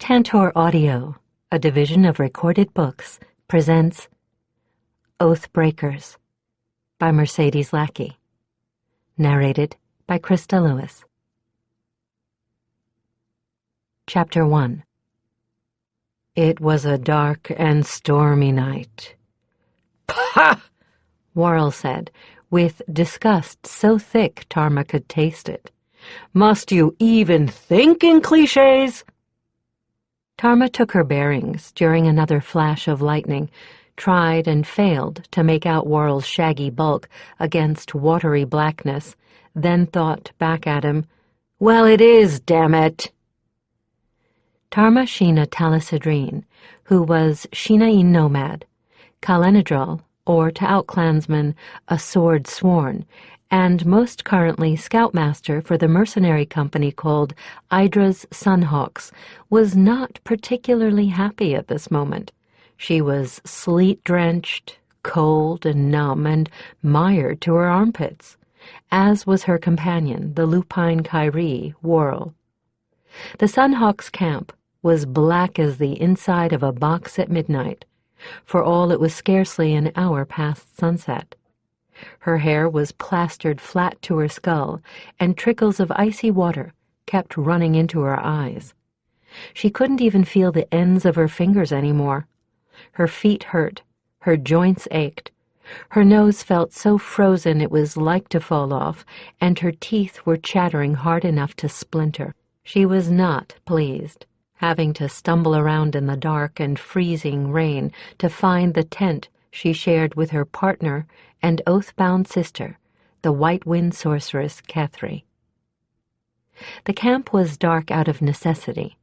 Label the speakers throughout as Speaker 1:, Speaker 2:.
Speaker 1: Tantor Audio, a division of Recorded Books, presents Oathbreakers by Mercedes Lackey. Narrated by Christa Lewis. Chapter 1. It was a dark and stormy night. "Pah!" Worrell said, with disgust so thick Tarma could taste it. "Must you even think in cliches?" Tarma took her bearings during another flash of lightning, tried and failed to make out Worrell's shaggy bulk against watery blackness, then thought back at him, "Well, it is, damn it." Tarma Sheena Talisadrine, who was Sheenain nomad, Kalenadral, or to outclansmen, a sword sworn, and most currently scoutmaster for the mercenary company called Idra's Sunhawks, was not particularly happy at this moment. She was sleet-drenched, cold and numb, and mired to her armpits, as was her companion, the lupine Kyrie, Worrell. The Sunhawks' camp was black as the inside of a box at midnight, for all it was scarcely an hour past sunset. Her hair was plastered flat to her skull, and trickles of icy water kept running into her eyes. She couldn't even feel the ends of her fingers anymore. Her feet hurt, her joints ached, her nose felt so frozen it was like to fall off, and her teeth were chattering hard enough to splinter. She was not pleased, having to stumble around in the dark and freezing rain to find the tent she shared with her partner and oath-bound sister, the White Wind sorceress Kethry. The camp was dark out of necessity.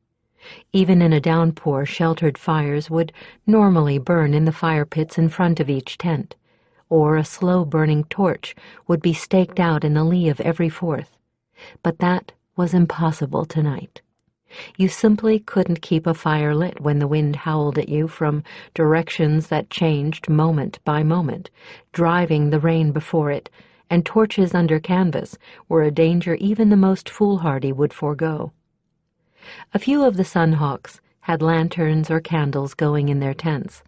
Speaker 1: Even in a downpour, sheltered fires would normally burn in the fire pits in front of each tent, or a slow-burning torch would be staked out in the lee of every fourth. But that was impossible tonight. You simply couldn't keep a fire lit when the wind howled at you from directions that changed moment by moment, driving the rain before it, and torches under canvas were a danger even the most foolhardy would forego. A few of the Sunhawks had lanterns or candles going in their tents,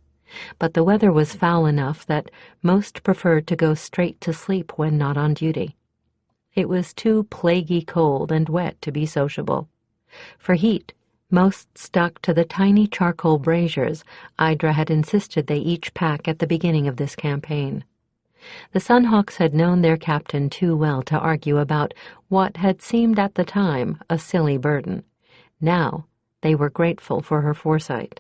Speaker 1: but the weather was foul enough that most preferred to go straight to sleep when not on duty. It was too plaguey cold and wet to be sociable. For heat, most stuck to the tiny charcoal braziers Idra had insisted they each pack at the beginning of this campaign. The Sunhawks had known their captain too well to argue about what had seemed at the time a silly burden. Now they were grateful for her foresight.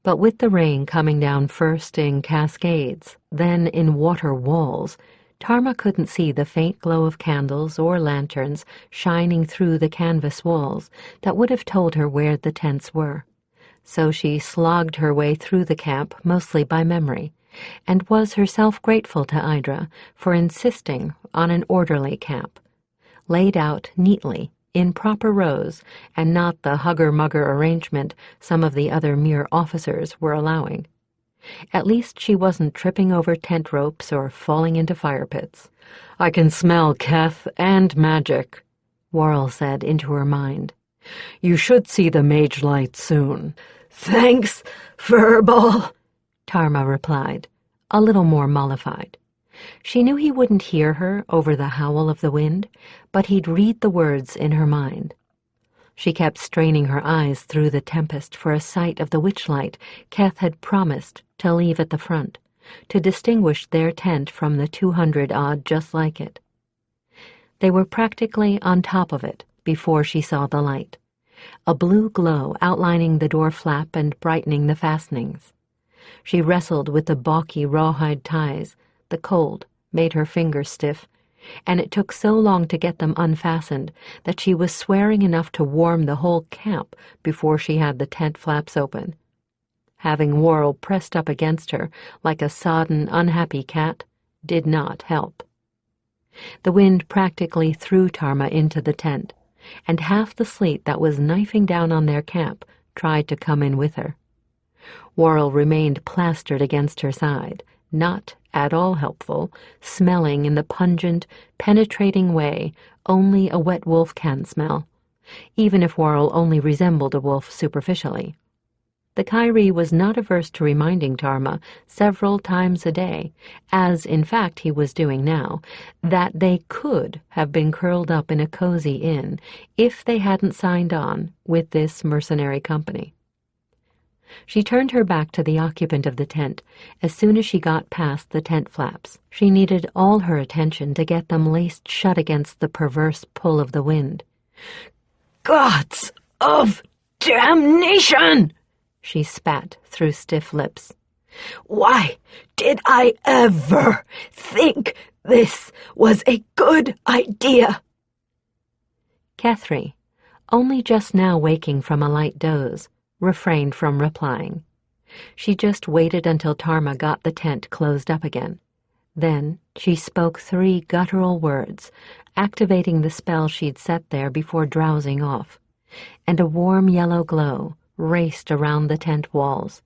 Speaker 1: But with the rain coming down first in cascades, then in water walls, Tarma couldn't see the faint glow of candles or lanterns shining through the canvas walls that would have told her where the tents were. So she slogged her way through the camp mostly by memory, and was herself grateful to Idra for insisting on an orderly camp, laid out neatly in proper rows and not the hugger-mugger arrangement some of the other mere officers were allowing. At least she wasn't tripping over tent ropes or falling into fire pits. "I can smell Keth and magic," Worrell said into her mind. "You should see the mage light soon." "Thanks, Furball," Tarma replied, a little more mollified. She knew he wouldn't hear her over the howl of the wind, but he'd read the words in her mind. She kept straining her eyes through the tempest for a sight of the witchlight Keth had promised to leave at the front, to distinguish their tent from the 200-odd just like it. They were practically on top of it before she saw the light, a blue glow outlining the door flap and brightening the fastenings. She wrestled with the balky rawhide ties. The cold made her fingers stiff, and it took so long to get them unfastened that she was swearing enough to warm the whole camp before she had the tent flaps open. Having Worrell pressed up against her like a sodden, unhappy cat did not help. The wind practically threw Tarma into the tent, and half the sleet that was knifing down on their camp tried to come in with her. Worrell remained plastered against her side, not at all helpful, smelling in the pungent, penetrating way only a wet wolf can smell, even if Worrell only resembled a wolf superficially. The Kyrie was not averse to reminding Tarma several times a day, as in fact he was doing now, that they could have been curled up in a cozy inn if they hadn't signed on with this mercenary company. She turned her back to the occupant of the tent as soon as she got past the tent flaps. She needed all her attention to get them laced shut against the perverse pull of the wind. "Gods of damnation!" she spat through stiff lips. "Why did I ever think this was a good idea?" Kethry, only just now waking from a light doze, refrained from replying. She just waited until Tarma got the tent closed up again. Then she spoke 3 guttural words, activating the spell she'd set there before drowsing off, and a warm yellow glow raced around the tent walls,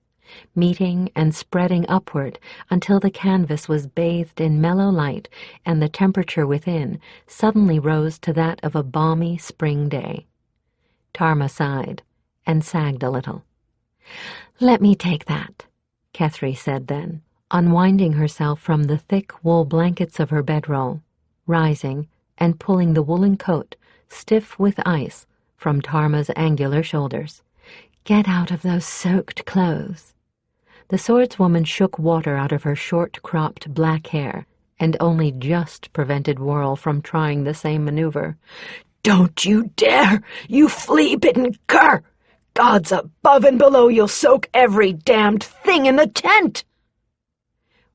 Speaker 1: meeting and spreading upward until the canvas was bathed in mellow light and the temperature within suddenly rose to that of a balmy spring day. Tarma sighed and sagged a little. "Let me take that," Kethry said then, unwinding herself from the thick wool blankets of her bedroll, rising and pulling the woolen coat, stiff with ice, from Tarma's angular shoulders. "Get out of those soaked clothes." The swordswoman shook water out of her short-cropped black hair and only just prevented Worrell from trying the same maneuver. "Don't you dare, you flea-bitten cur! Gods above and below, you'll soak every damned thing in the tent!"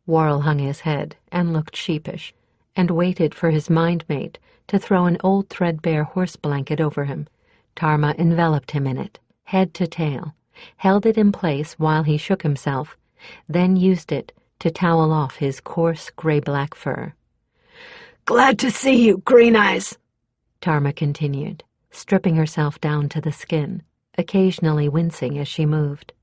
Speaker 1: Worrell hung his head and looked sheepish, and waited for his mind-mate to throw an old threadbare horse blanket over him. Tarma enveloped him in it, head to tail, held it in place while he shook himself, then used it to towel off his coarse gray-black fur. "Glad to see you, Green Eyes," Tarma continued, stripping herself down to the skin, occasionally wincing as she moved.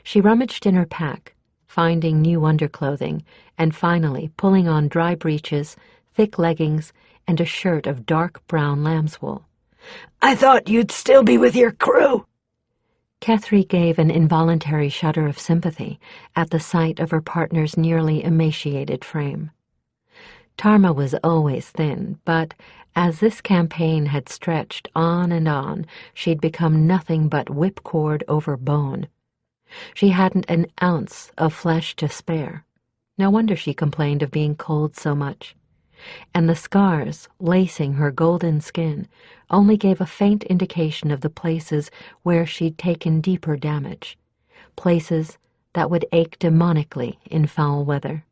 Speaker 1: She rummaged in her pack, finding new underclothing, and finally pulling on dry breeches, thick leggings, and a shirt of dark brown lamb's wool. "I thought you'd still be with your crew." Kethry gave an involuntary shudder of sympathy at the sight of her partner's nearly emaciated frame. Tarma was always thin, but as this campaign had stretched on and on, she'd become nothing but whipcord over bone. She hadn't an ounce of flesh to spare. No wonder she complained of being cold so much. And the scars lacing her golden skin only gave a faint indication of the places where she'd taken deeper damage, places that would ache demonically in foul weather.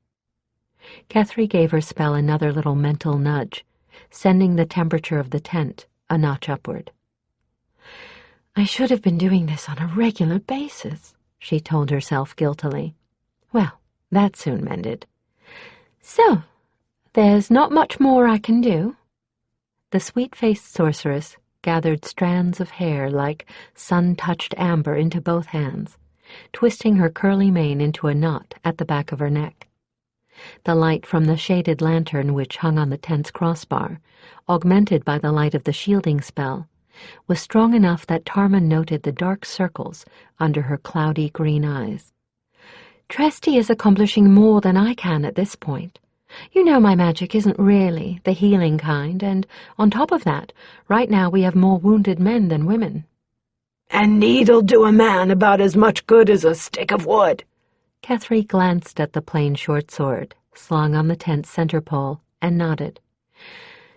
Speaker 1: Kethry gave her spell another little mental nudge, sending the temperature of the tent a notch upward. "I should have been doing this on a regular basis," she told herself guiltily. Well, that soon mended. "So, there's not much more I can do." The sweet-faced sorceress gathered strands of hair like sun-touched amber into both hands, twisting her curly mane into a knot at the back of her neck. The light from the shaded lantern which hung on the tent's crossbar, augmented by the light of the shielding spell, was strong enough that Tarma noted the dark circles under her cloudy green eyes. "Tresty is accomplishing more than I can at this point. You know my magic isn't really the healing kind, and on top of that, right now we have more wounded men than women." "And need'll do a man about as much good as a stick of wood." Kethry glanced at the plain short sword, slung on the tent's center pole, and nodded.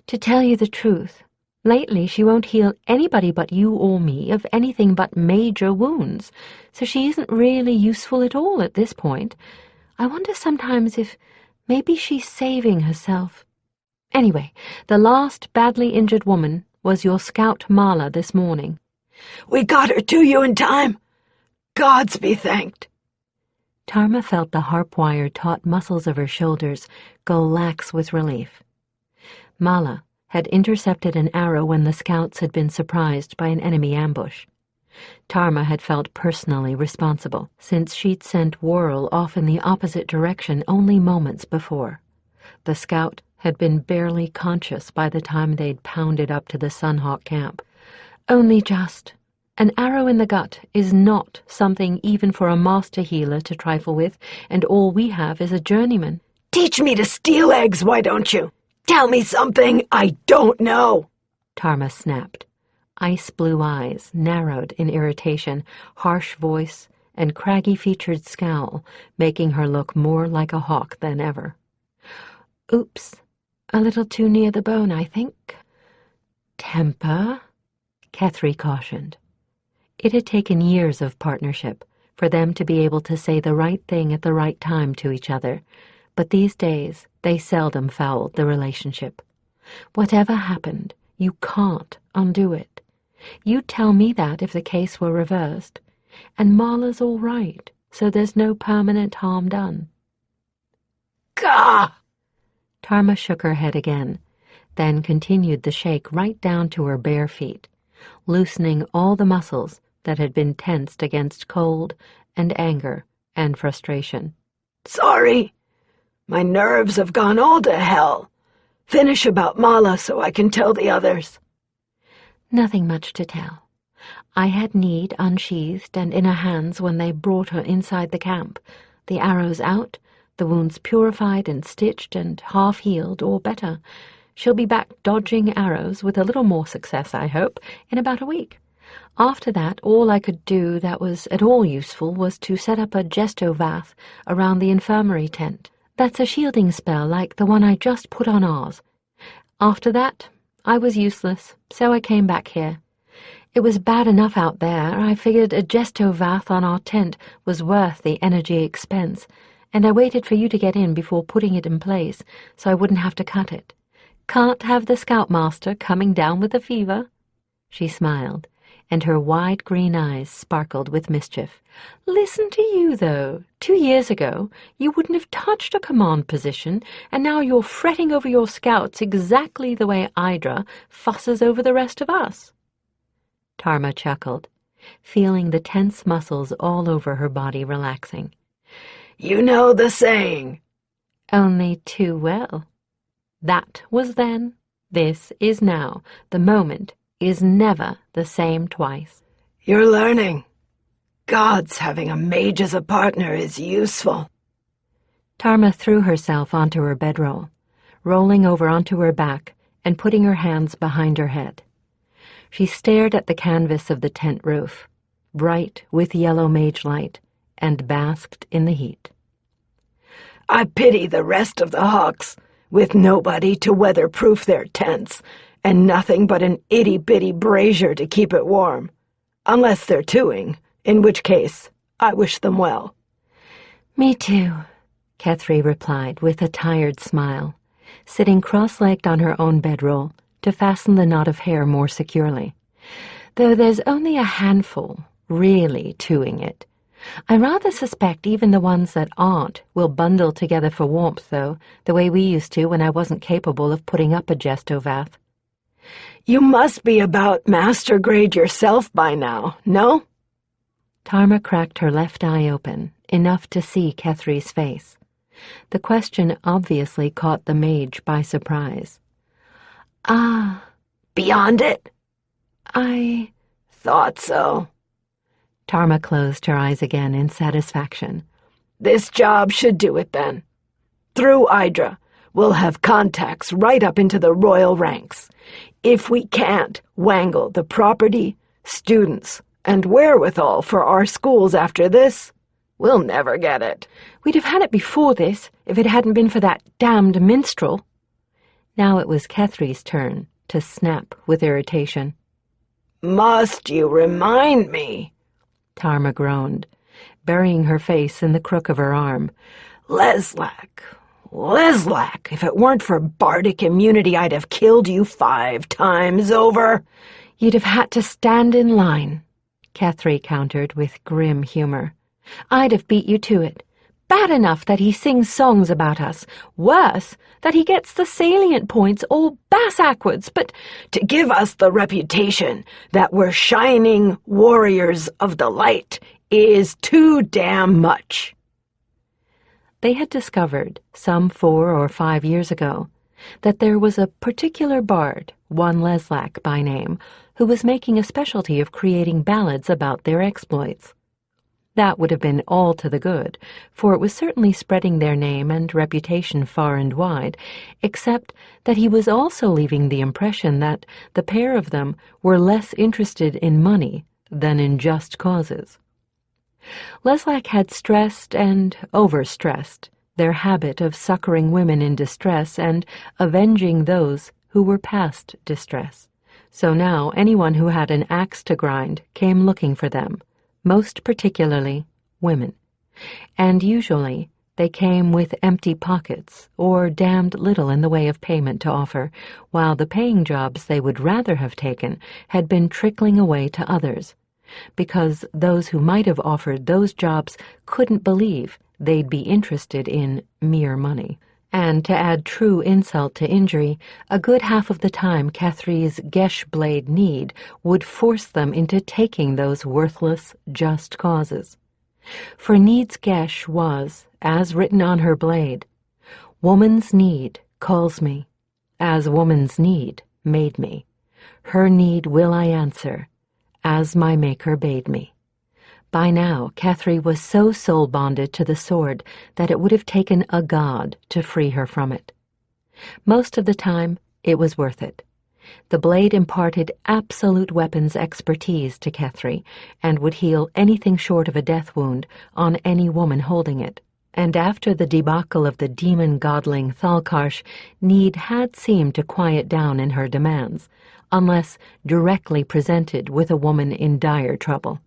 Speaker 1: "To tell you the truth, lately she won't heal anybody but you or me of anything but major wounds, so she isn't really useful at all at this point. I wonder sometimes if maybe she's saving herself. Anyway, the last badly injured woman was your scout Mala this morning." "We got her to you in time. Gods be thanked." Tarma felt the harp-wire-taut muscles of her shoulders go lax with relief. Mala had intercepted an arrow when the scouts had been surprised by an enemy ambush. Tarma had felt personally responsible, since she'd sent Worrell off in the opposite direction only moments before. The scout had been barely conscious by the time they'd pounded up to the Sunhawk camp. Only just. An arrow in the gut is not something even for a master healer to trifle with, and all we have is a journeyman.
Speaker 2: Teach me to steal eggs, why don't you? Tell me something I don't know,
Speaker 1: Tarma snapped. Ice-blue eyes narrowed in irritation, harsh voice, and craggy-featured scowl, making her look more like a hawk than ever. Oops, a little too near the bone, I think. Temper, Kethry cautioned. It had taken years of partnership for them to be able to say the right thing at the right time to each other, but these days they seldom fouled the relationship. Whatever happened, you can't undo it. You'd tell me that if the case were reversed. And Marla's all right, so there's no permanent harm done.
Speaker 2: Gah!
Speaker 1: Tarma shook her head again, then continued the shake right down to her bare feet, loosening all the muscles that had been tensed against cold and anger and frustration.
Speaker 2: Sorry. My nerves have gone all to hell. Finish about Mala so I can tell the others.
Speaker 1: Nothing much to tell. I had Need unsheathed and in her hands when they brought her inside the camp, the arrows out, the wounds purified and stitched and half-healed or better. She'll be back dodging arrows with a little more success, I hope, in about a week. After that, all I could do that was at all useful was to set up a gestovath around the infirmary tent. That's a shielding spell like the one I just put on ours. After that, I was useless, so I came back here. It was bad enough out there. I figured a gestovath on our tent was worth the energy expense, and I waited for you to get in before putting it in place, so I wouldn't have to cut it. Can't have the scoutmaster coming down with a fever. She smiled, and her wide green eyes sparkled with mischief. Listen to you, though. 2 years ago, you wouldn't have touched a command position, and now you're fretting over your scouts exactly the way Idra fusses over the rest of us. Tarma chuckled, feeling the tense muscles all over her body relaxing.
Speaker 2: You know the saying.
Speaker 1: Only too well. That was then. This is now. The moment is never the same twice.
Speaker 2: You're learning. Gods, having a mage as a partner is useful.
Speaker 1: Tarma threw herself onto her bedroll, rolling over onto her back and putting her hands behind her head. She stared at the canvas of the tent roof, bright with yellow mage light, and basked in the heat.
Speaker 2: I pity the rest of the Hawks, with nobody to weatherproof their tents, and nothing but an itty-bitty brazier to keep it warm. Unless they're twoing, in which case I wish them well.
Speaker 1: Me too, Kethry replied with a tired smile, sitting cross-legged on her own bedroll to fasten the knot of hair more securely. Though there's only a handful really twoing it. I rather suspect even the ones that aren't will bundle together for warmth, though, the way we used to when I wasn't capable of putting up a gestovath.
Speaker 2: You must be about master grade yourself by now, no?
Speaker 1: Tarma cracked her left eye open, enough to see Kethry's face. The question obviously caught the mage by surprise. Ah,
Speaker 2: beyond it?
Speaker 1: I
Speaker 2: thought so.
Speaker 1: Tarma closed her eyes again in satisfaction.
Speaker 2: This job should do it then. Through Idra, we'll have contacts right up into the royal ranks. If we can't wangle the property, students, and wherewithal for our schools after this, we'll never get it.
Speaker 1: We'd have had it before this if it hadn't been for that damned minstrel. Now it was Kethry's turn to snap with irritation.
Speaker 2: Must you remind me?
Speaker 1: Tarma groaned, burying her face in the crook of her arm.
Speaker 2: Leslack, if it weren't for bardic immunity, I'd have killed you 5 times over.
Speaker 1: You'd have had to stand in line, Kethry countered with grim humor. I'd have beat you to it. Bad enough that he sings songs about us. Worse, that he gets the salient points all bass-ackwards, but
Speaker 2: to give us the reputation that we're shining warriors of the light is too damn much.
Speaker 1: They had discovered, some 4 or 5 years ago, that there was a particular bard, one Leslack by name, who was making a specialty of creating ballads about their exploits. That would have been all to the good, for it was certainly spreading their name and reputation far and wide, except that he was also leaving the impression that the pair of them were less interested in money than in just causes. Lackey had stressed and overstressed their habit of succoring women in distress and avenging those who were past distress. So now anyone who had an axe to grind came looking for them, most particularly women. And usually they came with empty pockets or damned little in the way of payment to offer, while the paying jobs they would rather have taken had been trickling away to others, because those who might have offered those jobs couldn't believe they'd be interested in mere money. And to add true insult to injury, a good half of the time Kethry's gesh blade need would force them into taking those worthless, just causes. For Need's gesh was, as written on her blade, "Woman's need calls me, as woman's need made me. Her need will I answer, as my Maker bade me." By now, Kethry was so soul-bonded to the sword that it would have taken a god to free her from it. Most of the time, it was worth it. The blade imparted absolute weapons expertise to Kethry and would heal anything short of a death wound on any woman holding it. And after the debacle of the demon-godling Thalkarsh, Need had seemed to quiet down in her demands, unless directly presented with a woman in dire trouble.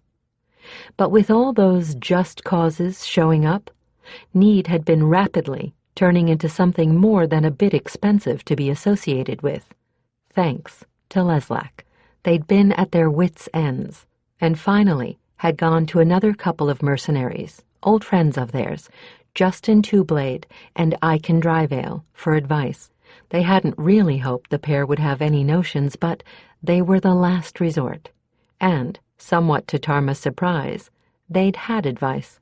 Speaker 1: But with all those just causes showing up, Need had been rapidly turning into something more than a bit expensive to be associated with. Thanks to Lackey, they'd been at their wits' ends, and finally had gone to another couple of mercenaries, old friends of theirs, Justin Twoblade and Iken Dryvale, for advice. They hadn't really hoped the pair would have any notions, but they were the last resort, and somewhat to Tarma's surprise, they'd had advice.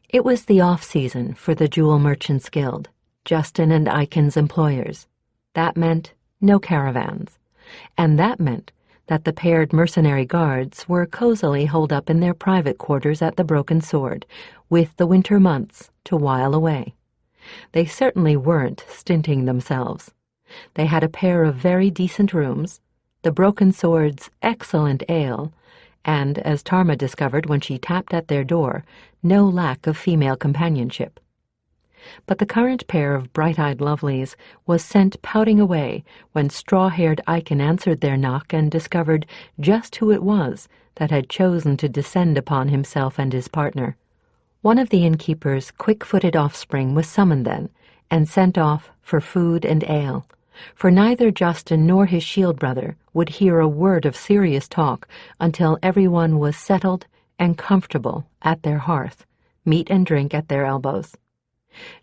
Speaker 1: It was the off-season for the Jewel Merchants Guild, Justin and Iken's employers. That meant no caravans, and that meant that the paired mercenary guards were cozily holed up in their private quarters at the Broken Sword, with the winter months to while away. They certainly weren't stinting themselves. They had a pair of very decent rooms, the Broken Sword's excellent ale, and, as Tarma discovered when she tapped at their door, no lack of female companionship. But the current pair of bright-eyed lovelies was sent pouting away when straw-haired Iken answered their knock and discovered just who it was that had chosen to descend upon himself and his partner. One of the innkeeper's quick-footed offspring was summoned then, and sent off for food and ale, for neither Justin nor his shield brother would hear a word of serious talk until everyone was settled and comfortable at their hearth, meat and drink at their elbows.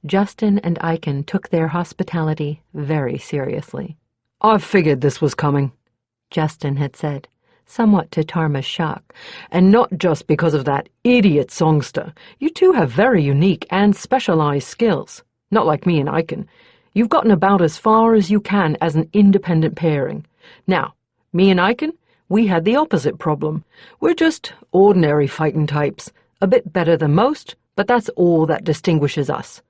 Speaker 1: Justin and Iken took their hospitality very seriously.
Speaker 2: "I've figured this was coming,"
Speaker 1: Justin had said, somewhat to Tarma's shock.
Speaker 2: "And not just because of that idiot songster. You two have very unique and specialized skills. Not like me and Iken. You've gotten about as far as you can as an independent pairing. Now, me and Iken, we had the opposite problem. We're just ordinary fighting types, a bit better than most, but that's all that distinguishes us.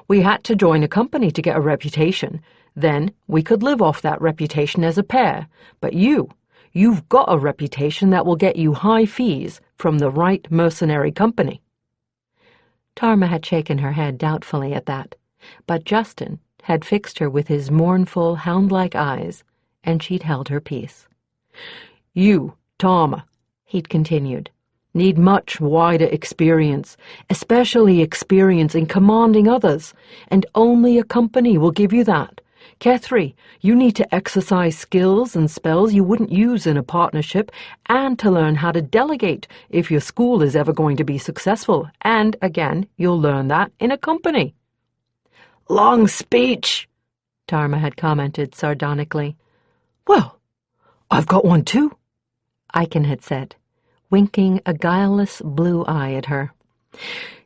Speaker 2: We had to join a company to get a reputation. Then we could live off that reputation as a pair. But you've got a reputation that will get you high fees from the right mercenary company."
Speaker 1: Tarma had shaken her head doubtfully at that, but Justin had fixed her with his mournful, hound-like eyes, and she'd held her peace.
Speaker 2: "You, Tarma," he'd continued, "need much wider experience, especially experience in commanding others, and only a company will give you that. Kethry, you need to exercise skills and spells you wouldn't use in a partnership, and to learn how to delegate if your school is ever going to be successful, and, again, you'll learn that in a company." "Long speech," Tarma had commented sardonically.
Speaker 3: "Well, I've got one too,"
Speaker 1: Iken had said, winking a guileless blue eye at her.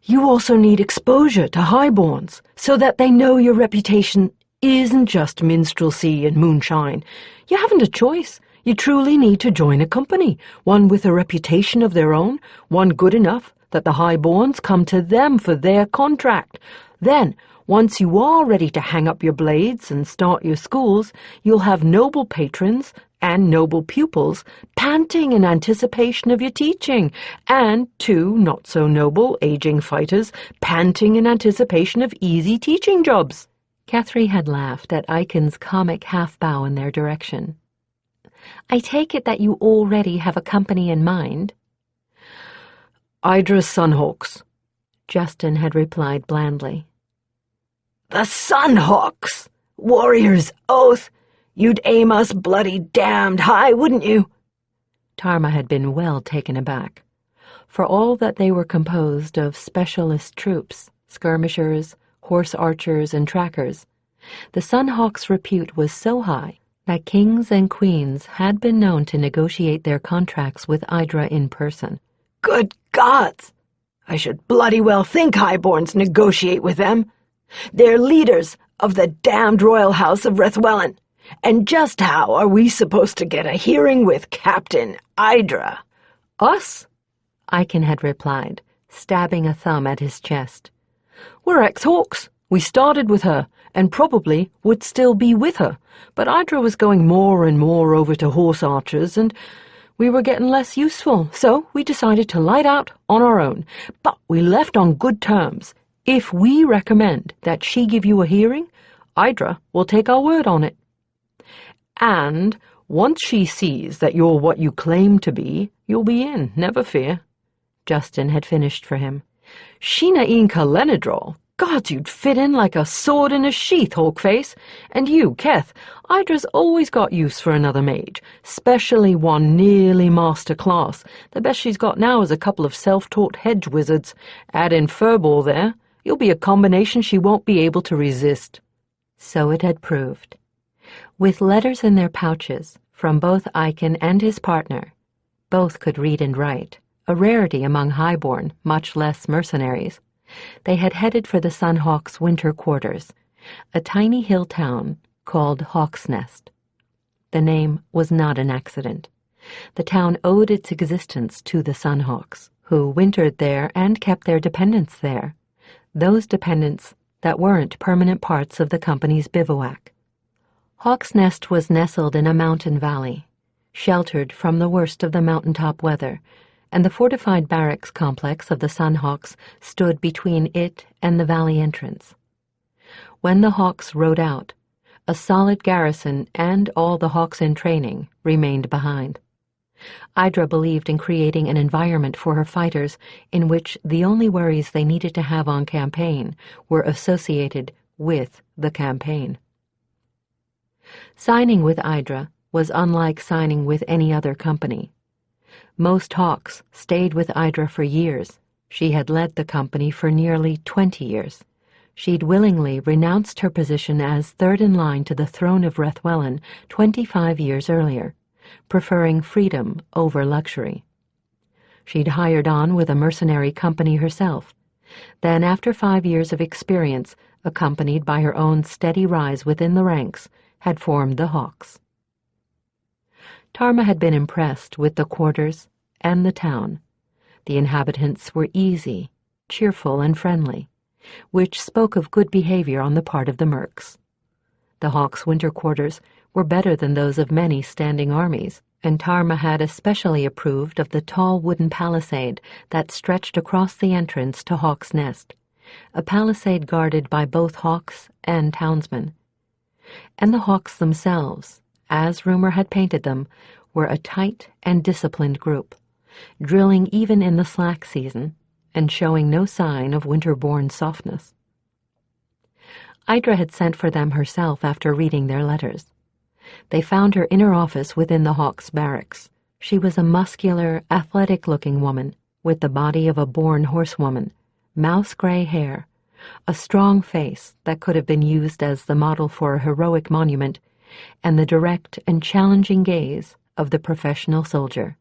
Speaker 3: "You also need exposure to highborns, so that they know your reputation isn't just minstrelsy and moonshine. You haven't a choice. You truly need to join a company, one with a reputation of their own, one good enough that the highborns come to them for their contract. Then, once you are ready to hang up your blades and start your schools, you'll have noble patrons and noble pupils panting in anticipation of your teaching, and two not-so-noble aging fighters panting in anticipation of easy teaching jobs.
Speaker 1: Kethry had laughed at Icon's comic half-bow in their direction. I take it that you already have a company in mind?
Speaker 3: Idra's Sunhawks,
Speaker 1: Justin had replied blandly.
Speaker 2: The Sunhawks! Warrior's oath! You'd aim us bloody damned high, wouldn't you?
Speaker 1: Tarma had been well taken aback. For all that they were composed of specialist troops, skirmishers, horse archers, and trackers, the Sunhawks' repute was so high that kings and queens had been known to negotiate their contracts with Idra in person.
Speaker 2: Good gods! I should bloody well think highborns negotiate with them. They're leaders of the damned royal house of Rethwellan. And just how are we supposed to get a hearing with Captain Idra?
Speaker 3: us?
Speaker 1: Icon had replied, stabbing a thumb at his chest.
Speaker 3: We're ex-Hawks. We started with her, and probably would still be with her, but Idra was going more and more over to horse archers, and we were getting less useful, so we decided to light out on our own. But we left on good terms. If we recommend that she give you a hearing, Idra will take our word on it. And once she sees that you're what you claim to be, you'll be in, never fear.
Speaker 1: Justin had finished for him.
Speaker 3: Sheena een Kalenadrol. Gods, you'd fit in like a sword in a sheath, Hawkface. And you, Keth, Idra's always got use for another mage, specially one nearly master class. The best she's got now is a couple of self-taught hedge wizards. Add in Furball there, you'll be a combination she won't be able to resist.
Speaker 1: So it had proved. With letters in their pouches, from both Icon and his partner, both could read and write, a rarity among highborn, much less mercenaries, they had headed for the Sunhawks' winter quarters, a tiny hill town called Hawk's Nest. The name was not an accident. The town owed its existence to the Sunhawks, who wintered there and kept their dependents there, those dependents that weren't permanent parts of the company's bivouac. Hawk's Nest was nestled in a mountain valley, sheltered from the worst of the mountaintop weather, and the fortified barracks complex of the Sunhawks stood between it and the valley entrance. When the Hawks rode out, a solid garrison and all the Hawks in training remained behind. Idra believed in creating an environment for her fighters in which the only worries they needed to have on campaign were associated with the campaign. Signing with Idra was unlike signing with any other company. Most Hawks stayed with Idra for years. She had led the company for nearly 20 years. She'd willingly renounced her position as third in line to the throne of Rethwellan 25 years earlier, preferring freedom over luxury. She'd hired on with a mercenary company herself. Then, after 5 years of experience, accompanied by her own steady rise within the ranks, had formed the Hawks. Tarma had been impressed with the quarters and the town. The inhabitants were easy, cheerful, and friendly, which spoke of good behavior on the part of the mercs. The Hawks' winter quarters were better than those of many standing armies, and Tarma had especially approved of the tall wooden palisade that stretched across the entrance to Hawk's Nest, a palisade guarded by both Hawks and townsmen. And the Hawks themselves, as rumor had painted them, were a tight and disciplined group, drilling even in the slack season and showing no sign of winter-born softness. Idra had sent for them herself after reading their letters. They found her in her office within the Hawks' barracks. She was a muscular, athletic-looking woman with the body of a born horsewoman, mouse-gray hair, a strong face that could have been used as the model for a heroic monument, and the direct and challenging gaze of the professional soldier.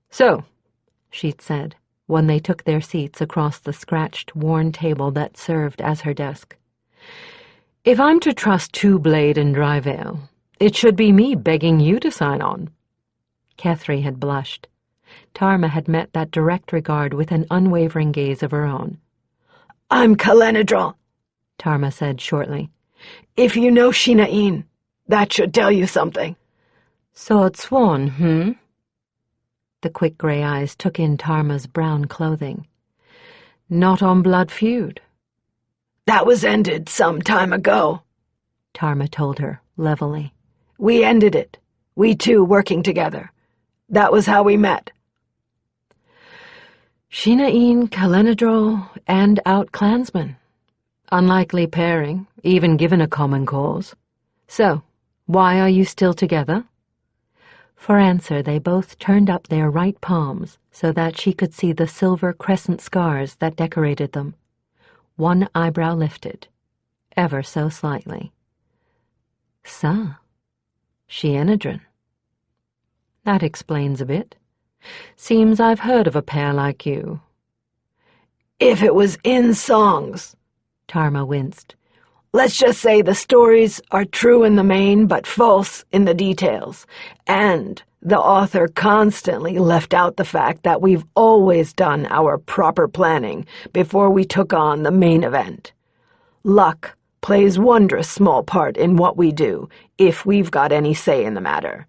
Speaker 3: So,
Speaker 1: she'd said, when they took their seats across the scratched, worn table that served as her desk,
Speaker 3: if I'm to trust Two-Blade and Dryvale, It should be me begging you to sign on.
Speaker 1: Kethry had blushed. Tarma had met that direct regard with an unwavering gaze of her own.
Speaker 2: I'm Kalenadral,
Speaker 1: Tarma said shortly.
Speaker 2: If you know Shinaeen, that should tell you something.
Speaker 3: Sword sworn,
Speaker 1: The quick gray eyes took in Tarma's brown clothing.
Speaker 3: Not on blood feud.
Speaker 2: That was ended some time ago,
Speaker 1: Tarma told her, levelly.
Speaker 2: We ended it. We two working together. That was how we met.
Speaker 3: Shinaeen, Kalenadral, and out-clansman. Unlikely pairing, even given a common cause. So, why are you still together?
Speaker 1: For answer, they both turned up their right palms so that she could see the silver crescent scars that decorated them. One eyebrow lifted, ever so slightly. "Sa, Shienadrin." That explains a bit. Seems I've heard of a pair like you.
Speaker 2: If it was in songs,
Speaker 1: Tarma winced.
Speaker 2: Let's just say the stories are true in the main but false in the details, and the author constantly left out the fact that we've always done our proper planning before we took on the main event. Luck plays wondrous small part in what we do, if we've got any say in the matter.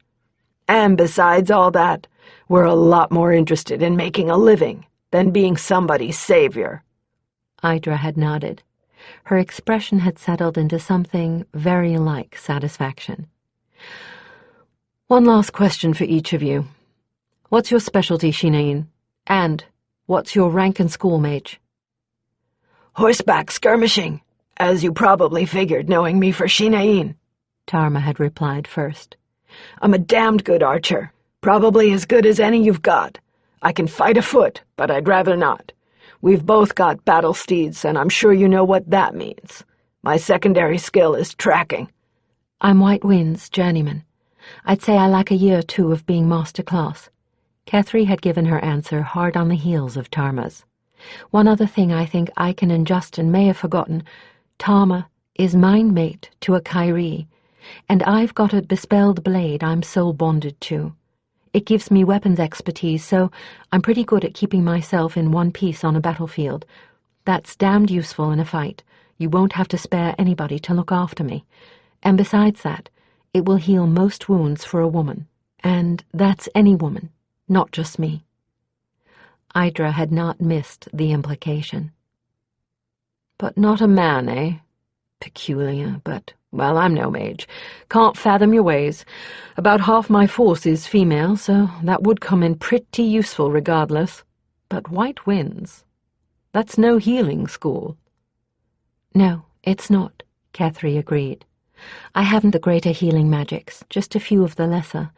Speaker 2: And besides all that, we're a lot more interested in making a living than being somebody's savior.
Speaker 1: Idra had nodded. Her expression had settled into something very like satisfaction.
Speaker 3: One last question for each of you. What's your specialty, Shinaeen? And what's your rank in school, mage?
Speaker 2: Horseback skirmishing, as you probably figured knowing me for Shinaeen,
Speaker 1: Tarma had replied first.
Speaker 2: I'm a damned good archer, probably as good as any you've got. I can fight afoot, but I'd rather not. We've both got battle steeds, and I'm sure you know what that means. My secondary skill is tracking.
Speaker 1: I'm White Wind's journeyman. I'd say I lack a year or two of being master class. Kethry had given her answer hard on the heels of Tarma's. One other thing I think Iken and Justin may have forgotten. Tarma is mind mate to a Kyrie, and I've got a bespelled blade I'm soul bonded to. It gives me weapons expertise, so I'm pretty good at keeping myself in one piece on a battlefield. That's damned useful in a fight. You won't have to spare anybody to look after me. And besides that, it will heal most wounds for a woman. And that's any woman, not just me. Idra had not missed the implication.
Speaker 3: But not a man, eh? Peculiar, but, well, I'm no mage. Can't fathom your ways. About half my force is female, so that would come in pretty useful regardless. But White Winds, that's no healing school.
Speaker 1: No, it's not, Kethry agreed. I haven't the greater healing magics, just a few of the lesser.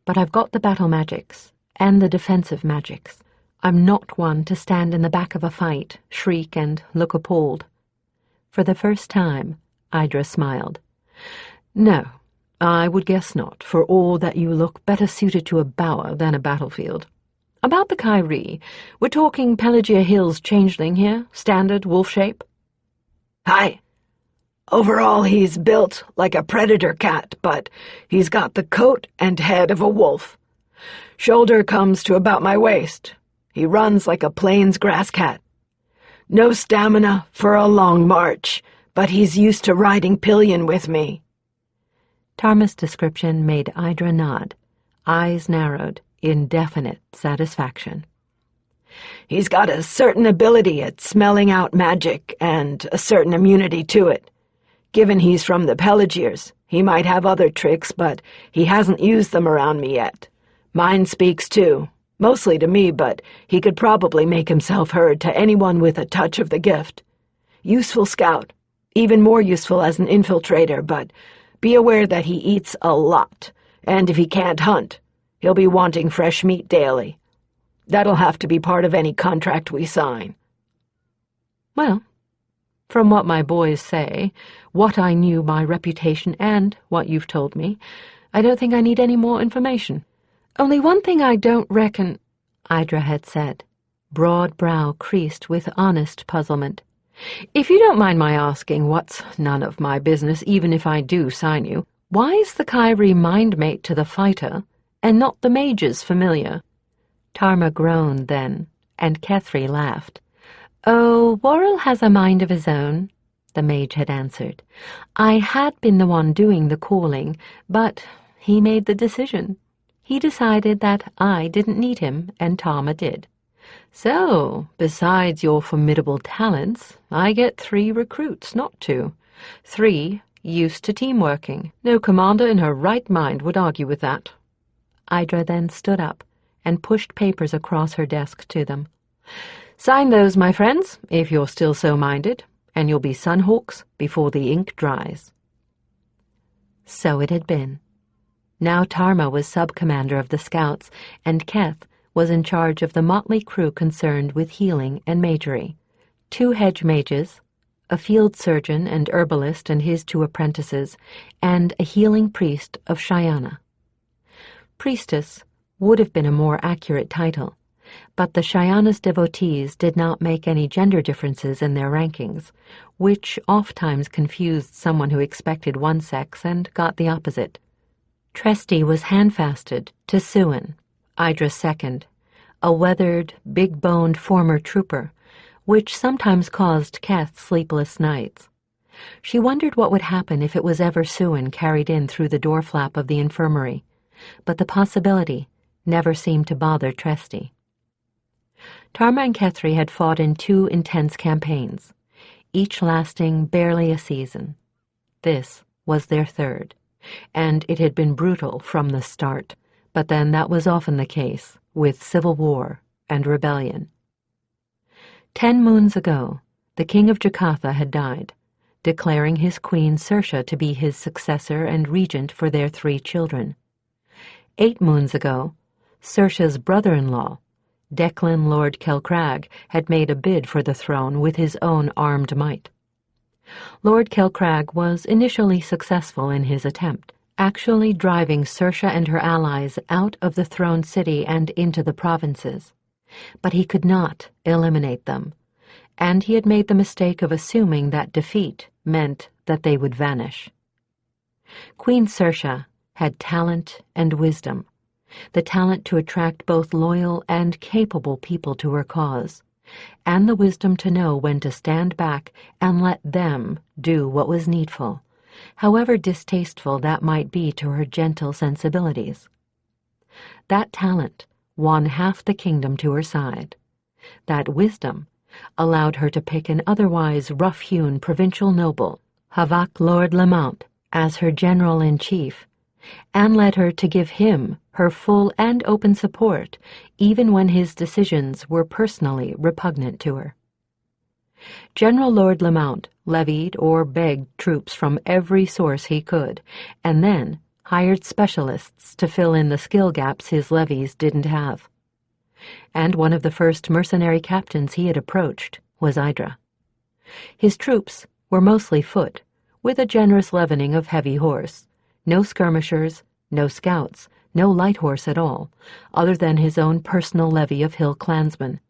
Speaker 1: But I've got the battle magics, and the defensive magics. I'm not one to stand in the back of a fight, shriek, and look appalled. For the first time, Idra smiled.
Speaker 3: No, I would guess not, for all that you look better suited to a bower than a battlefield. About the Kyrie, we're talking Pelagia Hills changeling here, standard wolf shape?
Speaker 2: Hi. Overall, he's built like a predator cat, but he's got the coat and head of a wolf. Shoulder comes to about my waist. He runs like a plains grass cat. No stamina for a long march, but he's used to riding pillion with me.
Speaker 1: Tarma's description made Idra nod, eyes narrowed in definite satisfaction.
Speaker 2: He's got a certain ability at smelling out magic and a certain immunity to it. Given he's from the Pelagiers, he might have other tricks, but he hasn't used them around me yet. Mine speaks too. Mostly to me, but he could probably make himself heard to anyone with a touch of the gift. Useful scout, even more useful as an infiltrator, but be aware that he eats a lot, and if he can't hunt, he'll be wanting fresh meat daily. That'll have to be part of any contract we sign.
Speaker 3: Well, from what my boys say, what I knew, my reputation, and what you've told me, I don't think I need any more information. Only one thing I don't reckon,
Speaker 1: Idra had said, broad brow creased with honest puzzlement.
Speaker 3: If you don't mind my asking, what's none of my business, even if I do sign you, Why is the Kyrie mindmate to the fighter, and not the mage's familiar?
Speaker 1: Tarma groaned then, and Kethry laughed. Oh, Worrell has a mind of his own, the mage had answered. I had been the one doing the calling, but he made the decision. He decided that I didn't need him, and Tarma did. So, besides your formidable talents, I get 3 recruits, not 2. 3 used to teamworking. No commander in her right mind would argue with that. Idra then stood up and pushed papers across her desk to them.
Speaker 3: Sign those, my friends, if you're still so minded, and you'll be Sunhawks before the ink dries.
Speaker 1: So it had been. Now Tarma was sub-commander of the scouts, and Keth was in charge of the motley crew concerned with healing and magery. 2 hedge mages, a field surgeon and herbalist and his 2 apprentices, and a healing priest of Cheyenne. Priestess would have been a more accurate title, but the Cheyenne's devotees did not make any gender differences in their rankings, which oft-times confused someone who expected one sex and got the opposite. Tresty was handfasted to Suin, Idra's second, a weathered, big-boned former trooper, which sometimes caused Keth sleepless nights. She wondered what would happen if it was ever Suin carried in through the door flap of the infirmary, but the possibility never seemed to bother Tresty. Tarma and Kethry had fought in 2 intense campaigns, each lasting barely a season. This was their 3rd, and it had been brutal from the start, but then that was often the case with civil war and rebellion. 10 moons ago, the king of Jacatha had died, declaring his queen Saoirse to be his successor and regent for their 3 children. 8 moons ago, Saoirse's brother-in-law, Declan Lord Kelcrag, had made a bid for the throne with his own armed might. Lord Kelcrag was initially successful in his attempt, actually driving Saoirse and her allies out of the throne city and into the provinces. But he could not eliminate them, and he had made the mistake of assuming that defeat meant that they would vanish. Queen Saoirse had talent and wisdom, the talent to attract both loyal and capable people to her cause, and the wisdom to know when to stand back and let them do what was needful, however distasteful that might be to her gentle sensibilities. That talent won half the kingdom to her side. That wisdom allowed her to pick an otherwise rough-hewn provincial noble, Havak Lord Lamont, as her general-in-chief, and led her to give him her full and open support, even when his decisions were personally repugnant to her. General Lord Lamont levied or begged troops from every source he could, and then hired specialists to fill in the skill gaps his levies didn't have. And one of the first mercenary captains he had approached was Idra. His troops were mostly foot, with a generous leavening of heavy horse. No skirmishers, no scouts, no light horse at all, other than his own personal levy of hill clansmen.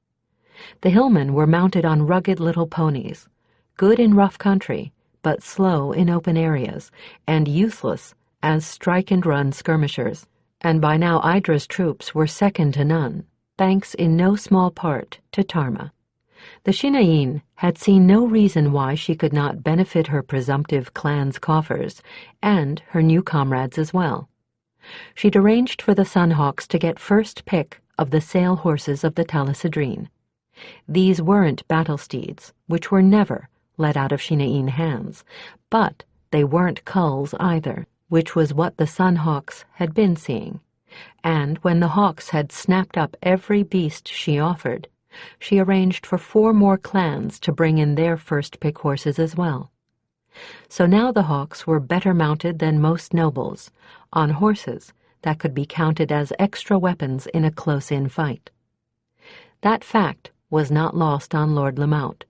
Speaker 1: The hillmen were mounted on rugged little ponies, good in rough country, but slow in open areas, and useless as strike-and-run skirmishers. And by now Idra's troops were second to none, thanks in no small part to Tarma. The Shinayin had seen no reason why she could not benefit her presumptive clan's coffers, and her new comrades as well. She'd arranged for the Sunhawks to get first pick of the sail horses of the Talasadrine. These weren't battle steeds, which were never let out of Shinayin hands, but they weren't culls either, which was what the Sunhawks had been seeing. And when the Hawks had snapped up every beast she offered, she arranged for 4 more clans to bring in their first-pick horses as well. So now the Hawks were better mounted than most nobles, on horses that could be counted as extra weapons in a close-in fight. That fact was not lost on Lord Lamont,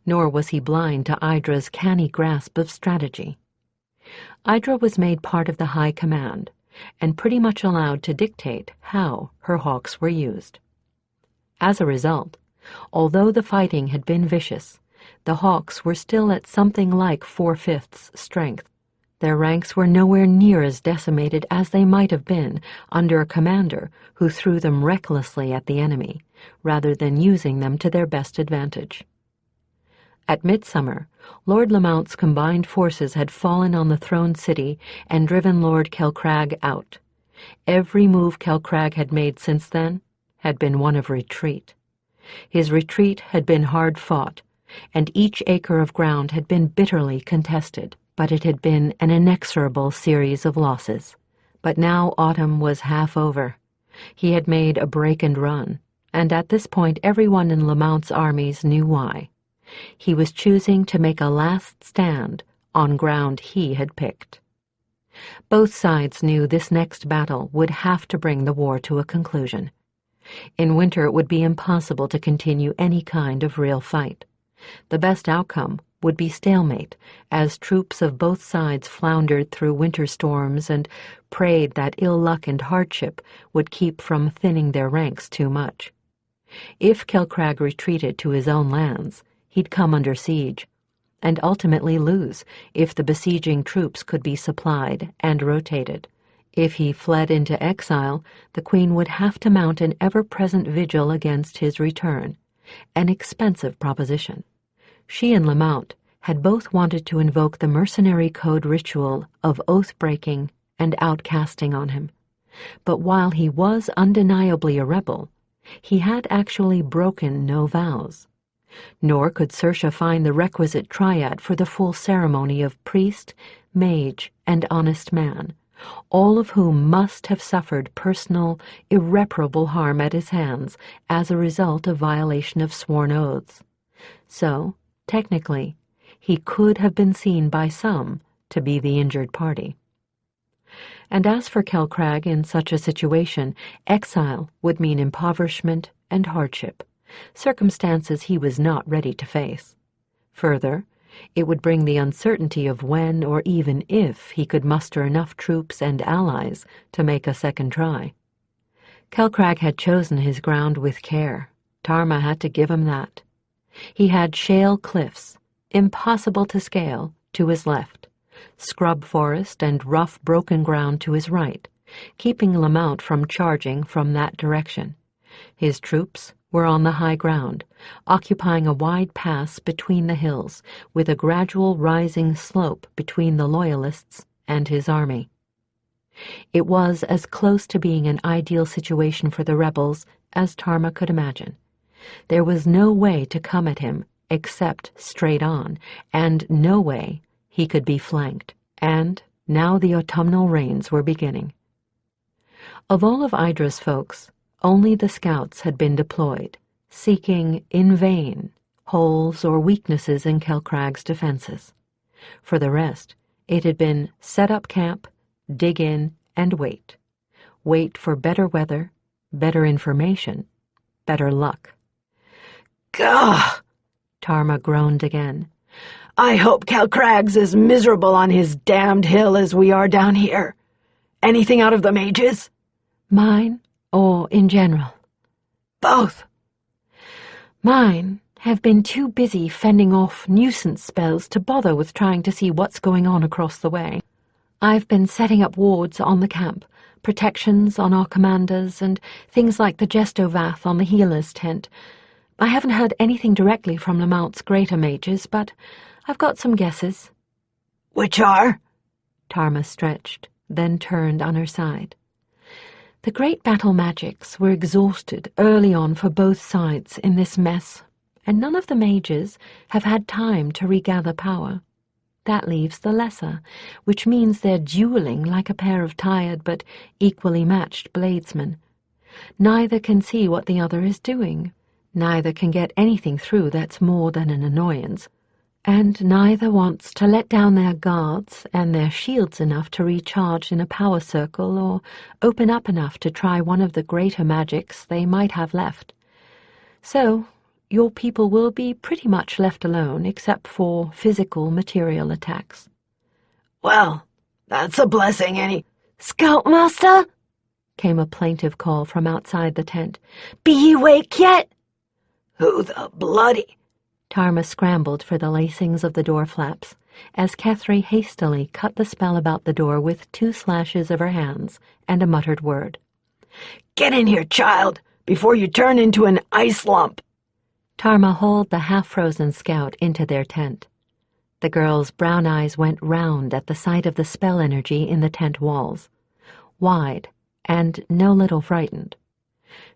Speaker 1: nor was he blind to Idra's canny grasp of strategy. Idra was made part of the High Command, and pretty much allowed to dictate how her Hawks were used. As a result, although the fighting had been vicious, the Hawks were still at something like 4/5 strength. their ranks were nowhere near as decimated as they might have been under a commander who threw them recklessly at the enemy, rather than using them to their best advantage. At midsummer, Lord Lamount's combined forces had fallen on the throned city and driven Lord Celcrag out. Every move Celcrag had made since then had been one of retreat. His retreat had been hard fought, and each acre of ground had been bitterly contested, but it had been an inexorable series of losses. But now autumn was half over. He had made a break and run, and at this point everyone in Lamount's armies knew why. He was choosing to make a last stand on ground he had picked. Both sides knew this next battle would have to bring the war to a conclusion. In winter it would be impossible to continue any kind of real fight. The best outcome would be stalemate, as troops of both sides floundered through winter storms and prayed that ill luck and hardship would keep from thinning their ranks too much. If Celcrag retreated to his own lands, he'd come under siege, and ultimately lose if the besieging troops could be supplied and rotated. If he fled into exile, the Queen would have to mount an ever-present vigil against his return, an expensive proposition. She and Lamount had both wanted to invoke the mercenary code ritual of oath-breaking and outcasting on him. But while he was undeniably a rebel, he had actually broken no vows. Nor could Saoirse find the requisite triad for the full ceremony of priest, mage, and honest man, all of whom must have suffered personal, irreparable harm at his hands as a result of violation of sworn oaths. So, technically, he could have been seen by some to be the injured party. And as for Celcrag in such a situation, exile would mean impoverishment and hardship, circumstances he was not ready to face. Further, it would bring the uncertainty of when or even if he could muster enough troops and allies to make a second try. Celcrag had chosen his ground with care. Tarma had to give him that. He had shale cliffs, impossible to scale, to his left, scrub forest and rough broken ground to his right, keeping Lamount from charging from that direction. His troops were on the high ground, occupying a wide pass between the hills, with a gradual rising slope between the Loyalists and his army. It was as close to being an ideal situation for the rebels as Tarma could imagine. There was no way to come at him except straight on, and no way he could be flanked. And now the autumnal rains were beginning. Of all of Idra's folks, only the scouts had been deployed, seeking, in vain, holes or weaknesses in Celcrag's defenses. For the rest, it had been set up camp, dig in, and wait. Wait for better weather, better information, better luck.
Speaker 2: Gah!
Speaker 1: Tarma groaned again.
Speaker 2: I hope Celcrag's as miserable on his damned hill as we are down here. Anything out of the mages?
Speaker 1: Mine, or in general?
Speaker 2: Both.
Speaker 1: Mine have been too busy fending off nuisance spells to bother with trying to see what's going on across the way. I've been setting up wards on the camp, protections on our commanders, and things like the Gestovath on the healer's tent. I haven't heard anything directly from Lamount's greater mages, but I've got some guesses.
Speaker 2: Which are?
Speaker 1: Tarma stretched, then turned on her side. The great battle magics were exhausted early on for both sides in this mess, and none of the mages have had time to regather power. That leaves the lesser, which means they're dueling like a pair of tired but equally matched bladesmen. Neither can see what the other is doing. Neither can get anything through that's more than an annoyance. And neither wants to let down their guards and their shields enough to recharge in a power circle or open up enough to try one of the greater magics they might have left. So, your people will be pretty much left alone except for physical material attacks.
Speaker 2: Well, that's a blessing, any...
Speaker 1: Scoutmaster? Came a plaintive call from outside the tent. Be ye wake yet?
Speaker 2: Who the bloody...
Speaker 1: Tarma scrambled for the lacings of the door flaps. as Kethry hastily cut the spell about the door with 2 slashes of her hands and a muttered word.
Speaker 2: "Get in here, child, before you turn into an ice lump."
Speaker 1: Tarma hauled the half-frozen scout into their tent. The girl's brown eyes went round at the sight of the spell energy in the tent walls, wide and no little frightened.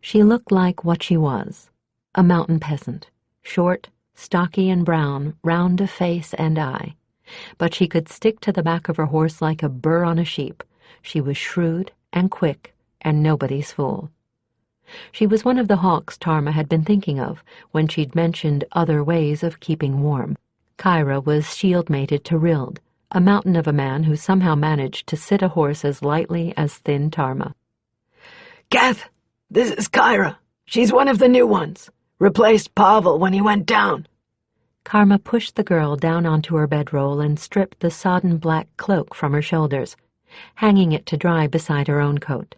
Speaker 1: She looked like what she was, a mountain peasant, short, stocky and brown, round of face and eye. But she could stick to the back of her horse like a burr on a sheep. She was shrewd and quick and nobody's fool. She was one of the hawks Tarma had been thinking of when she'd mentioned other ways of keeping warm. Kyra was shield-mated to Rild, a mountain of a man who somehow managed to sit a horse as lightly as thin Tarma.
Speaker 2: "Keth, this is Kyra. She's one of the new ones. Replaced Pavel when he went down."
Speaker 1: Karma pushed the girl down onto her bedroll and stripped the sodden black cloak from her shoulders, hanging it to dry beside her own coat.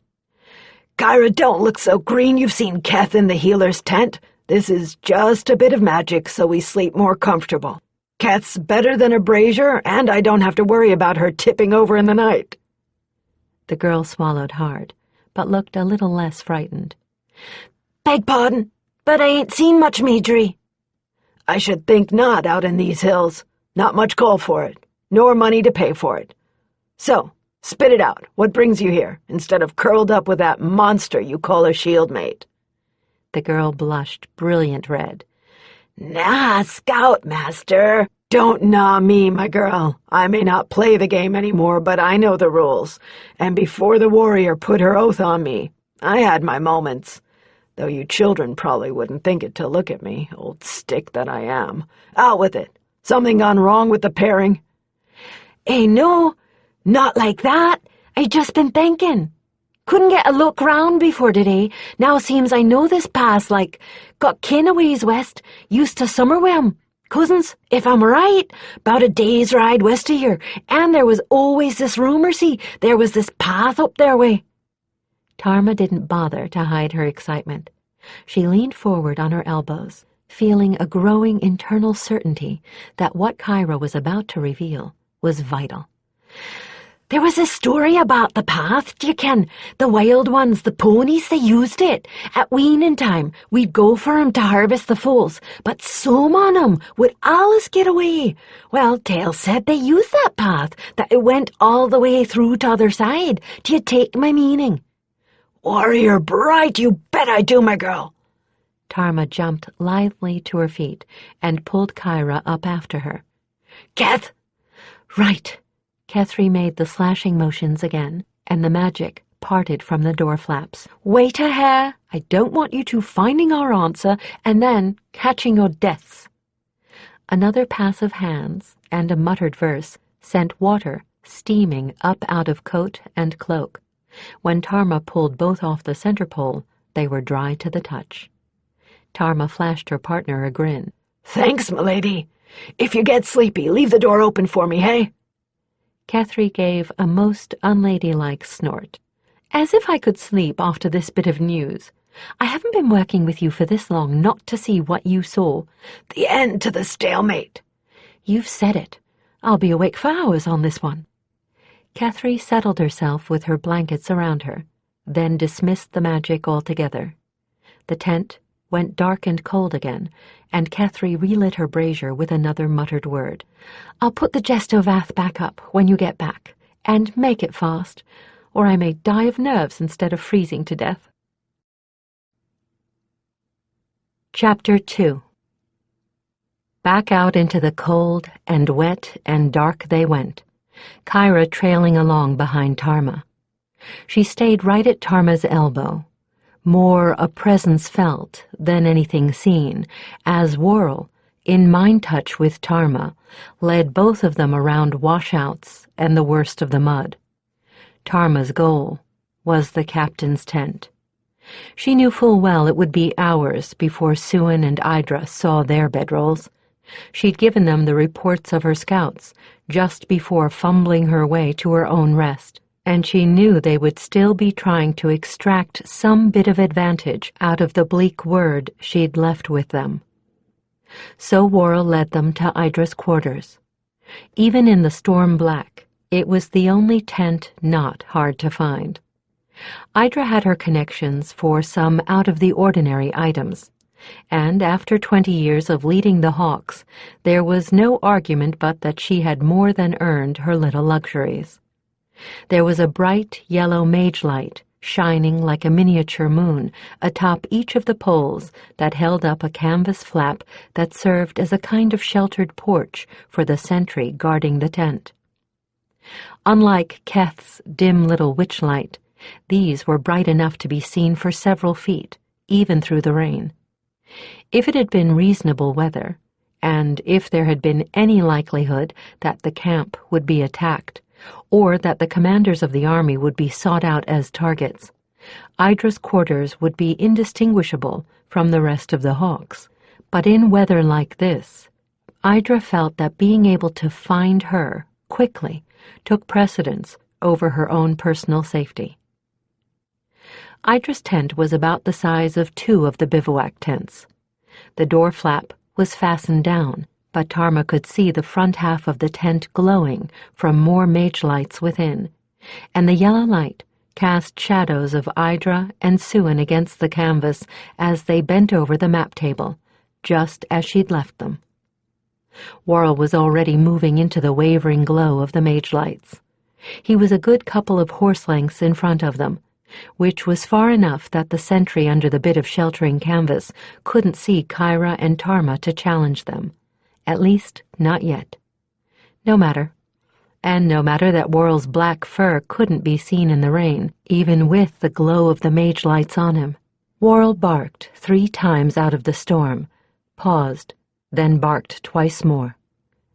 Speaker 2: "Kyra, don't look so green. You've seen Keth in the healer's tent. This is just a bit of magic so we sleep more comfortable. Keth's better than a brazier, and I don't have to worry about her tipping over in the night."
Speaker 1: The girl swallowed hard, but looked a little less frightened.
Speaker 2: "Beg pardon, but I ain't seen much magery." "I should think not out in these hills. Not much call for it, nor money to pay for it. So, spit it out. What brings you here, instead of curled up with that monster you call a shieldmate?"
Speaker 1: The girl blushed brilliant red.
Speaker 2: "Nah, Scoutmaster. Don't nah me, my girl. I may not play the game anymore, but I know the rules. And before the warrior put her oath on me, I had my moments. Though you children probably wouldn't think it to look at me, old stick that I am. Out with it. Something gone wrong with the pairing?"
Speaker 3: No, not like that. I just been thinking. Couldn't get a look round before today. Now seems I know this pass, like, got kin a ways west, used to summer with 'em. Cousins, if I'm right, 'bout a day's ride west of here, and there was always this rumour, see, there was this path up their way.
Speaker 1: Tarma didn't bother to hide her excitement. She leaned forward on her elbows, feeling a growing internal certainty that what Kyra was about to reveal was vital.
Speaker 3: There was a story about the path, d'ye ken? The wild ones, the ponies, they used it. At weaning time, we'd go for 'em to harvest the foals, but some on 'em would allus get away. Well, tales said they used that path, that it went all the way through t'other side. D'ye take my meaning?
Speaker 2: "Warrior bright, you bet I do, my girl."
Speaker 1: Tarma jumped lithely to her feet and pulled Kyra up after her.
Speaker 2: "Keth!"
Speaker 3: Right.
Speaker 1: Kethry made the slashing motions again, and the magic parted from the door flaps.
Speaker 3: Wait a hair. I don't want you two finding our answer and then catching your deaths.
Speaker 1: Another pass of hands and a muttered verse sent water steaming up out of coat and cloak. When Tarma pulled both off the center pole, they were dry to the touch. Tarma flashed her partner a grin.
Speaker 2: "Thanks, m'lady. If you get sleepy, leave the door open for me, hey?"
Speaker 1: Kethry gave a most unladylike snort.
Speaker 3: As if I could sleep after this bit of news. I haven't been working with you for this long not to see what you saw.
Speaker 2: The end to the stalemate.
Speaker 3: You've said it. I'll be awake for hours on this one.
Speaker 1: Kethry settled herself with her blankets around her, then dismissed the magic altogether. The tent went dark and cold again, and Kethry relit her brazier with another muttered word.
Speaker 3: I'll put the Gestovath back up when you get back, and make it fast, or I may die of nerves instead of freezing to death.
Speaker 1: Chapter 2. Back out into the cold and wet and dark they went, Kyra trailing along behind Tarma. She stayed right at Tarma's elbow, more a presence felt than anything seen, as Worrell, in mind touch with Tarma, led both of them around washouts and the worst of the mud. Tarma's goal was the captain's tent. She knew full well it would be hours before Suin and Idra saw their bedrolls. She'd given them the reports of her scouts just before fumbling her way to her own rest, and she knew they would still be trying to extract some bit of advantage out of the bleak word she'd left with them. So Worrell led them to Idra's quarters. Even in the storm black, it was the only tent not hard to find. Idra had her connections for some out-of-the-ordinary items, and after 20 years of leading the Hawks, there was no argument but that she had more than earned her little luxuries. There was a bright yellow mage light shining like a miniature moon atop each of the poles that held up a canvas flap that served as a kind of sheltered porch for the sentry guarding the tent. Unlike Keth's dim little witch light, these were bright enough to be seen for several feet, even through the rain. If it had been reasonable weather, and if there had been any likelihood that the camp would be attacked, or that the commanders of the army would be sought out as targets, Idra's quarters would be indistinguishable from the rest of the Hawks. But in weather like this, Idra felt that being able to find her quickly took precedence over her own personal safety. Idra's tent was about the size of 2 of the bivouac tents. The door flap was fastened down, but Tarma could see the front half of the tent glowing from more mage lights within, and the yellow light cast shadows of Idra and Suin against the canvas as they bent over the map table, just as she'd left them. Worrell was already moving into the wavering glow of the mage lights. He was a good couple of horse lengths in front of them, which was far enough that the sentry under the bit of sheltering canvas couldn't see Kyra and Tarma to challenge them. At least, not yet. No matter. And no matter that Worrell's black fur couldn't be seen in the rain, even with the glow of the mage lights on him. Worrell barked 3 times out of the storm, paused, then barked twice more.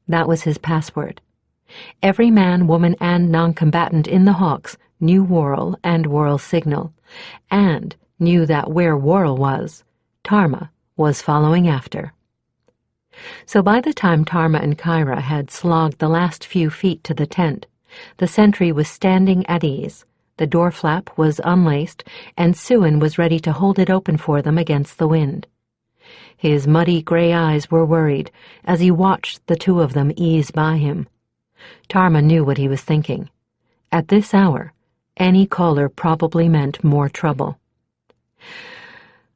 Speaker 1: That was his password. Every man, woman, and non-combatant in the Hawks knew Worrell and Worrell's signal, and knew that where Worrell was, Tarma was following after. So by the time Tarma and Kyra had slogged the last few feet to the tent, the sentry was standing at ease, the door flap was unlaced, and Suin was ready to hold it open for them against the wind. His muddy gray eyes were worried as he watched the 2 of them ease by him. Tarma knew what he was thinking. At this hour, any caller probably meant more trouble.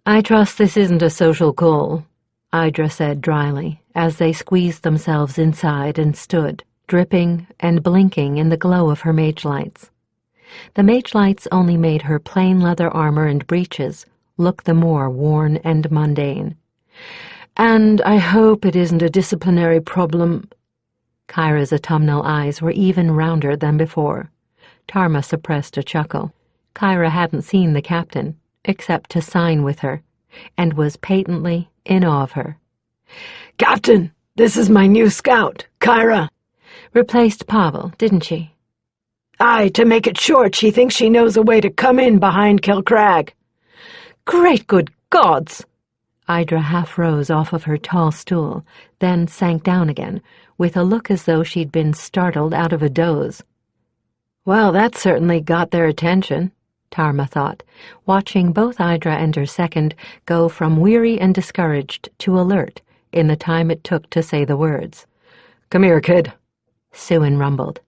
Speaker 1: "I trust this isn't a social call," Idra said dryly, as they squeezed themselves inside and stood, dripping and blinking in the glow of her mage lights. The mage lights only made her plain leather armor and breeches look the more worn and mundane.
Speaker 3: "And I hope it isn't a disciplinary problem."
Speaker 1: Kyra's autumnal eyes were even rounder than before. Tarma suppressed a chuckle. Kyra hadn't seen the captain, except to sign with her, and was patently in awe of her.
Speaker 2: "Captain, this is my new scout, Kyra."
Speaker 1: Replaced Pavel, didn't she?
Speaker 2: "Aye, to make it short, she thinks she knows a way to come in behind Kilcrag."
Speaker 3: "Great good gods!"
Speaker 1: Idra half rose off of her tall stool, then sank down again, with a look as though she'd been startled out of a doze.
Speaker 3: "Well, that certainly got their attention,"
Speaker 1: Tarma thought, watching both Idra and her second go from weary and discouraged to alert in the time it took to say the words.
Speaker 3: "Come here, kid,"
Speaker 1: Suin rumbled.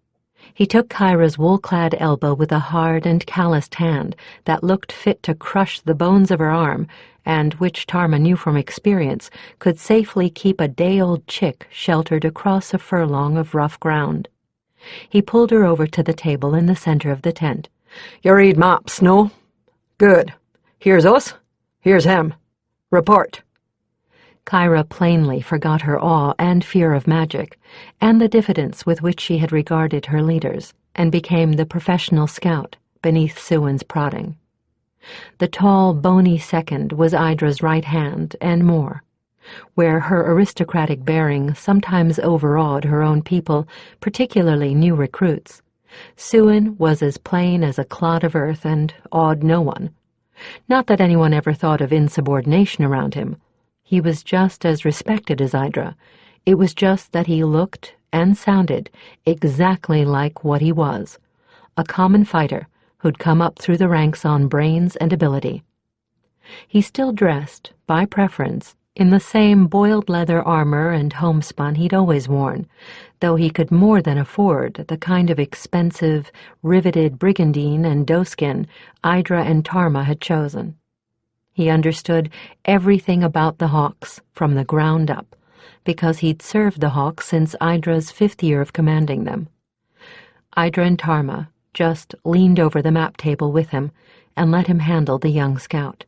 Speaker 1: He took Kyra's wool-clad elbow with a hard and calloused hand that looked fit to crush the bones of her arm, and which Tarma knew from experience could safely keep a day-old chick sheltered across a furlong of rough ground. He pulled her over to the table in the center of the tent.
Speaker 3: "You read maps, no? Good. Here's us. Here's him. Report."
Speaker 1: Kyra plainly forgot her awe and fear of magic, and the diffidence with which she had regarded her leaders, and became the professional scout beneath Suin's prodding. The tall, bony second was Idra's right hand and more. Where her aristocratic bearing sometimes overawed her own people, particularly new recruits, Suin was as plain as a clod of earth and awed no one. Not that anyone ever thought of insubordination around him. He was just as respected as Idra. It was just that he looked and sounded exactly like what he was, a common fighter who'd come up through the ranks on brains and ability. He still dressed, by preference, in the same boiled leather armor and homespun he'd always worn, though he could more than afford the kind of expensive, riveted brigandine and doeskin Idra and Tarma had chosen. He understood everything about the Hawks from the ground up, because he'd served the Hawks since Idra's 5th year of commanding them. Idra and Tarma just leaned over the map table with him and let him handle the young scout.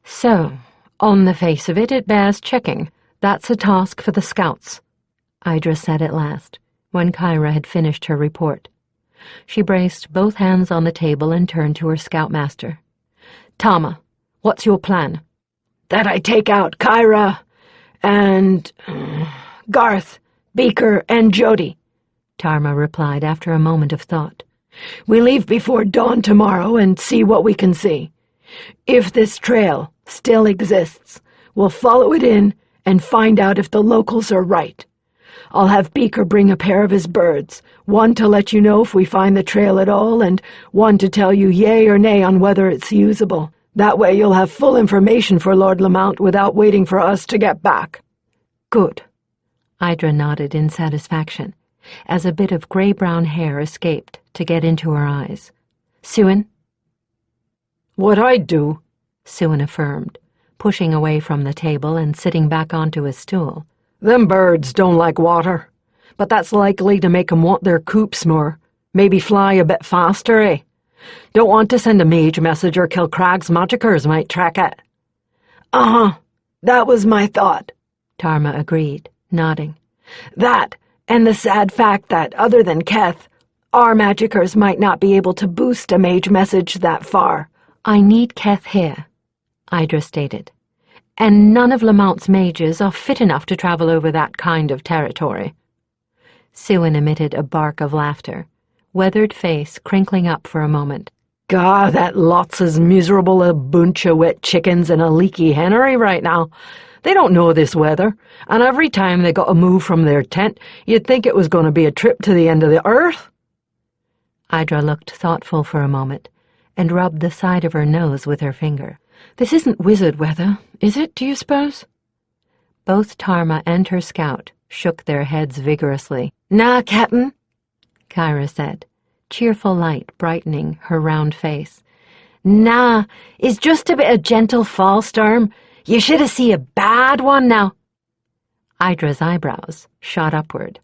Speaker 1: "So, on the face of it, it bears checking. That's a task for the scouts," Idra said at last, when Kyra had finished her report. She braced both hands on the table and turned to her scoutmaster. "Tarma, what's your plan?"
Speaker 2: "That I take out Kyra and Garth, Beaker, and Jody," Tarma replied after a moment of thought. "We leave before dawn tomorrow and see what we can see. If this trail still exists, we'll follow it in and find out if the locals are right. I'll have Beaker bring a pair of his birds, one to let you know if we find the trail at all, and one to tell you yay or nay on whether it's usable. That way you'll have full information for Lord Lamount without waiting for us to get back."
Speaker 1: "Good." Idra nodded in satisfaction, as a bit of gray-brown hair escaped to get into her eyes. "Siwan?"
Speaker 3: "What I'd do,"
Speaker 1: Siwan affirmed, pushing away from the table and sitting back onto his stool.
Speaker 3: "Them birds don't like water, but that's likely to make 'em want their coops more. Maybe fly a bit faster, eh? Don't want to send a mage message or Kilcrag's magicers might track it."
Speaker 2: "Uh-huh, that was my thought,"
Speaker 1: Tarma agreed, nodding.
Speaker 2: "That, and the sad fact that, other than Keth, our magicers might not be able to boost a mage message that far."
Speaker 1: "I need Keth here," Idra stated, "and none of Lamount's mages are fit enough to travel over that kind of territory." Siwan emitted a bark of laughter, weathered face crinkling up for a moment.
Speaker 3: "Gah, that lot's as miserable a bunch of wet chickens in a leaky hennery right now. They don't know this weather, and every time they got to move from their tent, you'd think it was going to be a trip to the end of the earth."
Speaker 1: Idra looked thoughtful for a moment and rubbed the side of her nose with her finger.
Speaker 3: "This isn't wizard weather, is it, do you suppose?"
Speaker 1: Both Tarma and her scout shook their heads vigorously.
Speaker 2: "Nah, Captain,"
Speaker 1: Kyra said, cheerful light brightening her round face.
Speaker 2: "Nah, it's just a bit of gentle fall storm. You should have seen a bad one now."
Speaker 1: Idra's eyebrows shot upward.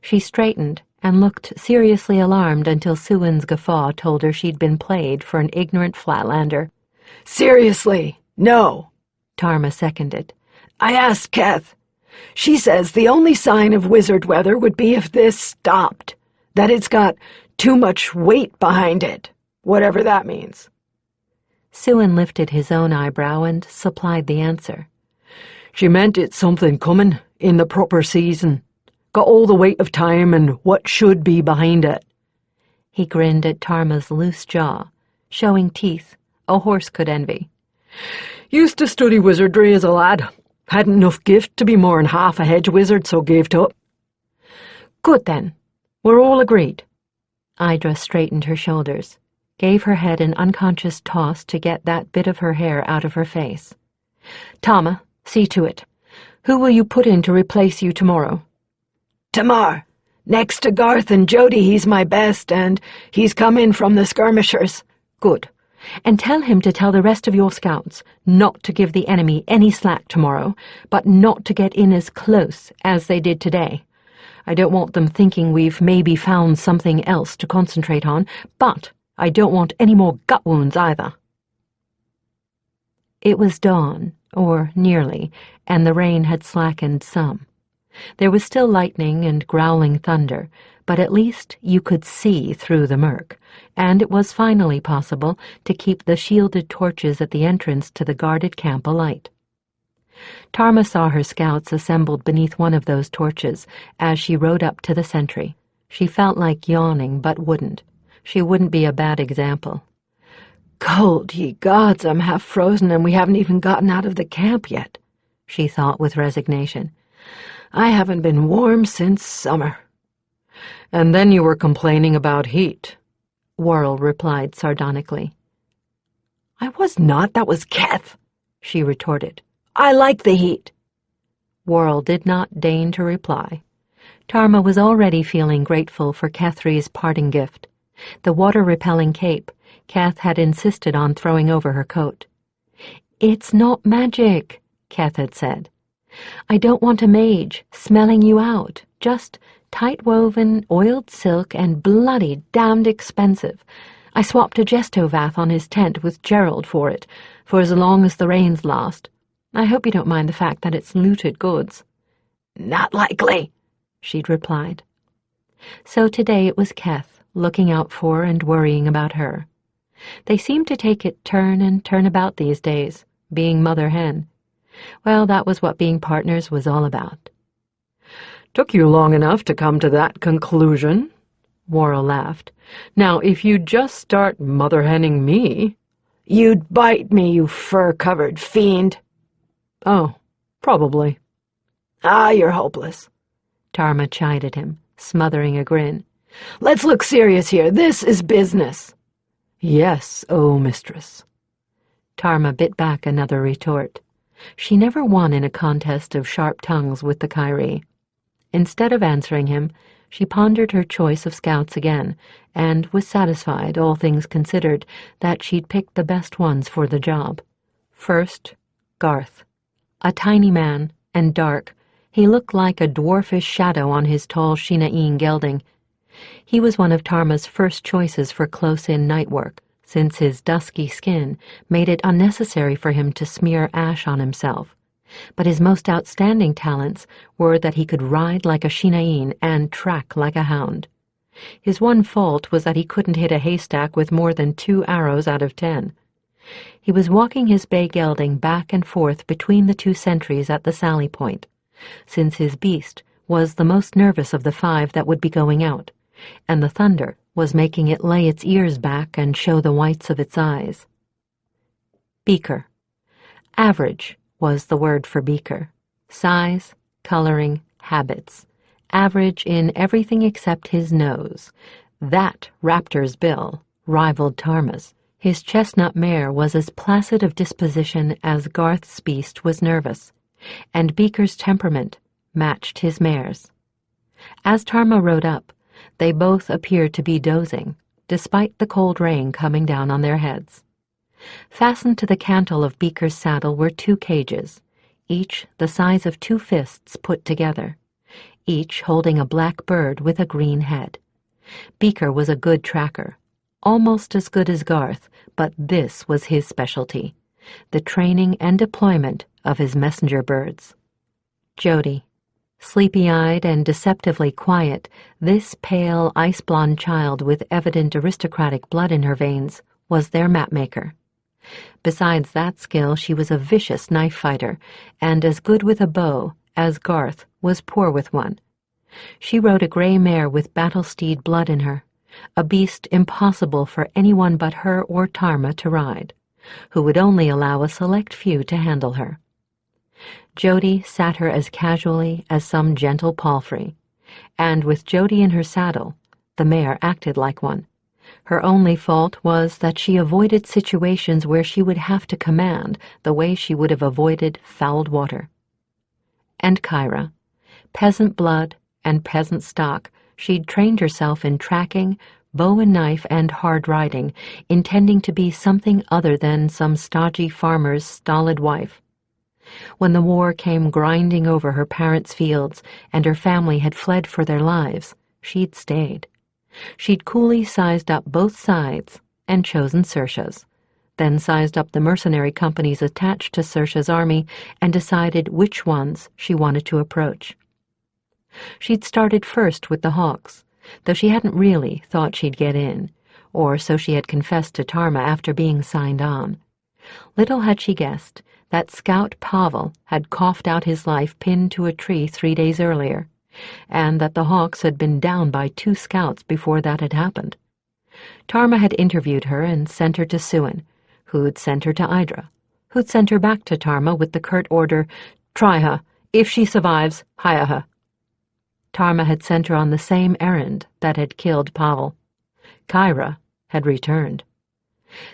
Speaker 1: She straightened and looked seriously alarmed until Siwan's guffaw told her she'd been played for an ignorant Flatlander.
Speaker 2: "Seriously, no,"
Speaker 1: Tarma seconded.
Speaker 2: "I asked Keth. She says the only sign of wizard weather would be if this stopped, that it's got too much weight behind it, whatever that means."
Speaker 1: Siwan lifted his own eyebrow and supplied the answer.
Speaker 3: "She meant it's something coming in the proper season. Got all the weight of time and what should be behind it."
Speaker 1: He grinned at Tarma's loose jaw, showing teeth a horse could envy.
Speaker 3: "Used to study wizardry as a lad. Hadn't enough gift to be more'n half a hedge wizard, so gave 'tup."
Speaker 1: "Good then. We're all agreed." Idra straightened her shoulders, gave her head an unconscious toss to get that bit of her hair out of her face. "Tarma, see to it. Who will you put in to replace you tomorrow?"
Speaker 2: "Tamar. Next to Garth and Jody, he's my best, and he's come in from the skirmishers."
Speaker 1: "Good. And tell him to tell the rest of your scouts not to give the enemy any slack tomorrow, but not to get in as close as they did today. I don't want them thinking we've maybe found something else to concentrate on, but I don't want any more gut wounds either." It was dawn, or nearly, and the rain had slackened some. There was still lightning and growling thunder, but at least you could see through the murk, and it was finally possible to keep the shielded torches at the entrance to the guarded camp alight. Tarma saw her scouts assembled beneath one of those torches as she rode up to the sentry. She felt like yawning, but wouldn't. She wouldn't be a bad example.
Speaker 2: "Cold, ye gods, I'm half frozen and we haven't even gotten out of the camp yet," she thought with resignation. "I haven't been warm since summer."
Speaker 3: "And then you were complaining about heat,"
Speaker 1: Worrell replied sardonically.
Speaker 2: "I was not, that was Keth," she retorted. I like the heat.
Speaker 1: Worrell did not deign to reply. Tarma was already feeling grateful for Kethry's parting gift, the water-repelling cape Keth had insisted on throwing over her coat. "It's not magic," Keth had said. "I don't want a mage smelling you out, just tight-woven, oiled silk and bloody damned expensive. I swapped a gestovath on his tent with Gerald for it, for as long as the rains last. I hope you don't mind the fact that it's looted goods."
Speaker 2: "Not likely,"
Speaker 1: she'd replied. So today it was Keth, looking out for and worrying about her. They seemed to take it turn and turn about these days, being mother-hen. Well, that was what being partners was all about.
Speaker 3: "Took you long enough to come to that conclusion," Worrell laughed. "Now, if you just start mother-henning me—"
Speaker 2: "You'd bite me, you fur-covered fiend."
Speaker 3: "Oh, probably."
Speaker 2: "Ah, you're hopeless,"
Speaker 1: Tarma chided him, smothering a grin.
Speaker 2: "Let's look serious here. This is business."
Speaker 3: "Yes, oh, mistress."
Speaker 1: Tarma bit back another retort. She never won in a contest of sharp tongues with the Kyrie. Instead of answering him, she pondered her choice of scouts again, and was satisfied, all things considered, that she'd picked the best ones for the job. First, Garth. A tiny man, and dark, he looked like a dwarfish shadow on his tall Shinaeen gelding. He was one of Tarma's first choices for close-in night work, since his dusky skin made it unnecessary for him to smear ash on himself. But his most outstanding talents were that he could ride like a Shinaeen and track like a hound. His one fault was that he couldn't hit a haystack with more than 2 arrows out of 10. He was walking his bay gelding back and forth between the 2 sentries at the sally point, since his beast was the most nervous of the 5 that would be going out, and the thunder was making it lay its ears back and show the whites of its eyes. Beaker. Average was the word for Beaker. Size, coloring, habits. Average in everything except his nose. That raptor's bill rivaled Tarma's. His chestnut mare was as placid of disposition as Garth's beast was nervous, and Beaker's temperament matched his mare's. As Tarma rode up, they both appeared to be dozing, despite the cold rain coming down on their heads. Fastened to the cantle of Beaker's saddle were 2 cages, each the size of 2 fists put together, each holding a black bird with a green head. Beaker was a good tracker, almost as good as Garth, but this was his specialty, the training and deployment of his messenger birds. Jody. Sleepy-eyed and deceptively quiet, this pale, ice-blonde child with evident aristocratic blood in her veins was their mapmaker. Besides that skill, she was a vicious knife fighter, and as good with a bow as Garth was poor with one. She rode a gray mare with battle-steed blood in her, a beast impossible for anyone but her or Tarma to ride, who would only allow a select few to handle her. Jody sat her as casually as some gentle palfrey, and with Jody in her saddle, the mare acted like one. Her only fault was that she avoided situations where she would have to command the way she would have avoided fouled water. And Kyra, peasant blood and peasant stock, she'd trained herself in tracking, bow and knife, and hard riding, intending to be something other than some stodgy farmer's stolid wife. When the war came grinding over her parents' fields and her family had fled for their lives, she'd stayed. She'd coolly sized up both sides and chosen Sersha's, then sized up the mercenary companies attached to Sersha's army and decided which ones she wanted to approach. She'd started first with the Hawks, though she hadn't really thought she'd get in, or so she had confessed to Tarma after being signed on. Little had she guessed that Scout Pavel had coughed out his life pinned to a tree 3 days earlier, and that the Hawks had been down by 2 scouts before that had happened. Tarma had interviewed her and sent her to Suin, who'd sent her to Idra, who'd sent her back to Tarma with the curt order, "Try her. If she survives, hire her." Tarma had sent her on the same errand that had killed Pavel. Kyra had returned.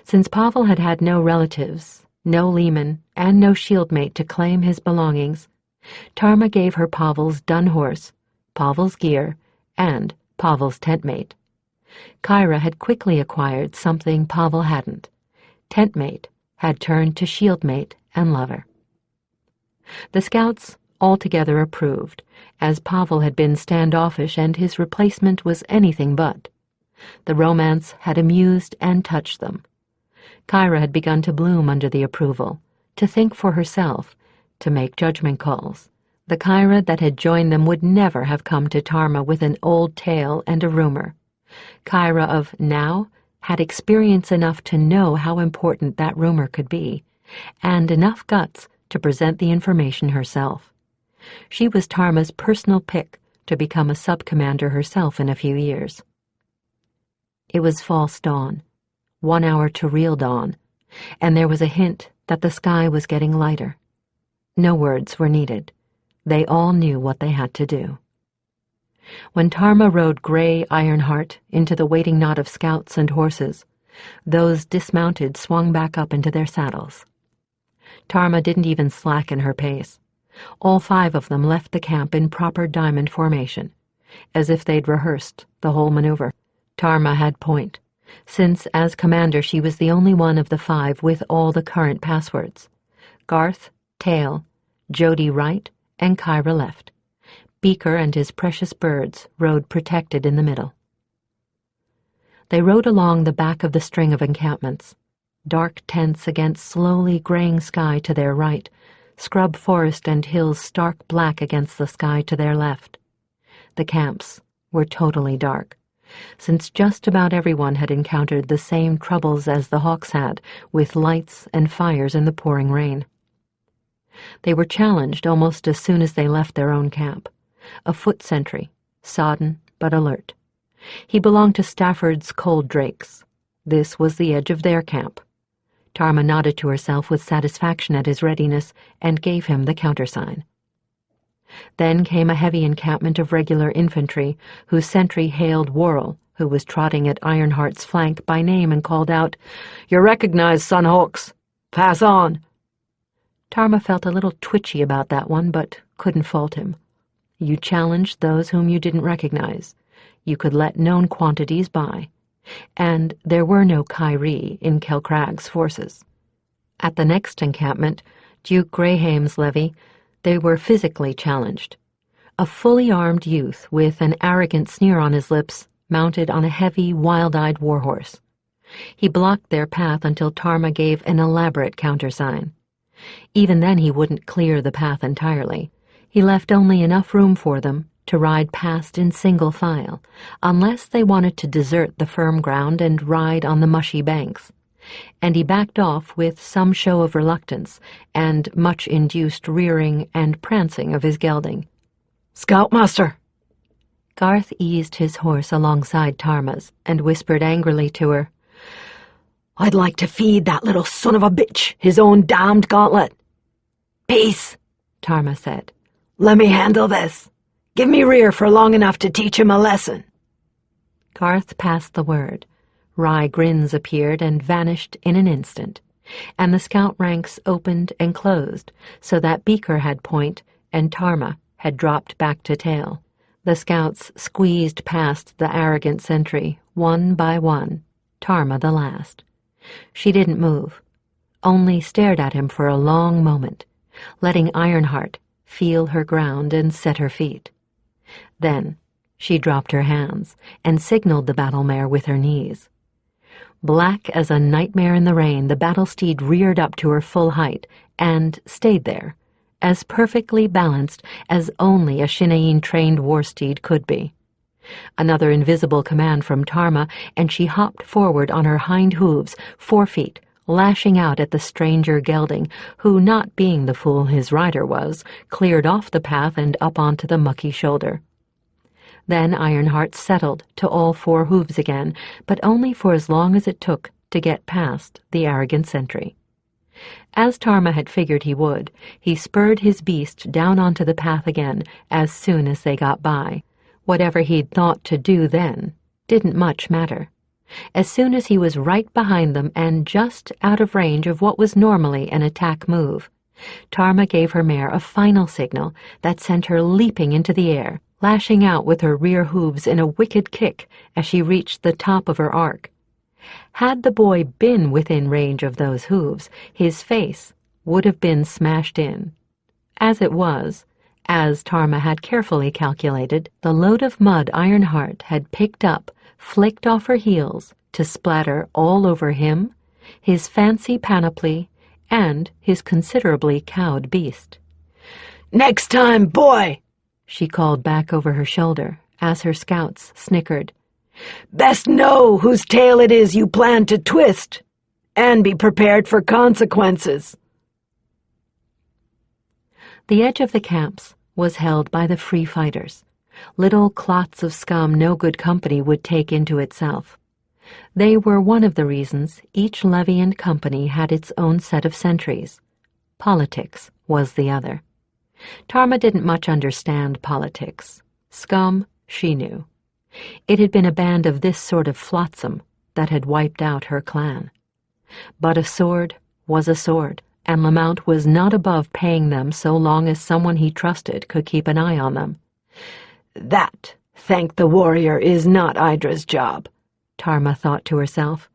Speaker 1: Since Pavel had had no relatives, no leman, and no shieldmate to claim his belongings, Tarma gave her Pavel's dun horse, Pavel's gear, and Pavel's tentmate. Kyra had quickly acquired something Pavel hadn't. Tentmate had turned to shieldmate and lover. The scouts altogether approved, as Pavel had been standoffish and his replacement was anything but. The romance had amused and touched them. Kyra had begun to bloom under the approval, to think for herself, to make judgment calls. The Kyra that had joined them would never have come to Tarma with an old tale and a rumor. Kyra of now had experience enough to know how important that rumor could be, and enough guts to present the information herself. She was Tarma's personal pick to become a sub-commander herself in a few years. It was false dawn, 1 hour to real dawn, and there was a hint that the sky was getting lighter. No words were needed. They all knew what they had to do. When Tarma rode Grey Ironheart into the waiting knot of scouts and horses, those dismounted swung back up into their saddles. Tarma didn't even slacken her pace. All 5 of them left the camp in proper diamond formation, as if they'd rehearsed the whole maneuver. Tarma had point, since as commander she was the only one of the 5 with all the current passwords. Garth, tail, Jody right, and Kyra left. Beaker and his precious birds rode protected in the middle. They rode along the back of the string of encampments, dark tents against slowly graying sky to their right, scrub forest and hills stark black against the sky to their left. The camps were totally dark, since just about everyone had encountered the same troubles as the Hawks had, with lights and fires in the pouring rain. They were challenged almost as soon as they left their own camp. A foot sentry, sodden but alert. He belonged to Stafford's Cold Drakes. This was the edge of their camp. Tarma nodded to herself with satisfaction at his readiness and gave him the countersign. Then came a heavy encampment of regular infantry, whose sentry hailed Worrell, who was trotting at Ironheart's flank, by name and called out, "You're recognized, Sunhawks. Pass on." Tarma felt a little twitchy about that one, but couldn't fault him. You challenged those whom you didn't recognize. You could let known quantities by. And there were no Kyrie in Kelcragg's forces. At the next encampment, Duke Graham's levy, they were physically challenged. A fully armed youth with an arrogant sneer on his lips, mounted on a heavy, wild-eyed warhorse. He blocked their path until Tarma gave an elaborate countersign. Even then he wouldn't clear the path entirely. He left only enough room for them to ride past in single file, unless they wanted to desert the firm ground and ride on the mushy banks. And he backed off with some show of reluctance and much induced rearing and prancing of his gelding.
Speaker 2: "Scoutmaster!"
Speaker 1: Garth eased his horse alongside Tarma's and whispered angrily to her,
Speaker 2: "I'd like to feed that little son of a bitch his own damned gauntlet." "Peace," Tarma said. "Let me handle this. Give me rear for long enough to teach him a lesson."
Speaker 1: Garth passed the word. Wry grins appeared and vanished in an instant, and the scout ranks opened and closed so that Beaker had point and Tarma had dropped back to tail. The scouts squeezed past the arrogant sentry, one by one, Tarma the last. She didn't move, only stared at him for a long moment, letting Ironheart feel her ground and set her feet. Then she dropped her hands and signaled the battle mare with her knees. Black as a nightmare in the rain, the battle steed reared up to her full height and stayed there, as perfectly balanced as only a Shina'ine-trained war steed could be. Another invisible command from Tarma, and she hopped forward on her hind hooves, 4 feet, lashing out at the stranger gelding, who, not being the fool his rider was, cleared off the path and up onto the mucky shoulder. Then Ironheart settled to all 4 hooves again, but only for as long as it took to get past the arrogant sentry. As Tarma had figured he would, he spurred his beast down onto the path again as soon as they got by. Whatever he'd thought to do then didn't much matter. As soon as he was right behind them and just out of range of what was normally an attack move, Tarma gave her mare a final signal that sent her leaping into the air, lashing out with her rear hooves in a wicked kick as she reached the top of her arc. Had the boy been within range of those hooves, his face would have been smashed in. As it was, as Tarma had carefully calculated, the load of mud Ironheart had picked up flicked off her heels to splatter all over him, his fancy panoply, and his considerably cowed beast.
Speaker 2: "Next time, boy!"
Speaker 1: she called back over her shoulder as her scouts snickered.
Speaker 2: "Best know whose tail it is you plan to twist, and be prepared for consequences."
Speaker 1: The edge of the camps was held by the free fighters, little clots of scum no good company would take into itself. They were one of the reasons each levy and company had its own set of sentries. Politics was the other. Tarma didn't much understand politics. Scum, she knew. It had been a band of this sort of flotsam that had wiped out her clan. But a sword was a sword, and Lamount was not above paying them so long as someone he trusted could keep an eye on them.
Speaker 2: That, thank the warrior, is not Idra's job,
Speaker 1: Tarma thought to herself,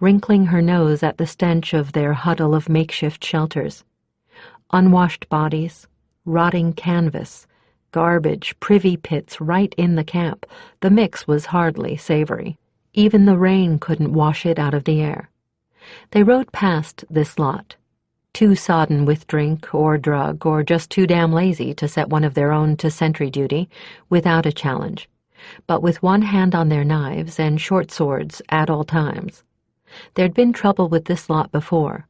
Speaker 1: wrinkling her nose at the stench of their huddle of makeshift shelters. Unwashed bodies, rotting canvas, garbage, privy pits right in the camp. The mix was hardly savory. Even the rain couldn't wash it out of the air. They rode past this lot, too sodden with drink or drug or just too damn lazy to set one of their own to sentry duty without a challenge, but with one hand on their knives and short swords at all times. There'd been trouble with this lot before,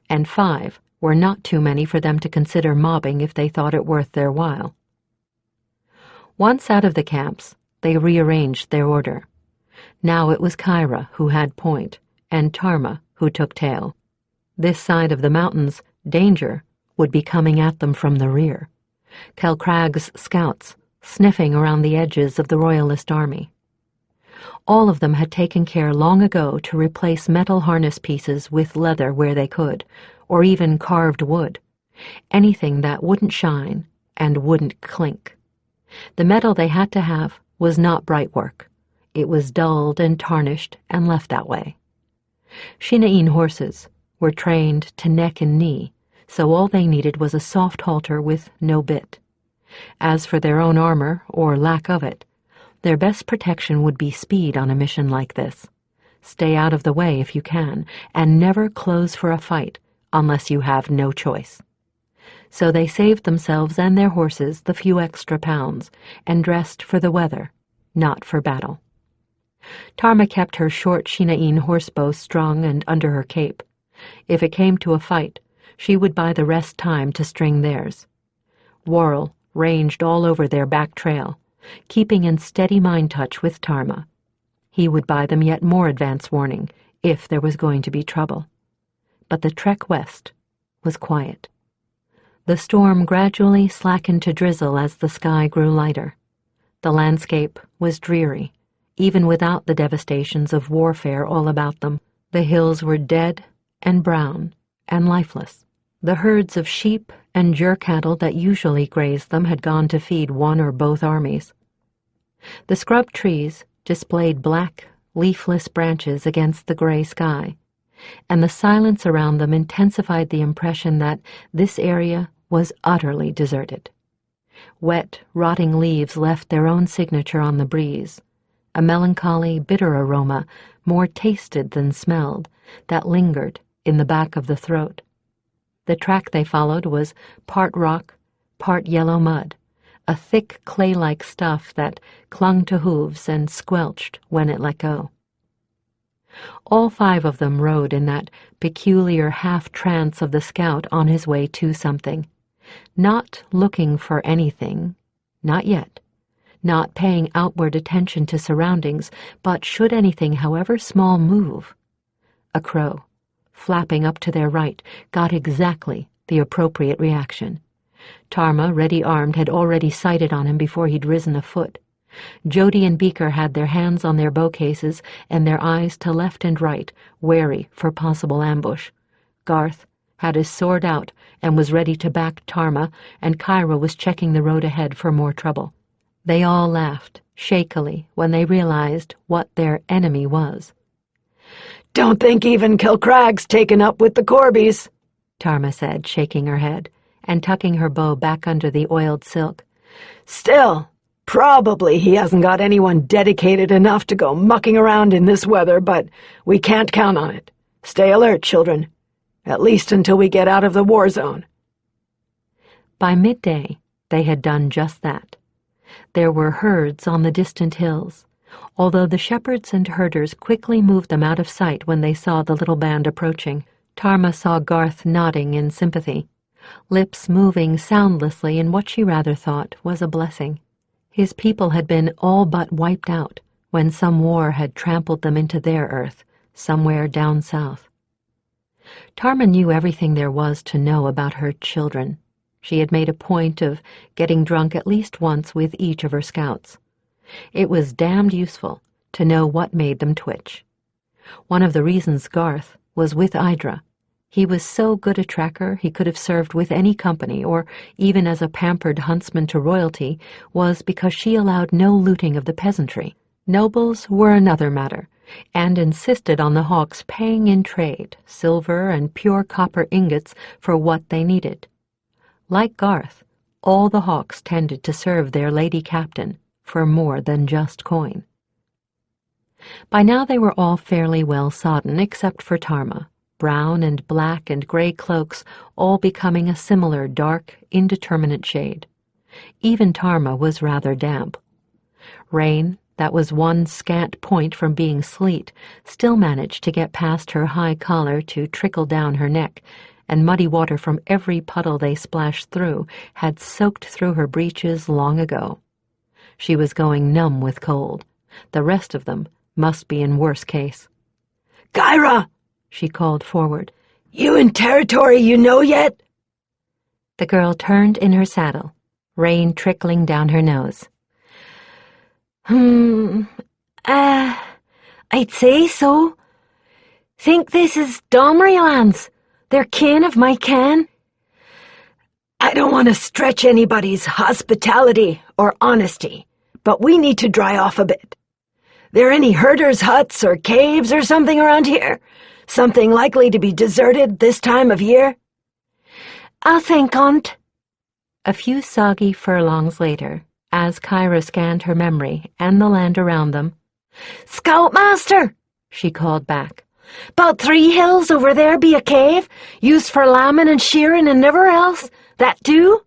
Speaker 1: and 5 were not too many for them to consider mobbing if they thought it worth their while. Once out of the camps, they rearranged their order. Now it was Kyra who had point, and Tarma who took tail. This side of the mountains, danger would be coming at them from the rear. Kelcragg's scouts, sniffing around the edges of the Royalist army. All of them had taken care long ago to replace metal harness pieces with leather where they could, or even carved wood, anything that wouldn't shine and wouldn't clink. The metal they had to have was not bright work. It was dulled and tarnished and left that way. Shinaeen horses were trained to neck and knee, so all they needed was a soft halter with no bit. As for their own armor, or lack of it, their best protection would be speed on a mission like this. Stay out of the way if you can, and never close for a fight unless you have no choice. So they saved themselves and their horses the few extra pounds, and dressed for the weather, not for battle. Tarma kept her short Shinaeen horsebow strung and under her cape. If it came to a fight, she would buy the rest time to string theirs. Worrell ranged all over their back trail, keeping in steady mind touch with Tarma. He would buy them yet more advance warning if there was going to be trouble. But the trek west was quiet. The storm gradually slackened to drizzle as the sky grew lighter. The landscape was dreary, even without the devastations of warfare all about them. The hills were dead and brown and lifeless. The herds of sheep and jur-cattle that usually grazed them had gone to feed one or both armies. The scrub trees displayed black, leafless branches against the gray sky, and the silence around them intensified the impression that this area was utterly deserted. Wet, rotting leaves left their own signature on the breeze, a melancholy, bitter aroma, more tasted than smelled, that lingered in the back of the throat. The track they followed was part rock, part yellow mud, a thick clay-like stuff that clung to hooves and squelched when it let go. All 5 of them rode in that peculiar half-trance of the scout on his way to something, not looking for anything, not yet, not paying outward attention to surroundings, but should anything, however small, move. A crow, flapping up to their right, got exactly the appropriate reaction. Tarma, ready-armed, had already sighted on him before he'd risen a foot. Jody and Beaker had their hands on their bow cases and their eyes to left and right, wary for possible ambush. Garth had his sword out and was ready to back Tarma, and Kyra was checking the road ahead for more trouble. They all laughed, shakily, when they realized what their enemy was.
Speaker 2: "Don't think even Kilcrag's taken up with the Corbies,"
Speaker 1: Tarma said, shaking her head, and tucking her bow back under the oiled silk.
Speaker 2: "Still, probably he hasn't got anyone dedicated enough to go mucking around in this weather, but we can't count on it. Stay alert, children. At least until we get out of the war zone."
Speaker 1: By midday, they had done just that. There were herds on the distant hills, although the shepherds and herders quickly moved them out of sight when they saw the little band approaching. Tarma saw Garth nodding in sympathy, lips moving soundlessly in what she rather thought was a blessing. His people had been all but wiped out when some war had trampled them into their earth, somewhere down south. Tarma knew everything there was to know about her children. She had made a point of getting drunk at least once with each of her scouts. It was damned useful to know what made them twitch. One of the reasons Garth was with Idra. He was so good a tracker he could have served with any company, or even as a pampered huntsman to royalty, was because she allowed no looting of the peasantry. Nobles were another matter, and insisted on the Hawks paying in trade silver and pure copper ingots for what they needed. Like Garth, all the Hawks tended to serve their lady captain for more than just coin. By now they were all fairly well sodden, except for Tarma, brown and black and gray cloaks all becoming a similar dark, indeterminate shade. Even Tarma was rather damp. Rain, that was one scant point from being sleet, still managed to get past her high collar to trickle down her neck, and muddy water from every puddle they splashed through had soaked through her breeches long ago. She was going numb with cold. The rest of them must be in worse case.
Speaker 2: "Kyra!" she called forward. "You in territory you know yet?"
Speaker 1: The girl turned in her saddle, rain trickling down her nose.
Speaker 3: I'd say so. Think this is Domri lands. They're kin of my kin."
Speaker 2: "I don't want to stretch anybody's hospitality or honesty, but we need to dry off a bit. There any herders' huts or caves or something around here? Something likely to be deserted this time of year?"
Speaker 3: "I'll think on't."
Speaker 1: A few soggy furlongs later, as Kyra scanned her memory and the land around them,
Speaker 3: "Scoutmaster," she called back. "'Bout 3 hills over there be a cave, used for lambing and shearing and never else. That do?"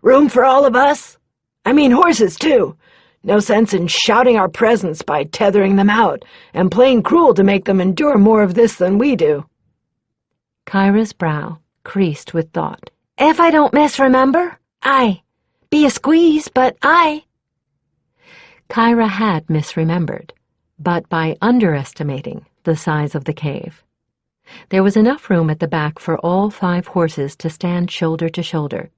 Speaker 2: "Room for all of us? I mean horses, too. No sense in shouting our presence by tethering them out, and plain cruel to make them endure more of this than we do."
Speaker 1: Kyra's brow creased with thought.
Speaker 3: "If I don't misremember, aye. Be a squeeze, but aye."
Speaker 1: Kyra had misremembered, but by underestimating the size of the cave. There was enough room at the back for all 5 horses to stand shoulder to shoulder,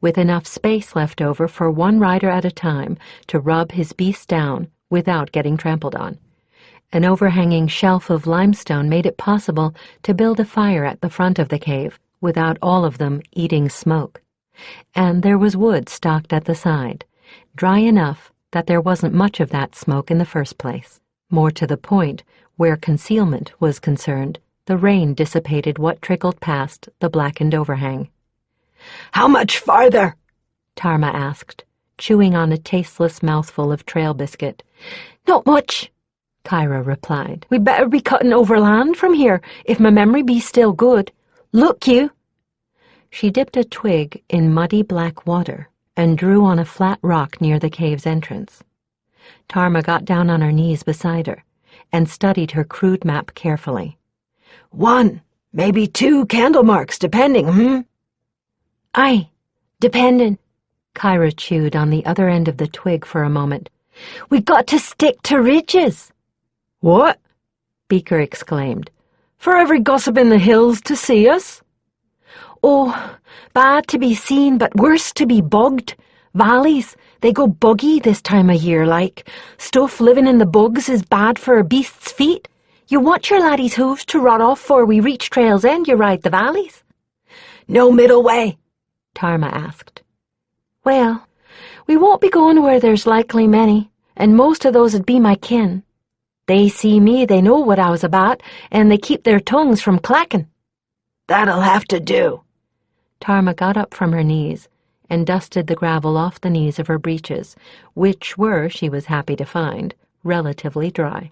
Speaker 1: with enough space left over for one rider at a time to rub his beast down without getting trampled on. An overhanging shelf of limestone made it possible to build a fire at the front of the cave without all of them eating smoke. And there was wood stocked at the side, dry enough that there wasn't much of that smoke in the first place. More to the point, where concealment was concerned, the rain dissipated what trickled past the blackened overhang.
Speaker 2: "How much farther?"
Speaker 1: Tarma asked, chewing on a tasteless mouthful of trail biscuit.
Speaker 3: "Not much,"
Speaker 1: Kyra replied.
Speaker 3: "We better be cutting overland from here, if my memory be still good. Look you."
Speaker 1: She dipped a twig in muddy black water and drew on a flat rock near the cave's entrance. Tarma got down on her knees beside her and studied her crude map carefully.
Speaker 2: 1, maybe 2 candle marks, depending,
Speaker 3: "Aye, depending."
Speaker 1: Kyra chewed on the other end of the twig for a moment.
Speaker 3: "We got to stick to ridges."
Speaker 2: "What?"
Speaker 1: Beaker exclaimed.
Speaker 3: "For every gossip in the hills to see us." "Oh, bad to be seen, but worse to be bugged.
Speaker 1: Valleys, they go buggy this time of year, like. Stuff living in the bugs is bad for a beast's feet. You want your laddie's hooves to rot off before we reach Trail's End, you ride the valleys.
Speaker 2: No middle way?
Speaker 1: Tarma asked. Well, we won't be going where there's likely many, and most of those would be my kin. They see me, they know what I was about, and they keep their tongues from clacking.
Speaker 2: That'll have to do.
Speaker 1: Tarma got up from her knees and dusted the gravel off the knees of her breeches, which were, she was happy to find, relatively dry.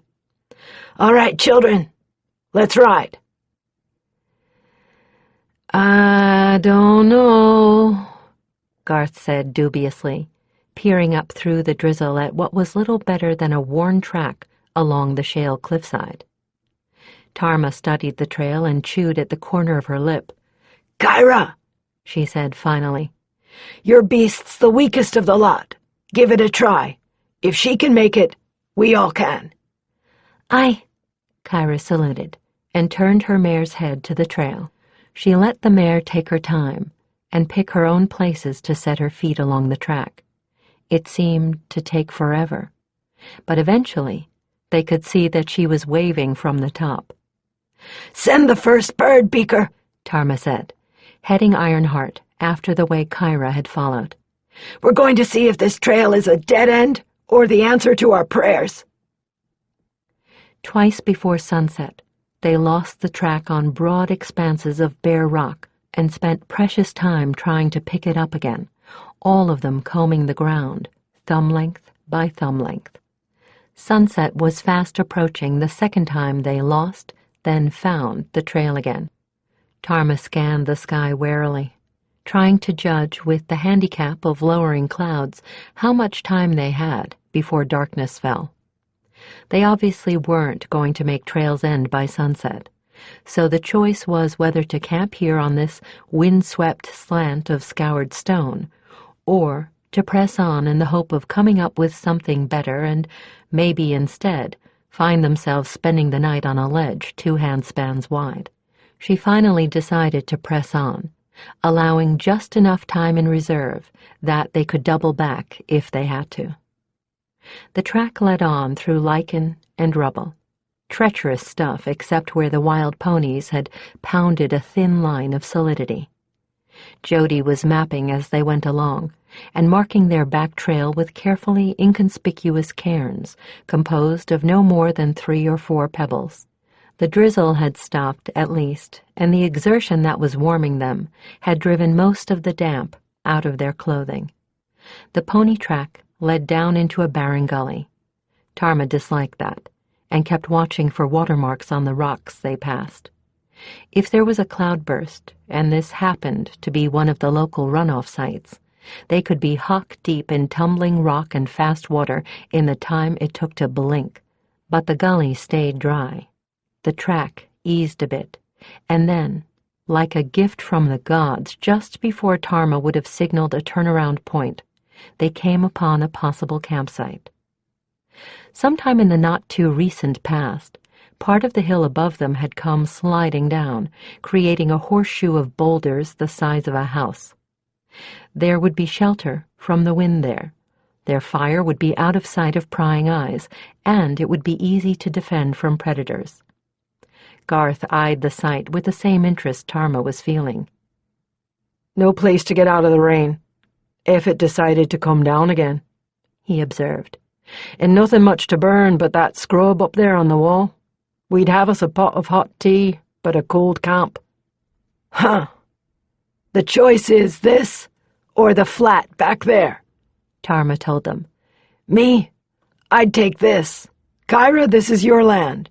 Speaker 2: All right, children, let's ride.
Speaker 1: I don't know, Garth said dubiously, peering up through the drizzle at what was little better than a worn track along the shale cliffside. Tarma studied the trail and chewed at the corner of her lip.
Speaker 2: Kyra,
Speaker 1: she said finally.
Speaker 2: Your beast's the weakest of the lot. Give it a try. If she can make it, we all can.
Speaker 1: Aye, Kyra saluted, and turned her mare's head to the trail. She let the mare take her time and pick her own places to set her feet along the track. It seemed to take forever, but eventually they could see that she was waving from the top.
Speaker 2: Send the first bird, Beaker,
Speaker 1: Tarma said, heading Ironheart after the way Kyra had followed.
Speaker 2: We're going to see if this trail is a dead end or the answer to our prayers.
Speaker 1: Twice before sunset, they lost the track on broad expanses of bare rock and spent precious time trying to pick it up again, all of them combing the ground, thumb length by thumb length. Sunset was fast approaching the second time they lost, then found the trail again. Tarma scanned the sky warily, trying to judge with the handicap of lowering clouds how much time they had before darkness fell. They obviously weren't going to make Trail's End by sunset, so the choice was whether to camp here on this wind-swept slant of scoured stone, or to press on in the hope of coming up with something better and maybe instead find themselves spending the night on a ledge 2 handspans wide. She finally decided to press on, allowing just enough time in reserve that they could double back if they had to. The track led on through lichen and rubble, treacherous stuff except where the wild ponies had pounded a thin line of solidity. Jody was mapping as they went along, and marking their back trail with carefully inconspicuous cairns composed of no more than 3 or 4 pebbles. The drizzle had stopped at least, and the exertion that was warming them had driven most of the damp out of their clothing. The pony track led down into a barren gully. Tarma disliked that, and kept watching for watermarks on the rocks they passed. If there was a cloudburst, and this happened to be one of the local runoff sites, they could be hock-deep in tumbling rock and fast water in the time it took to blink. But the gully stayed dry. The track eased a bit, and then, like a gift from the gods, just before Tarma would have signaled a turnaround point, they came upon a possible campsite. Sometime in the not-too-recent past, part of the hill above them had come sliding down, creating a horseshoe of boulders the size of a house. There would be shelter from the wind there. Their fire would be out of sight of prying eyes, and it would be easy to defend from predators. Garth eyed the site with the same interest Tarma was feeling.
Speaker 3: No place to get out of the rain, if it decided to come down again, he observed. And nothing much to burn but that scrub up there on the wall. We'd have us a pot of hot tea, but a cold camp.
Speaker 2: Huh. The choice is this or the flat back there,
Speaker 1: Tarma told them.
Speaker 2: Me, I'd take this. Kyra, this is your land.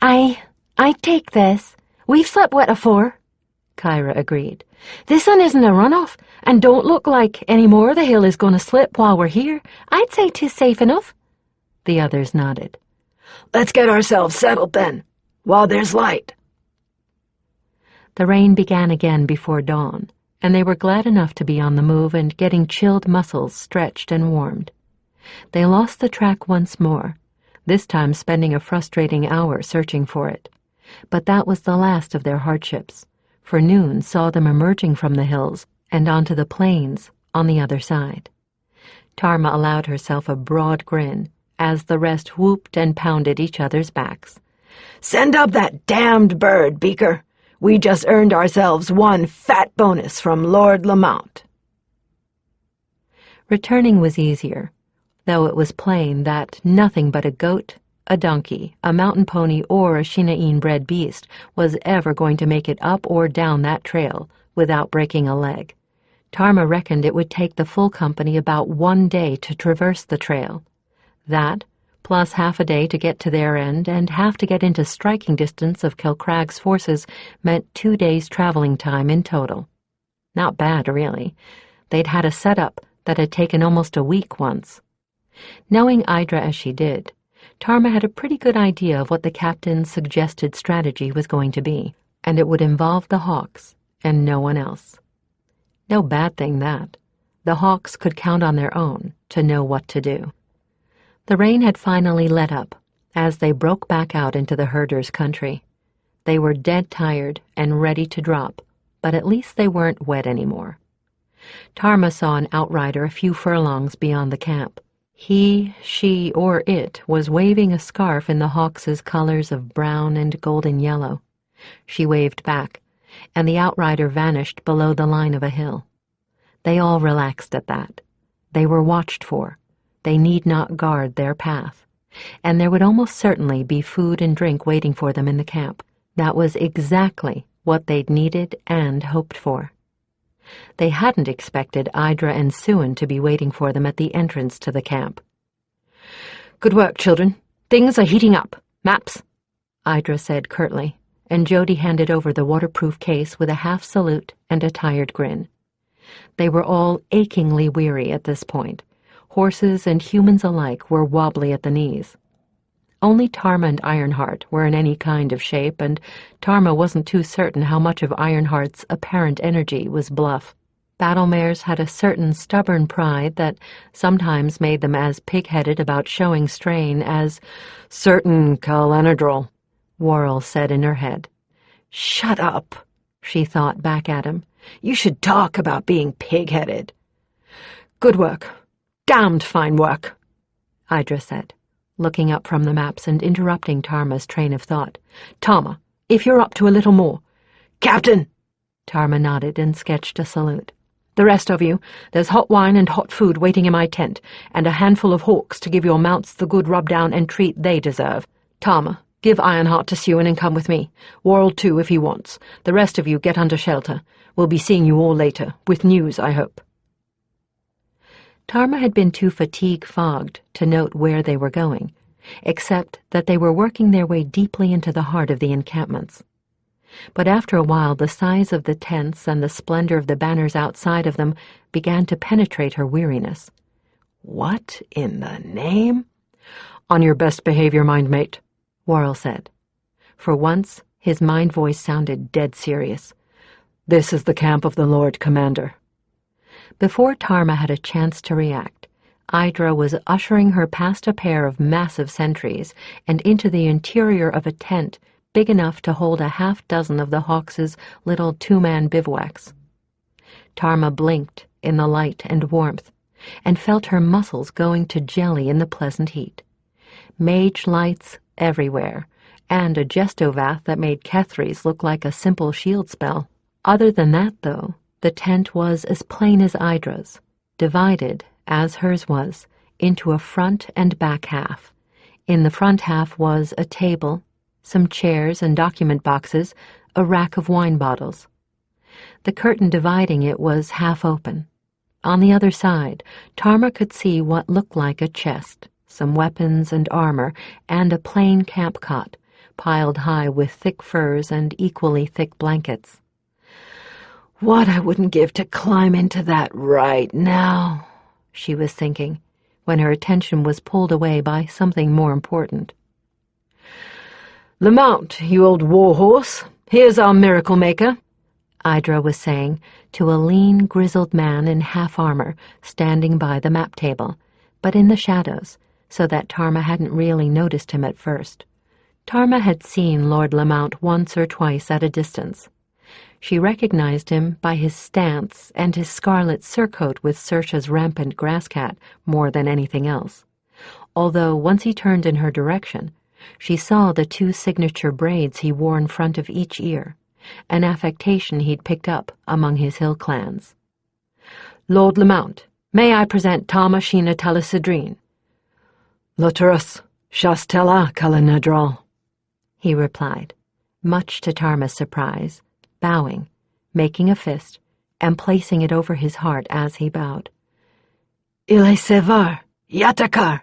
Speaker 1: I'd take this. We've slept wet afore, Kyra agreed. This one isn't a runoff, and don't look like any more the hill is going to slip while we're here. I'd say 'tis safe enough. The others nodded.
Speaker 2: Let's get ourselves settled then, while there's light.
Speaker 1: The rain began again before dawn, and they were glad enough to be on the move and getting chilled muscles stretched and warmed. They lost the track once more, this time spending a frustrating hour searching for it. But that was the last of their hardships, for noon saw them emerging from the hills and onto the plains on the other side. Tarma allowed herself a broad grin as the rest whooped and pounded each other's backs.
Speaker 2: "Send up that damned bird, Beaker. We just earned ourselves one fat bonus from Lord Lamont."
Speaker 1: Returning was easier, though it was plain that nothing but a goat, a donkey, a mountain pony, or a Shinaeen-bred beast was ever going to make it up or down that trail without breaking a leg. Tarma reckoned it would take the full company about 1 day to traverse the trail. That, plus half a day to get to their end and half to get into striking distance of Kilcragg's forces, meant 2 days' traveling time in total. Not bad, really. They'd had a setup that had taken almost a week once. Knowing Idra as she did, Tarma had a pretty good idea of what the captain's suggested strategy was going to be, and it would involve the Hawks and no one else. No bad thing, that. The Hawks could count on their own to know what to do. The rain had finally let up as they broke back out into the herders' country. They were dead tired and ready to drop, but at least they weren't wet anymore. Tarma saw an outrider a few furlongs beyond the camp. He, she, or it was waving a scarf in the Hawks' colors of brown and golden yellow. She waved back, and the outrider vanished below the line of a hill. They all relaxed at that. They were watched for. They need not guard their path. And there would almost certainly be food and drink waiting for them in the camp. That was exactly what they'd needed and hoped for. They hadn't expected Idra and Suan to be waiting for them at the entrance to the camp.
Speaker 3: "Good work, children. Things are heating up. Maps?" Idra said curtly, and Jody handed over the waterproof case with a half salute and a tired grin. They were all achingly weary at this point. Horses and humans alike were wobbly at the knees. Only Tarma and Ironheart were in any kind of shape, and Tarma wasn't too certain how much of Ironheart's apparent energy was bluff. Battle mares had a certain stubborn pride that sometimes made them as pig-headed about showing strain as certain Calenadrol, Worrell said in her head.
Speaker 2: "Shut up," she thought back at him. "You should talk about being pig-headed."
Speaker 3: "Good work. Damned fine work,"
Speaker 1: Idra said, looking up from the maps and interrupting Tarma's train of thought.
Speaker 3: "Tarma, if you're up to a little more."
Speaker 2: "Captain!"
Speaker 1: Tarma nodded and sketched a salute.
Speaker 3: "The rest of you, there's hot wine and hot food waiting in my tent, and a handful of hawks to give your mounts the good rub-down and treat they deserve. Tarma, give Ironheart to Suan and come with me. Worrell too, if he wants. The rest of you get under shelter. We'll be seeing you all later, with news, I hope."
Speaker 1: Tarma had been too fatigue-fogged to note where they were going, except that they were working their way deeply into the heart of the encampments. But after a while the size of the tents and the splendor of the banners outside of them began to penetrate her weariness.
Speaker 2: "What in the name?"
Speaker 3: "On your best behavior, mind mate,"
Speaker 1: Worrell said. For once his mind voice sounded dead serious.
Speaker 3: "This is the camp of the Lord Commander."
Speaker 1: Before Tarma had a chance to react, Idra was ushering her past a pair of massive sentries and into the interior of a tent big enough to hold a half-dozen of the Hawks' little two-man bivouacs. Tarma blinked in the light and warmth and felt her muscles going to jelly in the pleasant heat. Mage lights everywhere, and a gestovath that made Kethry's look like a simple shield spell. Other than that, though, the tent was as plain as Idra's, divided, as hers was, into a front and back half. In the front half was a table, some chairs and document boxes, a rack of wine bottles. The curtain dividing it was half open. On the other side, Tarma could see what looked like a chest, some weapons and armor, and a plain camp cot, piled high with thick furs and equally thick blankets.
Speaker 2: "What I wouldn't give to climb into that right now,"
Speaker 1: she was thinking, when her attention was pulled away by something more important.
Speaker 3: "Lamont, you old warhorse, here's our miracle maker,"
Speaker 1: Idra was saying to a lean, grizzled man in half-armor standing by the map table, but in the shadows, so that Tarma hadn't really noticed him at first. Tarma had seen Lord Lamont once or twice at a distance, She recognized him by his stance and his scarlet surcoat with Saoirse's rampant grasscat more than anything else, although once he turned in her direction, she saw the 2 signature braids he wore in front of each ear, an affectation he'd picked up among his hill clans. "Lord Lamount, may I present Tarma Sheena Talisadrine?"
Speaker 3: "Luterus, Shastella Kalanadral,"
Speaker 1: he replied, much to Tarma's surprise, bowing, making a fist, and placing it over his heart as he bowed.
Speaker 2: "Ile Sevar, Yatakar,"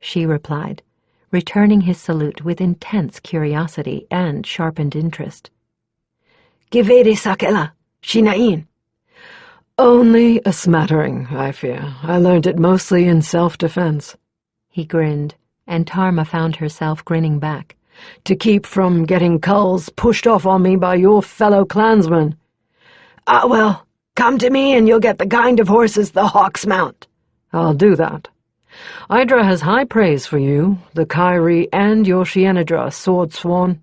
Speaker 2: she replied, returning his salute with intense curiosity and sharpened interest. "Giveri Sakela, Shinain."
Speaker 3: "Only a smattering, I fear. I learned it mostly in self-defense."
Speaker 1: He grinned, and Tarma found herself grinning back.
Speaker 3: "To keep from getting culls pushed off on me by your fellow clansmen."
Speaker 2: "Ah, well, come to me and you'll get the kind of horses the hawks mount."
Speaker 3: "I'll do that. Idra has high praise for you, the Kyrie and your Shienadra, sword swan,"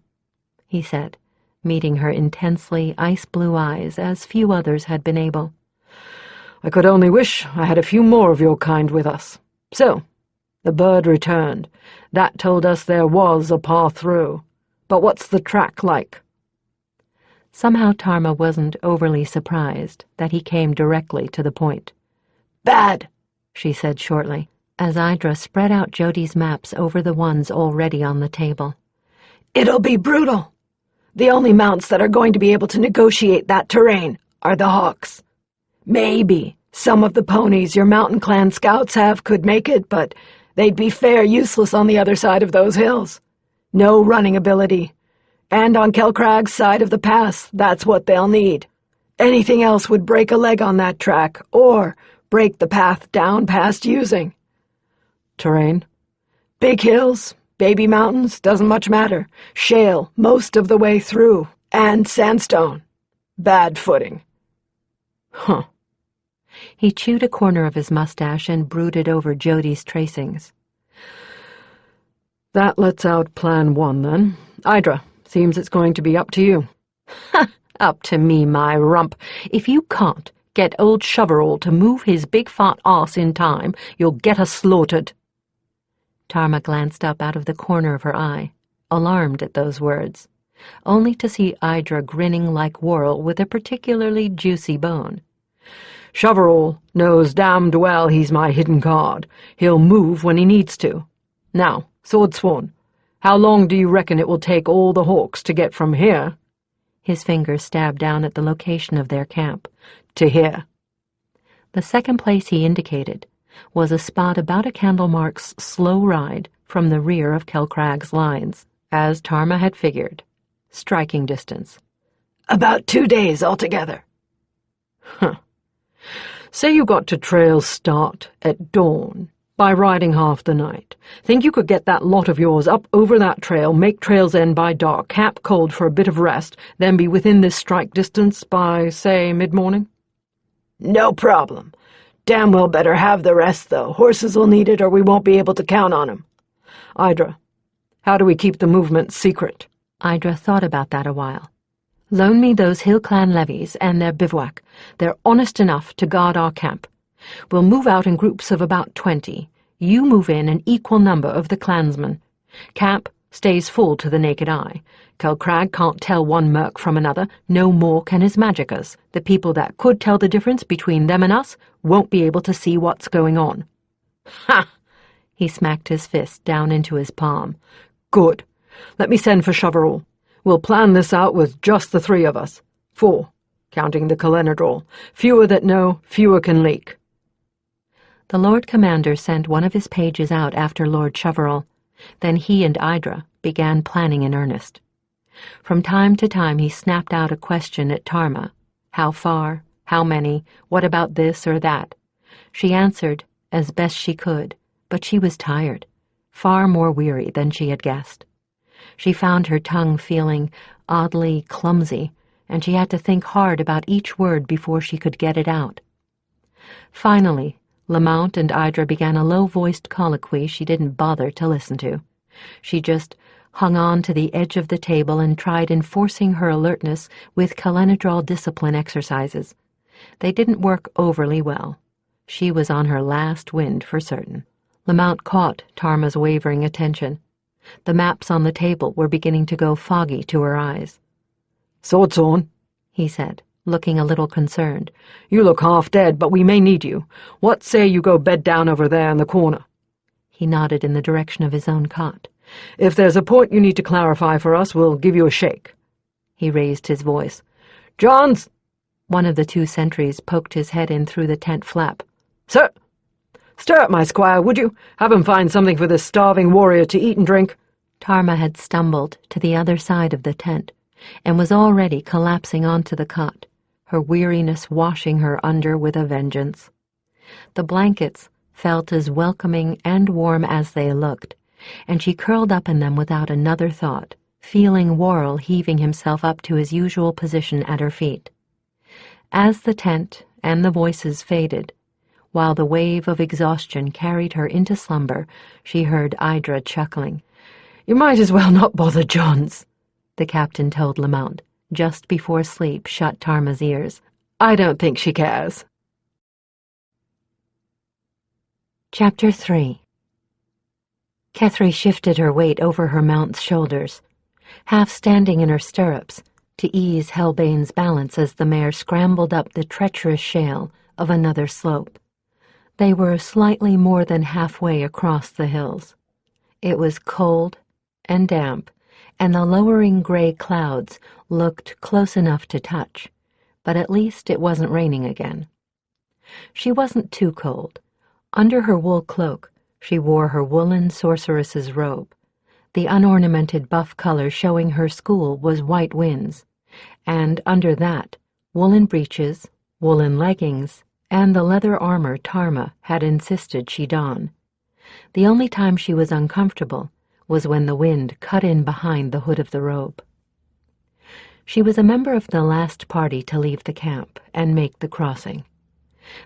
Speaker 1: he said, meeting her intensely ice-blue eyes as few others had been able.
Speaker 3: "I could only wish I had a few more of your kind with us. So, the bird returned. That told us there was a path through. But what's the track like?"
Speaker 1: Somehow Tarma wasn't overly surprised that he came directly to the point.
Speaker 2: "Bad,"
Speaker 1: she said shortly, as Idra spread out Jody's maps over the ones already on the table.
Speaker 2: "It'll be brutal. The only mounts that are going to be able to negotiate that terrain are the hawks. Maybe some of the ponies your mountain clan scouts have could make it, but they'd be fair useless on the other side of those hills. No running ability. And on Kelcrag's side of the pass, that's what they'll need. Anything else would break a leg on that track, or break the path down past using."
Speaker 3: "Terrain?"
Speaker 2: "Big hills, baby mountains, doesn't much matter. Shale most of the way through, and sandstone. Bad footing."
Speaker 3: "Huh."
Speaker 1: He chewed a corner of his mustache and brooded over Jody's tracings.
Speaker 3: "That lets out Plan 1, then. Idra, seems it's going to be up to you."
Speaker 1: "Up to me, my rump. If you can't get old Shoverall to move his big fat arse in time, you'll get us slaughtered." Tarma glanced up out of the corner of her eye, alarmed at those words, only to see Idra grinning like Worrell with a particularly juicy bone.
Speaker 3: "Shoverall knows damned well he's my hidden card. He'll move when he needs to. Now, Swordsworn, how long do you reckon it will take all the hawks to get from here,"
Speaker 1: his finger stabbed down at the location of their camp,
Speaker 3: "to here?"
Speaker 1: The second place he indicated was a spot about a Candlemark's slow ride from the rear of Kelcrag's lines, as Tarma had figured. Striking distance.
Speaker 2: "About 2 days altogether."
Speaker 3: "Huh. Say you got to trail's start at dawn, by riding half the night. Think you could get that lot of yours up over that trail, make trail's end by dark, cap cold for a bit of rest, then be within this strike distance by, say, mid-morning?"
Speaker 2: "No problem. Damn well better have the rest, though. Horses will need it or we won't be able to count on 'em."
Speaker 3: "Idra, how do we keep the movement secret?"
Speaker 1: Idra thought about that a while. "Loan me those Hill Clan levies and their bivouac. They're honest enough to guard our camp. We'll move out in groups of about 20. You move in an equal number of the clansmen. Camp stays full to the naked eye. Kelcrag can't tell one merc from another, no more can his magickas. The people that could tell the difference between them and us won't be able to see what's going on."
Speaker 3: "Ha!"
Speaker 1: He smacked his fist down into his palm.
Speaker 3: "Good. Let me send for Shoverall. We'll plan this out with just the 3 of us. 4, counting the Kalenadral. Fewer that know, fewer can leak."
Speaker 1: The Lord Commander sent one of his pages out after Lord Shoverall. Then he and Idra began planning in earnest. From time to time he snapped out a question at Tarma. How far? How many? What about this or that? She answered as best she could, but she was tired, far more weary than she had guessed. She found her tongue feeling oddly clumsy, and she had to think hard about each word before she could get it out. Finally, Lamount and Idra began a low-voiced colloquy she didn't bother to listen to. She just hung on to the edge of the table and tried enforcing her alertness with Kalenadral discipline exercises. They didn't work overly well. She was on her last wind for certain. Lamount caught Tarma's wavering attention. The maps on the table were beginning to go foggy to her eyes.
Speaker 3: "Swords on,"
Speaker 1: he said, looking a little concerned.
Speaker 3: "You look half dead, but we may need you. What say you go bed down over there in the corner?"
Speaker 1: He nodded in the direction of his own cot.
Speaker 3: "If there's a point you need to clarify for us, we'll give you a shake."
Speaker 1: He raised his voice.
Speaker 3: "Johns!"
Speaker 1: One of the two sentries poked his head in through the tent flap.
Speaker 3: "Sir! Stir up, my squire, would you? Have him find something for this starving warrior to eat and drink."
Speaker 1: Tarma had stumbled to the other side of the tent and was already collapsing onto the cot, her weariness washing her under with a vengeance. The blankets felt as welcoming and warm as they looked, and she curled up in them without another thought, feeling Worrell heaving himself up to his usual position at her feet. As the tent and the voices faded, while the wave of exhaustion carried her into slumber, she heard Idra chuckling.
Speaker 3: "You might as well not bother Johns,"
Speaker 1: the captain told Lamount, just before sleep shut Tarma's ears.
Speaker 3: "I don't think she cares."
Speaker 1: Chapter 3. Kethry shifted her weight over her mount's shoulders, half standing in her stirrups to ease Helbane's balance as the mare scrambled up the treacherous shale of another slope. They were slightly more than halfway across the hills. It was cold and damp, and the lowering gray clouds looked close enough to touch, but at least it wasn't raining again. She wasn't too cold. Under her wool cloak, she wore her woolen sorceress's robe. The unornamented buff color showing her school was white winds, and under that, woolen breeches, woolen leggings, and the leather armor Tarma had insisted she don. The only time she was uncomfortable was when the wind cut in behind the hood of the robe. She was a member of the last party to leave the camp and make the crossing.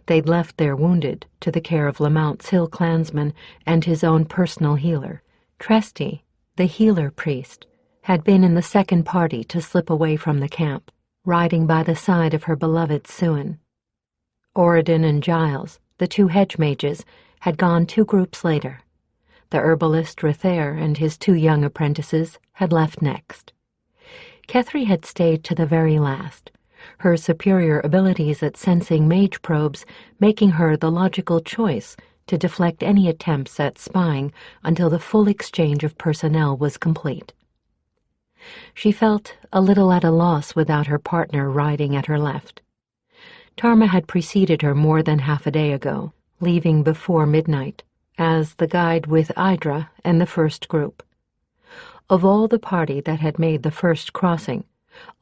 Speaker 1: They'd left their wounded to the care of Lamount's hill clansman and his own personal healer. Tresty, the healer priest, had been in the second party to slip away from the camp, riding by the side of her beloved Suin. Oridon and Giles, the two hedge mages, had gone 2 groups later. The herbalist Rethair and his 2 young apprentices had left next. Kethry had stayed to the very last, her superior abilities at sensing mage probes making her the logical choice to deflect any attempts at spying until the full exchange of personnel was complete. She felt a little at a loss without her partner riding at her left. Tarma had preceded her more than half a day ago, leaving before midnight, as the guide with Idra and the first group. Of all the party that had made the first crossing,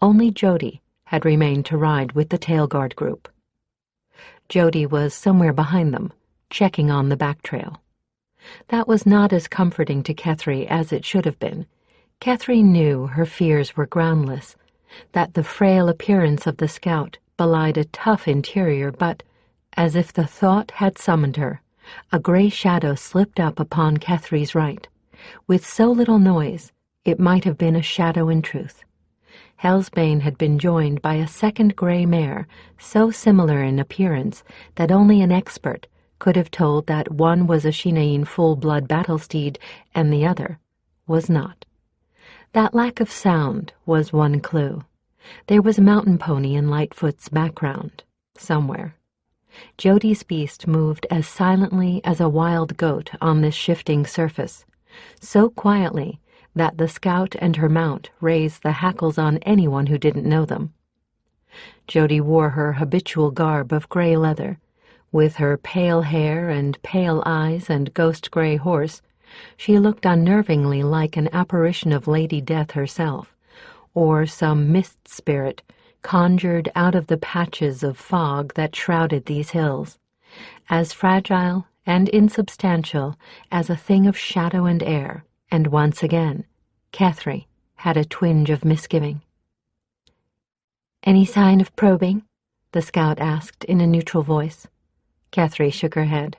Speaker 1: only Jody had remained to ride with the tailguard group. Jody was somewhere behind them, checking on the back trail. That was not as comforting to Kethry as it should have been. Kethry knew her fears were groundless, that the frail appearance of the scout belied a tough interior, but, as if the thought had summoned her, a gray shadow slipped up upon Kethry's right. With so little noise, it might have been a shadow in truth. Hellsbane had been joined by a second gray mare, so similar in appearance that only an expert could have told that one was a Shinaen full-blood battle steed and the other was not. That lack of sound was one clue. There was a mountain pony in Lightfoot's background, somewhere. Jody's beast moved as silently as a wild goat on this shifting surface, so quietly that the scout and her mount raised the hackles on anyone who didn't know them. Jody wore her habitual garb of gray leather. With her pale hair and pale eyes and ghost-gray horse, she looked unnervingly like an apparition of Lady Death herself, or some mist spirit conjured out of the patches of fog that shrouded these hills, as fragile and insubstantial as a thing of shadow and air. And once again, Kethry had a twinge of misgiving. "Any sign of probing?" the scout asked in a neutral voice. Kethry shook her head.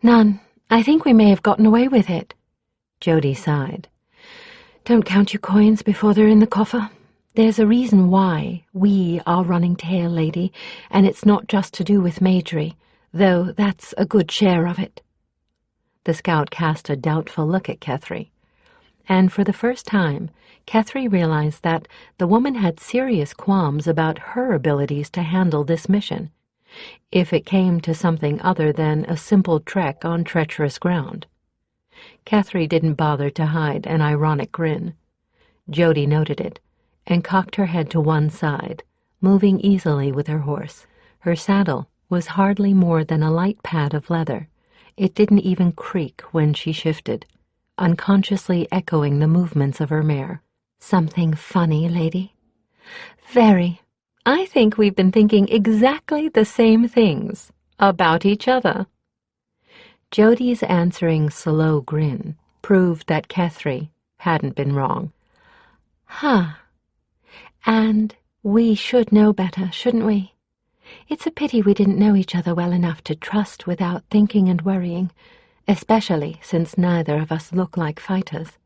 Speaker 1: "None. I think we may have gotten away with it." Jody sighed. Don't count your coins before they're in the coffer. There's a reason why we are running tail, lady, and it's not just to do with magery, though that's a good share of it. The scout cast a doubtful look at Kethry, and for the first time, Kethry realized that the woman had serious qualms about her abilities to handle this mission, if it came to something other than a simple trek on treacherous ground. Kethry didn't bother to hide an ironic grin. Jody noted it, and cocked her head to one side, moving easily with her horse. Her saddle was hardly more than a light pad of leather. It didn't even creak when she shifted, unconsciously echoing the movements of her mare. Something funny, lady? Very. I think we've been thinking exactly the same things about each other. Jody's answering slow grin proved that Kethry hadn't been wrong. Huh. And we should know better, shouldn't we? It's a pity we didn't know each other well enough to trust without thinking and worrying, especially since neither of us look like fighters.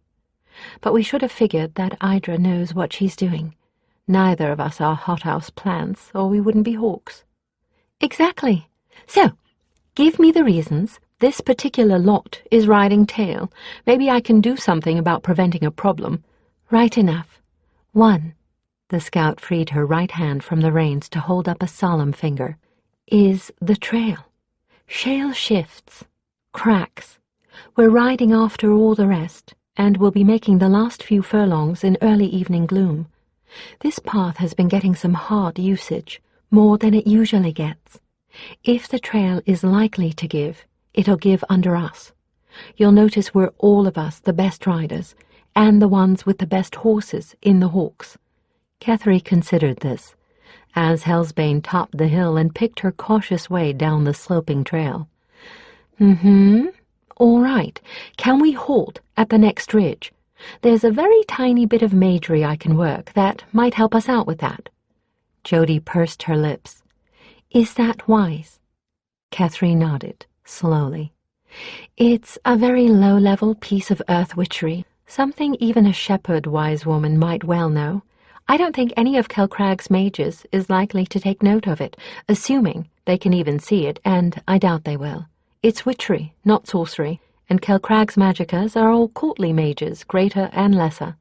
Speaker 1: But we should have figured that Idra knows what she's doing. Neither of us are hothouse plants, or we wouldn't be hawks. Exactly. So, give me the reasons this particular lot is riding tail. Maybe I can do something about preventing a problem. Right enough. 1. The scout freed her right hand from the reins to hold up a solemn finger. Is the trail. Shale shifts. Cracks. We're riding after all the rest, and we'll be making the last few furlongs in early evening gloom. This path has been getting some hard usage, more than it usually gets. If the trail is likely to give, it'll give under us. You'll notice we're all of us the best riders, and the ones with the best horses in the hawks. Kethry considered this, as Hellsbane topped the hill and picked her cautious way down the sloping trail. All right. Can we halt at the next ridge? There's a very tiny bit of magery I can work that might help us out with that. Jody pursed her lips. Is that wise? Kethry nodded, slowly. It's a very low-level piece of earth witchery, something even a shepherd wise woman might well know. I don't think any of Kelcrag's mages is likely to take note of it, assuming they can even see it, and I doubt they will. It's witchery, not sorcery, and Kelcrag's magicas are all courtly mages, greater and lesser.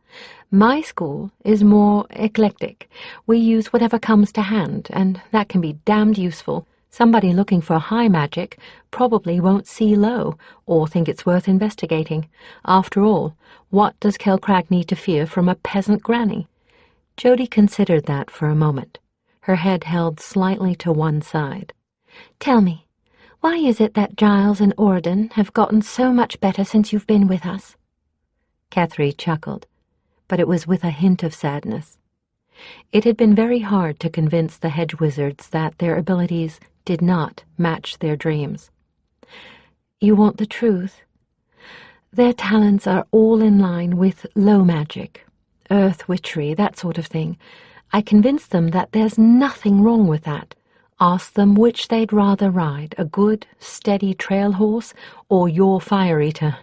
Speaker 1: My school is more eclectic. We use whatever comes to hand, and that can be damned useful. Somebody looking for high magic probably won't see low, or think it's worth investigating. After all, what does Kelcrag need to fear from a peasant granny? Jody considered that for a moment, her head held slightly to one side. Tell me, why is it that Giles and Orden have gotten so much better since you've been with us? Kethry chuckled, but it was with a hint of sadness. It had been very hard to convince the hedge wizards that their abilities did not match their dreams. You want the truth? Their talents are all in line with low magic, earth witchery, that sort of thing. I convinced them that there's nothing wrong with that. Asked them which they'd rather ride, a good, steady trail horse or your fire eater.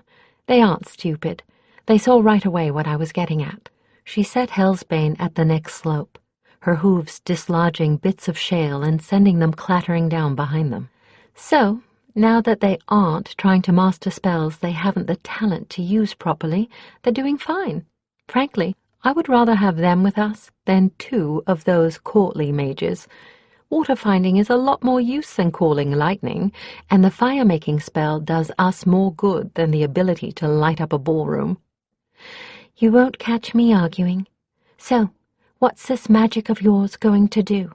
Speaker 1: They aren't stupid. They saw right away what I was getting at. She set Hellsbane at the next slope, her hooves dislodging bits of shale and sending them clattering down behind them. So, now that they aren't trying to master spells they haven't the talent to use properly, they're doing fine. Frankly, I would rather have them with us than 2 of those courtly mages. Water-finding is a lot more use than calling lightning, and the fire-making spell does us more good than the ability to light up a ballroom. You won't catch me arguing. So, what's this magic of yours going to do?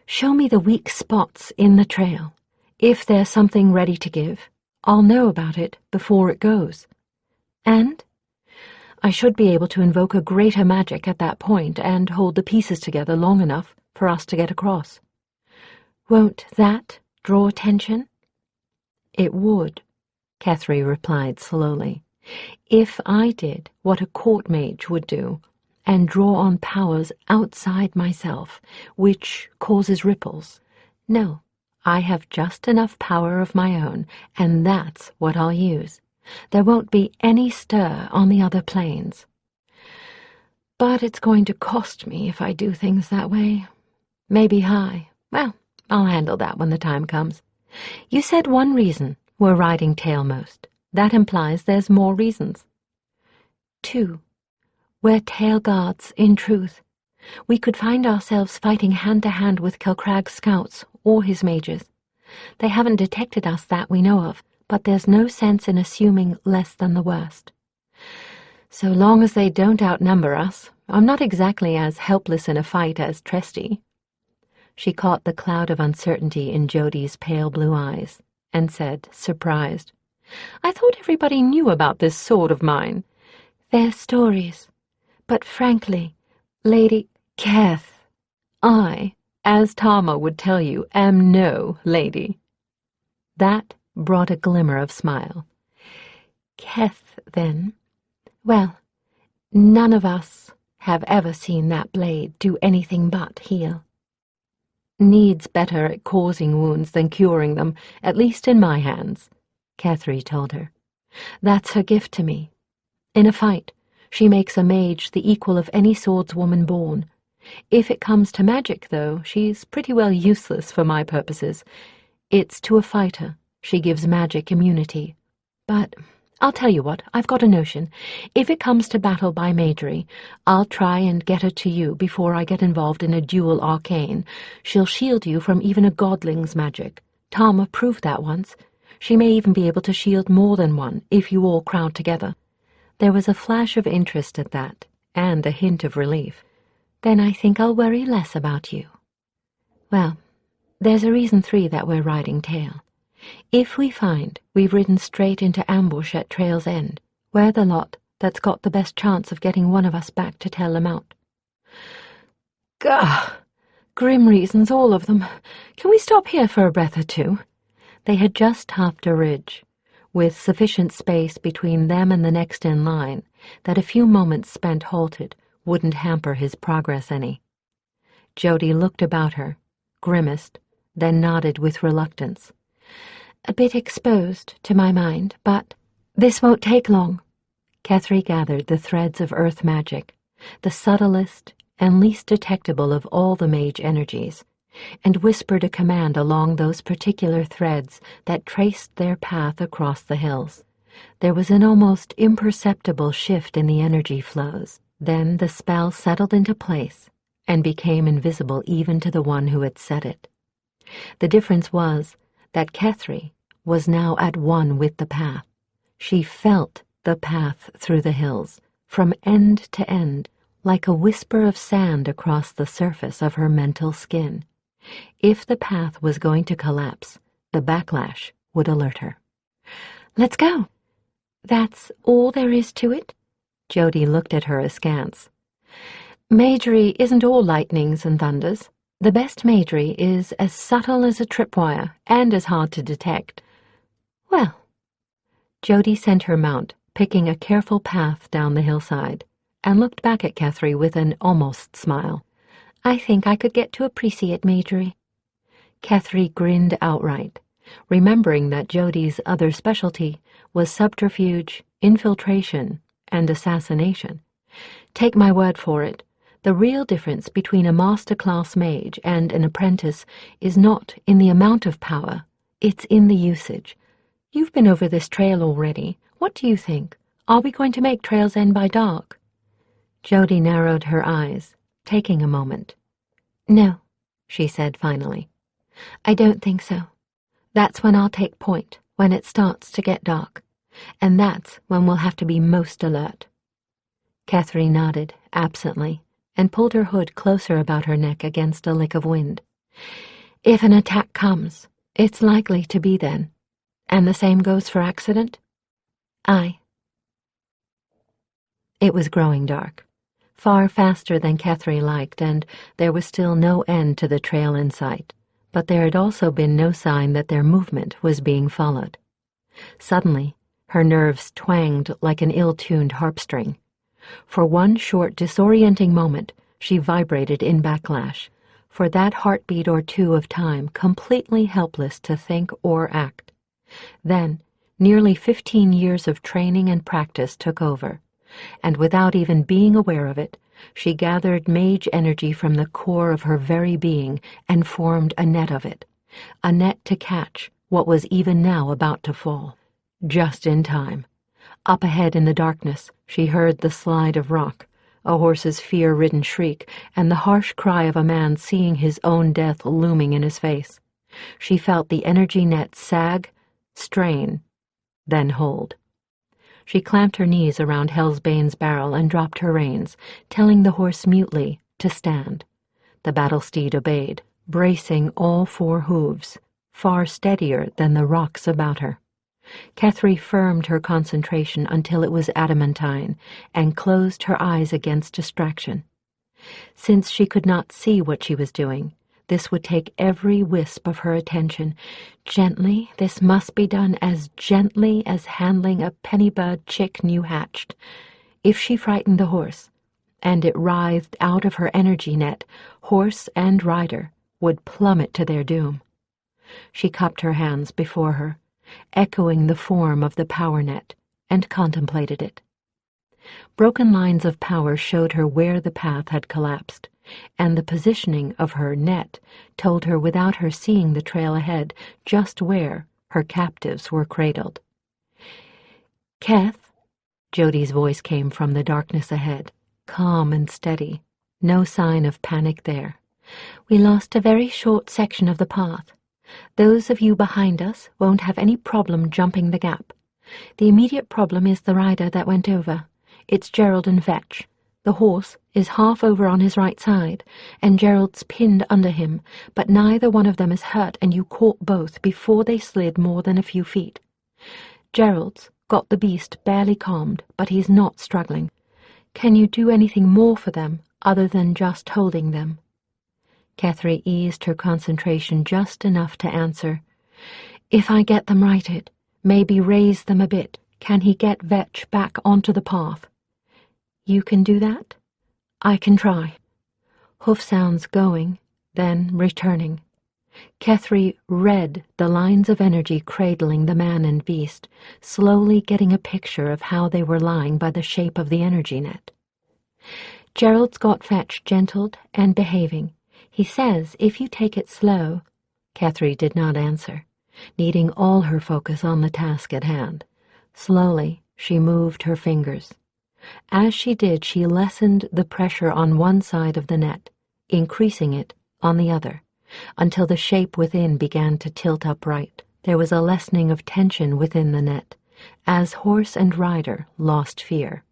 Speaker 1: Show me the weak spots in the trail. If there's something ready to give, I'll know about it before it goes. And I should be able to invoke a greater magic at that point and hold the pieces together long enough for us to get across. Won't that draw attention? It would, Kethry replied slowly. If I did what a court mage would do, and draw on powers outside myself, which causes ripples. No, I have just enough power of my own, and that's what I'll use. There won't be any stir on the other planes. But it's going to cost me if I do things that way. Maybe high. Well, I'll handle that when the time comes. You said one reason we're riding tailmost. That implies there's more reasons. 2. We're tail guards, in truth. We could find ourselves fighting hand-to-hand with Kilcrag's scouts or his mages. They haven't detected us that we know of, but there's no sense in assuming less than the worst. So long as they don't outnumber us, I'm not exactly as helpless in a fight as Tresty. She caught the cloud of uncertainty in Jodi's pale blue eyes and said, surprised, I thought everybody knew about this sword of mine. They're stories. But frankly, Lady Keth, I, as Tarma would tell you, am no lady. That brought a glimmer of smile. Keth, then. Well, none of us have ever seen that blade do anything but heal. Needs better at causing wounds than curing them, at least in my hands, Kethry told her. That's her gift to me. In a fight, she makes a mage the equal of any swordswoman born. If it comes to magic, though, she's pretty well useless for my purposes. It's to a fighter she gives magic immunity. But I'll tell you what, I've got a notion. If it comes to battle by magery, I'll try and get her to you before I get involved in a dual arcane. She'll shield you from even a godling's magic. Tarma proved that once. She may even be able to shield more than one if you all crowd together. There was a flash of interest at that, and a hint of relief. Then I think I'll worry less about you. Well, there's a reason 3 that we're riding tail. If we find we've ridden straight into ambush at Trail's End, we're the lot that's got the best chance of getting one of us back to tell them out. Gah! Grim reasons, all of them. Can we stop here for a breath or two? They had just topped a ridge, with sufficient space between them and the next in line that a few moments spent halted wouldn't hamper his progress any. Jodi looked about her, grimaced, then nodded with reluctance. A bit exposed, to my mind, but this won't take long. Kethry gathered the threads of earth magic, the subtlest and least detectable of all the mage energies, and whispered a command along those particular threads that traced their path across the hills. There was an almost imperceptible shift in the energy flows. Then the spell settled into place and became invisible even to the one who had said it. The difference was that Kethry was now at one with the path. She felt the path through the hills, from end to end, like a whisper of sand across the surface of her mental skin. If the path was going to collapse, the backlash would alert her. Let's go. That's all there is to it? Jodi looked at her askance. Magery isn't all lightnings and thunders. The best magery is as subtle as a tripwire and as hard to detect. Well, Jodi sent her mount, picking a careful path down the hillside, and looked back at Kethry with an almost smile. I think I could get to appreciate magery. Kethry grinned outright, remembering that Jodi's other specialty was subterfuge, infiltration, and assassination. Take my word for it, the real difference between a master-class mage and an apprentice is not in the amount of power, it's in the usage. You've been over this trail already. What do you think? Are we going to make Trail's End by dark? Jodi narrowed her eyes, taking a moment. No, she said finally. I don't think so. That's when I'll take point, when it starts to get dark. And that's when we'll have to be most alert. Kethry nodded absently and pulled her hood closer about her neck against a lick of wind. If an attack comes, it's likely to be then. And the same goes for accident? Aye. It was growing dark, far faster than Kethry liked, and there was still no end to the trail in sight, but there had also been no sign that their movement was being followed. Suddenly, her nerves twanged like an ill-tuned harp-string. For one short, disorienting moment, she vibrated in backlash, for that heartbeat or two of time completely helpless to think or act. Then, nearly 15 years of training and practice took over, and without even being aware of it, She gathered mage energy from the core of her very being and formed a net of it, a net to catch what was even now about to fall. Just in time. Up ahead in the darkness, she heard the slide of rock, a horse's fear-ridden shriek, and the harsh cry of a man seeing his own death looming in his face. She felt the energy net sag, strain, then hold. She clamped her knees around Hellsbane's barrel and dropped her reins, telling the horse mutely to stand. The battle steed obeyed, bracing all four hooves, far steadier than the rocks about her. Kethry firmed her concentration until it was adamantine and closed her eyes against distraction. Since she could not see what she was doing, this would take every wisp of her attention. Gently, this must be done as gently as handling a penny-bird chick new hatched. If she frightened the horse, and it writhed out of her energy net, horse and rider would plummet to their doom. She cupped her hands before her, echoing the form of the power net, and contemplated it. Broken lines of power showed her where the path had collapsed, and the positioning of her net told her without her seeing the trail ahead just where her captives were cradled. "Keth," Jody's voice came from the darkness ahead, calm and steady, no sign of panic there. "We lost a very short section of the path. Those of you behind us won't have any problem jumping the gap. The immediate problem is the rider that went over. It's Gerald and Vetch. The horse is half over on his right side, and Gerald's pinned under him, but neither one of them is hurt, and you caught both before they slid more than a few feet. Gerald's got the beast barely calmed, but he's not struggling. Can you do anything more for them other than just holding them?" Kethry eased her concentration just enough to answer, "If I get them righted, maybe raise them a bit, can he get Vetch back onto the path?" "You can do that?" "I can try." Hoof sounds going, then returning. Kethry read the lines of energy cradling the man and beast, slowly getting a picture of how they were lying by the shape of the energy net. "Gerald's got Vetch gentled and behaving. He says if you take it slow—" Kethry did not answer, needing all her focus on the task at hand. Slowly, she moved her fingers. As she did, she lessened the pressure on one side of the net, increasing it on the other, until the shape within began to tilt upright. There was a lessening of tension within the net, as horse and rider lost fear.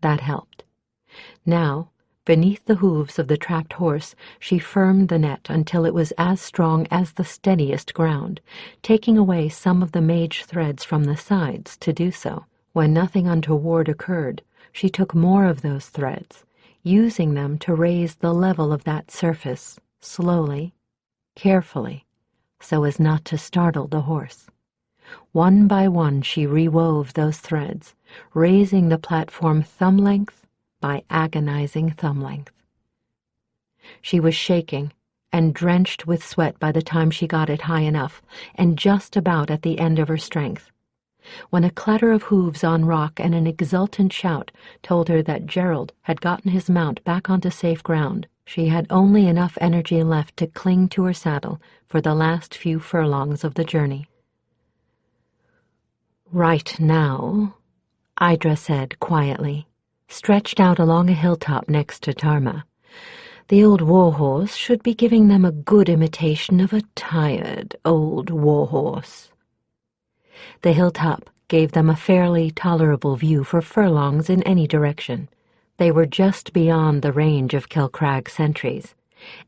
Speaker 1: That helped. Now, beneath the hooves of the trapped horse, she firmed the net until it was as strong as the steadiest ground, taking away some of the mage threads from the sides to do so. When nothing untoward occurred, she took more of those threads, using them to raise the level of that surface, slowly, carefully, so as not to startle the horse. One by one she rewove those threads, raising the platform thumb-length by agonizing thumb-length. She was shaking and drenched with sweat by the time she got it high enough, and just about at the end of her strength, when a clatter of hooves on rock and an exultant shout told her that Gerald had gotten his mount back onto safe ground. She had only enough energy left to cling to her saddle for the last few furlongs of the journey. "Right now," Idra said quietly, stretched out along a hilltop next to Tarma, "the old warhorse should be giving them a good imitation of a tired old warhorse." The hilltop gave them a fairly tolerable view for furlongs in any direction. They were just beyond the range of Kilcrag's sentries,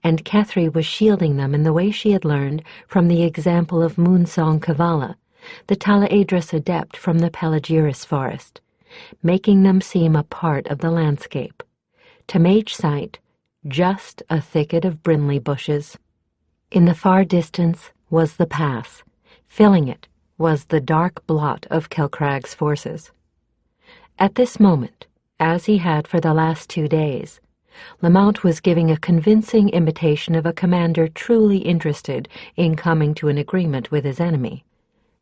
Speaker 1: and Kethry was shielding them in the way she had learned from the example of Moonsong Kavala, the Talaedris adept from the Pelagiris forest, making them seem a part of the landscape. To mage sight, just a thicket of brindley bushes. In the far distance was the pass. Filling it was the dark blot of Kilcrag's forces. At this moment, as he had for the last 2 days, Lamount was giving a convincing imitation of a commander truly interested in coming to an agreement with his enemy.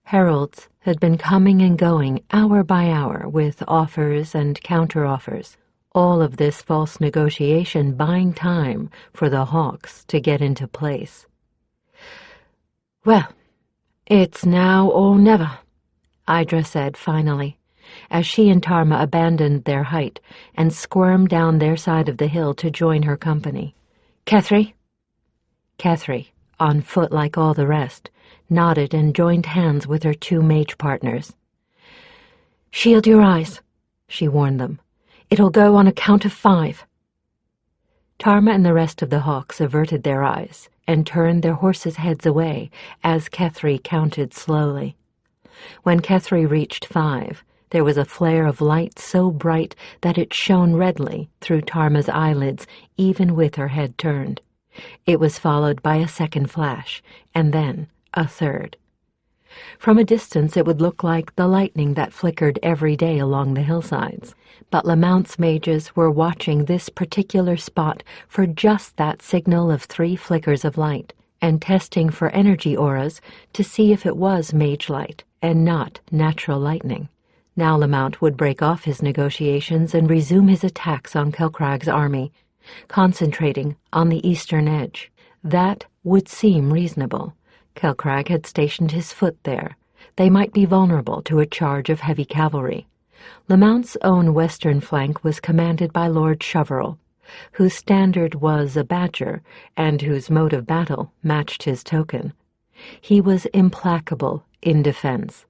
Speaker 1: Heralds had been coming and going hour by hour with offers and counter-offers. All of this false negotiation buying time for the Hawks to get into place.
Speaker 2: "Well, it's now or never," Idra said finally, as she and Tarma abandoned their height and squirmed down their side of the hill to join her company. "Kethry?"
Speaker 1: Kethry, on foot like all the rest, nodded and joined hands with her two mage partners.
Speaker 2: "Shield your eyes," she warned them. "It'll go on a count of 5.
Speaker 1: Tarma and the rest of the Hawks averted their eyes and turned their horses' heads away as Kethry counted slowly. When Kethry reached 5, there was a flare of light so bright that it shone redly through Tarma's eyelids even with her head turned. It was followed by a second flash, and then a third. From a distance it would look like the lightning that flickered every day along the hillsides, but Lamount's mages were watching this particular spot for just that signal of 3 flickers of light, and testing for energy auras to see if it was mage light and not natural lightning. Now Lamount would break off his negotiations and resume his attacks on Celcrag's army, concentrating on the eastern edge. That would seem reasonable. Celcrag had stationed his foot there. They might be vulnerable to a charge of heavy cavalry. Lamount's own western flank was commanded by Lord Shoverel, whose standard was a badger and whose mode of battle matched his token. He was implacable in defense,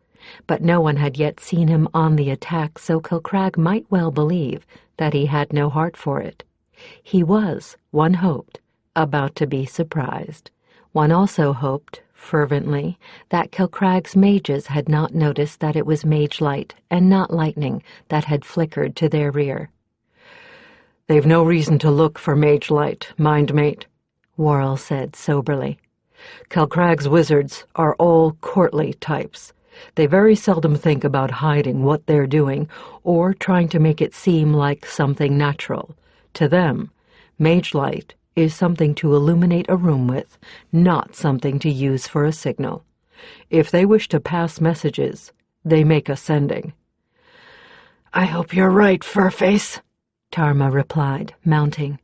Speaker 1: but no one had yet seen him on the attack, so Celcrag might well believe that he had no heart for it. He was, one hoped, about to be surprised. One also hoped, fervently, that Celcrag's mages had not noticed that it was mage light and not lightning that had flickered to their rear.
Speaker 3: "They've no reason to look for mage light, mind mate,"
Speaker 1: Worrell said soberly.
Speaker 3: "Celcrag's wizards are all courtly types. They very seldom think about hiding what they're doing or trying to make it seem like something natural. To them, mage light is something to illuminate a room with, not something to use for a signal. If they wish to pass messages, they make a sending."
Speaker 2: "I hope you're right, Furface,"
Speaker 1: Tarma replied, mounting.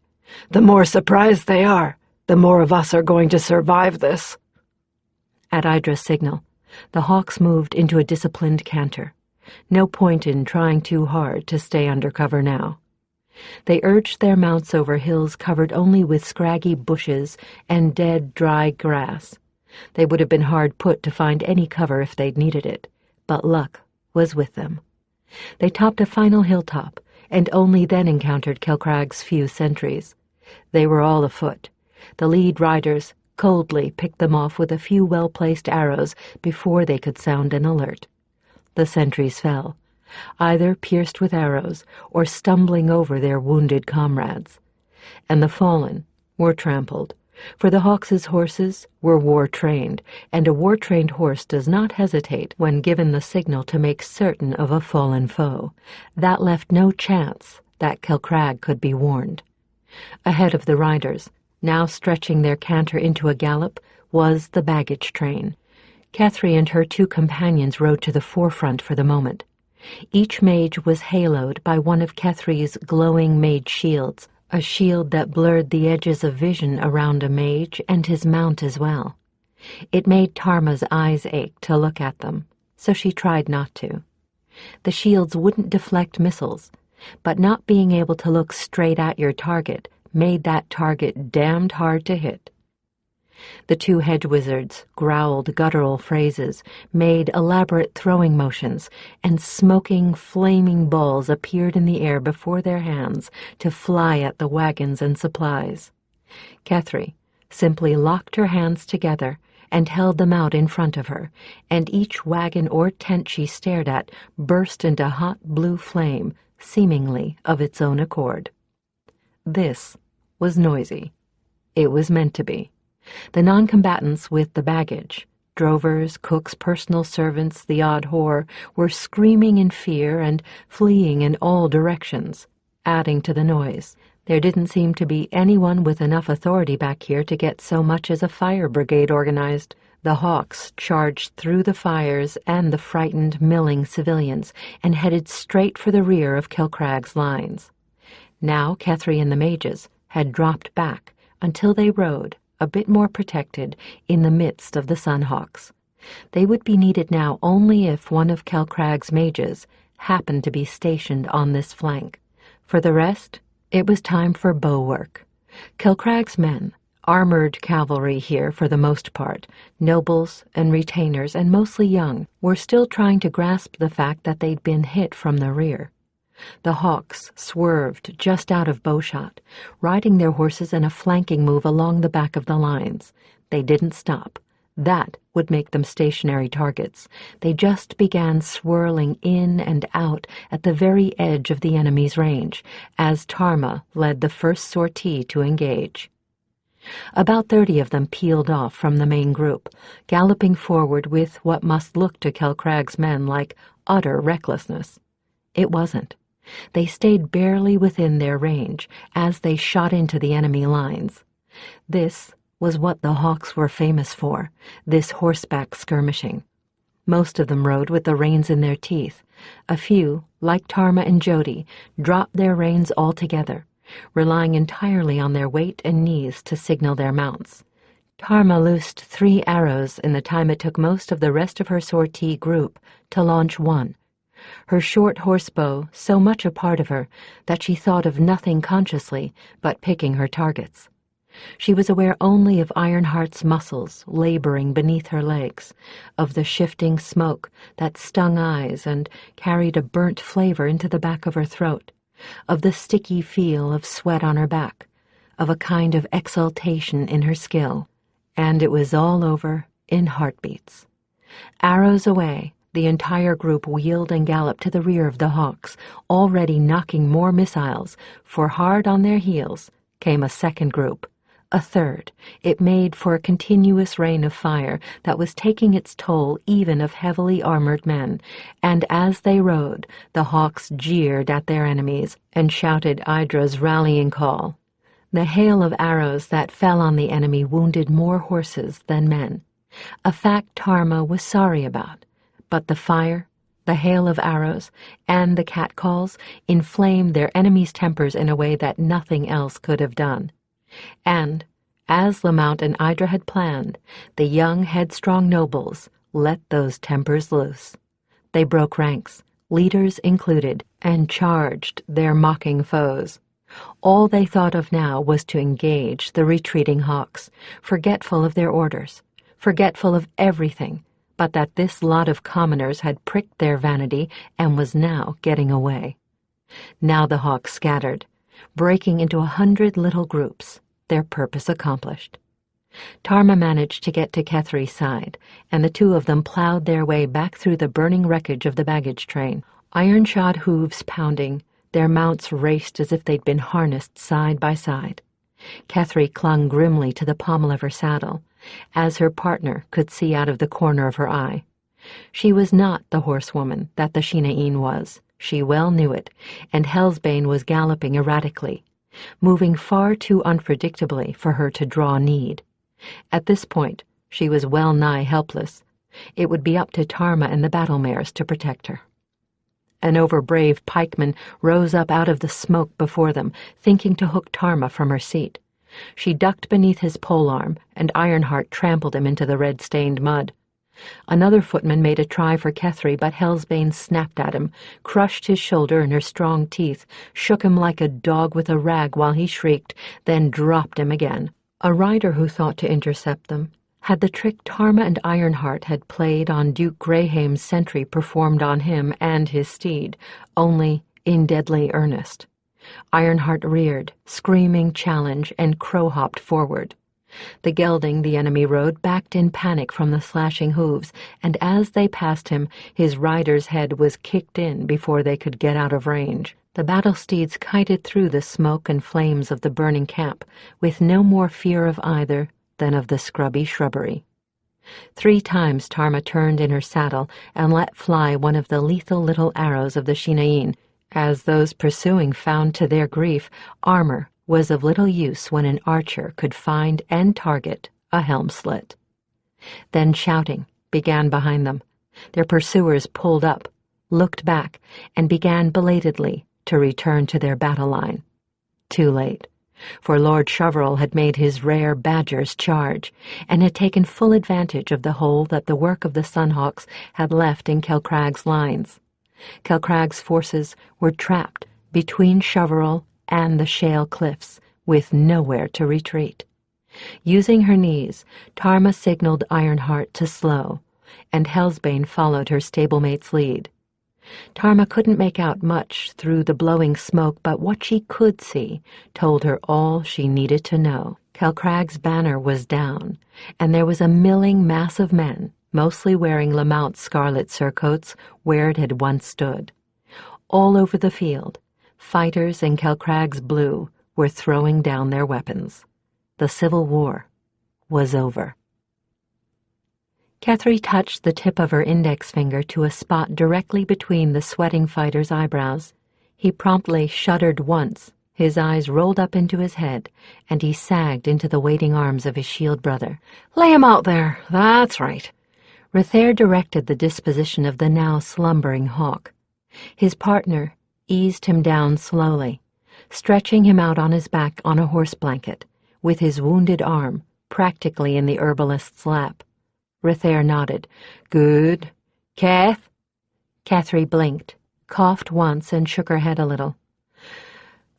Speaker 2: "The more surprised they are, the more of us are going to survive this."
Speaker 1: At Idra's signal, the Hawks moved into a disciplined canter. No point in trying too hard to stay under cover now. They urged their mounts over hills covered only with scraggy bushes and dead, dry grass. They would have been hard put to find any cover if they'd needed it, but luck was with them. They topped a final hilltop, and only then encountered Celcrag's few sentries. They were all afoot. The lead riders coldly picked them off with a few well-placed arrows before they could sound an alert. The sentries fell, either pierced with arrows or stumbling over their wounded comrades. And the fallen were trampled, for the Hawks' horses were war-trained, and a war-trained horse does not hesitate when given the signal to make certain of a fallen foe. That left no chance that Celcrag could be warned. Ahead of the riders, now stretching their canter into a gallop, was the baggage train. Kethry and her 2 companions rode to the forefront for the moment. Each mage was haloed by one of Kethry's glowing mage shields, a shield that blurred the edges of vision around a mage and his mount as well. It made Tarma's eyes ache to look at them, so she tried not to. The shields wouldn't deflect missiles, but not being able to look straight at your target made that target damned hard to hit. The 2 hedge wizards growled guttural phrases, made elaborate throwing motions, and smoking, flaming balls appeared in the air before their hands to fly at the wagons and supplies. Kethry simply locked her hands together and held them out in front of her, and each wagon or tent she stared at burst into hot blue flame, seemingly of its own accord. This was noisy. It was meant to be. The non-combatants with the baggage, drovers, cooks, personal servants, the odd whore, were screaming in fear and fleeing in all directions, adding to the noise. There didn't seem to be anyone with enough authority back here to get so much as a fire brigade organized. The Hawks charged through the fires and the frightened, milling civilians and headed straight for the rear of Celcrag's lines. Now Kethry and the mages had dropped back until they rode, a bit more protected, in the midst of the Sunhawks. They would be needed now only if one of Kelcrag's mages happened to be stationed on this flank. For the rest, it was time for bow work. Kelcrag's men, armored cavalry here for the most part, nobles and retainers and mostly young, were still trying to grasp the fact that they'd been hit from the rear. The Hawks swerved just out of bowshot, riding their horses in a flanking move along the back of the lines. They didn't stop. That would make them stationary targets. They just began swirling in and out at the very edge of the enemy's range, as Tarma led the first sortie to engage. About 30 of them peeled off from the main group, galloping forward with what must look to Kelcrag's men like utter recklessness. It wasn't. They stayed barely within their range as they shot into the enemy lines. This was what the Hawks were famous for, this horseback skirmishing. Most of them rode with the reins in their teeth. A few, like Tarma and Jody, dropped their reins altogether, relying entirely on their weight and knees to signal their mounts. Tarma loosed 3 arrows in the time it took most of the rest of her sortie group to launch one. Her short horsebow so much a part of her that she thought of nothing consciously but picking her targets. She was aware only of Ironheart's muscles laboring beneath her legs, of the shifting smoke that stung eyes and carried a burnt flavor into the back of her throat, of the sticky feel of sweat on her back, of a kind of exultation in her skill. And it was all over in heartbeats. Arrows away, the entire group wheeled and galloped to the rear of the Hawks, already knocking more missiles, for hard on their heels came a second group, a third. It made for a continuous rain of fire that was taking its toll even of heavily armored men, and as they rode, the Hawks jeered at their enemies and shouted Idra's rallying call. The hail of arrows that fell on the enemy wounded more horses than men, a fact Tarma was sorry about. But the fire, the hail of arrows, and the catcalls inflamed their enemies' tempers in a way that nothing else could have done. And, as Lamount and Idra had planned, the young, headstrong nobles let those tempers loose. They broke ranks, leaders included, and charged their mocking foes. All they thought of now was to engage the retreating Hawks, forgetful of their orders, forgetful of everything, but that this lot of commoners had pricked their vanity and was now getting away. Now the Hawks scattered, breaking into 100 little groups, their purpose accomplished. Tarma managed to get to Kethry's side, and the two of them plowed their way back through the burning wreckage of the baggage train, iron-shod hooves pounding. Their mounts raced as if they'd been harnessed side by side. Kethry clung grimly to the pommel of her saddle, as her partner could see out of the corner of her eye. She was not the horsewoman that the Shinaeen was. She well knew it, and Hellsbane was galloping erratically, moving far too unpredictably for her to draw need. At this point, she was well nigh helpless. It would be up to Tarma and the battle mares to protect her. An overbrave pikeman rose up out of the smoke before them, thinking to hook Tarma from her seat. She ducked beneath his polearm, and Ironheart trampled him into the red-stained mud. Another footman made a try for Kethry, but Hellsbane snapped at him, crushed his shoulder in her strong teeth, shook him like a dog with a rag while he shrieked, then dropped him again. A rider who thought to intercept them had the trick Tarma and Ironheart had played on Duke Greyhaim's sentry performed on him and his steed, only in deadly earnest. Ironheart reared, screaming challenge, and crow-hopped forward. The gelding the enemy rode backed in panic from the slashing hooves, and as they passed him, his rider's head was kicked in before they could get out of range. The battle steeds kited through the smoke and flames of the burning camp, with no more fear of either than of the scrubby shrubbery. 3 times Tarma turned in her saddle and let fly one of the lethal little arrows of the Shinaeen, as those pursuing found to their grief armor was of little use when an archer could find and target a helm slit. Then shouting began behind them. Their pursuers pulled up, looked back, and began belatedly to return to their battle line. Too late, for Lord Shoverall had made his rare badger's charge, and had taken full advantage of the hole that the work of the Sunhawks had left in Kelcraig's lines. Kelcraig's forces were trapped between Shoverall and the shale cliffs, with nowhere to retreat. Using her knees, Tarma signaled Ironheart to slow, and Hellsbane followed her stablemate's lead. Tarma couldn't make out much through the blowing smoke, but what she could see told her all she needed to know. Kelcraig's banner was down, and there was a milling mass of men, mostly wearing Lamount's scarlet surcoats where it had once stood. All over the field, fighters in Kelcraig's blue were throwing down their weapons. The Civil War was over. Kethry touched the tip of her index finger to a spot directly between the sweating fighter's eyebrows. He promptly shuddered once, his eyes rolled up into his head, and he sagged into the waiting arms of his shield brother.
Speaker 3: "Lay him out there, that's right."
Speaker 1: Rethair directed the disposition of the now slumbering hawk. His partner eased him down slowly, stretching him out on his back on a horse blanket, with his wounded arm practically in the herbalist's lap. Rethair nodded. "Good. Kath?" Kethry blinked, coughed once, and shook her head a little.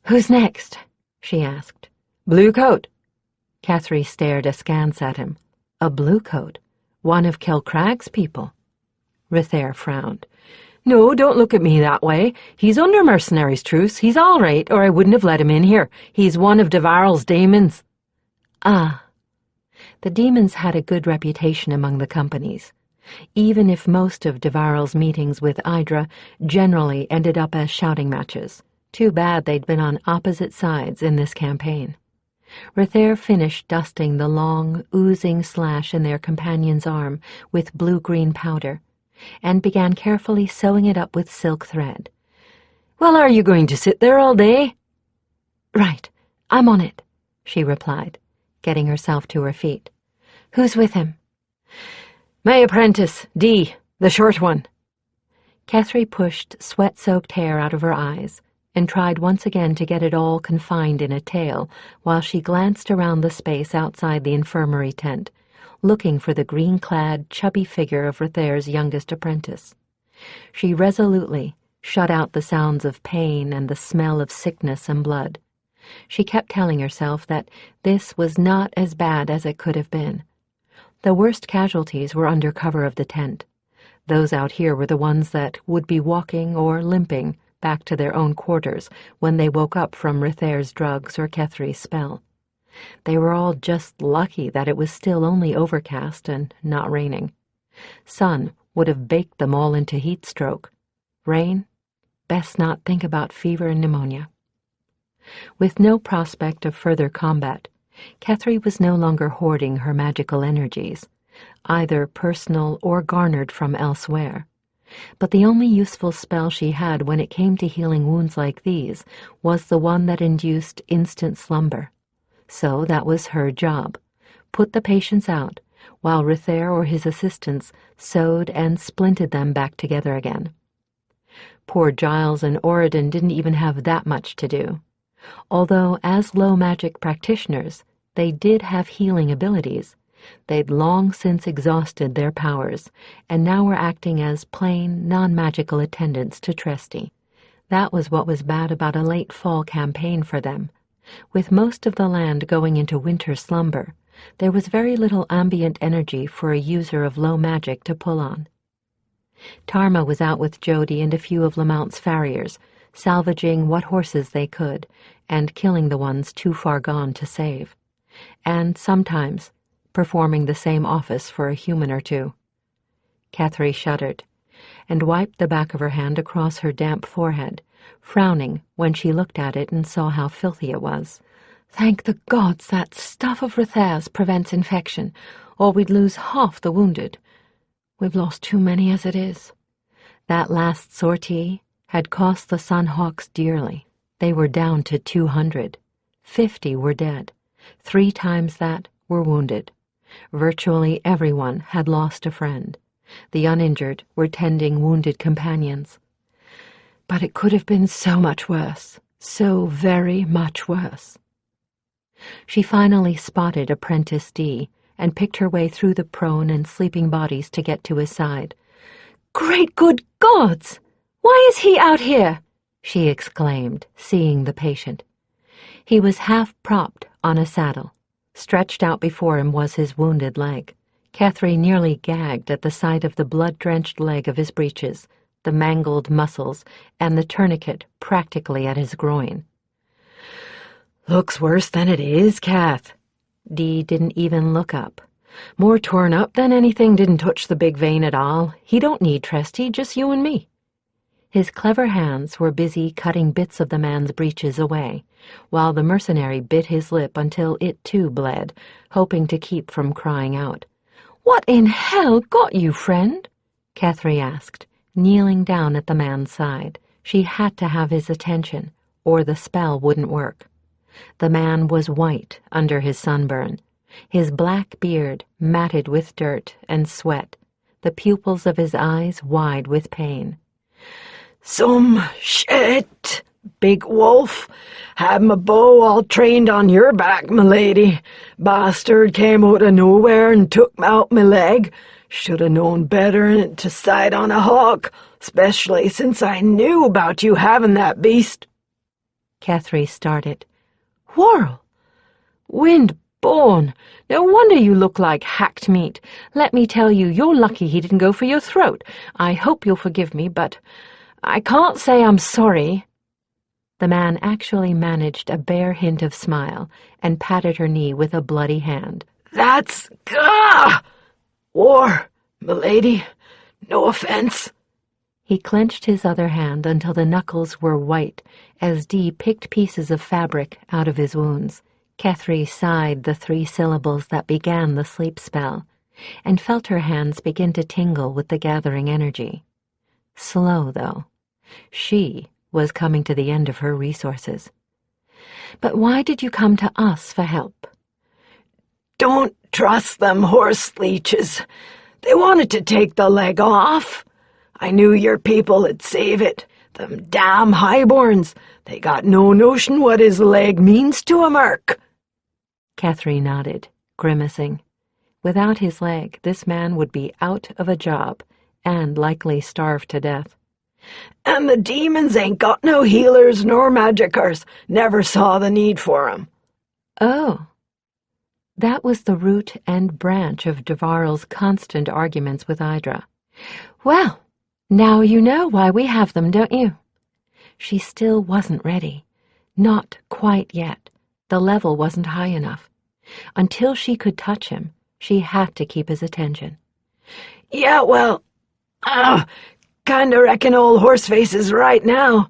Speaker 1: "Who's next?" she asked.
Speaker 3: "Blue coat."
Speaker 1: Kethry stared askance at him. A blue coat? One of Kelcraig's people? Rethair frowned.
Speaker 3: "No, don't look at me that way. He's under mercenaries' truce. He's all right, or I wouldn't have let him in here. He's one of Devarrell's daemons."
Speaker 1: Ah. The demons had a good reputation among the companies, even if most of Devarrell's meetings with Idra generally ended up as shouting matches. Too bad they'd been on opposite sides in this campaign. Rethair finished dusting the long, oozing slash in their companion's arm with blue-green powder, and began carefully sewing it up with silk thread.
Speaker 3: "Well, are you going to sit there all day?"
Speaker 1: "Right, I'm on it," she replied, getting herself to her feet. "Who's with him?"
Speaker 3: "My apprentice, Dee, the short one."
Speaker 1: Kethry pushed sweat-soaked hair out of her eyes and tried once again to get it all confined in a tail while she glanced around the space outside the infirmary tent, looking for the green-clad, chubby figure of Rethair's youngest apprentice. She resolutely shut out the sounds of pain and the smell of sickness and blood. She kept telling herself that this was not as bad as it could have been. The worst casualties were under cover of the tent. Those out here were the ones that would be walking or limping back to their own quarters when they woke up from Rethair's drugs or Kethry's spell. They were all just lucky that it was still only overcast and not raining. Sun would have baked them all into heat stroke. Rain? Best not think about fever and pneumonia. With no prospect of further combat, Kethry was no longer hoarding her magical energies, either personal or garnered from elsewhere. But the only useful spell she had when it came to healing wounds like these was the one that induced instant slumber. So that was her job. Put the patients out, while Rethair or his assistants sewed and splinted them back together again. Poor Giles and Oridon didn't even have that much to do. Although, as low magic practitioners, they did have healing abilities, they'd long since exhausted their powers, and now were acting as plain, non-magical attendants to Tresty. That was what was bad about a late fall campaign for them. With most of the land going into winter slumber, there was very little ambient energy for a user of low magic to pull on. Tarma was out with Jody and a few of Lamount's farriers, salvaging what horses they could, and killing the ones too far gone to save, and sometimes performing the same office for a human or two. Kethry shuddered, and wiped the back of her hand across her damp forehead, frowning when she looked at it and saw how filthy it was. "Thank the gods that stuff of Rethair's prevents infection, or we'd lose half the wounded. We've lost too many as it is." That last sortie had cost the Sunhawks dearly. They were down to 200. 50 were dead. 3 times that were wounded. Virtually everyone had lost a friend. The uninjured were tending wounded companions. "But it could have been so much worse," So very much worse. She finally spotted Apprentice D and picked her way through the prone and sleeping bodies to get to his side. "Great good gods! Why is he out here?" she exclaimed, seeing the patient. He was half-propped on a saddle. Stretched out before him was his wounded leg. Kethry nearly gagged at the sight of the blood-drenched leg of his breeches, the mangled muscles, and the tourniquet practically at his groin.
Speaker 3: "Looks worse than it is, Kath."
Speaker 1: Dee didn't even look up.
Speaker 3: "More torn up than anything, didn't touch the big vein at all. He don't need Tresty, just you and me."
Speaker 1: His clever hands were busy cutting bits of the man's breeches away, while the mercenary bit his lip until it too bled, hoping to keep from crying out. "What in hell got you, friend?" Kethry asked, kneeling down at the man's side. She had to have his attention, or the spell wouldn't work. The man was white under his sunburn, his black beard matted with dirt and sweat, the pupils of his eyes wide with pain.
Speaker 2: "Some shit, big wolf. Had my bow all trained on your back, m'lady. Bastard came out of nowhere and took out my leg. Should have known better than to side on a hawk, especially since I knew about you having that beast."
Speaker 1: Kethry started.
Speaker 3: "Whirl! Wind-born! No wonder you look like hacked meat. Let me tell you, you're lucky he didn't go for your throat. I hope you'll forgive me, but I can't say I'm sorry."
Speaker 1: The man actually managed a bare hint of smile and patted her knee with a bloody hand.
Speaker 2: "That's... Gah! War, m'lady. No offense."
Speaker 1: He clenched his other hand until the knuckles were white as Dee picked pieces of fabric out of his wounds. Kethry sighed the 3 syllables that began the sleep spell and felt her hands begin to tingle with the gathering energy. Slow, though. She was coming to the end of her resources. "But why did you come to us for help?"
Speaker 2: "Don't trust them horse leeches. They wanted to take the leg off. I knew your people'd save it. Them damn highborns. They got no notion what his leg means to a merc."
Speaker 1: Kethry nodded, grimacing. Without his leg, this man would be out of a job and likely starve to death.
Speaker 2: "And the demons ain't got no healers nor magicers. Never saw the need for 'em."
Speaker 1: Oh. That was the root and branch of Devarel's constant arguments with Idra. "Well, now you know why we have them, don't you?" She still wasn't ready. Not quite yet. The level wasn't high enough. Until she could touch him, she had to keep his attention.
Speaker 2: "Yeah, well, kinda reckon old Horseface is right now.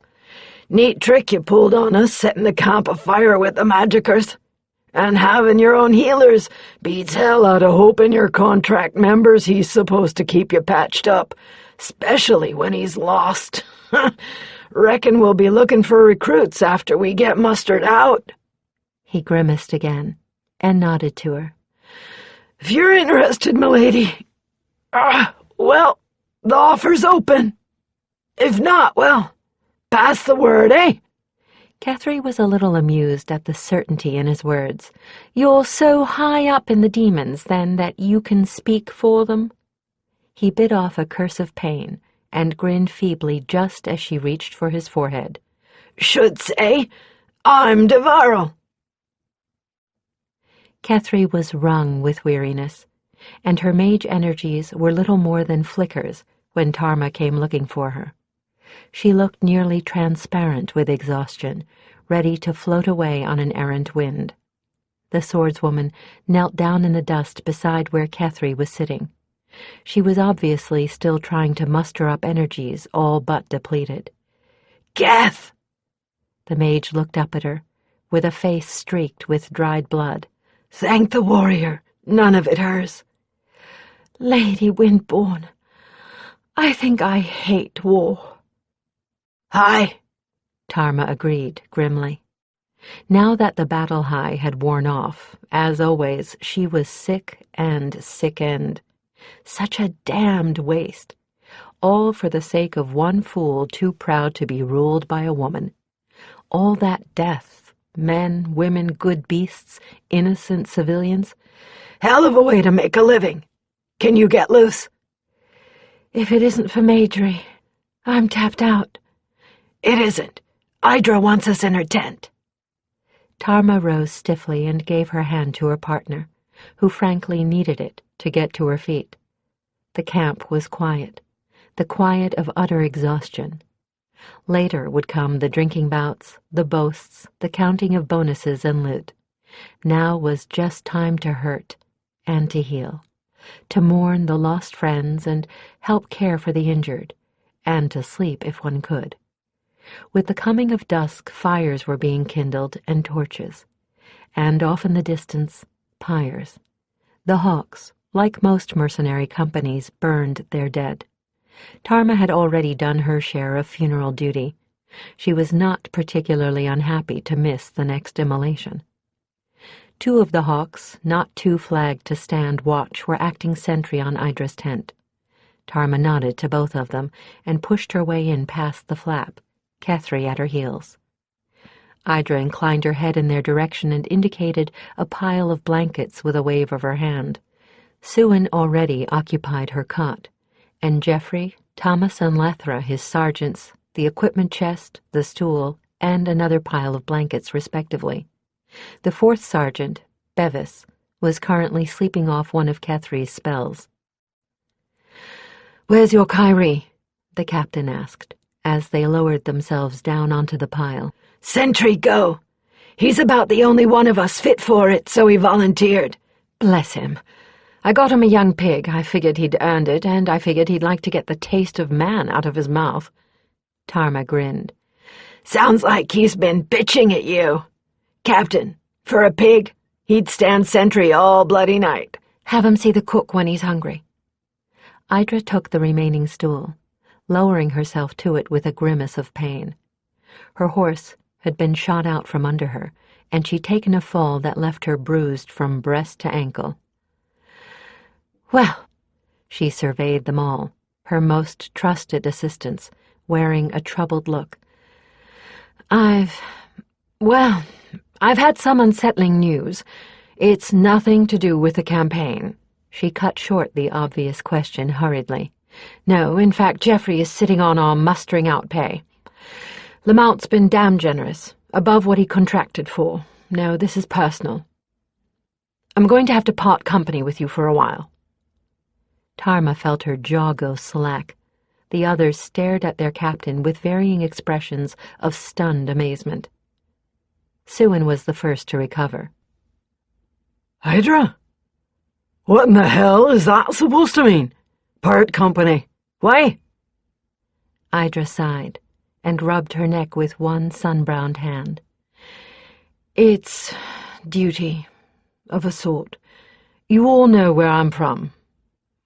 Speaker 2: Neat trick you pulled on us, setting the camp afire with the magicers. And having your own healers beats hell out of hoping your contract members he's supposed to keep you patched up, especially when he's lost. Reckon we'll be looking for recruits after we get mustered out."
Speaker 1: He grimaced again and nodded to her.
Speaker 2: "If you're interested, m'lady, well, the offer's open. If not, well, pass the word, eh?"
Speaker 1: Kethry was a little amused at the certainty in his words. "You're so high up in the demons, then, that you can speak for them?" He bit off a curse of pain and grinned feebly just as she reached for his forehead.
Speaker 2: "Should say, I'm Devarel."
Speaker 1: Kethry was wrung with weariness, and her mage energies were little more than flickers when Tarma came looking for her. She looked nearly transparent with exhaustion, ready to float away on an errant wind. The swordswoman knelt down in the dust beside where Kethry was sitting. She was obviously still trying to muster up energies all but depleted.
Speaker 2: "Geth!"
Speaker 1: The mage looked up at her, with a face streaked with dried blood.
Speaker 2: "Thank the warrior, none of it hers."
Speaker 3: "Lady Windborn, I think I hate war."
Speaker 2: "Aye,"
Speaker 1: Tarma agreed grimly. Now that the battle high had worn off, as always, she was sick and sickened. Such a damned waste. All for the sake of one fool too proud to be ruled by a woman. All that death, men, women, good beasts, innocent civilians.
Speaker 2: Hell of a way to make a living. Can you get loose?
Speaker 3: If it isn't for Majory, I'm tapped out.
Speaker 2: It isn't. Idra wants us in her tent.
Speaker 1: Tarma rose stiffly and gave her hand to her partner, who frankly needed it to get to her feet. The camp was quiet, the quiet of utter exhaustion. Later would come the drinking bouts, the boasts, the counting of bonuses and loot. Now was just time to hurt and to heal, to mourn the lost friends and help care for the injured, and to sleep if one could. With the coming of dusk, fires were being kindled and torches, and off in the distance, pyres. The Hawks, like most mercenary companies, burned their dead. Tarma had already done her share of funeral duty. She was not particularly unhappy to miss the next immolation. Two of the Hawks, not too flagged to stand watch, were acting sentry on Idra's tent. Tarma nodded to both of them and pushed her way in past the flap, Kethry at her heels. Idra inclined her head in their direction and indicated a pile of blankets with a wave of her hand. Suin already occupied her cot, and Geoffrey, Thomas, and Lethra, his sergeants, the equipment chest, the stool, and another pile of blankets, respectively. The fourth sergeant, Bevis, was currently sleeping off one of Kethry's spells.
Speaker 3: "Where's your Kyrie?"
Speaker 1: the captain asked, as they lowered themselves down onto the pile.
Speaker 2: Sentry, go! He's about the only one of us fit for it, so he volunteered.
Speaker 3: Bless him. I got him a young pig. I figured he'd earned it, and I figured he'd like to get the taste of man out of his mouth.
Speaker 1: Tarma grinned.
Speaker 2: Sounds like he's been bitching at you. Captain, for a pig, he'd stand sentry all bloody night.
Speaker 3: Have him see the cook when he's hungry.
Speaker 1: Idra took the remaining stool, lowering herself to it with a grimace of pain. Her horse had been shot out from under her, and she'd taken a fall that left her bruised from breast to ankle.
Speaker 3: Well,
Speaker 1: she surveyed them all, her most trusted assistants, wearing a troubled look.
Speaker 3: I've had some unsettling news. It's nothing to do with the campaign.
Speaker 1: She cut short the obvious question hurriedly.
Speaker 3: No, in fact, Geoffrey is sitting on our mustering out pay. Lamount's been damn generous, above what he contracted for. No, this is personal. I'm going to have to part company with you for a while.
Speaker 1: Tarma felt her jaw go slack. The others stared at their captain with varying expressions of stunned amazement. Suin was the first to recover.
Speaker 4: Idra? What in the hell is that supposed to mean? Part company. Why?
Speaker 1: Idra sighed and rubbed her neck with one sun-browned hand.
Speaker 3: It's duty, of a sort. You all know where I'm from.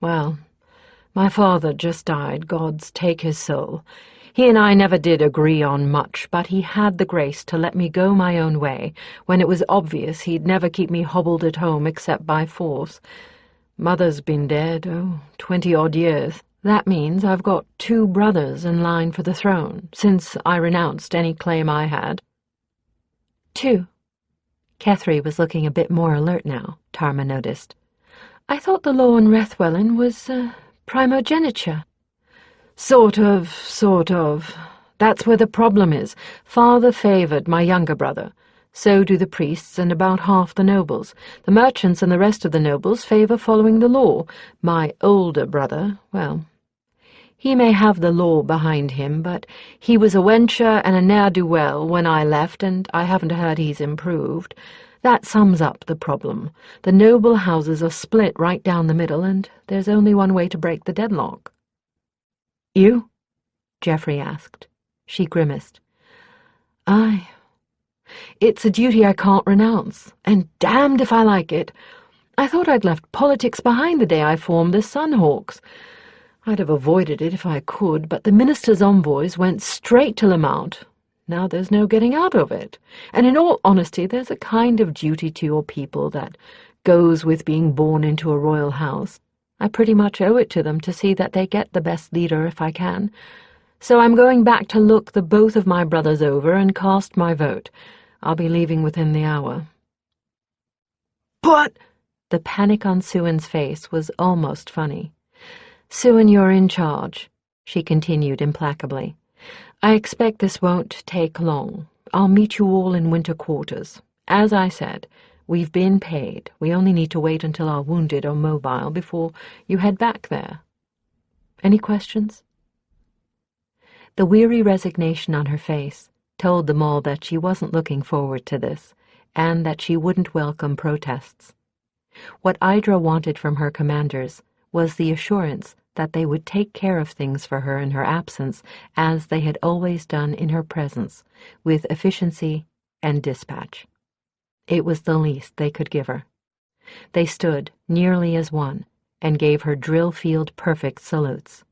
Speaker 3: Well, my father just died, God's take his soul. He and I never did agree on much, but he had the grace to let me go my own way when it was obvious he'd never keep me hobbled at home except by force. Mother's been dead, 20-odd years. That means I've got 2 brothers in line for the throne, since I renounced any claim I had.
Speaker 1: 2. Kethry was looking a bit more alert now, Tarma noticed.
Speaker 3: I thought the law in Rethwellan was primogeniture. Sort of. That's where the problem is. Father favoured my younger brother. So do the priests and about half the nobles. The merchants and the rest of the nobles favour following the law. My older brother, well, he may have the law behind him, but he was a wencher and a ne'er-do-well when I left, and I haven't heard he's improved. That sums up the problem. The noble houses are split right down the middle, and there's only one way to break the deadlock.
Speaker 1: You? Geoffrey asked. She grimaced.
Speaker 3: Aye. It's a duty I can't renounce, and damned if I like it. I thought I'd left politics behind the day I formed the Sunhawks. I'd have avoided it if I could, but the minister's envoys went straight to Lamount. Now there's no getting out of it. And in all honesty, there's a kind of duty to your people that goes with being born into a royal house. I pretty much owe it to them to see that they get the best leader if I can. So I'm going back to look the both of my brothers over and cast my vote. I'll be leaving within the hour."
Speaker 4: "But—"
Speaker 3: The panic on Suan's face was almost funny. "Suan, you're in charge," she continued implacably. "I expect this won't take long. I'll meet you all in winter quarters. As I said, we've been paid. We only need to wait until our wounded are mobile before you head back there. Any questions?" The weary resignation on her face told them all that she wasn't looking forward to this, and that she wouldn't welcome protests. What Idra wanted from her commanders was the assurance that they would take care of things for her in her absence, as they had always done in her presence, with efficiency and dispatch. It was the least they could give her. They stood nearly as one and gave her drill field perfect salutes.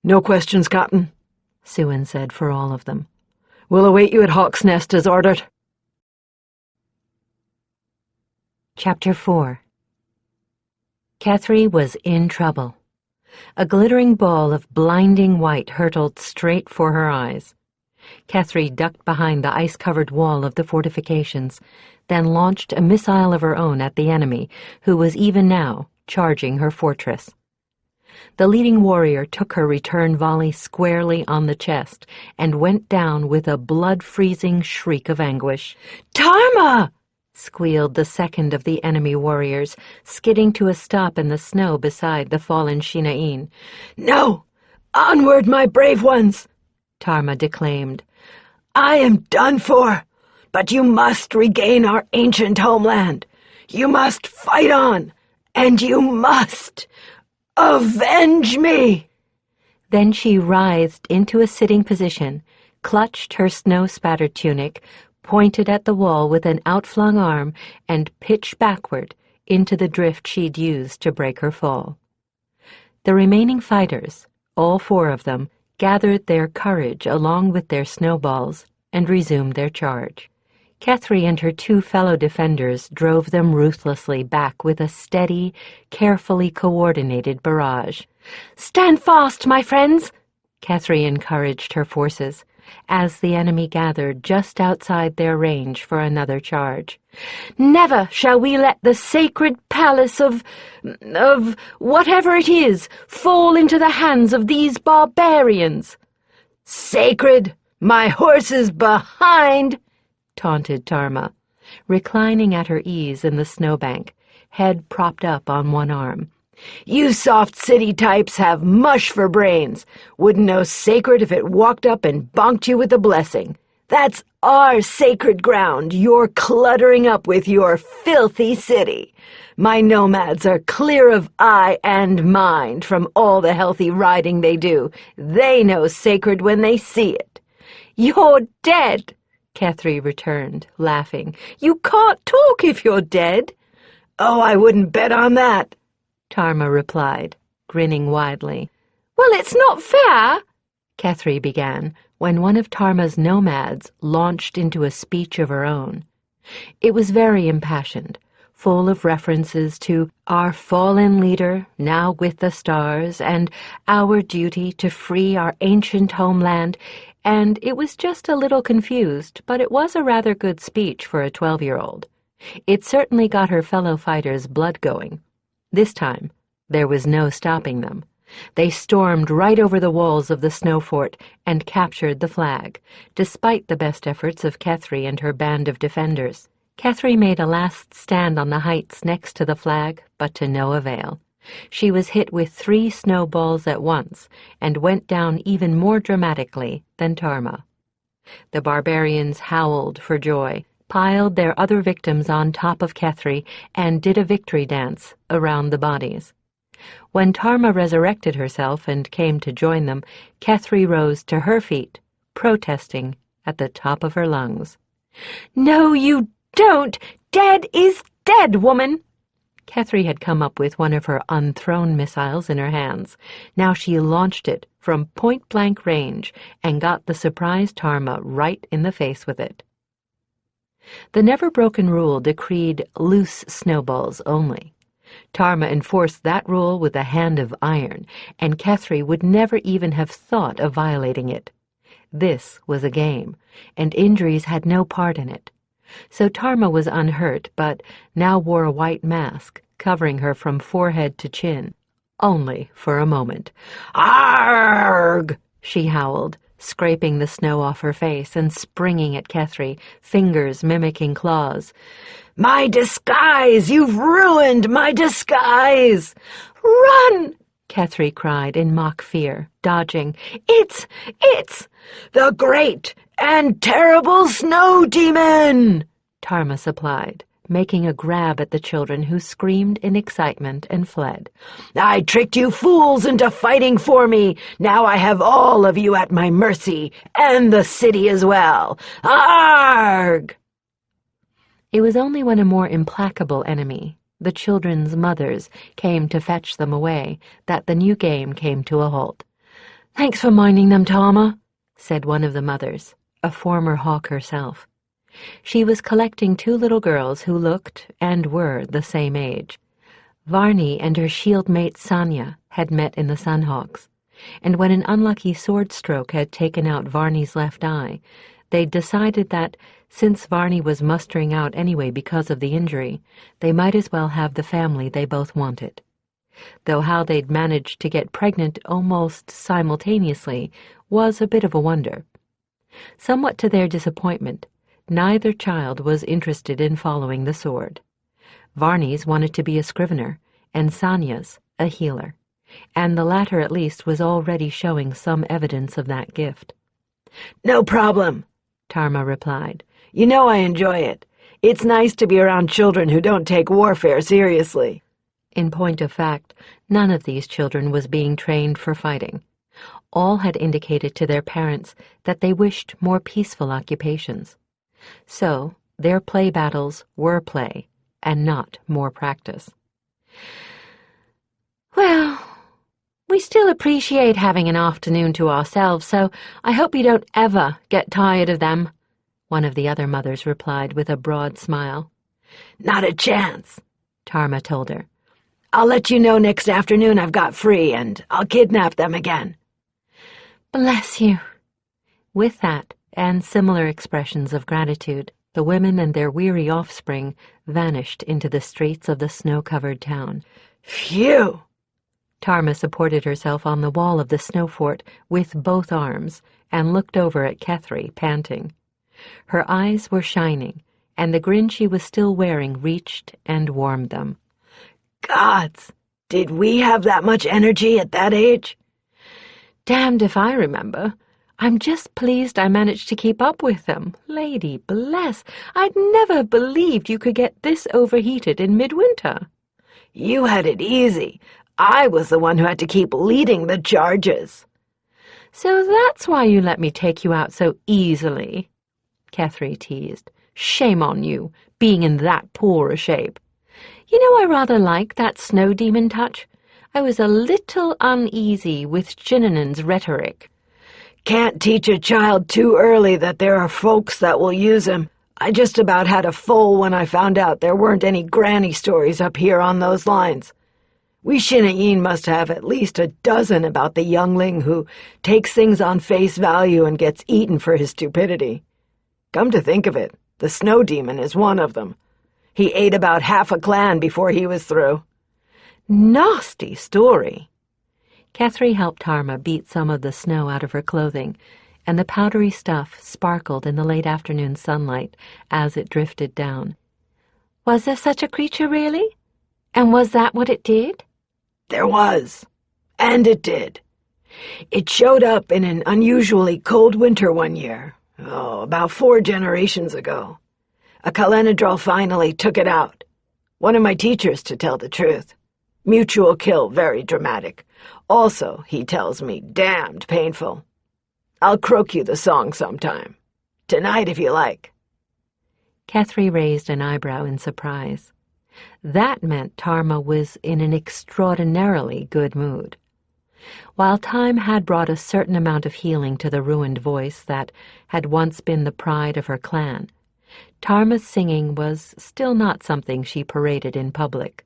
Speaker 4: "No questions, Captain,"
Speaker 3: Suan said for all of them.
Speaker 4: "We'll await you at Hawk's Nest as ordered."
Speaker 1: Chapter 4. Kethry was in trouble. A glittering ball of blinding white hurtled straight for her eyes. Kethry ducked behind the ice-covered wall of the fortifications, then launched a missile of her own at the enemy, who was even now charging her fortress. The leading warrior took her return volley squarely on the chest and went down with a blood-freezing shriek of anguish. "Tarma!" squealed the second of the enemy warriors, skidding to a stop in the snow beside the fallen Shinaeen.
Speaker 2: "No! Onward, my brave ones!"
Speaker 1: Tarma declaimed.
Speaker 2: "I am done for, but you must regain our ancient homeland. You must fight on, and you must avenge me!"
Speaker 1: Then she writhed into a sitting position, clutched her snow-spattered tunic, pointed at the wall with an outflung arm, and pitched backward into the drift she'd used to break her fall. The remaining fighters, all 4 of them, gathered their courage along with their snowballs and resumed their charge. Kethry and her 2 fellow defenders drove them ruthlessly back with a steady, carefully coordinated barrage. "Stand fast, my friends!" Kethry encouraged her forces, as the enemy gathered just outside their range for another charge. "Never shall we let the sacred palace of whatever it is fall into the hands of these barbarians."
Speaker 2: "Sacred? My horses behind!"
Speaker 1: taunted Tarma, reclining at her ease in the snowbank, head propped up on one arm.
Speaker 2: "You soft city types have mush for brains. Wouldn't know sacred if it walked up and bonked you with a blessing. That's our sacred ground you're cluttering up with your filthy city. My nomads are clear of eye and mind from all the healthy riding they do. They know sacred when they see it."
Speaker 1: "You're dead," Kethry returned, laughing. "You can't talk if you're dead."
Speaker 2: "Oh, I wouldn't bet on that,"
Speaker 1: Tarma replied, grinning widely.
Speaker 3: "Well, it's not fair,"
Speaker 1: Kethry began, when one of Tarma's nomads launched into a speech of her own. It was very impassioned, full of references to our fallen leader, now with the stars, and our duty to free our ancient homeland, and it was just a little confused, but it was a rather good speech for a 12-year-old. It certainly got her fellow fighters' blood going. This time, there was no stopping them. They stormed right over the walls of the snow fort and captured the flag, despite the best efforts of Kethry and her band of defenders. Kethry made a last stand on the heights next to the flag, but to no avail. She was hit with 3 snowballs at once and went down even more dramatically than Tarma. The barbarians howled for joy, piled their other victims on top of Kethry, and did a victory dance around the bodies. When Tarma resurrected herself and came to join them, Kethry rose to her feet, protesting at the top of her lungs.
Speaker 3: "No, you don't! Dead is dead, woman!"
Speaker 1: Kethry had come up with one of her unthrown missiles in her hands. Now she launched it from point-blank range and got the surprised Tarma right in the face with it. The never-broken rule decreed loose snowballs only. Tarma enforced that rule with a hand of iron, and Kethry would never even have thought of violating it. This was a game, and injuries had no part in it. So Tarma was unhurt, but now wore a white mask, covering her from forehead to chin. Only for a moment. "Arg!" she howled, scraping the snow off her face and springing at Kethry, fingers mimicking claws. "My disguise! You've ruined my disguise!" "Run!" Kethry cried in mock fear, dodging. It's the great and terrible snow demon!" Tarma supplied, making a grab at the children who screamed in excitement and fled. "I tricked you fools into fighting for me. Now I have all of you at my mercy, and the city as well. Arg!" It was only when a more implacable enemy, the children's mothers, came to fetch them away, that the new game came to a halt. "Thanks for minding them, Tarma," said one of the mothers, a former hawk herself. She was collecting two little girls who looked and were the same age. Varney and her shield mate Sanya had met in the Sunhawks, and when an unlucky sword stroke had taken out Varney's left eye, they'd decided that, since Varney was mustering out anyway because of the injury, they might as well have the family they both wanted. Though how they'd managed to get pregnant almost simultaneously was a bit of a wonder. Somewhat to their disappointment, neither child was interested in following the sword. Varney's wanted to be a scrivener, and Sanya's a healer, and the latter at least was already showing some evidence of that gift.
Speaker 2: "No problem," Tarma replied. "You know I enjoy it. It's nice to be around children who don't take warfare seriously."
Speaker 1: In point of fact, none of these children was being trained for fighting. All had indicated to their parents that they wished more peaceful occupations. So their play battles were play, and not more practice. "Well, we still appreciate having an afternoon to ourselves, so I hope you don't ever get tired of them," one of the other mothers replied with a broad smile.
Speaker 2: "Not a chance,"
Speaker 1: Tarma told her.
Speaker 2: "I'll let you know next afternoon I've got free, and I'll kidnap them again."
Speaker 1: "Bless you." With that, and similar expressions of gratitude, the women and their weary offspring vanished into the streets of the snow-covered town.
Speaker 2: "Phew!"
Speaker 1: Tarma supported herself on the wall of the snow fort with both arms and looked over at Kethry, panting. Her eyes were shining, and the grin she was still wearing reached and warmed them.
Speaker 2: "Gods, did we have that much energy at that age?"
Speaker 1: "Damned if I remember. I'm just pleased I managed to keep up with them. Lady bless, I'd never believed you could get this overheated in midwinter."
Speaker 2: "You had it easy. I was the one who had to keep leading the charges."
Speaker 1: "So that's why you let me take you out so easily," Kethry teased. "Shame on you, being in that poor a shape. You know, I rather like that snow demon touch. I was a little uneasy with Jinnan's rhetoric."
Speaker 2: "Can't teach a child too early that there are folks that will use him. I just about had a foal when I found out there weren't any granny stories up here on those lines. We Shina'een must have at least a dozen about the youngling who takes things on face value and gets eaten for his stupidity. Come to think of it, the snow demon is one of them. He ate about half a clan before he was through."
Speaker 1: "Nasty story." Kethry helped Tarma beat some of the snow out of her clothing, and the powdery stuff sparkled in the late afternoon sunlight as it drifted down. "Was there such a creature, really? And was that what it did?"
Speaker 2: "There was. And it did. It showed up in an unusually cold winter one year. About 4 generations ago. A Kalenadrol finally took it out. One of my teachers, to tell the truth. Mutual kill, very dramatic. Also, he tells me, damned painful. I'll croak you the song sometime. Tonight, if you like."
Speaker 1: Kethry raised an eyebrow in surprise. That meant Tarma was in an extraordinarily good mood. While time had brought a certain amount of healing to the ruined voice that had once been the pride of her clan, Tarma's singing was still not something she paraded in public.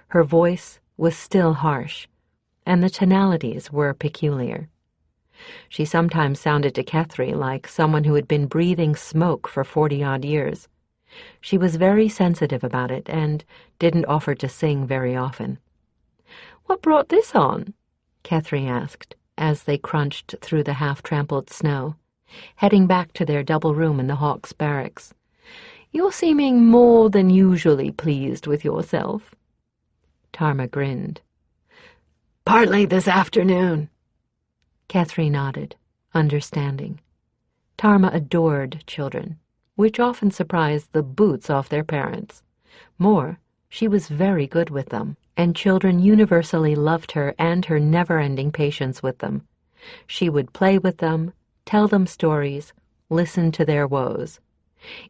Speaker 1: Her voice was still harsh, and the tonalities were peculiar. She sometimes sounded to Kethry like someone who had been breathing smoke for 40-odd years. She was very sensitive about it and didn't offer to sing very often. "What brought this on?" Kethry asked, as they crunched through the half-trampled snow, heading back to their double room in the Hawks' barracks. "You're seeming more than usually pleased with yourself." Tarma grinned.
Speaker 2: "Partly this afternoon."
Speaker 1: Kethry nodded, understanding. Tarma adored children, which often surprised the boots off their parents. More, she was very good with them, and children universally loved her and her never-ending patience with them. She would play with them, tell them stories, listen to their woes.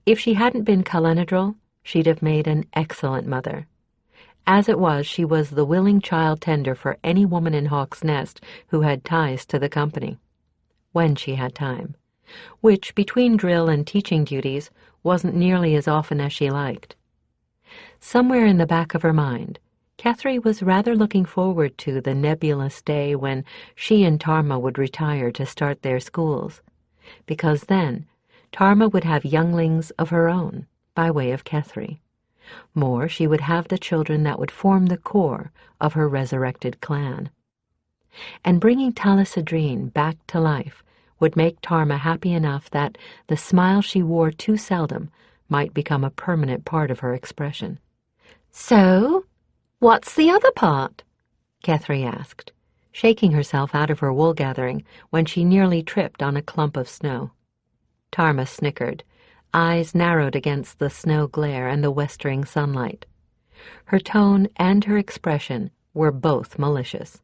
Speaker 1: If she hadn't been Calenadril, she'd have made an excellent mother. As it was, she was the willing child tender for any woman in Hawk's Nest who had ties to the company, when she had time, which, between drill and teaching duties, wasn't nearly as often as she liked. Somewhere in the back of her mind, Kethry was rather looking forward to the nebulous day when she and Tarma would retire to start their schools, because then Tarma would have younglings of her own, by way of Kethry. More, she would have the children that would form the core of her resurrected clan. And bringing Talasadrine back to life would make Tarma happy enough that the smile she wore too seldom might become a permanent part of her expression. "So, what's the other part?" Kethry asked, shaking herself out of her wool-gathering when she nearly tripped on a clump of snow. Tarma snickered, eyes narrowed against the snow glare and the westering sunlight. Her tone and her expression were both malicious.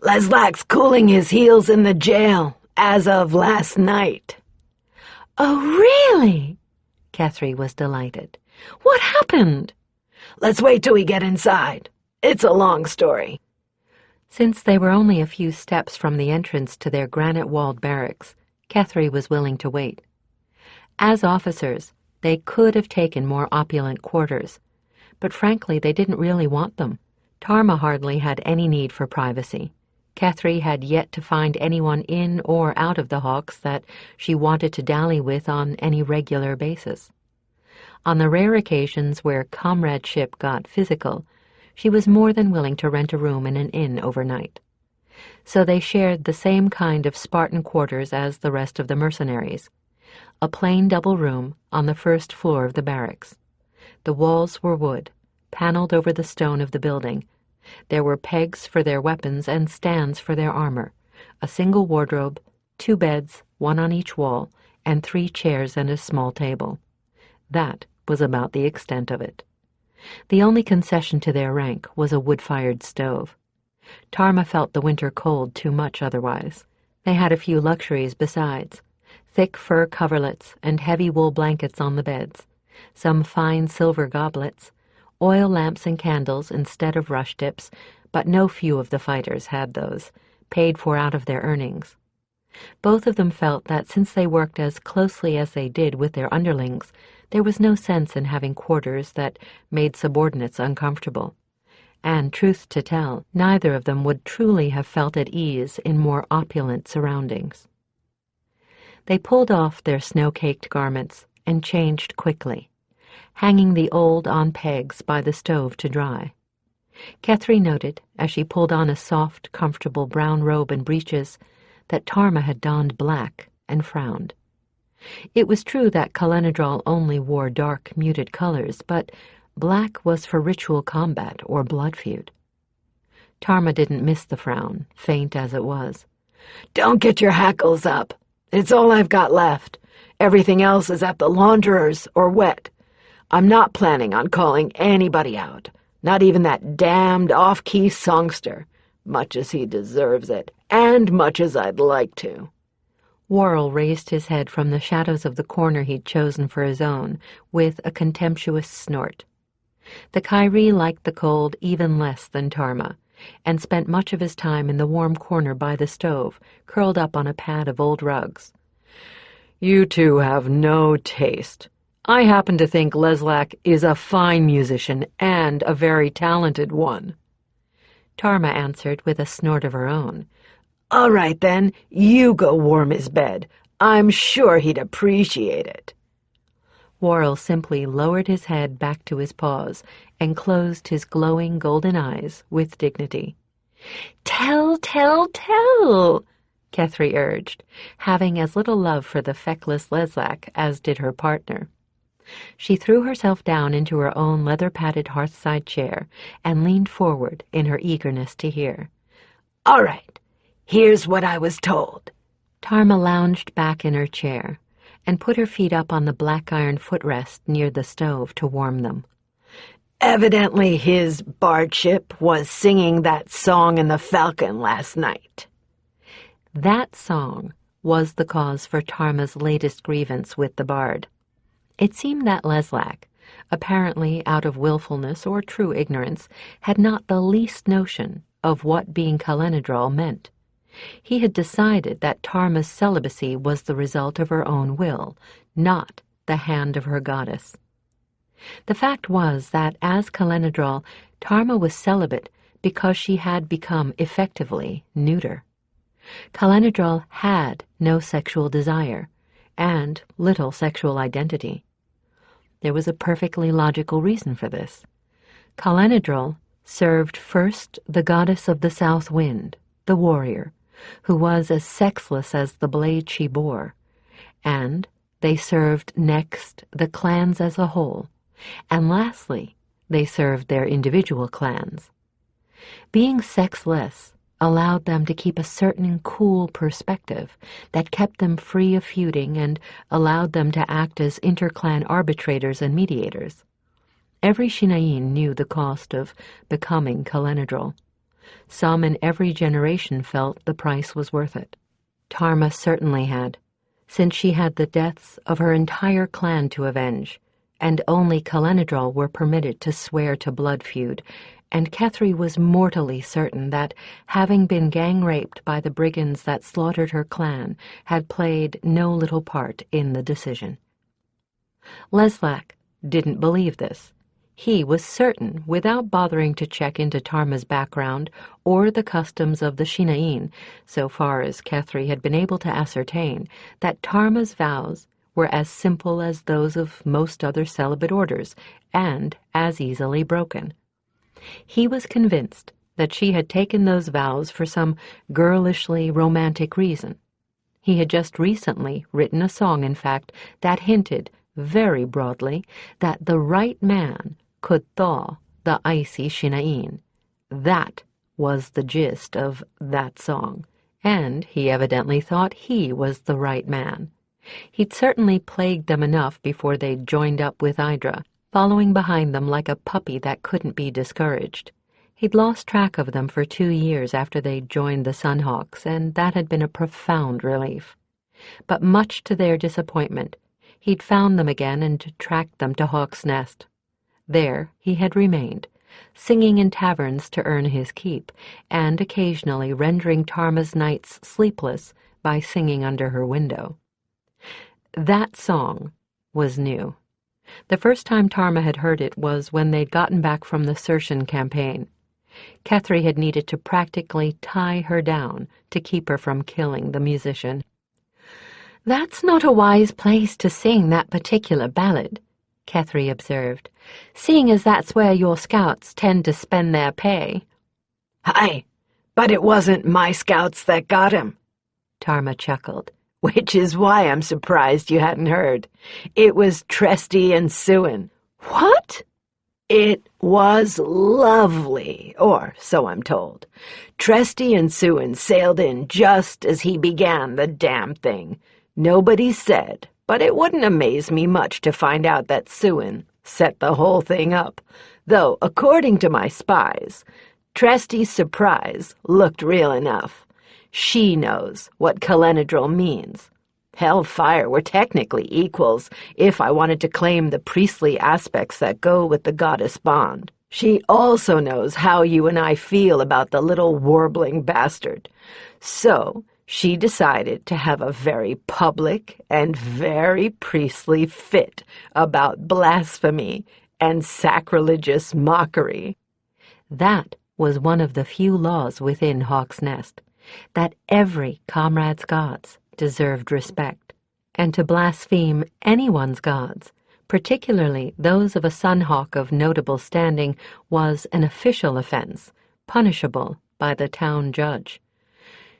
Speaker 2: "Leslak's cooling his heels in the jail, as of last night."
Speaker 1: "Oh, really?" Kethry was delighted. "What happened?"
Speaker 2: "Let's wait till we get inside. It's a long story."
Speaker 1: Since they were only a few steps from the entrance to their granite-walled barracks, Kethry was willing to wait. As officers, they could have taken more opulent quarters, but frankly they didn't really want them. Tarma hardly had any need for privacy. Kethry had yet to find anyone in or out of the Hawks that she wanted to dally with on any regular basis. On the rare occasions where comradeship got physical, she was more than willing to rent a room in an inn overnight. So they shared the same kind of Spartan quarters as the rest of the mercenaries, a plain double room on the first floor of the barracks. The walls were wood, paneled over the stone of the building. There were pegs for their weapons and stands for their armor, a single wardrobe, 2 beds, 1 on each wall, and 3 chairs and a small table. That was about the extent of it. The only concession to their rank was a wood-fired stove. Tarma felt the winter cold too much otherwise. They had a few luxuries besides: thick fur coverlets and heavy wool blankets on the beds, some fine silver goblets, oil lamps and candles instead of rush tips, but no few of the fighters had those, paid for out of their earnings. Both of them felt that since they worked as closely as they did with their underlings, there was no sense in having quarters that made subordinates uncomfortable. And, truth to tell, neither of them would truly have felt at ease in more opulent surroundings. They pulled off their snow-caked garments and changed quickly, hanging the old on pegs by the stove to dry. Kethry noted, as she pulled on a soft, comfortable brown robe and breeches, that Tarma had donned black and frowned. It was true that Calenadril only wore dark, muted colors, but black was for ritual combat or blood feud. Tarma didn't miss the frown, faint as it was.
Speaker 2: "Don't get your hackles up. It's all I've got left. Everything else is at the launderer's or wet. I'm not planning on calling anybody out, not even that damned off-key songster, much as he deserves it, and much as I'd like to."
Speaker 1: Worrell raised his head from the shadows of the corner he'd chosen for his own, with a contemptuous snort. The Kyrie liked the cold even less than Tarma, and spent much of his time in the warm corner by the stove, curled up on a pad of old rugs.
Speaker 4: "You two have no taste.
Speaker 3: I happen to think Leslac is a fine musician and a very talented one.
Speaker 1: Tarma answered with a snort of her own.
Speaker 2: All right, then, you go warm his bed. I'm sure he'd appreciate it.
Speaker 1: Worrell simply lowered his head back to his paws and closed his glowing golden eyes with dignity. Tell, tell, tell, Kethry urged, having as little love for the feckless Leslac as did her partner. She threw herself down into her own leather-padded hearthside chair and leaned forward in her eagerness to hear.
Speaker 2: All right, here's what I was told.
Speaker 1: Tarma lounged back in her chair and put her feet up on the black iron footrest near the stove to warm them.
Speaker 2: Evidently his bardship was singing that song in the Falcon last night.
Speaker 1: That song was the cause for Tarma's latest grievance with the bard. It seemed that Leslac, apparently out of willfulness or true ignorance, had not the least notion of what being Calenadral meant. He had decided that Tarma's celibacy was the result of her own will, not the hand of her goddess. The fact was that as Calenadral, Tarma was celibate because she had become effectively neuter. Calenadral had no sexual desire and little sexual identity. There was a perfectly logical reason for this. Calenadral served first the goddess of the south wind, the warrior, who was as sexless as the blade she bore, and they served next the clans as a whole, and lastly they served their individual clans. Being sexless allowed them to keep a certain cool perspective that kept them free of feuding and allowed them to act as interclan arbitrators and mediators. Every Shinaïn knew the cost of becoming Calenadral. Some in every generation felt the price was worth it. Tarma certainly had, since she had the deaths of her entire clan to avenge, and only Calenadral were permitted to swear to blood feud, and Kethry was mortally certain that, having been gang-raped by the brigands that slaughtered her clan, had played no little part in the decision. Leslac didn't believe this. He was certain, without bothering to check into Tarma's background or the customs of the Shinaïn, so far as Kethry had been able to ascertain, that Tarma's vows were as simple as those of most other celibate orders, and as easily broken. He was convinced that she had taken those vows for some girlishly romantic reason. He had just recently written a song, in fact, that hinted, very broadly, that the right man could thaw the icy Shinaïn. That was the gist of that song, and he evidently thought he was the right man. He'd certainly plagued them enough before they'd joined up with Idra, following behind them like a puppy that couldn't be discouraged. He'd lost track of them for 2 years after they'd joined the Sunhawks, and that had been a profound relief. But much to their disappointment, he'd found them again and tracked them to Hawk's Nest. There he had remained, singing in taverns to earn his keep, and occasionally rendering Tarma's nights sleepless by singing under her window. That song was new. The first time Tarma had heard it was when they'd gotten back from the Circean campaign. Kethry had needed to practically tie her down to keep her from killing the musician. "That's not a wise place to sing that particular ballad," Kethry observed, "seeing as that's where your scouts tend to spend their pay."
Speaker 2: "Aye, but it wasn't my scouts that got him," Tarma chuckled, "which is why I'm surprised you hadn't heard. It was Tresty and Suin."
Speaker 3: "What?"
Speaker 2: "It was lovely, or so I'm told. Tresty and Suin sailed in just as he began the damn thing. Nobody said, but it wouldn't amaze me much to find out that Suin set the whole thing up, though, according to my spies, Tresty's surprise looked real enough. She knows what Calenadral means. Hellfire were technically equals if I wanted to claim the priestly aspects that go with the goddess bond. She also knows how you and I feel about the little warbling bastard. So she decided to have a very public and very priestly fit about blasphemy and sacrilegious mockery.
Speaker 1: That was one of the few laws within Hawk's Nest, that every comrade's gods deserved respect, and to blaspheme anyone's gods, particularly those of a Sunhawk of notable standing, was an official offense, punishable by the town judge.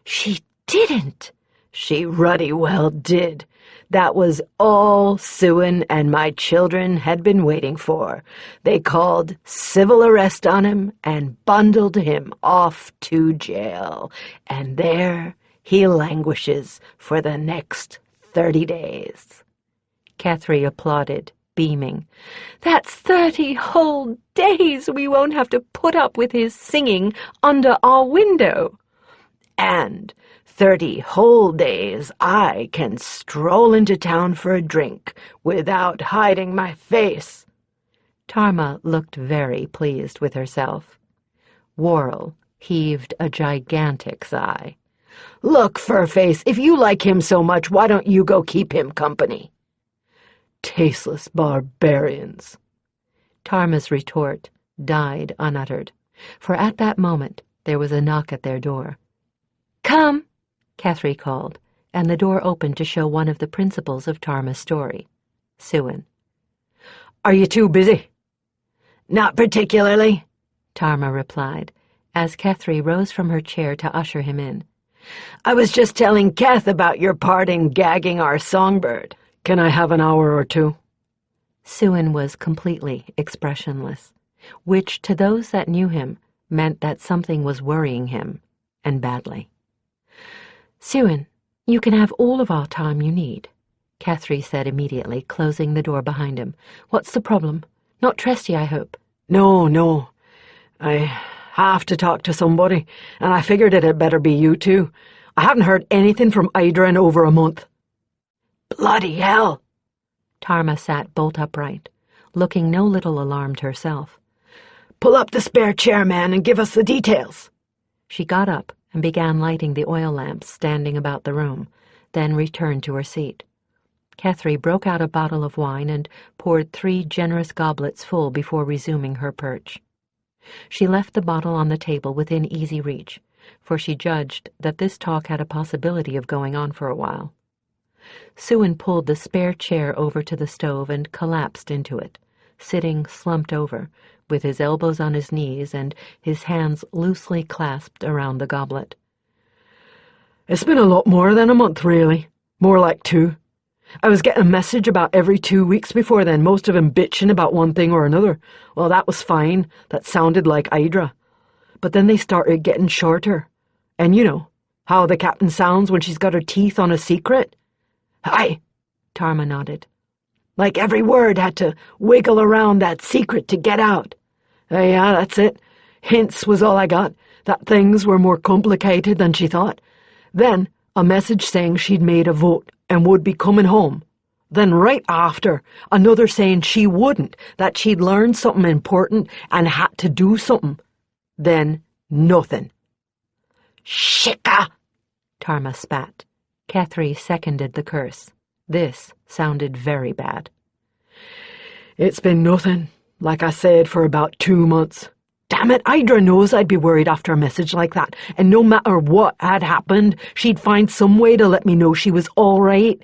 Speaker 2: She didn't. She ruddy well did. That was all Suan and my children had been waiting for. They called civil arrest on him and bundled him off to jail. And there he languishes for the next 30 days.
Speaker 1: Kethry applauded, beaming.
Speaker 3: That's 30 whole days we won't have to put up with his singing under our window.
Speaker 2: And 30 whole days I can stroll into town for a drink without hiding my face.
Speaker 1: Tarma looked very pleased with herself. Worrell heaved a gigantic sigh.
Speaker 2: Look, Furface, if you like him so much, why don't you go keep him company?
Speaker 4: Tasteless barbarians.
Speaker 1: Tarma's retort died unuttered, for at that moment there was a knock at their door.
Speaker 3: Come,
Speaker 1: Kethry called, and the door opened to show one of the principals of Tarma's story, Suan.
Speaker 4: Are you too busy?
Speaker 2: Not particularly,
Speaker 1: Tarma replied, as Kethry rose from her chair to usher him in.
Speaker 2: I was just telling Keth about your part in gagging our songbird.
Speaker 4: Can I have an hour or two?
Speaker 1: Suan was completely expressionless, which to those that knew him meant that something was worrying him, and badly.
Speaker 3: Suan, you can have all of our time you need, Kethry said immediately, closing the door behind him. What's the problem? Not Tresty, I hope.
Speaker 4: No. I have to talk to somebody, and I figured it had better be you two. I haven't heard anything from Idra in over a month.
Speaker 2: Bloody hell!
Speaker 1: Tarma sat bolt upright, looking no little alarmed herself.
Speaker 2: Pull up the spare chair, man, and give us the details.
Speaker 1: She got up and began lighting the oil lamps standing about the room, then returned to her seat. Kethry broke out a bottle of wine and poured 3 generous goblets full before resuming her perch. She left the bottle on the table within easy reach, for she judged that this talk had a possibility of going on for a while. Suan pulled the spare chair over to the stove and collapsed into it, sitting slumped over, with his elbows on his knees and his hands loosely clasped around the goblet.
Speaker 4: It's been a lot more than a month, really. More like 2. I was getting a message about every 2 weeks before then, most of them bitching about one thing or another. Well, that was fine. That sounded like Idra. But then they started getting shorter. And you know how the captain sounds when she's got her teeth on a secret?
Speaker 2: Aye,
Speaker 1: Tarma nodded.
Speaker 2: Like every word had to wiggle around that secret to get out.
Speaker 4: Yeah, that's it. Hints was all I got, that things were more complicated than she thought. Then a message saying she'd made a vote and would be coming home. Then right after, another saying she wouldn't, that she'd learned something important and had to do something. Then nothing.
Speaker 2: Shika!
Speaker 1: Tarma spat. Kethry seconded the curse. This sounded very bad.
Speaker 4: It's been nothing, like I said, for about 2 months. Damn it, Idra knows I'd be worried after a message like that, and no matter what had happened, she'd find some way to let me know she was all right.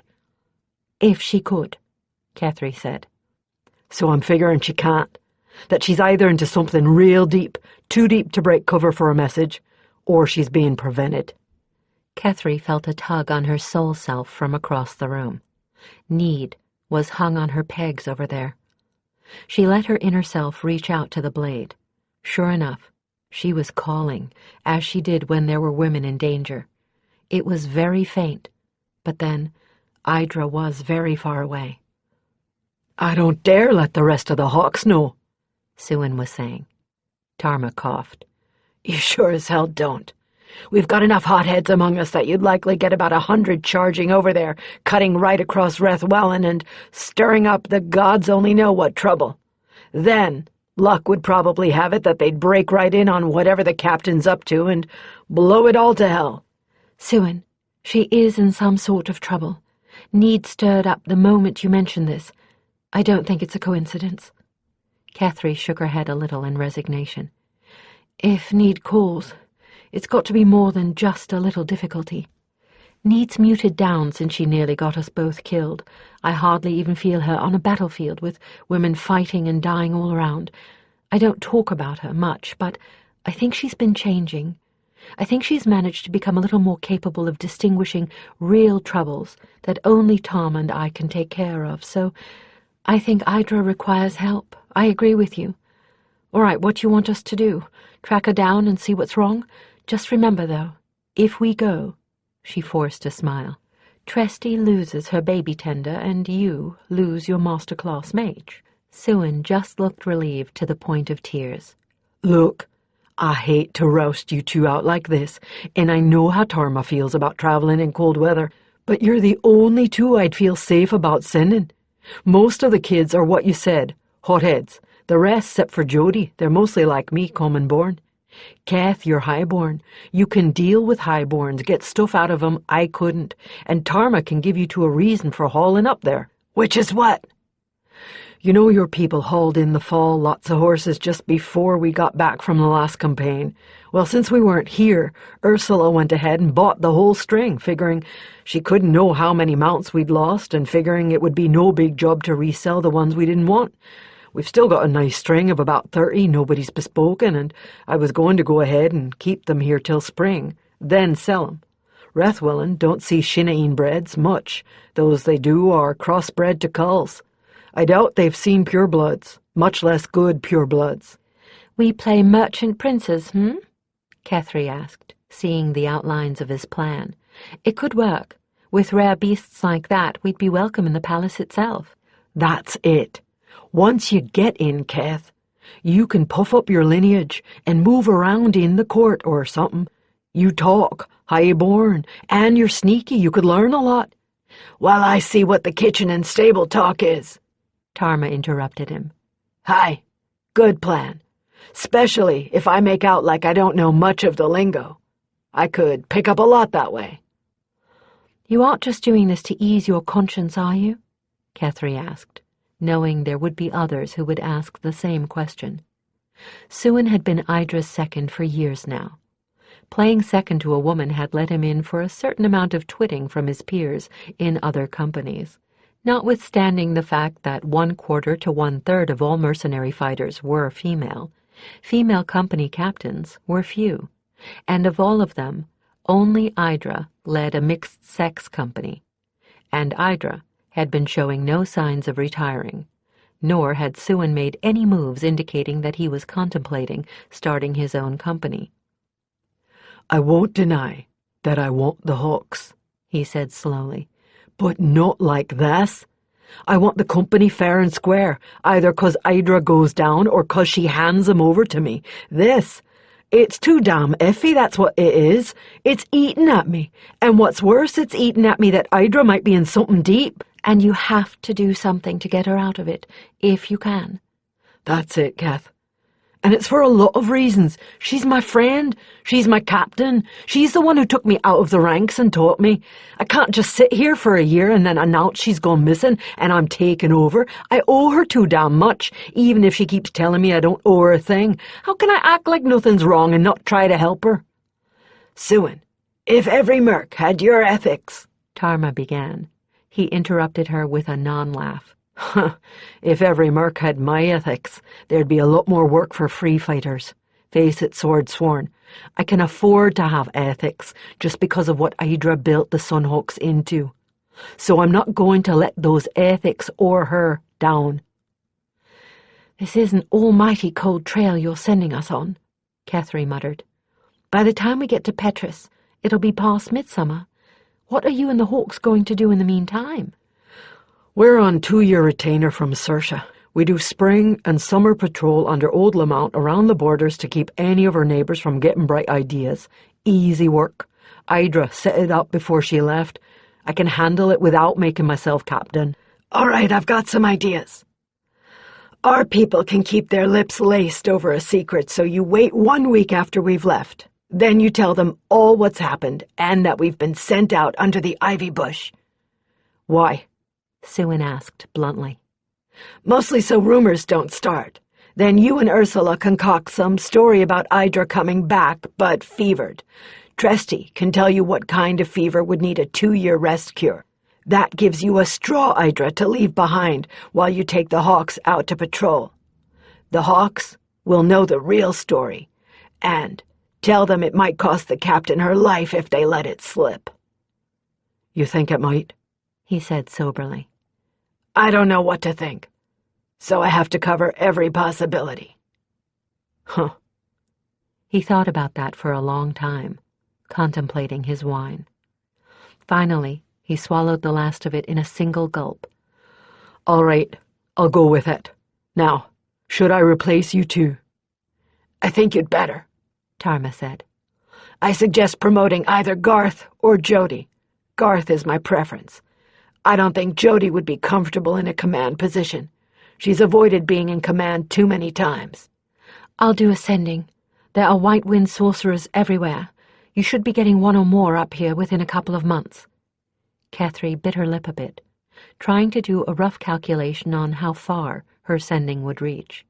Speaker 3: If she could,
Speaker 1: Kethry said.
Speaker 4: So I'm figuring she can't. That she's either into something real deep, too deep to break cover for a message, or she's being prevented.
Speaker 1: Kethry felt a tug on her soul self from across the room. Need was hung on her pegs over there. She let her inner self reach out to the blade. Sure enough, she was calling, as she did when there were women in danger. It was very faint, but then Idra was very far away.
Speaker 4: I don't dare let the rest of the Hawks know,
Speaker 1: Suan was saying. Tarma coughed.
Speaker 2: You sure as hell don't. We've got enough hotheads among us that you'd likely get about 100 charging over there, cutting right across Rethwellan and stirring up the gods only know what trouble. Then luck would probably have it that they'd break right in on whatever the captain's up to and blow it all to hell.
Speaker 3: Suan,
Speaker 1: She is in some sort of trouble. Need stirred up the moment you mentioned this. I don't think it's a coincidence." Kethry shook her head a little in resignation. "If Need calls, it's got to be more than just a little difficulty. Need's muted down since she nearly got us both killed. I hardly even feel her on a battlefield with women fighting and dying all around. I don't talk about her much, but I think she's been changing. I think she's managed to become a little more capable of distinguishing real troubles that only Tom and I can take care of, so I think Idra requires help. I agree with you. All right, what do you want us to do? Track her down and see what's wrong? Just remember, though, if we go—" she forced a smile. "Tresty loses her baby tender, and you lose your master-class mage." Suin just looked relieved to the point of tears.
Speaker 4: "Look, I hate to roust you two out like this, and I know how Tarma feels about traveling in cold weather, but you're the only two I'd feel safe about sending. Most of the kids are what you said, hotheads. The rest, except for Jody, they're mostly like me, common born. Kath, you're highborn. You can deal with highborns, get stuff out of 'em I couldn't, and Tarma can give you to a reason for hauling up there."
Speaker 2: "Which is what?"
Speaker 4: "You know your people hauled in the fall lots of horses just before we got back from the last campaign. Well, since we weren't here, Ursula went ahead and bought the whole string, figuring she couldn't know how many mounts we'd lost and figuring it would be no big job to resell the ones we didn't want. We've still got a nice string of about 30 nobody's bespoken, and I was going to go ahead and keep them here till spring, then sell 'em. Rethwellan don't see Shina'een breds much. Those they do are crossbred to culls. I doubt they've seen purebloods, much less good purebloods."
Speaker 1: "We play merchant princes, Kethry asked, seeing the outlines of his plan. "It could work. With rare beasts like that, we'd be welcome in the palace itself."
Speaker 4: "That's it. Once you get in, Keth, you can puff up your lineage and move around in the court or something. You talk, highborn, and you're sneaky. You could learn a lot."
Speaker 2: "While I see what the kitchen and stable talk is,"
Speaker 1: Tarma interrupted him.
Speaker 2: "Hi, good plan. Especially if I make out like I don't know much of the lingo. I could pick up a lot that way."
Speaker 1: "You aren't just doing this to ease your conscience, are you?" Kethry asked, knowing there would be others who would ask the same question. Suin had been Idra's second for years now. Playing second to a woman had let him in for a certain amount of twitting from his peers in other companies, notwithstanding the fact that 1/4 to 1/3 of all mercenary fighters were female. Female company captains were few, and of all of them, only Idra led a mixed-sex company, and Idra had been showing no signs of retiring, nor had Suin made any moves indicating that he was contemplating starting his own company.
Speaker 4: "I won't deny that I want the hawks," he said slowly, "but not like this. I want the company fair and square, either 'cause Idra goes down or 'cause she hands 'em over to me. It's too damn iffy, that's what it is. It's eating at me, and what's worse, it's eating at me that Idra might be in something deep."
Speaker 1: "And you have to do something to get her out of it, if you can."
Speaker 4: "That's it, Kath. And it's for a lot of reasons. She's my friend. She's my captain. She's the one who took me out of the ranks and taught me. I can't just sit here for a year and then announce she's gone missing and I'm taking over. I owe her too damn much, even if she keeps telling me I don't owe her a thing. How can I act like nothing's wrong and not try to help her?"
Speaker 2: "Suin, if every merc had your ethics,"
Speaker 1: Tarma began. He interrupted her with a non-laugh.
Speaker 4: "If every merc had my ethics, there'd be a lot more work for free fighters. Face it, sword sworn. I can afford to have ethics just because of what Idra built the Sunhawks into. So I'm not going to let those ethics or her down."
Speaker 1: "This is an almighty cold trail you're sending us on," Kethry muttered. "By the time we get to Petrus, it'll be past midsummer. What are you and the Hawks going to do in the meantime?"
Speaker 4: "We're on 2-year retainer from Sersha. We do spring and summer patrol under Old Lamount around the borders to keep any of our neighbours from getting bright ideas. Easy work. Idra set it up before she left. I can handle it without making myself captain."
Speaker 2: "All right, I've got some ideas. Our people can keep their lips laced over a secret, so you wait 1 week after we've left. Then you tell them all what's happened and that we've been sent out under the ivy bush."
Speaker 4: "Why?"
Speaker 1: Suin asked bluntly.
Speaker 2: "Mostly so rumors don't start. Then you and Ursula concoct some story about Idra coming back, but fevered. Tresty can tell you what kind of fever would need a 2-year rest cure. That gives you a straw Idra to leave behind while you take the Hawks out to patrol. The Hawks will know the real story, and tell them it might cost the captain her life if they let it slip."
Speaker 4: "You think it might?"
Speaker 1: he said soberly.
Speaker 2: "I don't know what to think, so I have to cover every possibility."
Speaker 4: "Huh."
Speaker 1: He thought about that for a long time, contemplating his wine. Finally, he swallowed the last of it in a single gulp.
Speaker 4: "All right, I'll go with it. Now, should I replace you two?"
Speaker 2: "I think you'd better,"
Speaker 1: Tarma said.
Speaker 2: "I suggest promoting either Garth or Jody. Garth is my preference. I don't think Jody would be comfortable in a command position. She's avoided being in command too many times."
Speaker 1: "I'll do ascending. There are White Wind sorcerers everywhere. You should be getting one or more up here within a couple of months." Kethry bit her lip a bit, trying to do a rough calculation on how far her sending would reach.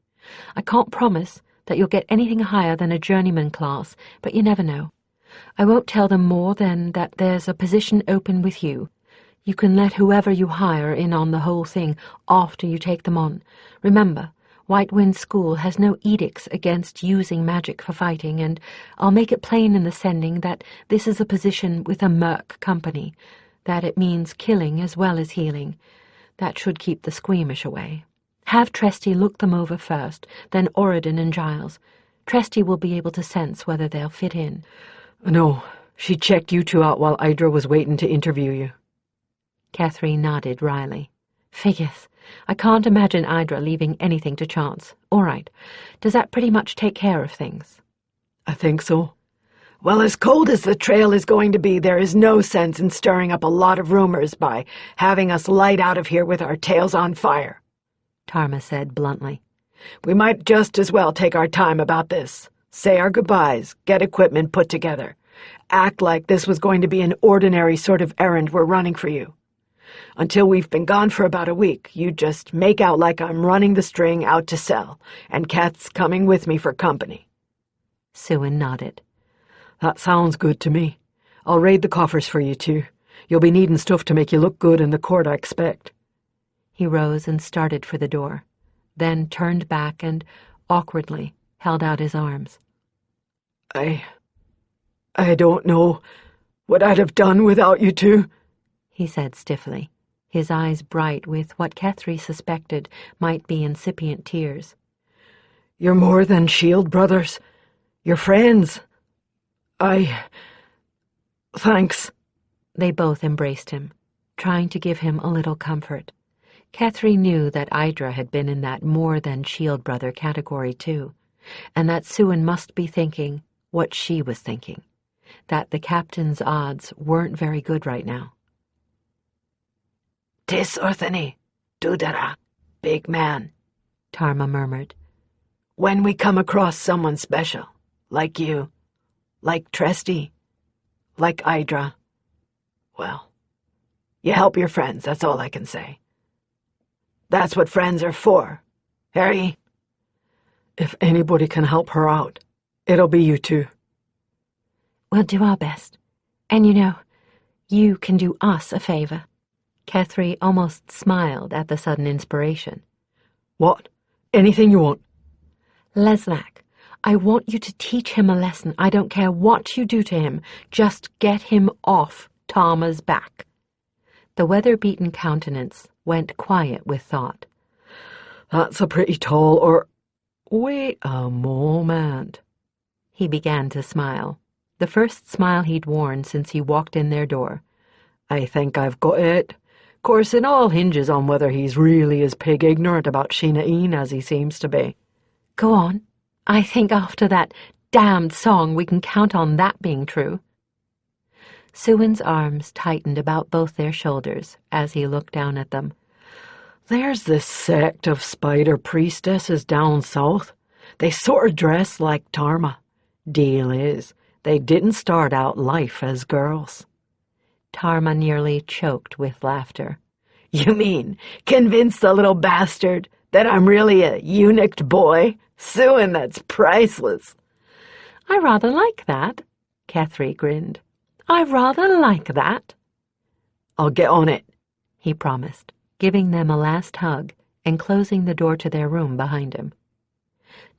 Speaker 1: "I can't promise that you'll get anything higher than a journeyman class, but you never know. I won't tell them more than that there's a position open with you. You can let whoever you hire in on the whole thing after you take them on. Remember, White Wind School has no edicts against using magic for fighting, and I'll make it plain in the sending that this is a position with a merc company, that it means killing as well as healing. That should keep the squeamish away. Have Tresty look them over first, then Oridon and Giles. Tresty will be able to sense whether they'll fit in."
Speaker 4: "No, she checked you two out while Idra was waiting to interview you."
Speaker 1: Kethry nodded wryly. "Figures. I can't imagine Idra leaving anything to chance. All right. Does that pretty much take care of things?"
Speaker 4: "I think so."
Speaker 2: "Well, as cold as the trail is going to be, there is no sense in stirring up a lot of rumors by having us light out of here with our tails on fire,"
Speaker 1: Tarma said bluntly.
Speaker 2: "We might just as well take our time about this. Say our goodbyes, get equipment put together. Act like this was going to be an ordinary sort of errand we're running for you. Until we've been gone for about a week, you just make out like I'm running the string out to sell, and Kath's coming with me for company."
Speaker 1: Suin nodded.
Speaker 4: "That sounds good to me. I'll raid the coffers for you two. You'll be needing stuff to make you look good in the court, I expect."
Speaker 1: He rose and started for the door, then turned back and, awkwardly, held out his arms.
Speaker 2: I don't know what I'd have done without you two,"
Speaker 1: he said stiffly, his eyes bright with what Kethry suspected might be incipient tears.
Speaker 2: "You're more than shield brothers. You're friends. Thanks."
Speaker 1: They both embraced him, trying to give him a little comfort. Kethry knew that Idra had been in that more than shield brother category too, and that Suin must be thinking what she was thinking, that the captain's odds weren't very good right now.
Speaker 2: "Tis Orthany, Dudara, big man,"
Speaker 1: Tarma murmured.
Speaker 2: "When we come across someone special, like you, like Tresty, like Idra, well, you help your friends, that's all I can say. That's what friends are for, Harry."
Speaker 4: "If anybody can help her out, it'll be you two."
Speaker 1: "We'll do our best. And you can do us a favor." Kethry almost smiled at the sudden inspiration.
Speaker 4: "What? Anything you want?"
Speaker 1: "Leslak, I want you to teach him a lesson. I don't care what you do to him. Just get him off Tarma's back." The weather-beaten countenance went quiet with thought.
Speaker 4: "That's a pretty tall or... Wait a moment."
Speaker 1: He began to smile, the first smile he'd worn since he walked in their door.
Speaker 4: "I think I've got it. Course, it all hinges on whether he's really as pig-ignorant about Sheena'een as he seems to be."
Speaker 1: "Go on. I think after that damned song we can count on that being true." Suin's arms tightened about both their shoulders as he looked down at them.
Speaker 4: "There's this sect of spider priestesses down south. They sort of dress like Tarma. Deal is, They didn't start out life as girls.
Speaker 1: Tarma nearly choked with laughter.
Speaker 2: You mean convince the little bastard that I'm really a eunuched boy? Suin, that's priceless.
Speaker 1: I rather like that, Kethry grinned. I rather like that.
Speaker 2: I'll get on it,
Speaker 1: he promised, giving them a last hug and closing the door to their room behind him.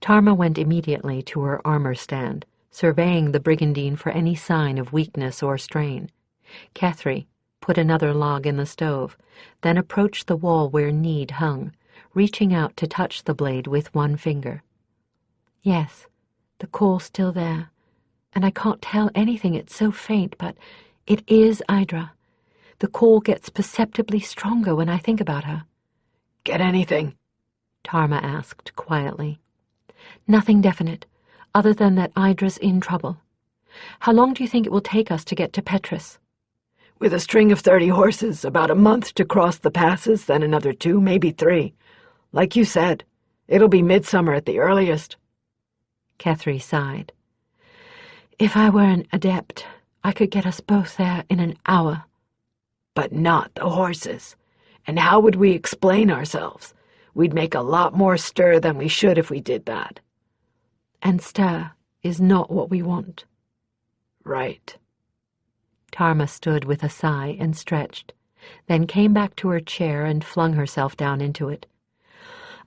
Speaker 1: Tarma went immediately to her armor stand, surveying the brigandine for any sign of weakness or strain. Kethry put another log in the stove, then approached the wall where Need hung, reaching out to touch the blade with one finger. Yes, the coal's still there, and I can't tell anything, it's so faint, but it is Idra. The coal gets perceptibly stronger when I think about her.
Speaker 2: Get anything?
Speaker 1: Tarma asked quietly. Nothing definite, other than that Idra's in trouble. How long do you think it will take us to get to Petrus?
Speaker 2: With a string of 30 horses, about a month to cross the passes, then another 2, maybe 3. Like you said, it'll be midsummer at the earliest.
Speaker 1: Kethry sighed. If I were an adept, I could get us both there in an hour.
Speaker 2: But not the horses. And how would we explain ourselves? We'd make a lot more stir than we should if we did that.
Speaker 1: And stir is not what we want.
Speaker 2: Right.
Speaker 1: Tarma stood with a sigh and stretched, then came back to her chair and flung herself down into it.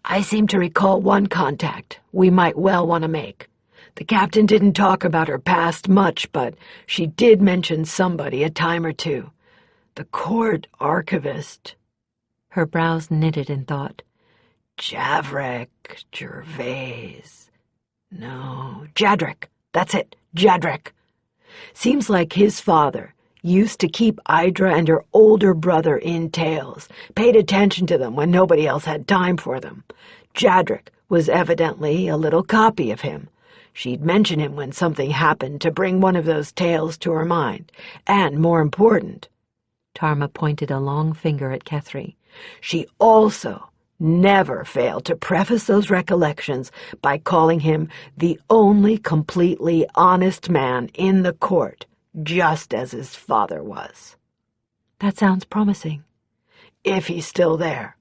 Speaker 2: I seem to recall one contact we might well want to make. The captain didn't talk about her past much, but she did mention somebody a time or two. The court archivist.
Speaker 1: Her brows knitted in thought.
Speaker 2: Javrik, Gervais. No, Jadrik. That's it, Jadrik. Seems like his father used to keep Idra and her older brother in tales, paid attention to them when nobody else had time for them. Jadrik was evidently a little copy of him. She'd mention him when something happened to bring one of those tales to her mind. And, more important,
Speaker 1: Tarma pointed a long finger at Kethry,
Speaker 2: she also never failed to preface those recollections by calling him the only completely honest man in the court, just as his father was.
Speaker 1: That sounds promising.
Speaker 2: If he's still there.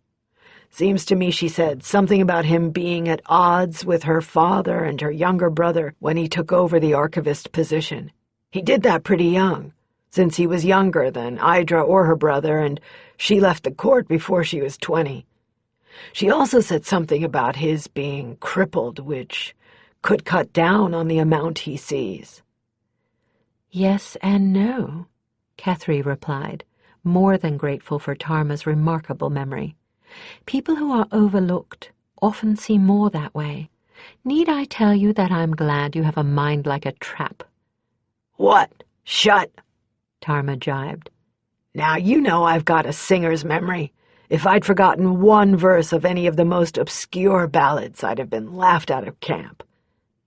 Speaker 2: Seems to me she said something about him being at odds with her father and her younger brother when he took over the archivist position. He did that pretty young, since he was younger than Idra or her brother, and she left the court before she was 20. She also said something about his being crippled, which could cut down on the amount he sees.
Speaker 1: Yes and no, Kethry replied, more than grateful for Tarma's remarkable memory. People who are overlooked often see more that way. Need I tell you that I'm glad you have a mind like a trap?
Speaker 2: What? Shut!
Speaker 1: Tarma jibed.
Speaker 2: Now you know I've got a singer's memory. If I'd forgotten one verse of any of the most obscure ballads, I'd have been laughed out of camp.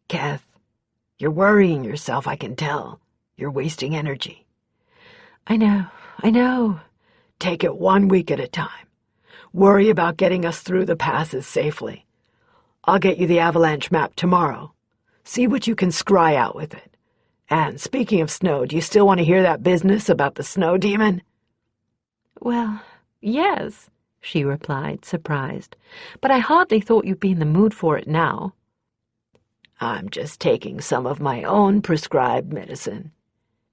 Speaker 2: Keth, you're worrying yourself, I can tell. You're wasting energy.
Speaker 1: I know.
Speaker 2: Take it 1 week at a time. Worry about getting us through the passes safely. I'll get you the avalanche map tomorrow. See what you can scry out with it. And speaking of snow, do you still want to hear that business about the snow demon?
Speaker 1: Well, yes, she replied, surprised. But I hardly thought you'd be in the mood for it now.
Speaker 2: I'm just taking some of my own prescribed medicine.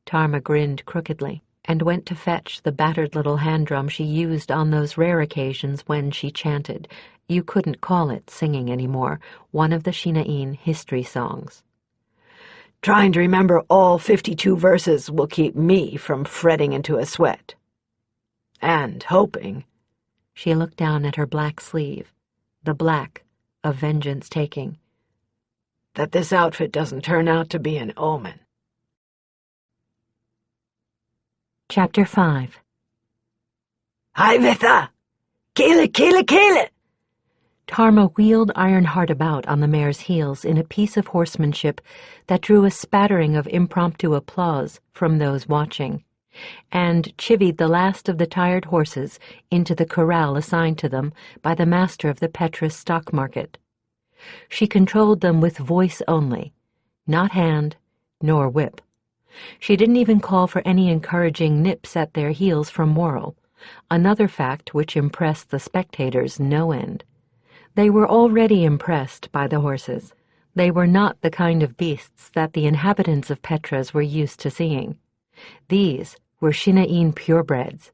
Speaker 1: Tarma grinned crookedly and went to fetch the battered little hand drum she used on those rare occasions when she chanted. You couldn't call it singing anymore, one of the Shinaeen history songs.
Speaker 2: Trying to remember all 52 verses will keep me from fretting into a sweat. And hoping.
Speaker 1: She looked down at her black sleeve, the black of vengeance taking.
Speaker 2: That this outfit doesn't turn out to be an omen.
Speaker 1: Chapter 5.
Speaker 2: Hi, Vitha! Kele!
Speaker 1: Tarma wheeled Ironheart about on the mare's heels in a piece of horsemanship that drew a spattering of impromptu applause from those watching, and chivied the last of the tired horses into the corral assigned to them by the master of the Petrus stock market. She controlled them with voice only, not hand nor whip. She didn't even call for any encouraging nips at their heels from Worrell, another fact which impressed the spectators no end. They were already impressed by the horses. They were not the kind of beasts that the inhabitants of Petras were used to seeing. These were Shinaeen purebreds,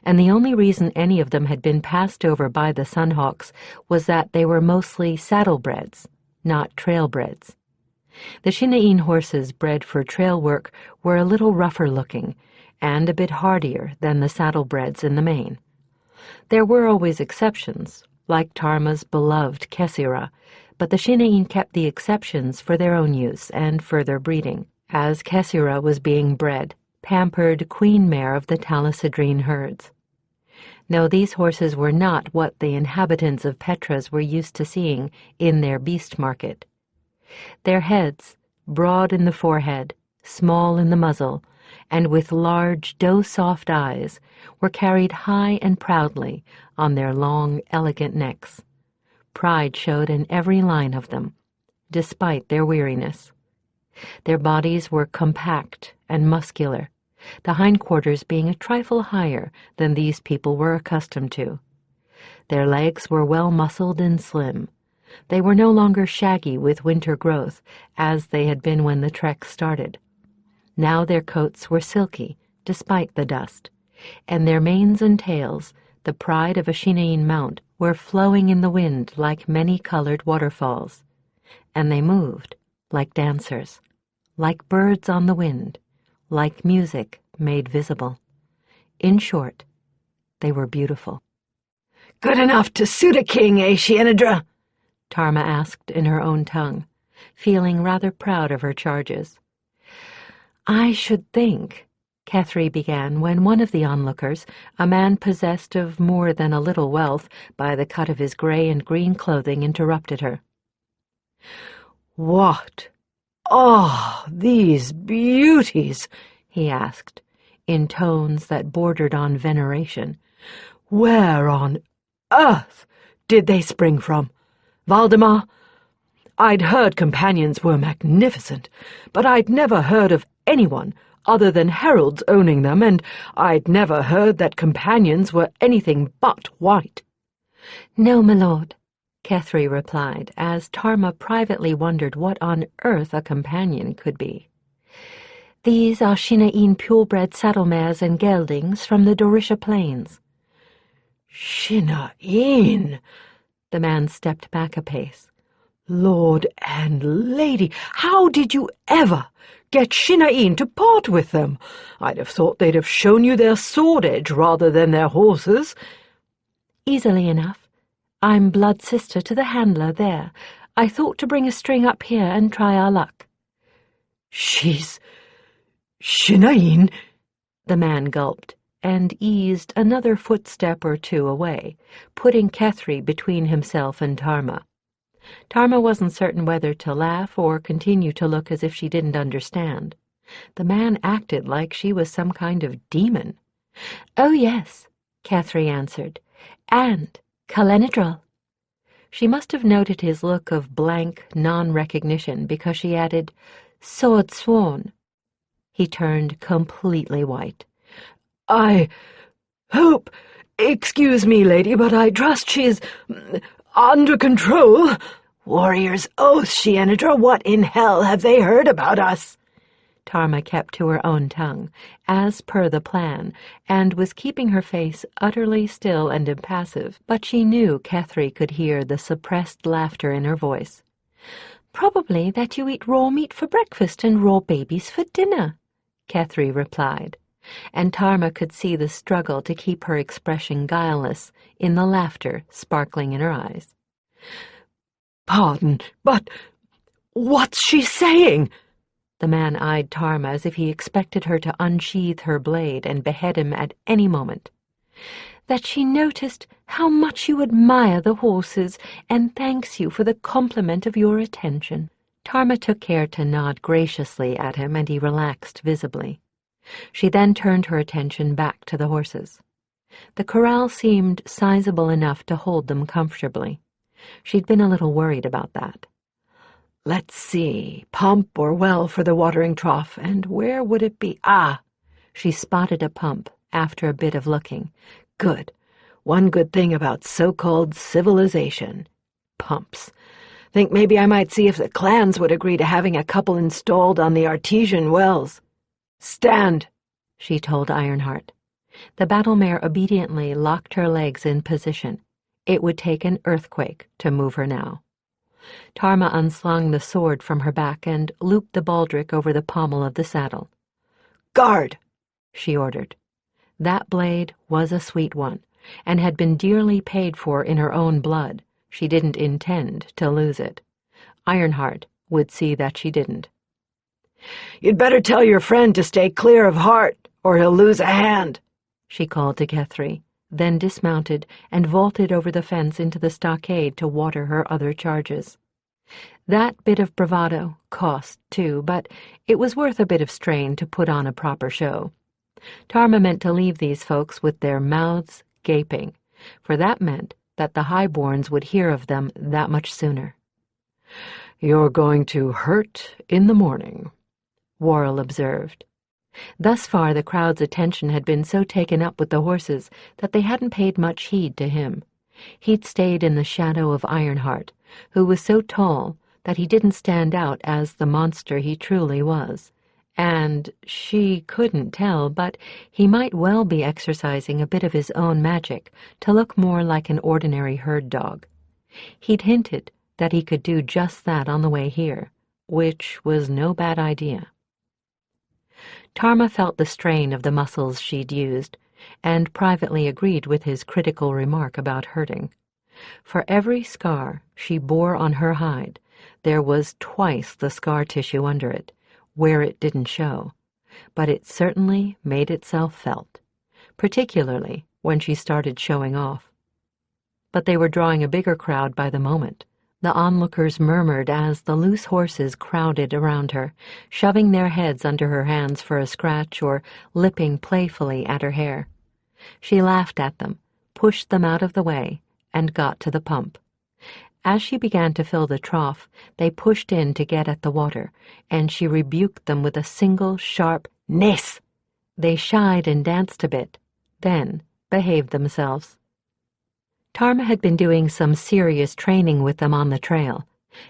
Speaker 1: and the only reason any of them had been passed over by the Sunhawks was that they were mostly saddlebreds, not trailbreds. The Shinaeen horses bred for trail work were a little rougher looking, and a bit hardier than the saddlebreds in the main. There were always exceptions, like Tarma's beloved Kethry, but the Shinaeen kept the exceptions for their own use and further breeding, as Kethry was being bred, pampered queen mare of the Talasadrine herds. No, these horses were not what the inhabitants of Petras were used to seeing in their beast market. Their heads, broad in the forehead, small in the muzzle, and with large doe-soft eyes, were carried high and proudly on their long, elegant necks. Pride showed in every line of them, despite their weariness. Their bodies were compact and muscular, the hindquarters being a trifle higher than these people were accustomed to. Their legs were well muscled and slim. They were no longer shaggy with winter growth, as they had been when the trek started. Now their coats were silky, despite the dust, and their manes and tails, the pride of a Shinaeen mount, were flowing in the wind like many-colored waterfalls. And they moved, like dancers, like birds on the wind, like music made visible. In short, they were beautiful.
Speaker 2: "Good enough to suit a king, eh, Idra?"
Speaker 1: Tarma asked in her own tongue, feeling rather proud of her charges. "I should think," Kethry began, when one of the onlookers, a man possessed of more than a little wealth by the cut of his grey and green clothing, interrupted her.
Speaker 4: "What? Ah, these beauties," he asked, in tones that bordered on veneration. "Where on earth did they spring from? Valdemar? I'd heard companions were magnificent, but I'd never heard of anyone other than heralds owning them, and I'd never heard that companions were anything but white."
Speaker 1: "No, my lord," Kethry replied, as Tarma privately wondered what on earth a companion could be. "These are Shinaeen purebred saddle mares and geldings from the Dorisha plains."
Speaker 4: "Shinaeen!"
Speaker 1: The man stepped back a pace.
Speaker 4: "Lord and Lady, how did you ever get Shinaeen to part with them? I'd have thought they'd have shown you their sword edge rather than their horses."
Speaker 1: "Easily enough. I'm blood sister to the handler there. I thought to bring a string up here and try our luck."
Speaker 4: "She's Shinaeen?"
Speaker 1: The man gulped and eased another footstep or two away, putting Kethry between himself and Tarma. Tarma wasn't certain whether to laugh or continue to look as if she didn't understand. The man acted like she was some kind of demon. "Oh, yes," Kethry answered, "and Kalenidral." She must have noted his look of blank non-recognition because she added, "Sword sworn." He turned completely white.
Speaker 4: "I hope, excuse me, lady, but I trust she's under control."
Speaker 2: "Warrior's oath, Idra, what in hell have they heard about us?"
Speaker 1: Tarma kept to her own tongue, as per the plan, and was keeping her face utterly still and impassive, but she knew Kethry could hear the suppressed laughter in her voice. "Probably that you eat raw meat for breakfast and raw babies for dinner," Kethry replied, and Tarma could see the struggle to keep her expression guileless in the laughter sparkling in her eyes.
Speaker 4: "Pardon, but what's she saying?"
Speaker 1: The man eyed Tarma as if he expected her to unsheathe her blade and behead him at any moment. "That she noticed how much you admire the horses and thanks you for the compliment of your attention." Tarma took care to nod graciously at him, and he relaxed visibly. She then turned her attention back to the horses. The corral seemed sizable enough to hold them comfortably. She'd been a little worried about that.
Speaker 2: Let's see, pump or well for the watering trough, and where would it be? Ah!
Speaker 1: She spotted a pump after a bit of looking.
Speaker 2: Good. One good thing about so-called civilization. Pumps. Think maybe I might see if the clans would agree to having a couple installed on the artesian wells. Stand,
Speaker 1: she told Ironheart. The battle mare obediently locked her legs in position. It would take an earthquake to move her now. Tarma unslung the sword from her back and looped the baldric over the pommel of the saddle.
Speaker 2: Guard,
Speaker 1: she ordered. That blade was a sweet one, and had been dearly paid for in her own blood. She didn't intend to lose it. Ironheart would see that she didn't.
Speaker 2: You'd better tell your friend to stay clear of Hart, or he'll lose a hand,
Speaker 1: she called to Kethry, then dismounted and vaulted over the fence into the stockade to water her other charges. That bit of bravado cost, too, but it was worth a bit of strain to put on a proper show. Tarma meant to leave these folks with their mouths gaping, for that meant that the highborns would hear of them that much sooner.
Speaker 4: "You're going to hurt in the morning,"
Speaker 1: Worrell observed. Thus far the crowd's attention had been so taken up with the horses that they hadn't paid much heed to him. He'd stayed in the shadow of Ironheart, who was so tall that he didn't stand out as the monster he truly was. And she couldn't tell, but he might well be exercising a bit of his own magic to look more like an ordinary herd dog. He'd hinted that he could do just that on the way here, which was no bad idea. Tarma felt the strain of the muscles she'd used, and privately agreed with his critical remark about hurting. For every scar she bore on her hide, there was twice the scar tissue under it, where it didn't show, but it certainly made itself felt, particularly when she started showing off. But they were drawing a bigger crowd by the moment. The onlookers murmured as the loose horses crowded around her, shoving their heads under her hands for a scratch or lipping playfully at her hair. She laughed at them, pushed them out of the way, and got to the pump. As she began to fill the trough, they pushed in to get at the water, and she rebuked them with a single sharp "Nis!" They shied and danced a bit, then behaved themselves. Tarma had been doing some serious training with them on the trail,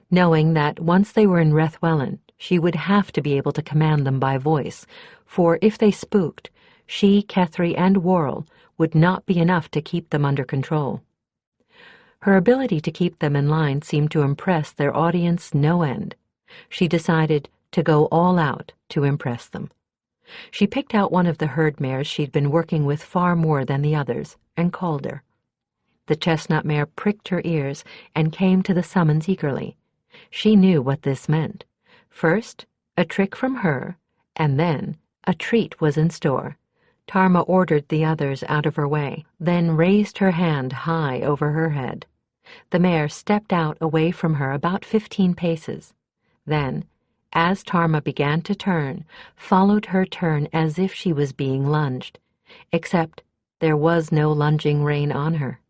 Speaker 1: knowing that once they were in Rethwellan, she would have to be able to command them by voice, for if they spooked, she, Kethry, and Worrell would not be enough to keep them under control. Her ability to keep them in line seemed to impress their audience no end. She decided to go all out to impress them. She picked out one of the herd mares she'd been working with far more than the others and called her. The chestnut mare pricked her ears and came to the summons eagerly. She knew what this meant. First, a trick from her, and then a treat was in store. Tarma ordered the others out of her way, then raised her hand high over her head. The mare stepped out away from her about 15 paces. Then, as Tarma began to turn, followed her turn as if she was being lunged, except there was no lunging rein on her.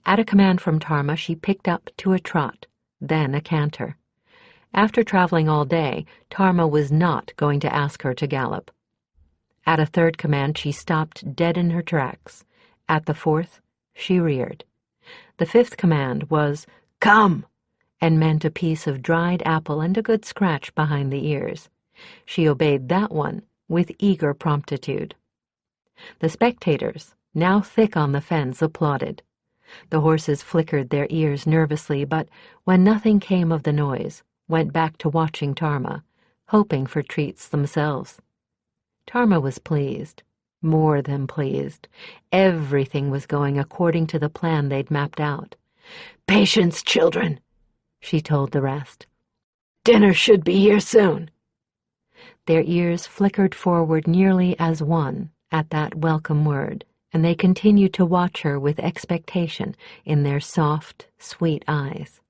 Speaker 1: At a command from Tarma, she picked up to a trot, then a canter. After traveling all day, Tarma was not going to ask her to gallop. At a third command, she stopped dead in her tracks. At the fourth, she reared. The fifth command was, "Come," and meant a piece of dried apple and a good scratch behind the ears. She obeyed that one with eager promptitude. The spectators, now thick on the fence, applauded. The horses flickered their ears nervously, but when nothing came of the noise, went back to watching Tarma, hoping for treats themselves. Tarma was pleased, more than pleased. Everything was going according to the plan they'd mapped out.
Speaker 2: "Patience, children,"
Speaker 1: she told the rest.
Speaker 2: "Dinner should be here soon."
Speaker 1: Their ears flickered forward nearly as one at that welcome word, and they continued to watch her with expectation in their soft, sweet eyes.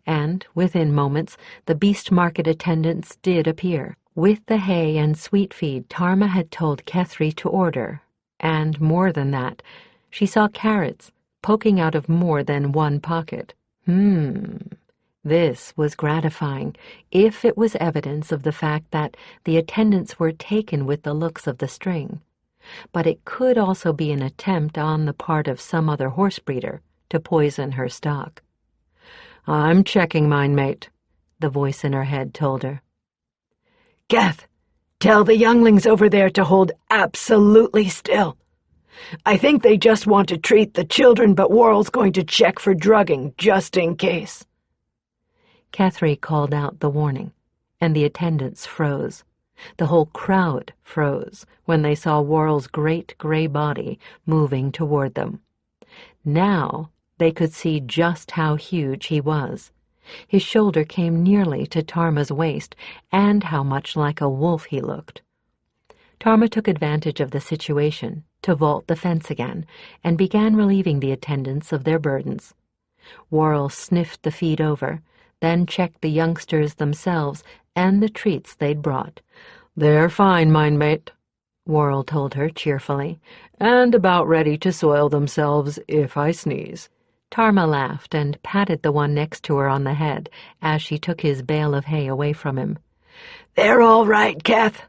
Speaker 1: And, within moments, the beast market attendants did appear, with the hay and sweet feed Tarma had told Kethry to order, and more than that, she saw carrots poking out of more than one pocket. This was gratifying, if it was evidence of the fact that the attendants were taken with the looks of the string. But it could also be an attempt on the part of some other horse breeder to poison her stock.
Speaker 3: "I'm checking mine, mate," the voice in her head told her.
Speaker 2: Geth, tell the younglings over there to hold absolutely still. I think they just want to treat the children, but Worrell's going to check for drugging, just in case."
Speaker 1: Kethry called out the warning, and the attendants froze. The whole crowd froze when they saw Worrell's great gray body moving toward them. Now they could see just how huge he was. His shoulder came nearly to Tarma's waist, and how much like a wolf he looked. Tarma took advantage of the situation to vault the fence again, and began relieving the attendants of their burdens. Worrell sniffed the feed over, then checked the youngsters themselves and the treats they'd brought.
Speaker 3: "They're fine, mine mate," Worrell told her cheerfully, "and about ready to soil themselves if I sneeze."
Speaker 1: Tarma laughed and patted the one next to her on the head as she took his bale of hay away from him.
Speaker 2: "They're all right, Keth.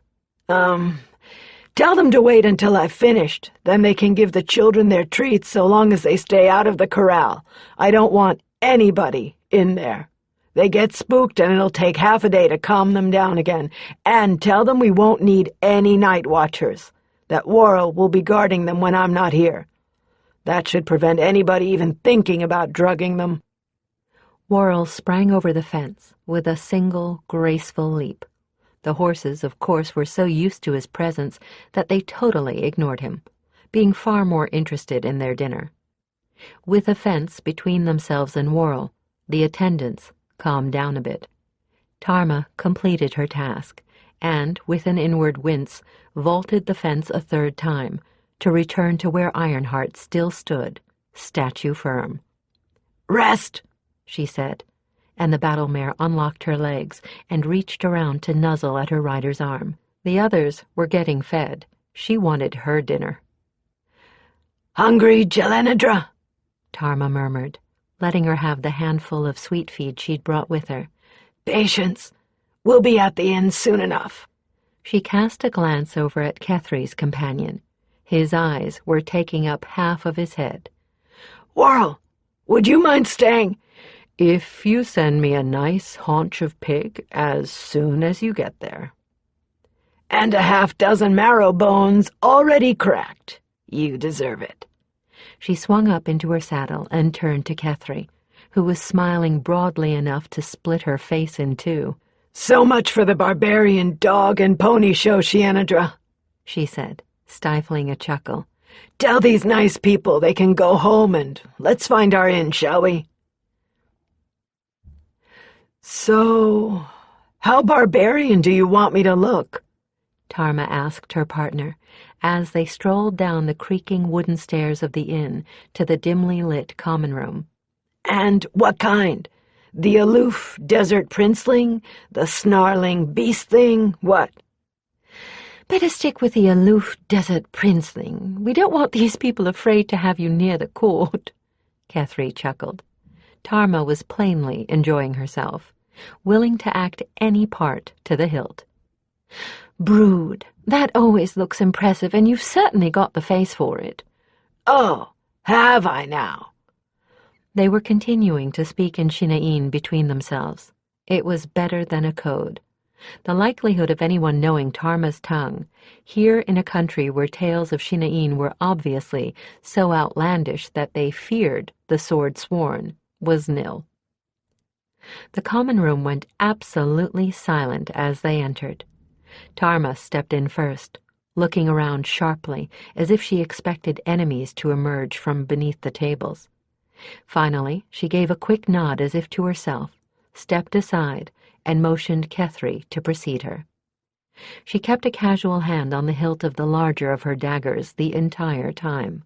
Speaker 2: Tell them to wait until I've finished. Then they can give the children their treats so long as they stay out of the corral. I don't want anybody in there. They get spooked and it'll take half a day to calm them down again. And tell them we won't need any night watchers, that Worrell will be guarding them when I'm not here. That should prevent anybody even thinking about drugging them."
Speaker 1: Worrell sprang over the fence with a single graceful leap. The horses, of course, were so used to his presence that they totally ignored him, being far more interested in their dinner. With a fence between themselves and Worrell, the attendants calmed down a bit. Tarma completed her task, and, with an inward wince, vaulted the fence a third time, to return to where Ironheart still stood, statue firm.
Speaker 2: "Rest,"
Speaker 1: she said, and the battle mare unlocked her legs and reached around to nuzzle at her rider's arm. The others were getting fed. She wanted her dinner.
Speaker 2: "Hungry, Jelenidra?"
Speaker 1: Tarma murmured, letting her have the handful of sweet feed she'd brought with her.
Speaker 2: "Patience. We'll be at the inn soon enough."
Speaker 1: She cast a glance over at Kethry's companion. His eyes were taking up half of his head.
Speaker 2: "Worrell, would you mind staying?"
Speaker 3: "If you send me a nice haunch of pig as soon as you get there."
Speaker 2: "And a half-dozen marrow bones already cracked. You deserve it."
Speaker 1: She swung up into her saddle and turned to Kethry, who was smiling broadly enough to split her face in two.
Speaker 2: "So much for the barbarian dog and pony show, Shianadra," she said, stifling a chuckle. "Tell these nice people they can go home and let's find our inn, shall we?" "So, how barbarian do you want me to look?"
Speaker 1: Tarma asked her partner, as they strolled down the creaking wooden stairs of the inn to the dimly lit common room.
Speaker 2: "And what kind? The aloof desert princeling? The snarling beastling? What?"
Speaker 1: "Better stick with the aloof desert princeling. We don't want these people afraid to have you near the court," Kethry chuckled. Tarma was plainly enjoying herself, willing to act any part to the hilt. "Brood, that always looks impressive, and you've certainly got the face for it."
Speaker 2: "Oh, have I now?"
Speaker 1: They were continuing to speak in Shinaen between themselves. It was better than a code. The likelihood of anyone knowing Tarma's tongue, here in a country where tales of Shinaen were obviously so outlandish that they feared the sword sworn, was nil. The common room went absolutely silent as they entered. Tarma stepped in first, looking around sharply as if she expected enemies to emerge from beneath the tables. Finally, she gave a quick nod as if to herself, stepped aside, and motioned Kethry to precede her. She kept a casual hand on the hilt of the larger of her daggers the entire time.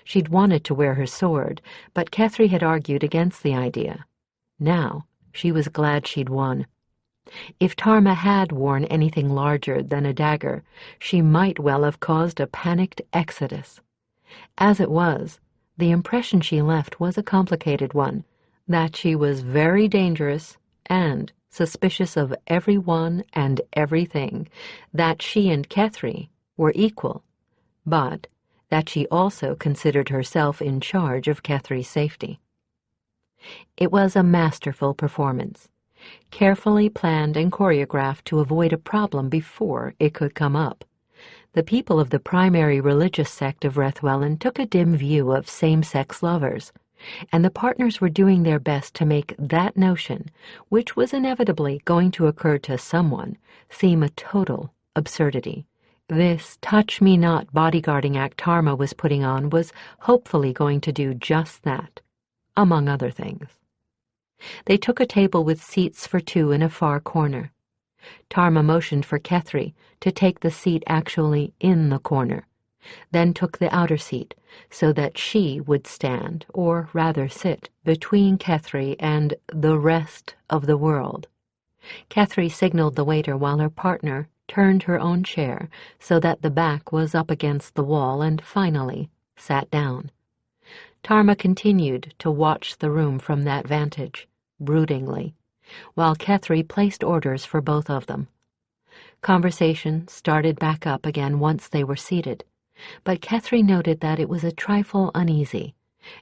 Speaker 1: She'd wanted to wear her sword, but Kethry had argued against the idea. Now, she was glad she'd won. If Tarma had worn anything larger than a dagger, she might well have caused a panicked exodus. As it was, the impression she left was a complicated one, that she was very dangerous and suspicious of everyone and everything, that she and Kethry were equal, but that she also considered herself in charge of Kethry's safety. It was a masterful performance, carefully planned and choreographed to avoid a problem before it could come up. The people of the primary religious sect of Rethwellan took a dim view of same-sex lovers, and the partners were doing their best to make that notion, which was inevitably going to occur to someone, seem a total absurdity. This touch-me-not bodyguarding act Tarma was putting on was hopefully going to do just that, among other things. They took a table with seats for two in a far corner. Tarma motioned for Kethry to take the seat actually in the corner, then took the outer seat so that she would stand, or rather sit, between Kethry and the rest of the world. Kethry signaled the waiter while her partner turned her own chair so that the back was up against the wall and finally sat down. Tarma continued to watch the room from that vantage, broodingly, while Kethry placed orders for both of them. Conversation started back up again once they were seated, but Kethry noted that it was a trifle uneasy,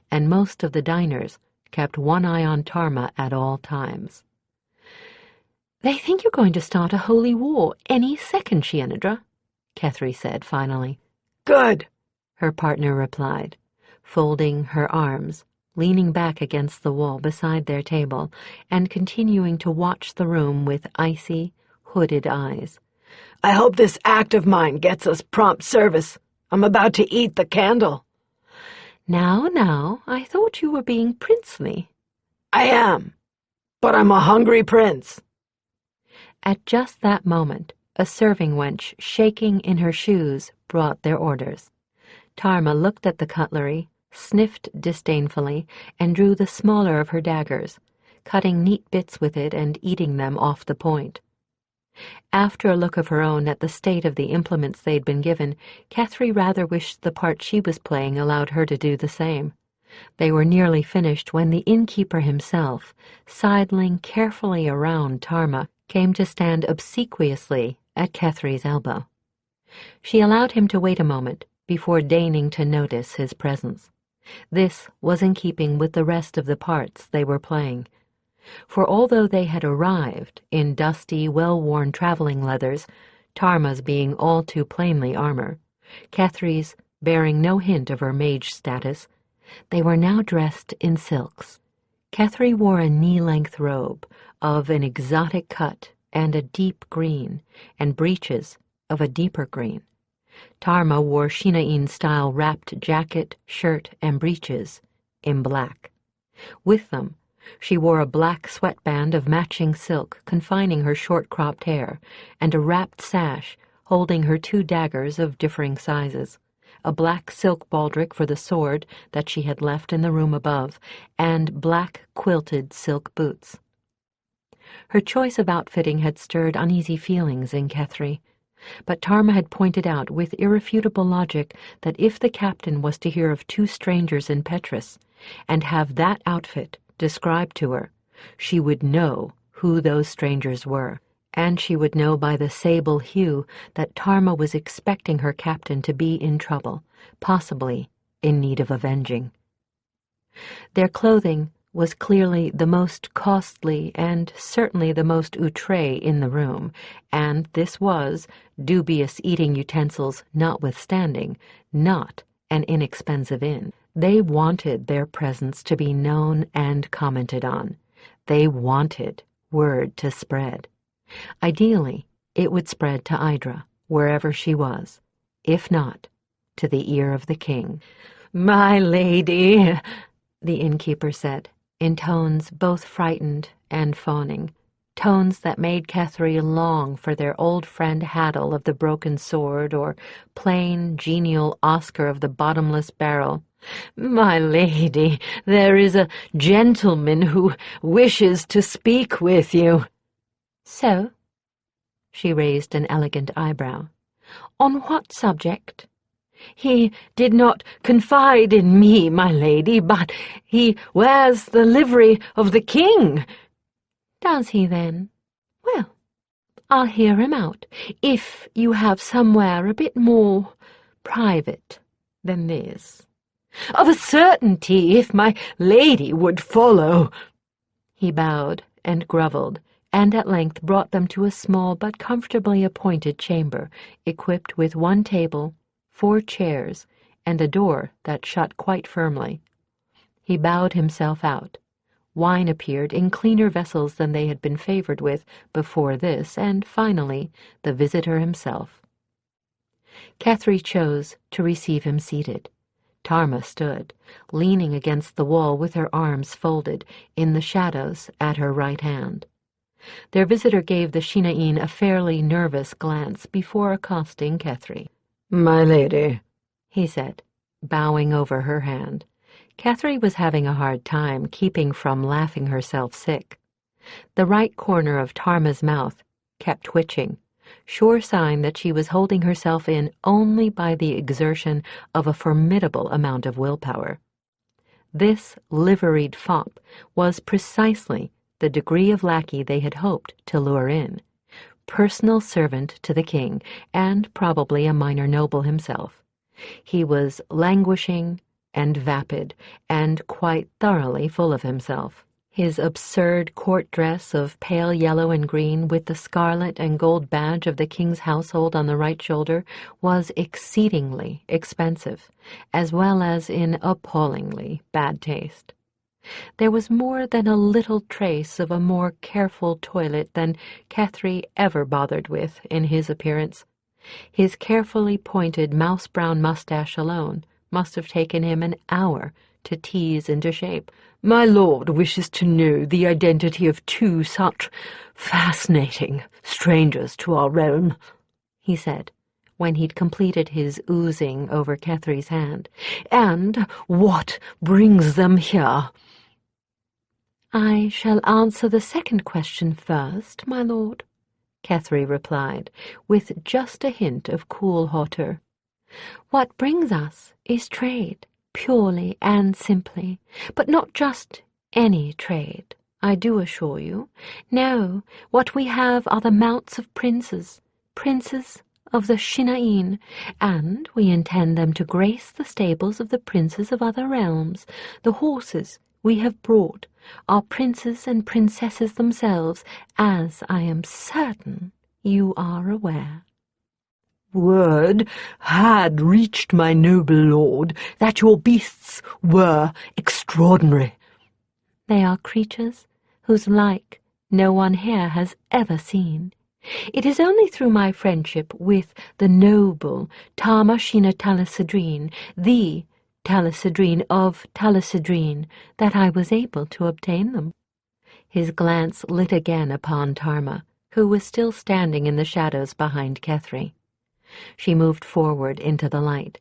Speaker 1: and most of the diners kept one eye on Tarma at all times. "They think you're going to start a holy war any second, Idra," Kethry said finally.
Speaker 2: Good,
Speaker 1: Her partner replied, folding her arms, leaning back against the wall beside their table, and continuing to watch the room with icy, hooded eyes.
Speaker 2: I hope this act of mine gets us prompt service. I'm about to eat the candle.
Speaker 1: Now, I thought you were being princely.
Speaker 2: I am, but I'm a hungry prince.
Speaker 1: At just that moment, a serving wench shaking in her shoes brought their orders. Tarma looked at the cutlery, sniffed disdainfully, and drew the smaller of her daggers, cutting neat bits with it and eating them off the point. After a look of her own at the state of the implements they'd been given, Kethry rather wished the part she was playing allowed her to do the same. They were nearly finished when the innkeeper himself, sidling carefully around Tarma, came to stand obsequiously at Kethry's elbow. She allowed him to wait a moment before deigning to notice his presence. This was in keeping with the rest of the parts they were playing. For although they had arrived in dusty, well-worn traveling leathers, Tarma's being all too plainly armor, Kethry's bearing no hint of her mage status, they were now dressed in silks. Kethry wore a knee-length robe of an exotic cut and a deep green, and breeches of a deeper green. Tarma wore Shinain-style wrapped jacket, shirt, and breeches in black. With them, she wore a black sweatband of matching silk confining her short-cropped hair, and a wrapped sash holding her two daggers of differing sizes, a black silk baldric for the sword that she had left in the room above, and black quilted silk boots. Her choice of outfitting had stirred uneasy feelings in Kethry, but Tarma had pointed out with irrefutable logic that if the captain was to hear of two strangers in Petrus and have that outfit described to her, she would know who those strangers were, and she would know by the sable hue that Tarma was expecting her captain to be in trouble, possibly in need of avenging. Their clothing was clearly the most costly and certainly the most outre in the room, and this was, dubious eating utensils notwithstanding, not an inexpensive inn. They wanted their presence to be known and commented on. They wanted word to spread. Ideally, it would spread to Idra, wherever she was, if not, to the ear of the king. "My lady," the innkeeper said, in tones both frightened and fawning, tones that made Kethry long for their old friend Haddle of the broken sword, or plain, genial Oscar of the bottomless barrel. "My lady, there is a gentleman who wishes to speak with you." "So?" She raised an elegant eyebrow. "On what subject?" He did not confide in me, my lady, but he wears the livery of the king. Does he, then? Well, I'll hear him out, if you have somewhere a bit more private than this. Of a certainty, if my lady would follow. He bowed and grovelled, and at length brought them to a small but comfortably appointed chamber, equipped with one table, 4 chairs, and a door that shut quite firmly. He bowed himself out. Wine appeared in cleaner vessels than they had been favoured with before this, and finally the visitor himself. Kethry chose to receive him seated. Tarma stood, leaning against the wall with her arms folded, in the shadows at her right hand. Their visitor gave the Shinaïn a fairly nervous glance before accosting Kethry.
Speaker 4: "My lady,"
Speaker 1: he said, bowing over her hand. Kethry was having a hard time keeping from laughing herself sick. The right corner of Tarma's mouth kept twitching, sure sign that she was holding herself in only by the exertion of a formidable amount of willpower. This liveried fop was precisely the degree of lackey they had hoped to lure in, personal servant to the king, and probably a minor noble himself. He was languishing and vapid, and quite thoroughly full of himself. His absurd court dress of pale yellow and green, with the scarlet and gold badge of the king's household on the right shoulder, was exceedingly expensive, as well as in appallingly bad taste. There was more than a little trace of a more careful toilet than Kethry ever bothered with in his appearance. His carefully pointed mouse-brown mustache alone must have taken him an hour to tease into shape.
Speaker 4: "My lord wishes to know the identity of 2 such fascinating strangers to our realm,"
Speaker 1: he said, when he'd completed his oozing over Kethry's hand.
Speaker 4: "And what brings them here?"
Speaker 1: "I shall answer the second question first, my lord," Kethry replied, with just a hint of cool hauteur. "What brings us is trade, purely and simply, but not just any trade, I do assure you. No, what we have are the mounts of princes of the Shinaïn, and we intend them to grace the stables of the princes of other realms. The horses we have brought are princes and princesses themselves, as I am certain you are aware."
Speaker 4: "Word had reached my noble lord that your beasts were extraordinary."
Speaker 1: "They are creatures whose like no one here has ever seen. It is only through my friendship with the noble Tarma Talisadrine, the Talisadrine of Talisadrine, that I was able to obtain them." His glance lit again upon Tarma, who was still standing in the shadows behind Kethry. She moved forward into the light,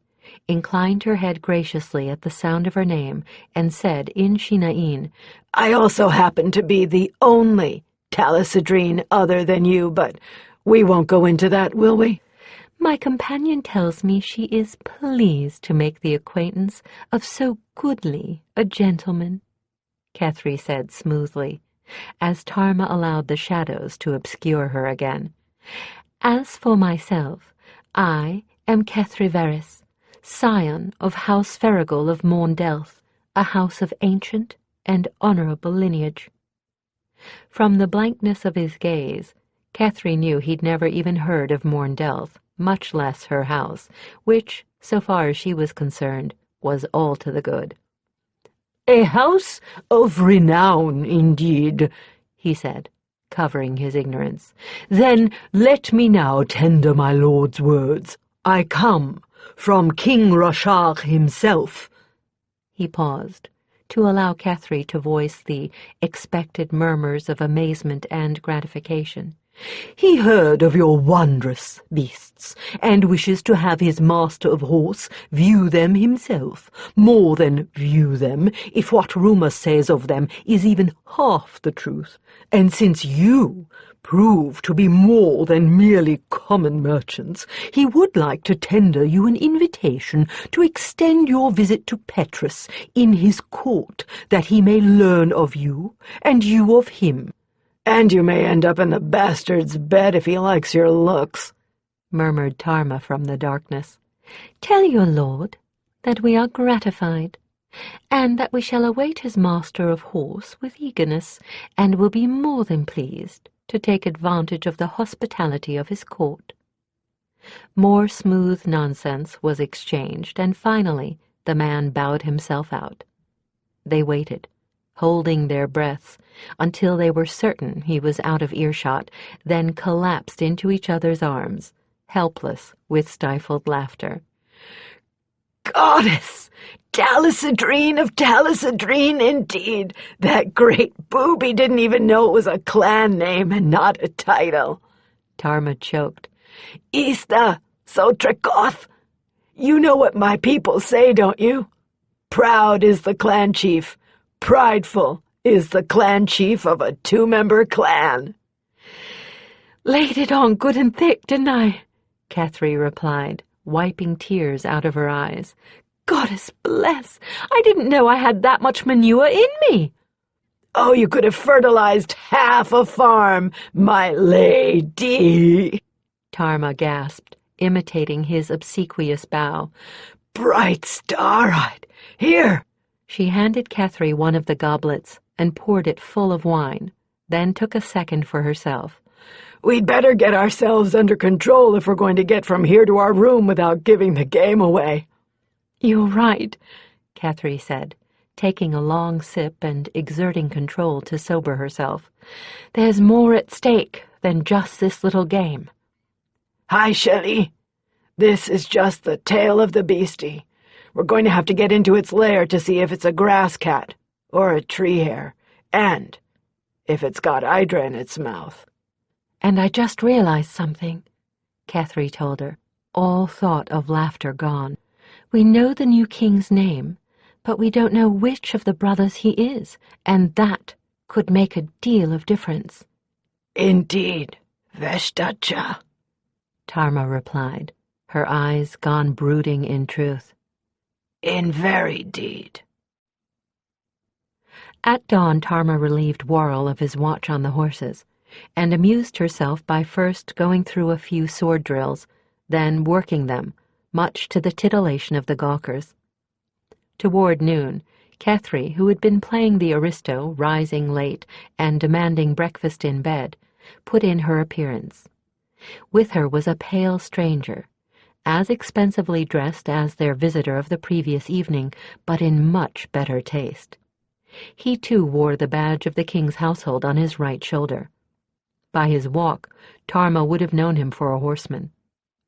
Speaker 1: inclined her head graciously at the sound of her name, and said in Shinaïn,
Speaker 2: "I also happen to be the only Talisadrine other than you, but we won't go into that, will we?"
Speaker 1: "My companion tells me she is pleased to make the acquaintance of so goodly a gentleman," Kethry said smoothly, as Tarma allowed the shadows to obscure her again. "As for myself, I am Kethry Veris, scion of House Ferrigal of Morndelth, a house of ancient and honourable lineage." From the blankness of his gaze, Kethry knew he'd never even heard of Morndelth, much less her house, which, so far as she was concerned, was all to the good.
Speaker 4: "A house of renown, indeed," he said, covering his ignorance. "Then let me now tender my lord's words. I come from King Rashar himself."
Speaker 1: He paused, to allow Kethry to voice the expected murmurs of amazement and gratification.
Speaker 3: He heard of your wondrous beasts, and wishes to have his master of horse view them himself. More than view them, if what rumour says of them is even half the truth. And since you prove to be more than merely common merchants, he would like to tender you an invitation to extend your visit to Petrus in his court, that he may learn of you, and you of him.
Speaker 2: And you may end up in the bastard's bed if he likes your looks,
Speaker 1: murmured Tarma from the darkness. Tell your lord that we are gratified, and that we shall await his master of horse with eagerness, and will be more than pleased to take advantage of the hospitality of his court. More smooth nonsense was exchanged, and finally the man bowed himself out. They waited, holding their breaths, until they were certain he was out of earshot, then collapsed into each other's arms, helpless with stifled laughter.
Speaker 2: Goddess! Talisadrine of Talisadrine, indeed! That great booby didn't even know it was a clan name and not a title.
Speaker 1: Tarma choked.
Speaker 2: Ista Sotrakoth! You know what my people say, don't you? Proud is the clan chief. Prideful is the clan chief of a 2-member clan.
Speaker 1: Laid it on good and thick, didn't I? Kethry replied, wiping tears out of her eyes. Goddess bless! I didn't know I had that much manure in me.
Speaker 2: Oh, you could have fertilized half a farm, my lady,
Speaker 1: Tarma gasped, imitating his obsequious bow.
Speaker 2: Bright star-eyed. Here!
Speaker 1: She handed Kethry one of the goblets and poured it full of wine, then took a second for herself.
Speaker 2: We'd better get ourselves under control if we're going to get from here to our room without giving the game away.
Speaker 1: You're right, Kethry said, taking a long sip and exerting control to sober herself. There's more at stake than just this little game.
Speaker 2: Hi, Shelley. This is just the tail of the beastie. We're going to have to get into its lair to see if it's a grass cat or a tree hare, and if it's got Idra in its mouth.
Speaker 1: And I just realized something, Kethry told her, all thought of laughter gone. We know the new king's name, but we don't know which of the brothers he is, and that could make a deal of difference.
Speaker 2: Indeed, Veshtacha,
Speaker 1: Tarma replied, her eyes gone brooding in truth.
Speaker 2: In very deed.
Speaker 1: At dawn, Tarma relieved Worrell of his watch on the horses, and amused herself by first going through a few sword drills, then working them, much to the titillation of the gawkers. Toward noon, Kethry, who had been playing the aristo, rising late and demanding breakfast in bed, put in her appearance. With her was a pale stranger, as expensively dressed as their visitor of the previous evening, but in much better taste. He too wore the badge of the king's household on his right shoulder. By his walk, Tarma would have known him for a horseman.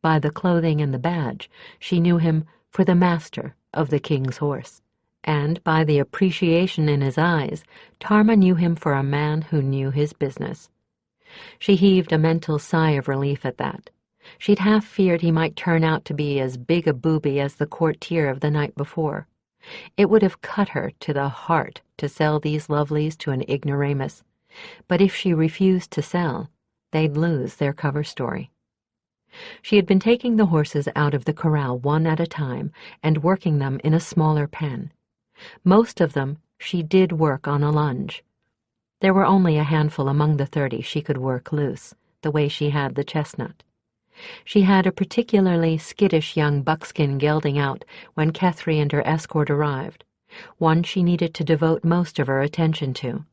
Speaker 1: By the clothing and the badge, she knew him for the master of the king's horse. And by the appreciation in his eyes, Tarma knew him for a man who knew his business. She heaved a mental sigh of relief at that. She'd half feared he might turn out to be as big a booby as the courtier of the night before. It would have cut her to the heart to sell these lovelies to an ignoramus, but if she refused to sell, they'd lose their cover story. She had been taking the horses out of the corral one at a time and working them in a smaller pen. Most of them she did work on a lunge. There were only a handful among the 30 she could work loose, the way she had the chestnut. She had a particularly skittish young buckskin gelding out when Kethry and her escort arrived, one she needed to devote most of her attention to.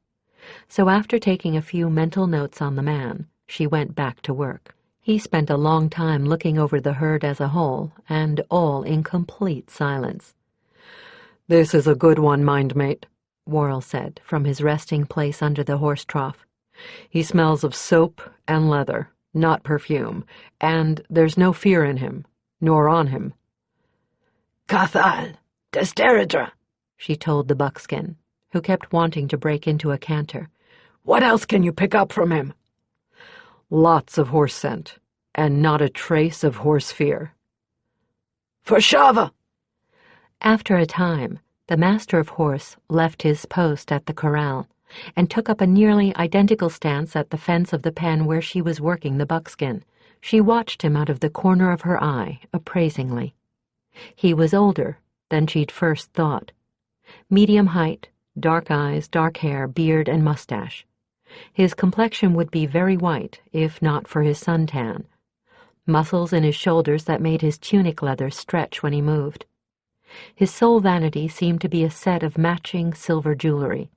Speaker 1: So after taking a few mental notes on the man, she went back to work. He spent a long time looking over the herd as a whole, and all in complete silence.
Speaker 3: This is a good one, mindmate, Worrell said from his resting place under the horse trough. He smells of soap and leather, not perfume, and there's no fear in him, nor on him.
Speaker 2: Cathal, Desteridra,
Speaker 1: she told the buckskin, who kept wanting to break into a canter.
Speaker 2: What else can you pick up from him?
Speaker 4: Lots of horse scent, and not a trace of horse fear.
Speaker 2: For Shava!
Speaker 1: After a time, the master of horse left his post at the corral and took up a nearly identical stance at the fence of the pen where she was working the buckskin. She watched him out of the corner of her eye, appraisingly. He was older than she'd first thought. Medium height, dark eyes, dark hair, beard, and mustache. His complexion would be very white, if not for his suntan. Muscles in his shoulders that made his tunic leather stretch when he moved. His sole vanity seemed to be a set of matching silver jewelry,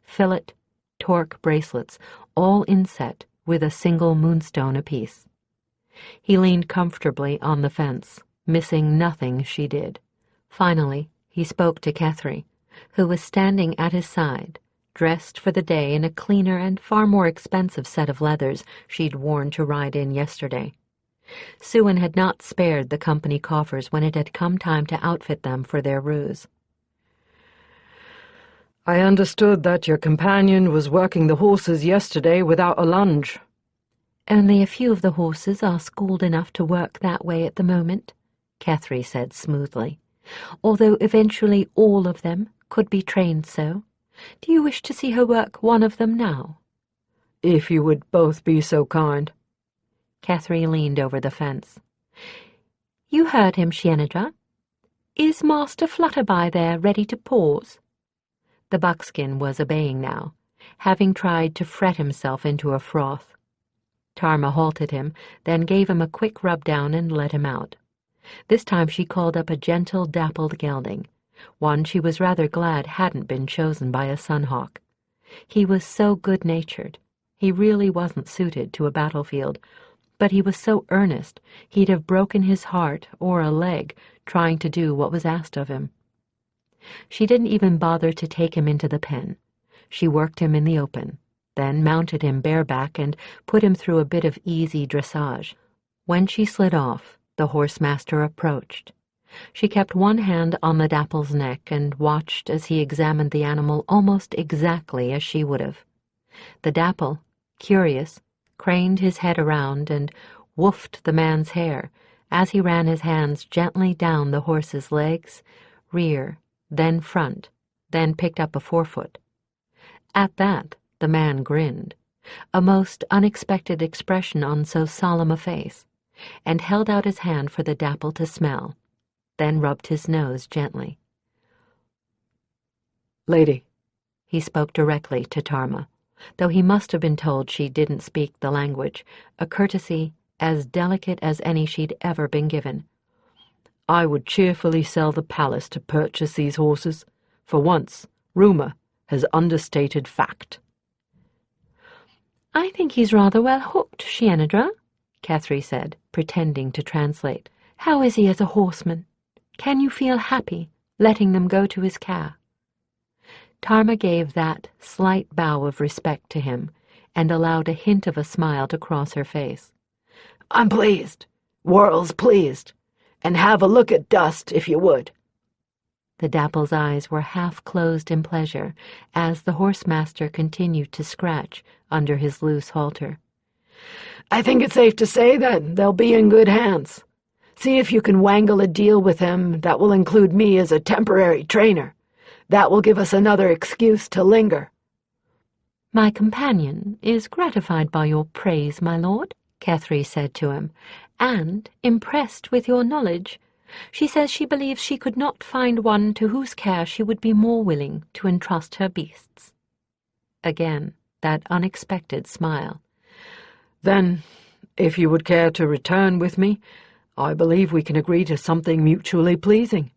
Speaker 1: fillet, torque bracelets, all inset with a single moonstone apiece. He leaned comfortably on the fence, missing nothing she did. Finally, he spoke to Kethry, who was standing at his side, dressed for the day in a cleaner and far more expensive set of leathers she'd worn to ride in yesterday. Suan had not spared the company coffers when it had come time to outfit them for their ruse.
Speaker 4: I understood that your companion was working the horses yesterday without a lunge.
Speaker 1: Only a few of the horses are schooled enough to work that way at the moment, Kethry said smoothly, although eventually all of them could be trained so. Do you wish to see her work one of them now?
Speaker 4: If you would both be so kind.
Speaker 1: Kethry leaned over the fence. You heard him, Shienadra. Is Master Flutterby there ready to pause? The buckskin was obeying now, having tried to fret himself into a froth. Tarma halted him, then gave him a quick rub-down and let him out. This time she called up a gentle, dappled gelding, one she was rather glad hadn't been chosen by a Sunhawk. He was so good-natured. He really wasn't suited to a battlefield, but he was so earnest he'd have broken his heart or a leg trying to do what was asked of him. She didn't even bother to take him into the pen. She worked him in the open, then mounted him bareback and put him through a bit of easy dressage. When she slid off, the horse-master approached. She kept one hand on the dapple's neck and watched as he examined the animal almost exactly as she would have. The dapple, curious, craned his head around and woofed the man's hair as he ran his hands gently down the horse's legs, rear, then front, then picked up a forefoot. At that, the man grinned, a most unexpected expression on so solemn a face, and held out his hand for the dapple to smell, then rubbed his nose gently.
Speaker 4: Lady,
Speaker 1: he spoke directly to Tarma, though he must have been told she didn't speak the language, a courtesy as delicate as any she'd ever been given.
Speaker 4: I would cheerfully sell the palace to purchase these horses. For once, rumour has understated fact.
Speaker 1: I think he's rather well hooked, Shienadra, Kethry said, pretending to translate. How is he as a horseman? Can you feel happy letting them go to his care? Tarma gave that slight bow of respect to him and allowed a hint of a smile to cross her face.
Speaker 2: I'm pleased. Worrell's pleased. And have a look at Dust, if you would.
Speaker 1: The dapple's eyes were half closed in pleasure as the horse-master continued to scratch under his loose halter.
Speaker 2: I think it's safe to say that they'll be in good hands. See if you can wangle a deal with him that will include me as a temporary trainer. That will give us another excuse to linger.
Speaker 1: My companion is gratified by your praise, my lord, Kethry said to him, and impressed with your knowledge. She says she believes she could not find one to whose care she would be more willing to entrust her beasts. Again, that unexpected smile.
Speaker 4: Then, if you would care to return with me, I believe we can agree to something mutually pleasing.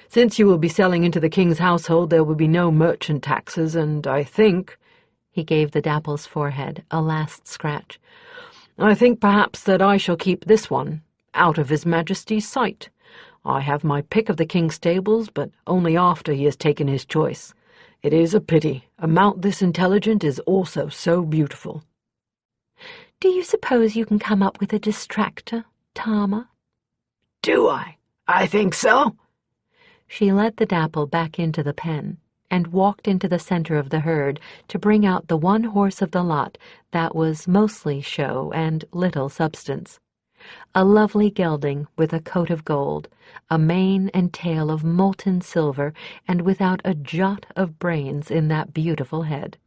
Speaker 4: Since you will be selling into the king's household, there will be no merchant taxes, and I think—
Speaker 1: he gave the dapple's forehead a last scratch.
Speaker 4: I think perhaps that I shall keep this one out of His Majesty's sight. I have my pick of the king's stables, but only after he has taken his choice. It is a pity. A mount this intelligent is also so beautiful.
Speaker 1: Do you suppose you can come up with a distractor, Tarma?
Speaker 2: Do I? I think so.
Speaker 1: She led the dapple back into the pen, and walked into the center of the herd to bring out the one horse of the lot that was mostly show and little substance. A lovely gelding with a coat of gold, a mane and tail of molten silver, and without a jot of brains in that beautiful head.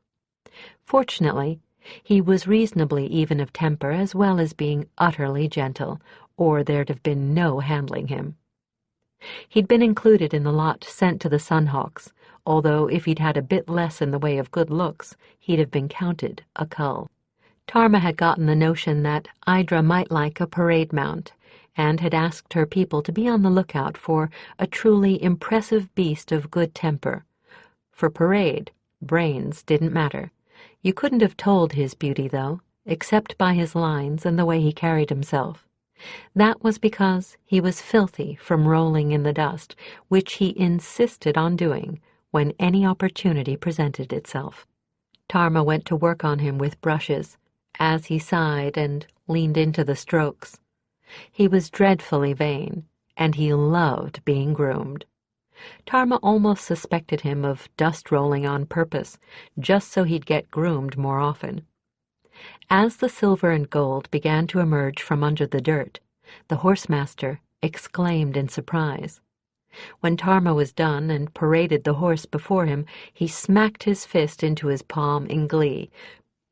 Speaker 1: Fortunately, he was reasonably even of temper as well as being utterly gentle, or there'd have been no handling him. He'd been included in the lot sent to the Sunhawks, although if he'd had a bit less in the way of good looks, he'd have been counted a cull. Tarma had gotten the notion that Idra might like a parade mount, and had asked her people to be on the lookout for a truly impressive beast of good temper. For parade, brains didn't matter. You couldn't have told his beauty, though, except by his lines and the way he carried himself. That was because he was filthy from rolling in the dust, which he insisted on doing when any opportunity presented itself. Tarma went to work on him with brushes, as he sighed and leaned into the strokes. He was dreadfully vain, and he loved being groomed. Tarma almost suspected him of dust-rolling on purpose, just so he'd get groomed more often. As the silver and gold began to emerge from under the dirt, the horsemaster exclaimed in surprise. When Tarma was done and paraded the horse before him, he smacked his fist into his palm in glee.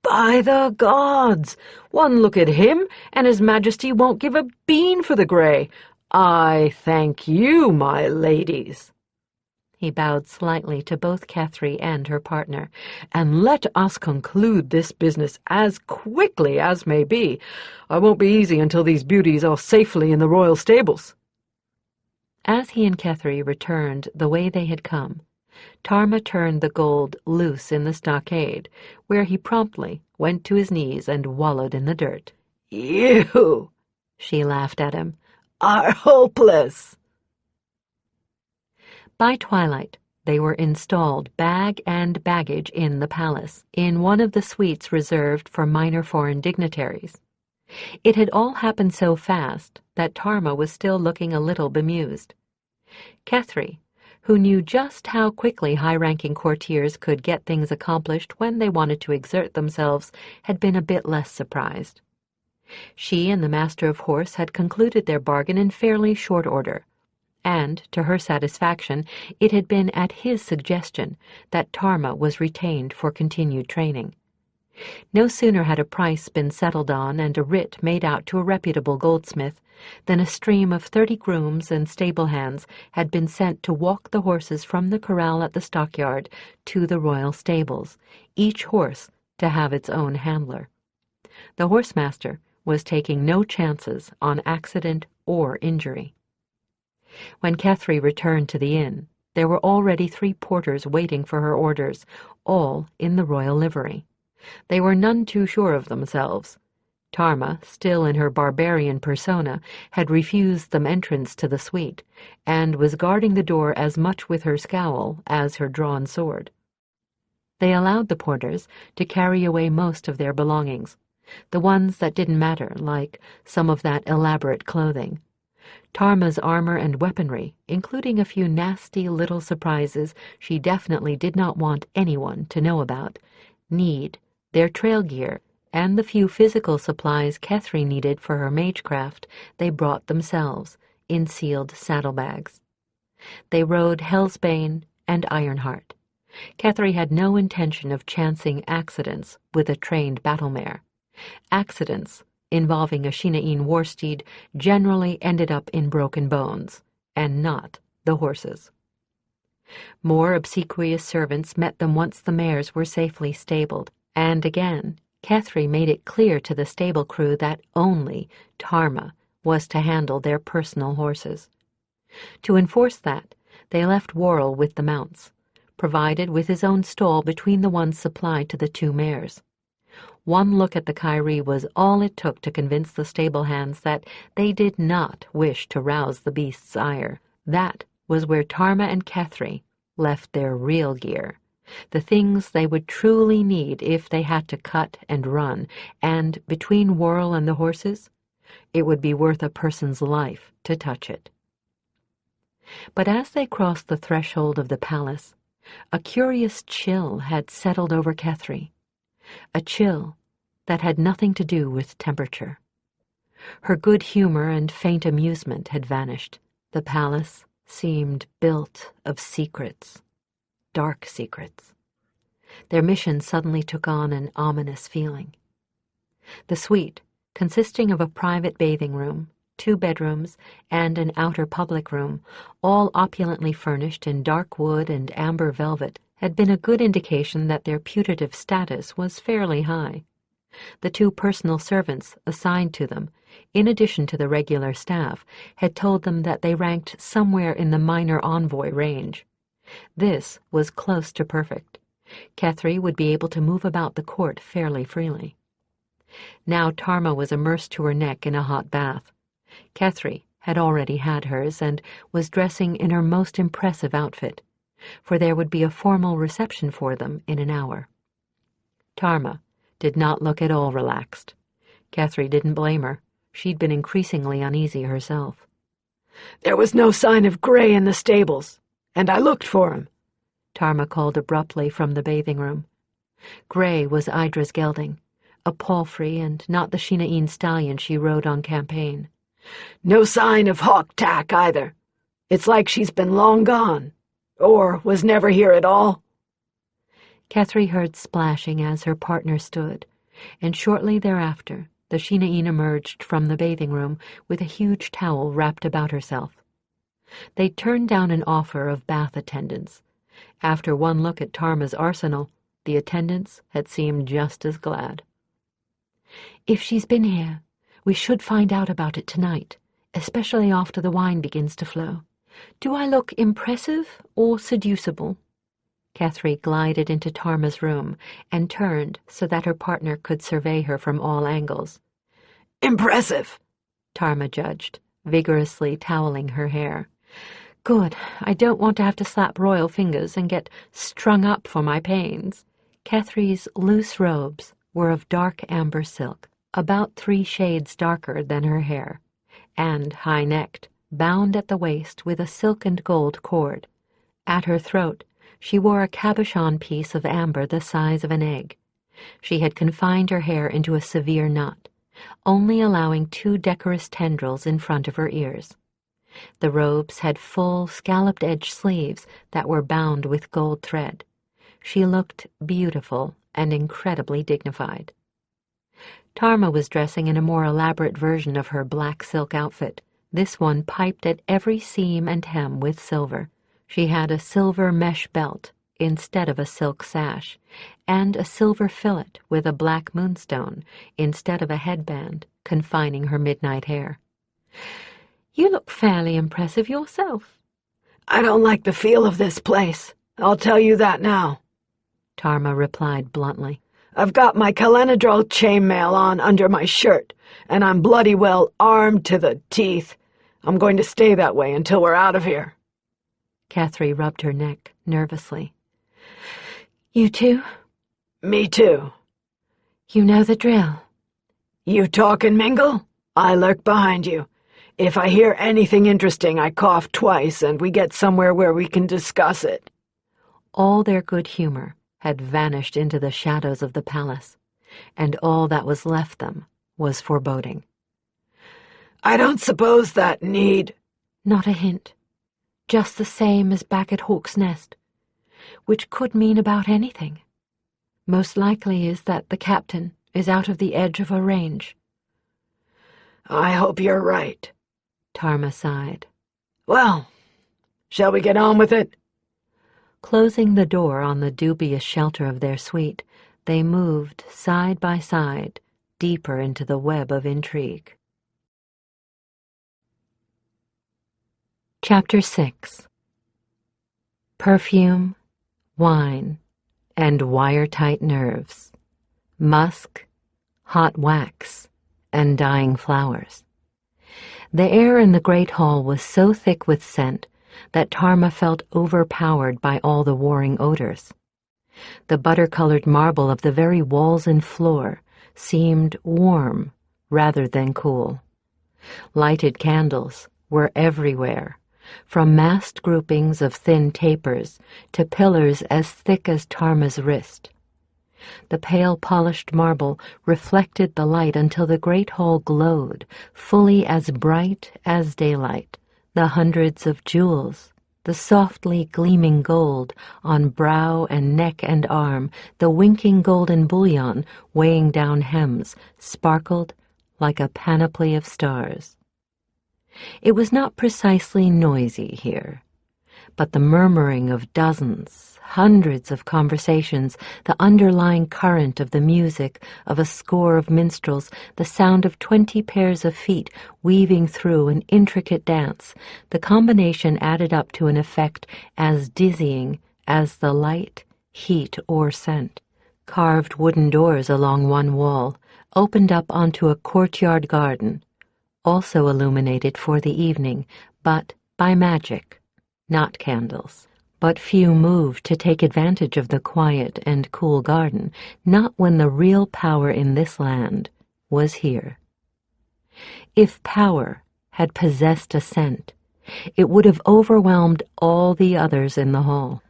Speaker 4: "By the gods! One look at him, and His Majesty won't give a bean for the grey. I thank you, my ladies."
Speaker 1: He bowed slightly to both Kethry and her partner.
Speaker 4: "And let us conclude this business as quickly as may be. I won't be easy until these beauties are safely in the royal stables."
Speaker 1: As he and Kethry returned the way they had come, Tarma turned the gold loose in the stockade, where he promptly went to his knees and wallowed in the dirt.
Speaker 2: "You,"
Speaker 1: she laughed at him,
Speaker 2: "are hopeless."
Speaker 1: By twilight, they were installed bag and baggage in the palace, in one of the suites reserved for minor foreign dignitaries. It had all happened so fast that Tarma was still looking a little bemused. Kethry, who knew just how quickly high-ranking courtiers could get things accomplished when they wanted to exert themselves, had been a bit less surprised. She and the Master of Horse had concluded their bargain in fairly short order, and, to her satisfaction, it had been at his suggestion that Tarma was retained for continued training. No sooner had a price been settled on and a writ made out to a reputable goldsmith than a stream of 30 grooms and stable hands had been sent to walk the horses from the corral at the stockyard to the royal stables, each horse to have its own handler. The horsemaster was taking no chances on accident or injury. When Kethry returned to the inn, there were already 3 porters waiting for her orders, all in the royal livery. They were none too sure of themselves. Tarma, still in her barbarian persona, had refused them entrance to the suite, and was guarding the door as much with her scowl as her drawn sword. They allowed the porters to carry away most of their belongings, the ones that didn't matter, like some of that elaborate clothing. Tarma's armor and weaponry, including a few nasty little surprises she definitely did not want anyone to know about, their trail gear, and the few physical supplies Kethry needed for her magecraft, they brought themselves in sealed saddlebags. They rode Hellsbane and Ironheart. Kethry had no intention of chancing accidents with a trained battle mare. Accidents involving a Shinaeen warsteed generally ended up in broken bones, and not the horses. More obsequious servants met them once the mares were safely stabled, and again Kethry made it clear to the stable crew that only Tarma was to handle their personal horses. To enforce that, they left Worrell with the mounts, provided with his own stall between the ones supplied to the 2 mares. One look at the Kyrie was all it took to convince the stable hands that they did not wish to rouse the beast's ire. That was where Tarma and Kethry left their real gear, the things they would truly need if they had to cut and run, and between Worrell and the horses, it would be worth a person's life to touch it. But as they crossed the threshold of the palace, A curious chill had settled over Kethry, a chill that had nothing to do with temperature. Her good humor and faint amusement had vanished. The palace seemed built of secrets, dark secrets. Their mission suddenly took on an ominous feeling. The suite, consisting of a private bathing room, 2 bedrooms, and an outer public room, all opulently furnished in dark wood and amber velvet, had been a good indication that their putative status was fairly high. The 2 personal servants assigned to them, in addition to the regular staff, had told them that they ranked somewhere in the minor envoy range. This was close to perfect. Kethry would be able to move about the court fairly freely. Now Tarma was immersed to her neck in a hot bath. Kethry had already had hers and was dressing in her most impressive outfit, for there would be a formal reception for them in an hour. Tarma did not look at all relaxed. Kethry didn't blame her. She'd been increasingly uneasy herself.
Speaker 2: "There was no sign of Gray in the stables, and I looked for him,"
Speaker 1: Tarma called abruptly from the bathing room. Gray was Idra's gelding, a palfrey and not the Shinaeen stallion she rode on campaign.
Speaker 2: "No sign of Hawk Tack either. It's like she's been long gone, or was never here at all."
Speaker 1: Kethry heard splashing as her partner stood, and shortly thereafter the Shinaeen emerged from the bathing room with a huge towel wrapped about herself. They turned down an offer of bath attendance. After one look at Tarma's arsenal, the attendants had seemed just as glad.
Speaker 3: "If she's been here, we should find out about it tonight, especially after the wine begins to flow. Do I look impressive or seducible?"
Speaker 1: Kethry glided into Tarma's room and turned so that her partner could survey her from all angles.
Speaker 2: "Impressive,"
Speaker 1: Tarma judged, vigorously toweling her hair.
Speaker 3: "Good. I don't want to have to slap royal fingers and get strung up for my pains."
Speaker 1: Kethry's loose robes were of dark amber silk, about 3 shades darker than her hair, and high-necked, bound at the waist with a silk and gold cord. At her throat she wore a cabochon piece of amber the size of an egg. She had confined her hair into a severe knot, only allowing 2 decorous tendrils in front of her ears. The robes had full, scalloped-edged sleeves that were bound with gold thread. She looked beautiful and incredibly dignified. Tarma was dressing in a more elaborate version of her black silk outfit, this one piped at every seam and hem with silver. She had a silver mesh belt instead of a silk sash, and a silver fillet with a black moonstone instead of a headband confining her midnight hair.
Speaker 3: "You look fairly impressive yourself."
Speaker 2: "I don't like the feel of this place, I'll tell you that now,"
Speaker 1: Tarma replied bluntly.
Speaker 2: "I've got my Kalenadral chainmail on under my shirt, and I'm bloody well armed to the teeth. I'm going to stay that way until we're out of here."
Speaker 1: Kethry rubbed her neck nervously.
Speaker 3: "You too?"
Speaker 2: "Me too."
Speaker 3: "You know the drill."
Speaker 2: "You talk and mingle, I lurk behind you. If I hear anything interesting, I cough twice, and we get somewhere where we can discuss it."
Speaker 1: All their good humor had vanished into the shadows of the palace, and all that was left them was foreboding.
Speaker 2: "I don't suppose that need—"
Speaker 3: "Not a hint. Just the same as back at Hawk's Nest, which could mean about anything. Most likely is that the captain is out of the edge of her range."
Speaker 2: "I hope you're right."
Speaker 1: Tarma sighed.
Speaker 2: "Well, shall we get on with it?"
Speaker 1: Closing the door on the dubious shelter of their suite, they moved side by side, deeper into the web of intrigue. Chapter 6. Perfume, wine, and wire-tight nerves, musk, hot wax, and dying flowers. The air in the great hall was so thick with scent that Tarma felt overpowered by all the warring odors. The butter-colored marble of the very walls and floor seemed warm rather than cool. Lighted candles were everywhere, from massed groupings of thin tapers to pillars as thick as Tarma's wrist. The pale polished marble reflected the light until the great hall glowed, fully as bright as daylight. The hundreds of jewels, the softly gleaming gold on brow and neck and arm, the winking golden bullion weighing down hems, sparkled like a panoply of stars. It was not precisely noisy here, but the murmuring of dozens, hundreds of conversations, the underlying current of the music of a score of minstrels, the sound of 20 pairs of feet weaving through an intricate dance, the combination added up to an effect as dizzying as the light, heat, or scent. Carved wooden doors along one wall opened up onto a courtyard garden, also illuminated for the evening, but by magic, not candles. But few moved to take advantage of the quiet and cool garden, not when the real power in this land was here. If power had possessed a scent, it would have overwhelmed all the others in the hall.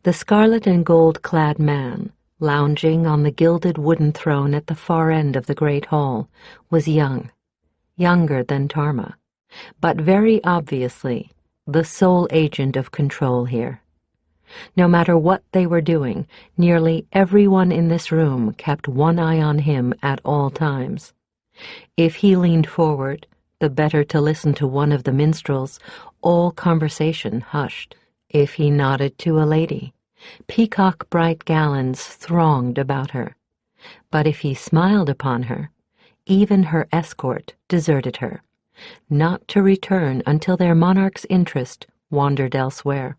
Speaker 1: The scarlet and gold-clad man, lounging on the gilded wooden throne at the far end of the great hall, was young, younger than Tarma, but very obviously the sole agent of control here. No matter what they were doing, nearly everyone in this room kept one eye on him at all times. If he leaned forward, the better to listen to one of the minstrels, all conversation hushed. If he nodded to a lady, peacock-bright gallons thronged about her. But if he smiled upon her, even her escort deserted her, not to return until their monarch's interest wandered elsewhere.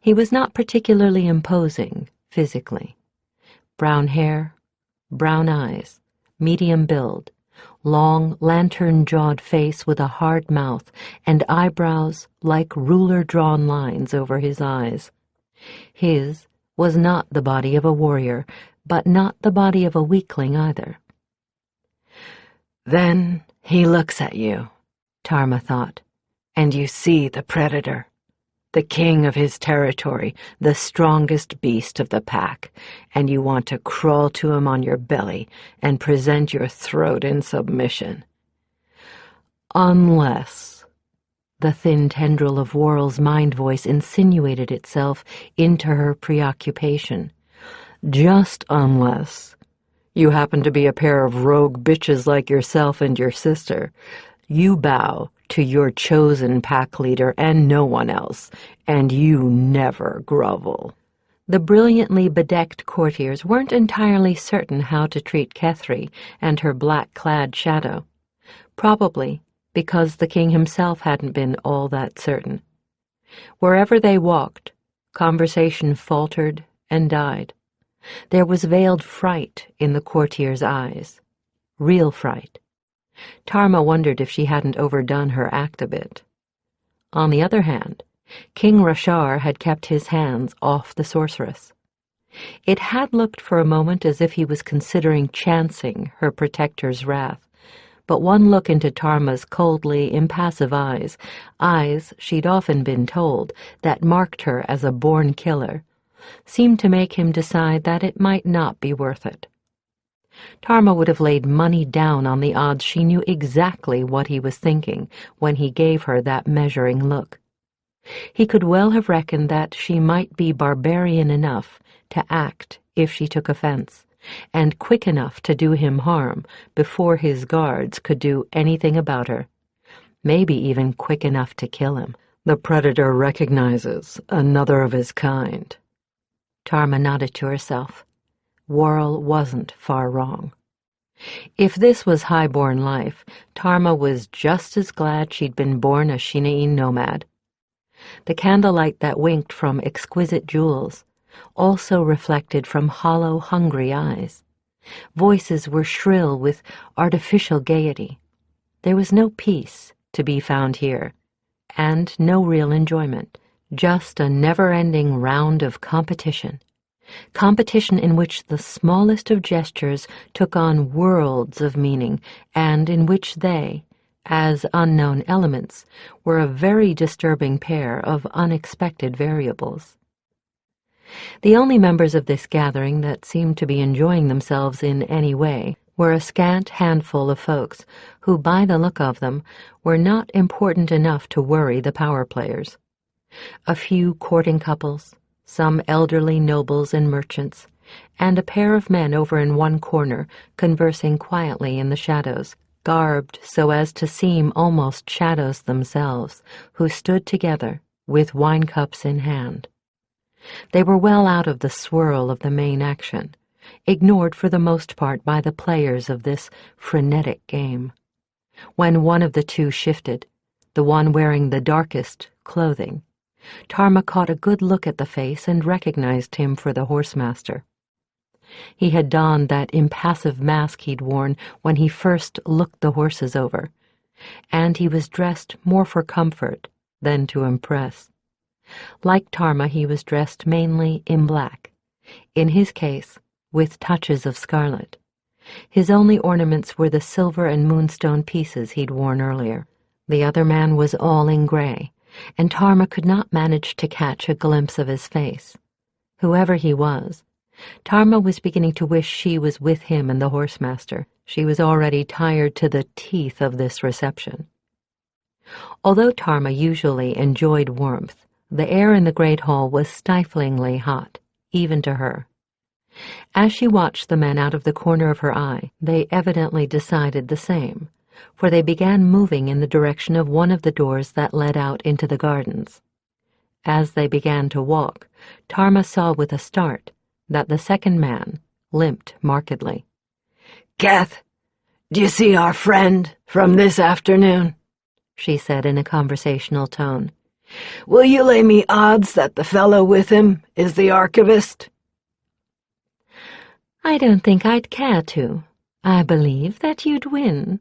Speaker 1: He was not particularly imposing physically. Brown hair, brown eyes, medium build, long lantern-jawed face with a hard mouth, and eyebrows like ruler-drawn lines over his eyes. His was not the body of a warrior, but not the body of a weakling either.
Speaker 2: Then he looks at you, Tarma thought, and you see the predator, the king of his territory, the strongest beast of the pack, and you want to crawl to him on your belly and present your throat in submission. Unless... The thin tendril of Worrell's mind voice insinuated itself into her preoccupation. Just unless you happen to be a pair of rogue bitches like yourself and your sister. You bow to your chosen pack leader and no one else, and you never grovel. The brilliantly bedecked courtiers weren't entirely certain how to treat Kethry and her black-clad shadow, probably because the king himself hadn't been all that certain. Wherever they walked, conversation faltered and died. There was veiled fright in the courtiers' eyes, real fright. Tarma wondered if she hadn't overdone her act a bit. On the other hand, King Rashar had kept his hands off the sorceress. It had looked for a moment as if he was considering chancing her protector's wrath, but one look into Tarma's coldly impassive eyes she'd often been told that marked her as a born killer, seemed to make him decide that it might not be worth it. Tarma would have laid money down on the odds she knew exactly what he was thinking when he gave her that measuring look. He could well have reckoned that she might be barbarian enough to act if she took offense, and quick enough to do him harm before his guards could do anything about her, maybe even quick enough to kill him. The predator recognizes another of his kind. Tarma nodded to herself. Worrell wasn't far wrong. If this was high-born life, Tarma was just as glad she'd been born a Shinaeen nomad. The candlelight that winked from exquisite jewels also reflected from hollow, hungry eyes. Voices were shrill with artificial gaiety. There was no peace to be found here, and no real enjoyment, just a never-ending round of competition. Competition in which the smallest of gestures took on worlds of meaning, and in which they,
Speaker 1: as unknown elements were a very disturbing pair of unexpected variables. The only members of this gathering that seemed to be enjoying themselves in any way were a scant handful of folks who, by the look of them, were not important enough to worry the power players. A few courting couples, some elderly nobles and merchants, and a pair of men over in one corner conversing quietly in the shadows, garbed so as to seem almost shadows themselves, who stood together with wine cups in hand. They were well out of the swirl of the main action, ignored for the most part by the players of this frenetic game. When one of the two shifted, the one wearing the darkest clothing, Tarma caught a good look at the face and recognized him for the horsemaster. He had donned that impassive mask he'd worn when he first looked the horses over, and he was dressed more for comfort than to impress. Like Tarma, he was dressed mainly in black, in his case with touches of scarlet. His only ornaments were the silver and moonstone pieces he'd worn earlier. The other man was all in gray, and Tarma could not manage to catch a glimpse of his face. Whoever he was, Tarma was beginning to wish she was with him and the horsemaster. She was already tired to the teeth of this reception. Although Tarma usually enjoyed warmth, the air in the great hall was stiflingly hot, even to her. As she watched the men out of the corner of her eye, they evidently decided the same, for they began moving in the direction of one of the doors that led out into the gardens. As they began to walk, Tarma saw with a start that the second man limped markedly.
Speaker 2: "Keth, do you see our friend from this afternoon?" she said in a conversational tone. "Will you lay me odds that the fellow with him is the archivist?"
Speaker 1: "I don't think I'd care to. I believe that you'd win."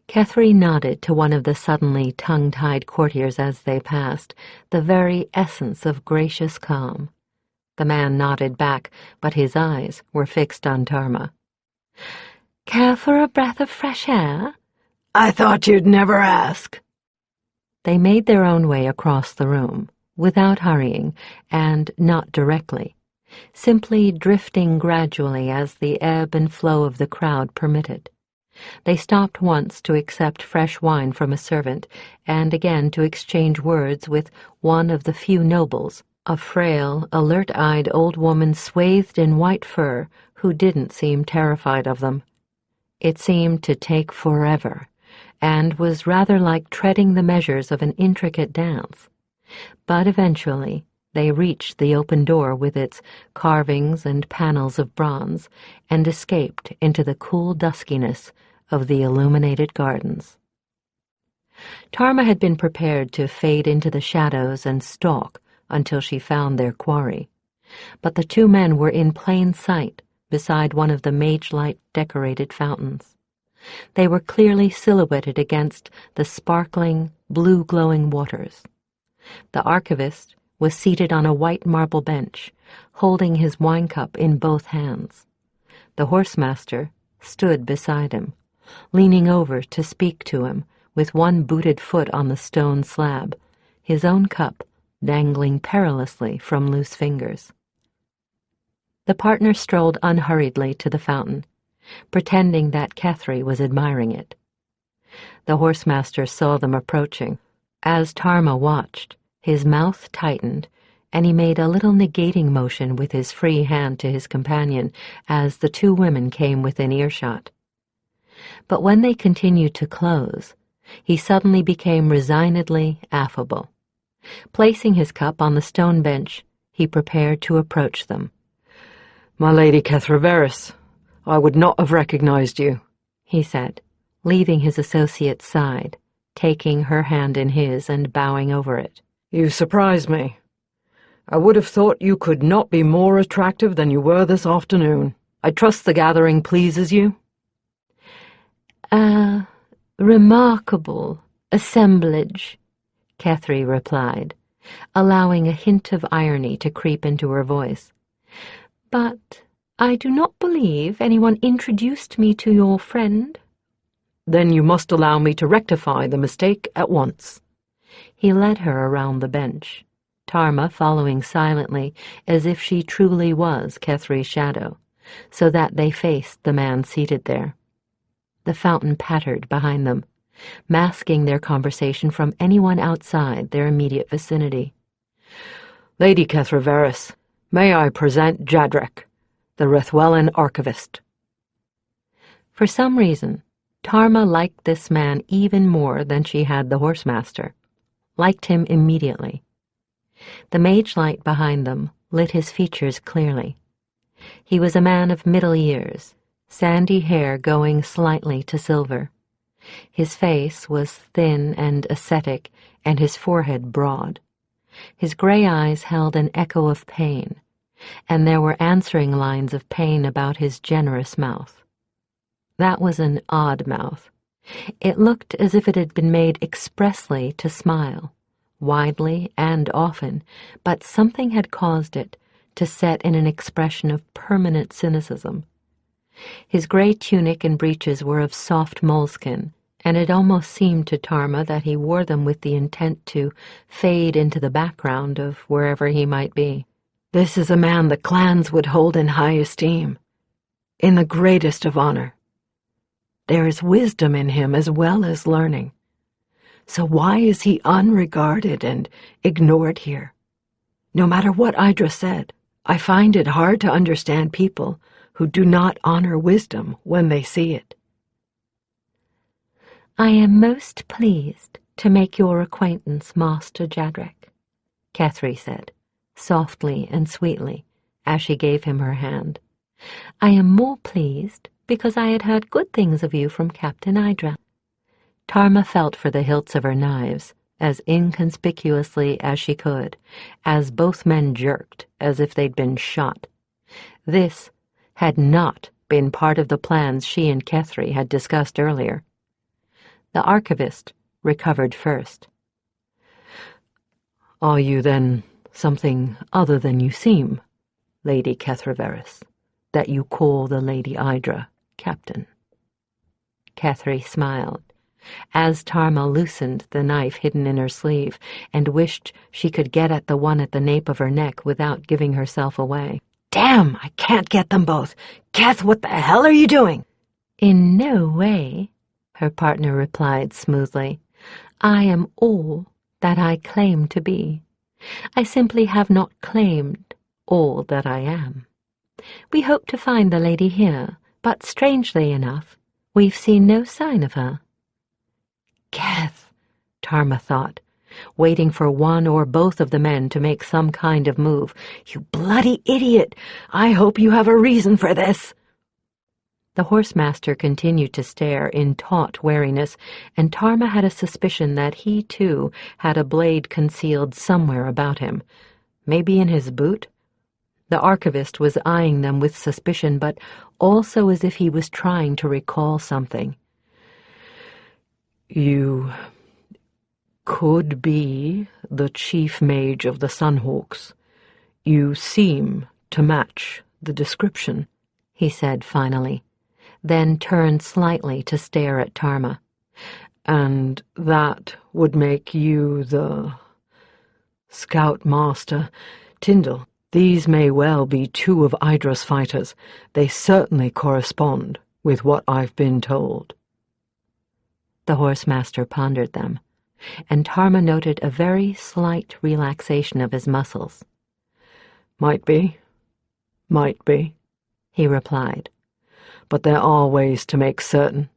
Speaker 1: Kethry nodded to one of the suddenly tongue-tied courtiers as they passed, the very essence of gracious calm. The man nodded back, but his eyes were fixed on Tarma. "Care for a breath of fresh air?"
Speaker 2: "I thought you'd never ask."
Speaker 1: They made their own way across the room, without hurrying, and not directly, simply drifting gradually as the ebb and flow of the crowd permitted. They stopped once to accept fresh wine from a servant, and again to exchange words with one of the few nobles, a frail, alert-eyed old woman swathed in white fur who didn't seem terrified of them. It seemed to take forever, and was rather like treading the measures of an intricate dance. But eventually they reached the open door with its carvings and panels of bronze, and escaped into the cool duskiness of the illuminated gardens. Tarma had been prepared to fade into the shadows and stalk until she found their quarry, but the two men were in plain sight beside one of the mage-light decorated fountains. They were clearly silhouetted against the sparkling, blue-glowing waters. The archivist was seated on a white marble bench, holding his wine cup in both hands. The horsemaster stood beside him, leaning over to speak to him with one booted foot on the stone slab, his own cup dangling perilously from loose fingers. The partner strolled unhurriedly to the fountain, pretending that Kethry was admiring it. The horsemaster saw them approaching. As Tarma watched, his mouth tightened, and he made a little negating motion with his free hand to his companion as the two women came within earshot. But when they continued to close, he suddenly became resignedly affable. Placing his cup on the stone bench, he prepared to approach them.
Speaker 4: "My Lady Kethry, I would not have recognized you,"
Speaker 1: he said, leaving his associate's side, taking her hand in his and bowing over it.
Speaker 4: "You surprise me. I would have thought you could not be more attractive than you were this afternoon. I trust the gathering pleases you?"
Speaker 1: "A remarkable assemblage," Kethry replied, allowing a hint of irony to creep into her voice. "But I do not believe anyone introduced me to your friend."
Speaker 3: Then you must allow me to rectify the mistake at once."
Speaker 1: He led her around the bench, Tarma following silently as if she truly was Kethry's shadow, so that they faced the man seated there. The fountain pattered behind them, masking their conversation from anyone outside their immediate vicinity.
Speaker 3: "Lady Kethry, may I present Jadrek, the Rethwellan archivist."
Speaker 1: For some reason, Tarma liked this man even more than she had the horsemaster, liked him immediately. The mage light behind them lit his features clearly. He was a man of middle years, sandy hair going slightly to silver. His face was thin and ascetic, and his forehead broad. His gray eyes held an echo of pain, and there were answering lines of pain about his generous mouth. That was an odd mouth. It looked as if it had been made expressly to smile, widely and often, but something had caused it to set in an expression of permanent cynicism. His gray tunic and breeches were of soft moleskin, and it almost seemed to Tarma that he wore them with the intent to fade into the background of wherever he might be.
Speaker 2: This is a man the clans would hold in high esteem, in the greatest of honor. There is wisdom in him as well as learning. So why is he unregarded and ignored here? No matter what Idra said, I find it hard to understand people who do not honor wisdom when they see it.
Speaker 1: "I am most pleased to make your acquaintance, Master Jadrek," Kethry said, softly and sweetly, as she gave him her hand. "I am more pleased because I had heard good things of you from Captain Idra." Tarma felt for the hilts of her knives, as inconspicuously as she could, as both men jerked as if they'd been shot. This had not been part of the plans she and Kethry had discussed earlier. The archivist recovered first.
Speaker 3: "Are you, then, something other than you seem, Lady Kethry, that you call the Lady Idra Captain?"
Speaker 1: Kethry smiled, as Tarma loosened the knife hidden in her sleeve and wished she could get at the one at the nape of her neck without giving herself away.
Speaker 2: Damn, I can't get them both. Keth, what the hell are you doing?
Speaker 1: "In no way," her partner replied smoothly. "I am all that I claim to be. I simply have not claimed all that I am. We hope to find the lady here, but strangely enough, we've seen no sign of her."
Speaker 2: Keth,
Speaker 1: Tarma thought, waiting for one or both of the men to make some kind of move.
Speaker 2: you bloody idiot! I hope you have a reason for this.
Speaker 1: The horsemaster continued to stare in taut wariness, and Tarma had a suspicion that he, too, had a blade concealed somewhere about him. Maybe in his boot? The archivist was eyeing them with suspicion, but also as if he was trying to recall something.
Speaker 3: "You could be the chief mage of the Sunhawks. You seem to match the description,"
Speaker 1: he said finally, then turned slightly to stare at Tarma.
Speaker 3: "And that would make you the Scoutmaster Tyndall. These may well be two of Idra's fighters. They certainly correspond with what I've been told."
Speaker 1: The horsemaster pondered them, and Tarma noted a very slight relaxation of his muscles.
Speaker 3: Might be,
Speaker 1: he replied.
Speaker 3: "But there are ways to make certain.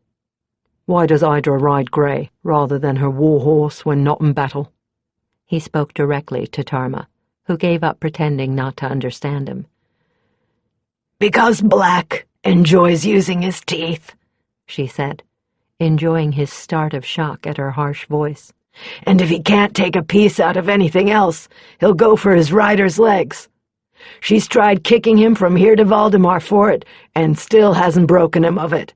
Speaker 3: Why does Idra ride grey rather than her war horse when not in battle?"
Speaker 1: He spoke directly to Tarma, who gave up pretending not to understand him.
Speaker 2: "Because Black enjoys using his teeth," she said,
Speaker 1: enjoying his start of shock at her harsh voice.
Speaker 2: "And if he can't take a piece out of anything else, he'll go for his rider's legs. She's tried kicking him from here to Valdemar for it, and still hasn't broken him of it.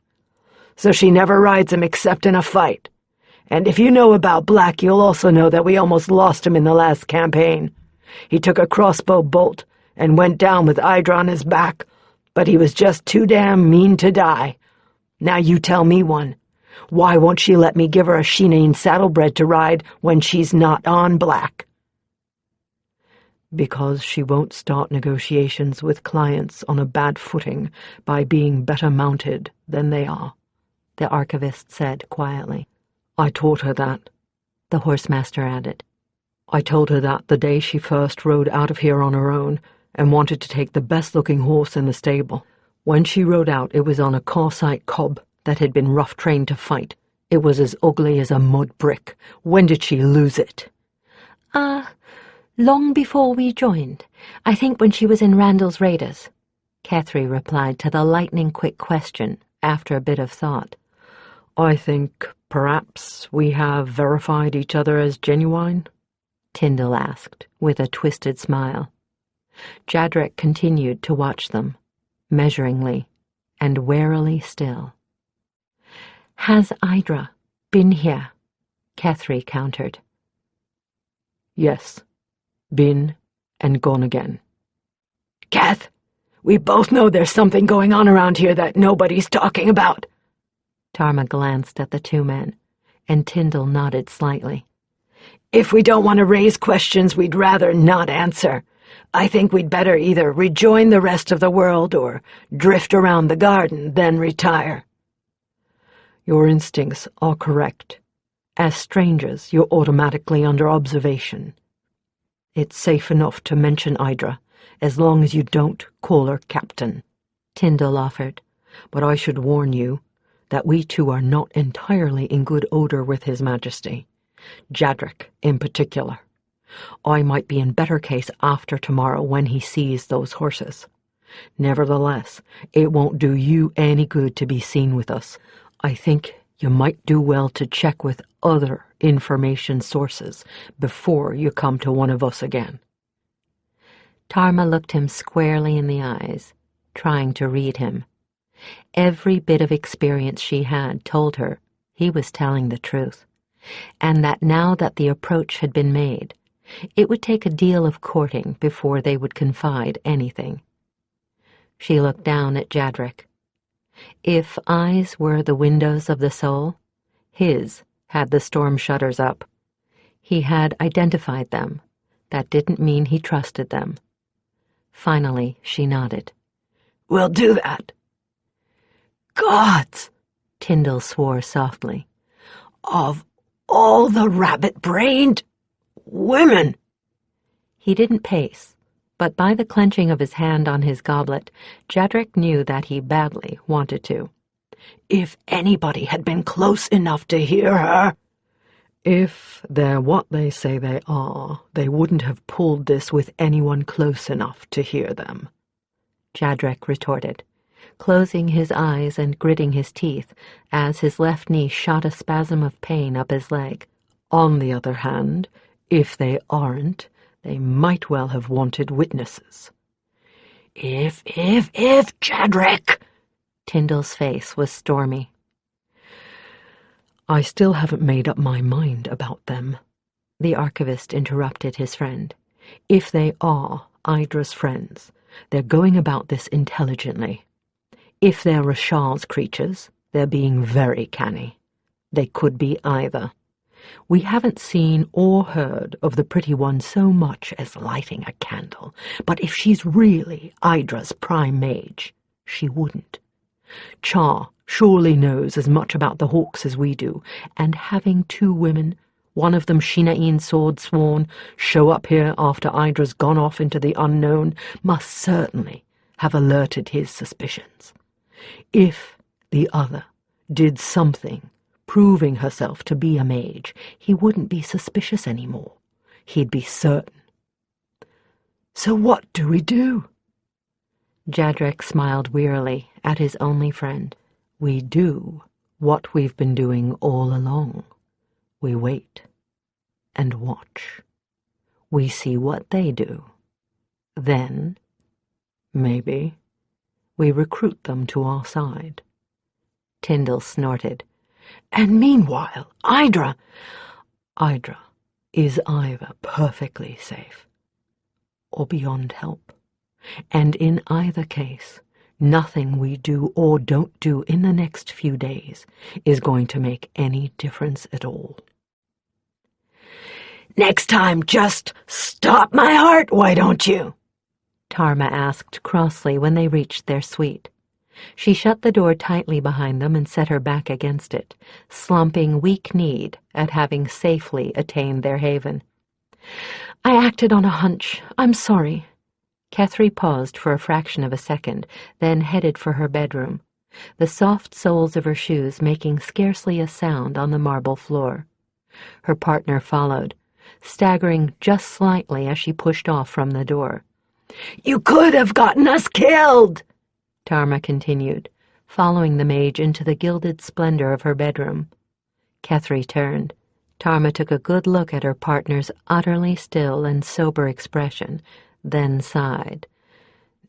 Speaker 2: So she never rides him except in a fight. And if you know about Black, you'll also know that we almost lost him in the last campaign. He took a crossbow bolt and went down with Idra on his back, but he was just too damn mean to die. Now you tell me one. Why won't she let me give her a Sheenane saddlebred to ride when she's not on black?
Speaker 4: Because she won't start negotiations with clients on a bad footing by being better mounted than they are,
Speaker 1: the archivist said quietly.
Speaker 4: I taught her that,
Speaker 1: the horsemaster added.
Speaker 4: I told her that the day she first rode out of here on her own and wanted to take the best-looking horse in the stable. When she rode out, it was on a Carsite cob that had been rough-trained to fight. It was as ugly as a mud brick. When did she lose it?
Speaker 1: Long before we joined. I think when she was in Randall's Raiders, Kethry replied to the lightning-quick question after a bit of thought.
Speaker 4: I think perhaps we have verified each other as genuine?
Speaker 1: Tyndall asked, with a twisted smile. Jadrek continued to watch them, measuringly and warily still. Has Idra been here? Kethry countered.
Speaker 4: Yes. Been and gone again.
Speaker 2: Kath, we both know there's something going on around here that nobody's talking about.
Speaker 1: Tarma glanced at the two men, and Tyndall nodded slightly.
Speaker 2: If we don't want to raise questions we'd rather not answer, I think we'd better either rejoin the rest of the world or drift around the garden, then retire.
Speaker 4: Your instincts are correct. As strangers, you're automatically under observation. It's safe enough to mention Idra, as long as you don't call her Captain,
Speaker 1: Tyndall offered.
Speaker 4: But I should warn you that we two are not entirely in good odor with His Majesty, Jadrek in particular. I might be in better case after tomorrow when he sees those horses. Nevertheless, it won't do you any good to be seen with us. I think you might do well to check with other information sources before you come to one of us again.
Speaker 1: Tarma looked him squarely in the eyes, trying to read him. Every bit of experience she had told her he was telling the truth, and that now that the approach had been made, it would take a deal of courting before they would confide anything. She looked down at Jadrek. If eyes were the windows of the soul, his had the storm shutters up. He had identified them. That didn't mean he trusted them. Finally, she nodded.
Speaker 2: We'll do that. Gods,
Speaker 1: Tyndall swore softly.
Speaker 2: Of all the rabbit-brained women.
Speaker 1: He didn't pace, but by the clenching of his hand on his goblet, Jadrek knew that he badly wanted to.
Speaker 2: If anybody had been close enough to hear her...
Speaker 4: If they're what they say they are, they wouldn't have pulled this with anyone close enough to hear them,
Speaker 1: Jadrek retorted, closing his eyes and gritting his teeth as his left knee shot a spasm of pain up his leg.
Speaker 4: On the other hand, if they aren't, they might well have wanted witnesses.
Speaker 2: If, Jadrek!
Speaker 1: Tyndall's face was stormy.
Speaker 4: I still haven't made up my mind about them,
Speaker 1: the archivist interrupted his friend.
Speaker 4: If they are Idra's friends, they're going about this intelligently. If they're Rashal's creatures, they're being very canny. They could be either. We haven't seen or heard of the pretty one so much as lighting a candle, but if she's really Idra's prime mage, she wouldn't. Char surely knows as much about the Hawks as we do, and having two women, one of them Sheenane sword-sworn, show up here after Idra's gone off into the unknown must certainly have alerted his suspicions. If the other did something proving herself to be a mage, he wouldn't be suspicious anymore. He'd be certain.
Speaker 2: So what do we do?
Speaker 1: Jadrek smiled wearily at his only friend.
Speaker 4: We do what we've been doing all along. We wait and watch. We see what they do. Then, maybe, we recruit them to our side.
Speaker 1: Tyndall snorted.
Speaker 2: And meanwhile, Idra
Speaker 4: is either perfectly safe or beyond help. And in either case,
Speaker 3: Nothing we do or don't do in the next few days is going to make any difference at all.
Speaker 2: Next time, just stop my heart, why don't you?
Speaker 1: Tarma asked crossly when they reached their suite. She shut the door tightly behind them and set her back against it, slumping weak-kneed at having safely attained their haven.
Speaker 3: I acted on a hunch. I'm sorry.
Speaker 1: Kethry paused for a fraction of a second, then headed for her bedroom, the soft soles of her shoes making scarcely a sound on the marble floor. Her partner followed, staggering just slightly as she pushed off from the door.
Speaker 2: You could have gotten us killed,
Speaker 1: Tarma continued, following the mage into the gilded splendor of her bedroom. Kethry turned. Tarma took a good look at her partner's utterly still and sober expression, then sighed.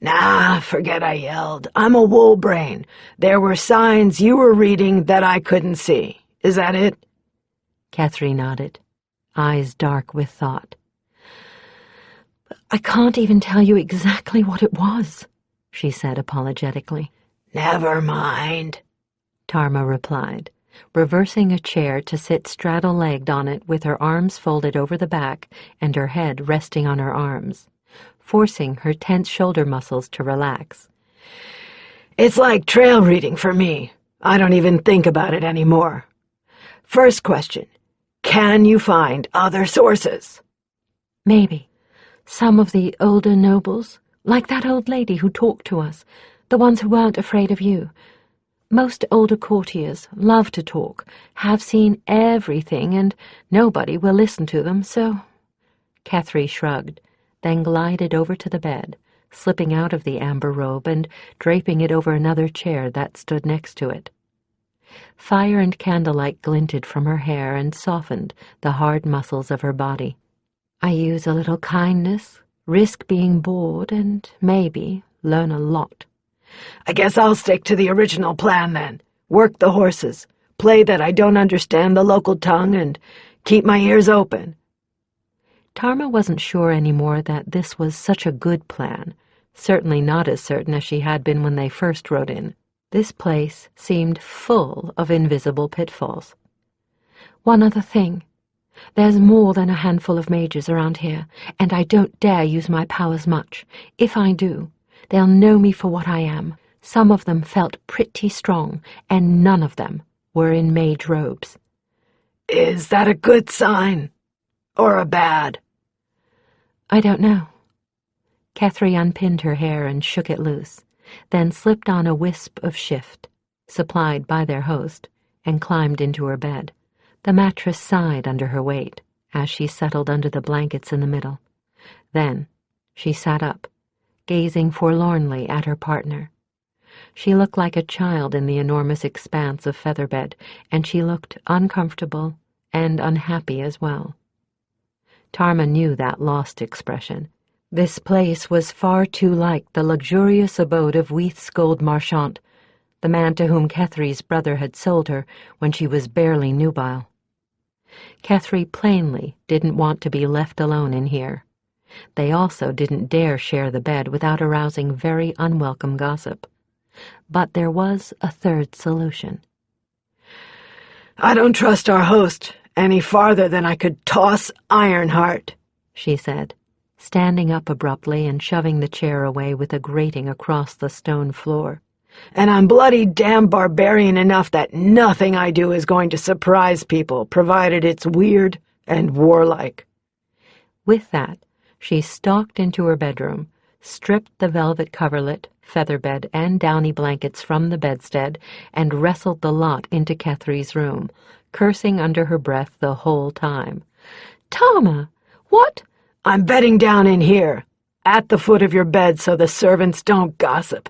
Speaker 2: Nah, forget I yelled. I'm a wool brain. There were signs you were reading that I couldn't see. Is that it?
Speaker 1: Kethry nodded, eyes dark with thought.
Speaker 3: I can't even tell you exactly what it was, she said apologetically.
Speaker 2: Never mind,
Speaker 1: Tarma replied, reversing a chair to sit straddle-legged on it with her arms folded over the back and her head resting on her arms, forcing her tense shoulder muscles to relax.
Speaker 2: It's like trail reading for me. I don't even think about it anymore. First question, can you find other sources?
Speaker 3: Maybe. Some of the older nobles, like that old lady who talked to us, the ones who weren't afraid of you. Most older courtiers love to talk, have seen everything, and nobody will listen to them, so...
Speaker 1: Kethry shrugged, then glided over to the bed, slipping out of the amber robe and draping it over another chair that stood next to it. Fire and candlelight glinted from her hair and softened the hard muscles of her body. I use a little kindness, risk being bored, and maybe learn a lot.
Speaker 2: I guess I'll stick to the original plan then. Work the horses, play that I don't understand the local tongue, and keep my ears open.
Speaker 1: Tarma wasn't sure anymore that this was such a good plan, certainly not as certain as she had been when they first rode in. This place seemed full of invisible pitfalls.
Speaker 3: One other thing. There's more than a handful of mages around here, and I don't dare use my powers much. If I do, they'll know me for what I am. Some of them felt pretty strong, and none of them were in mage robes.
Speaker 2: Is that a good sign? Or a bad?
Speaker 3: I don't know.
Speaker 1: Kethry unpinned her hair and shook it loose, then slipped on a wisp of shift, supplied by their host, and climbed into her bed. The mattress sighed under her weight as she settled under the blankets in the middle. Then she sat up, gazing forlornly at her partner. She looked like a child in the enormous expanse of featherbed, and she looked uncomfortable and unhappy as well. Tarma knew that lost expression. This place was far too like the luxurious abode of Weath's gold marchant, the man to whom Kethry's brother had sold her when she was barely nubile. Kethry plainly didn't want to be left alone in here. They also didn't dare share the bed without arousing very unwelcome gossip. But there was a third solution.
Speaker 2: I don't trust our host any farther than I could toss Ironheart,
Speaker 1: she said, standing up abruptly and shoving the chair away with a grating across the stone floor.
Speaker 2: And I'm bloody damn barbarian enough that nothing I do is going to surprise people, provided it's weird and warlike.
Speaker 1: With that, she stalked into her bedroom, stripped the velvet coverlet, featherbed, and downy blankets from the bedstead, and wrestled the lot into Kethry's room, cursing under her breath the whole time.
Speaker 3: Tarma, what?
Speaker 2: I'm bedding down in here, at the foot of your bed so the servants don't gossip.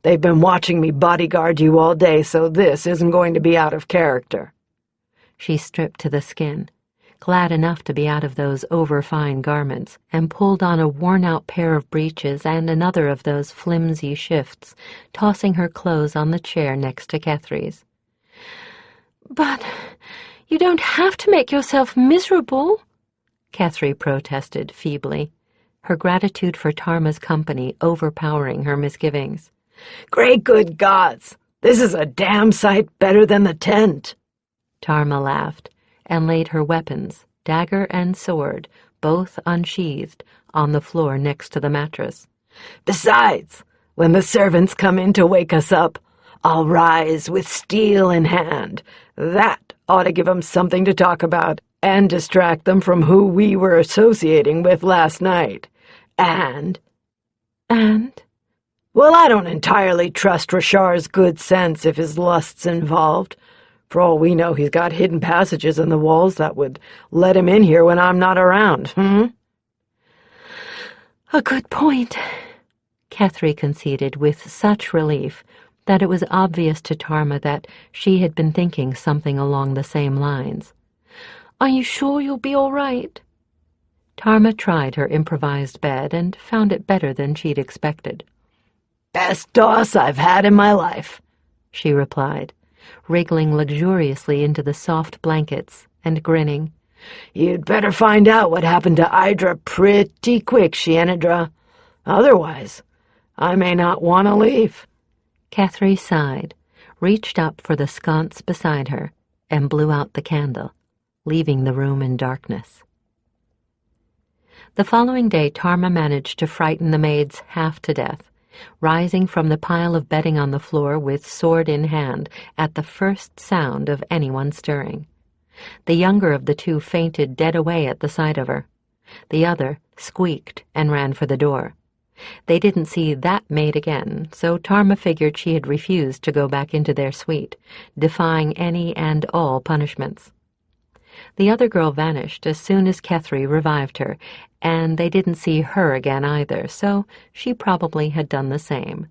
Speaker 2: They've been watching me bodyguard you all day, so this isn't going to be out of character.
Speaker 1: She stripped to the skin, glad enough to be out of those over-fine garments, and pulled on a worn-out pair of breeches and another of those flimsy shifts, tossing her clothes on the chair next to Kethry's.
Speaker 3: But you don't have to make yourself miserable,
Speaker 1: Kethry protested feebly, her gratitude for Tarma's company overpowering her misgivings.
Speaker 2: Great good gods! This is a damn sight better than the tent.
Speaker 1: Tarma laughed and laid her weapons, dagger and sword, both unsheathed, on the floor next to the mattress.
Speaker 2: Besides, when the servants come in to wake us up, I'll rise with steel in hand. That ought to give 'em something to talk about and distract them from who we were associating with last night. And... Well, I don't entirely trust Rashar's good sense if his lust's involved. For all we know, he's got hidden passages in the walls that would let him in here when I'm not around,
Speaker 1: A good point, Kethry conceded with such relief that it was obvious to Tarma that she had been thinking something along the same lines. Are you sure you'll be all right? Tarma tried her improvised bed and found it better than she'd expected.
Speaker 2: Best doss I've had in my life,
Speaker 1: she replied, wriggling luxuriously into the soft blankets and grinning.
Speaker 2: You'd better find out what happened to Idra pretty quick, Idra. Otherwise, I may not want to leave.
Speaker 1: Kethry sighed, reached up for the sconce beside her, and blew out the candle, leaving the room in darkness. The following day, Tarma managed to frighten the maids half to death, rising from the pile of bedding on the floor with sword in hand at the first sound of anyone stirring. The younger of the two fainted dead away at the sight of her. The other squeaked and ran for the door. They didn't see that maid again, so Tarma figured she had refused to go back into their suite, defying any and all punishments. The other girl vanished as soon as Kethry revived her, and they didn't see her again either, so she probably had done the same.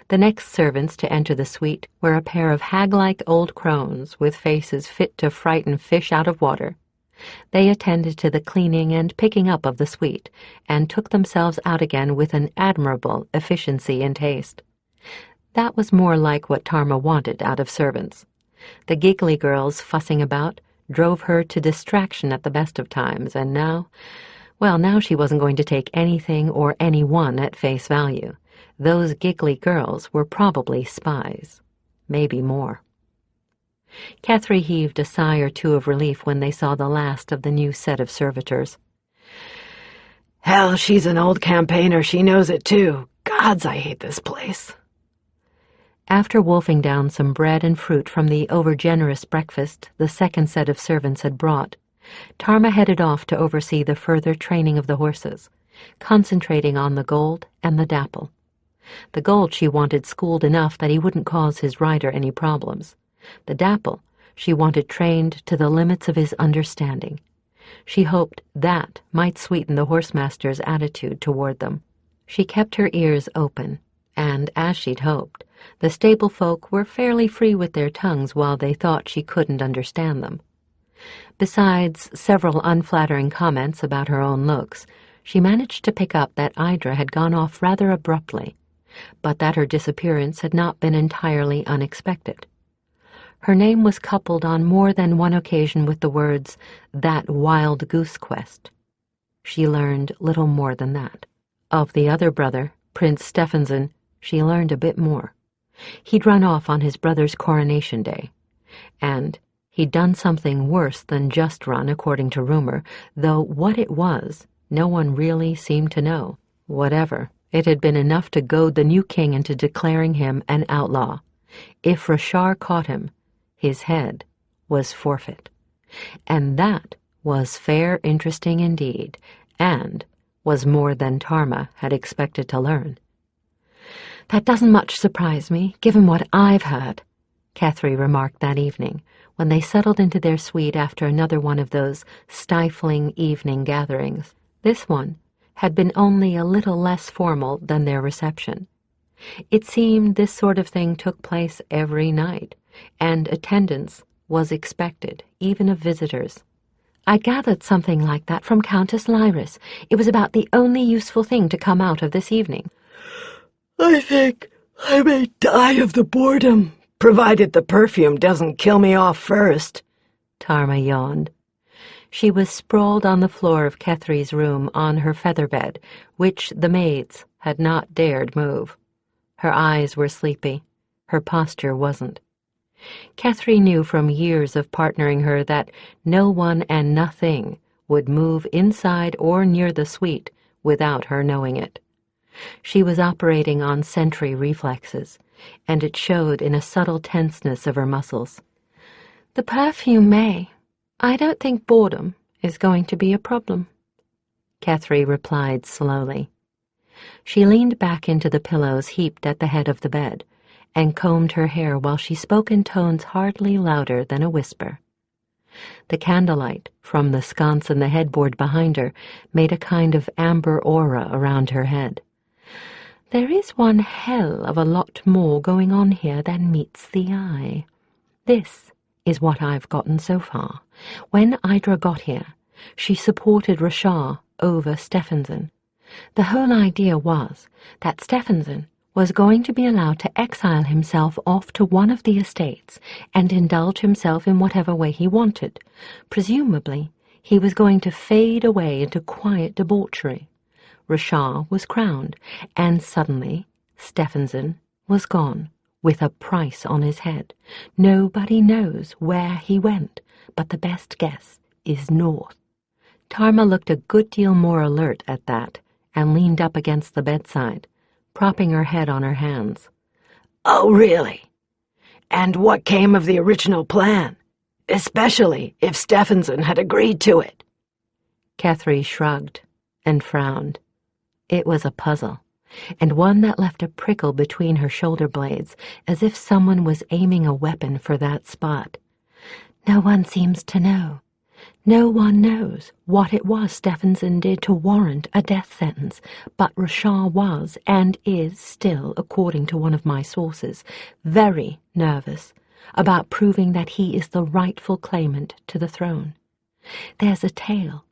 Speaker 1: The next servants to enter the suite were a pair of hag-like old crones with faces fit to frighten fish out of water. They attended to the cleaning and picking up of the suite, and took themselves out again with an admirable efficiency and haste. That was more like what Tarma wanted out of servants. The giggly girls fussing about drove her to distraction at the best of times, and now she wasn't going to take anything or anyone at face value. Those giggly girls were probably spies, maybe more. Kethry heaved a sigh or two of relief when they saw the last of the new set of servitors.
Speaker 2: Hell, she's an old campaigner. She knows it too. Gods, I hate this place.
Speaker 1: After wolfing down some bread and fruit from the over-generous breakfast the second set of servants had brought, Tarma headed off to oversee the further training of the horses, concentrating on the gold and the dapple. The gold she wanted schooled enough that he wouldn't cause his rider any problems. The dapple she wanted trained to the limits of his understanding. She hoped that might sweeten the horsemaster's attitude toward them. She kept her ears open, and, as she'd hoped, the stable folk were fairly free with their tongues while they thought she couldn't understand them. Besides several unflattering comments about her own looks, she managed to pick up that Idra had gone off rather abruptly, but that her disappearance had not been entirely unexpected. Her name was coupled on more than one occasion with the words, "that wild goose quest." She learned little more than that. Of the other brother, Prince Stephenson, she learned a bit more. He'd run off on his brother's coronation day, and he'd done something worse than just run, according to rumor, though what it was, no one really seemed to know. Whatever, it had been enough to goad the new king into declaring him an outlaw. If Rashar caught him, his head was forfeit. And that was fair interesting indeed, and was more than Tarma had expected to learn. "That doesn't much surprise me, given what I've heard," Kethry remarked that evening, when they settled into their suite after another one of those stifling evening gatherings. This one had been only a little less formal than their reception. It seemed this sort of thing took place every night, and attendance was expected, even of visitors. "I gathered something like that from Countess Lyris. It was about the only useful thing to come out of this evening."
Speaker 2: I think I may die of the boredom, provided the perfume doesn't kill me off first.
Speaker 1: Tarma yawned. She was sprawled on the floor of Kethry's room on her feather bed, which the maids had not dared move. Her eyes were sleepy. Her posture wasn't. Kethry knew from years of partnering her that no one and nothing would move inside or near the suite without her knowing it. She was operating on sentry reflexes, and it showed in a subtle tenseness of her muscles. The perfume may. I don't think boredom is going to be a problem, Kethry replied slowly. She leaned back into the pillows heaped at the head of the bed and combed her hair while she spoke in tones hardly louder than a whisper. The candlelight from the sconce in the headboard behind her made a kind of amber aura around her head. There is one hell of a lot more going on here than meets the eye. This is what I've gotten so far. When Idra got here, she supported Rashar over Stephenson. The whole idea was that Stephenson was going to be allowed to exile himself off to one of the estates and indulge himself in whatever way he wanted. Presumably, he was going to fade away into quiet debauchery. Rashar was crowned, and suddenly Stephenson was gone, with a price on his head. Nobody knows where he went, but the best guess is north. Tarma looked a good deal more alert at that, and leaned up against the bedside, propping her head on her hands.
Speaker 2: Oh, really? And what came of the original plan? Especially if Stephenson had agreed to it.
Speaker 1: Kethry shrugged and frowned. It was a puzzle, and one that left a prickle between her shoulder blades, as if someone was aiming a weapon for that spot. No one seems to know. No one knows what it was Stephenson did to warrant a death sentence, but Rashar was, and is still, according to one of my sources, very nervous about proving that he is the rightful claimant to the throne. There's a tale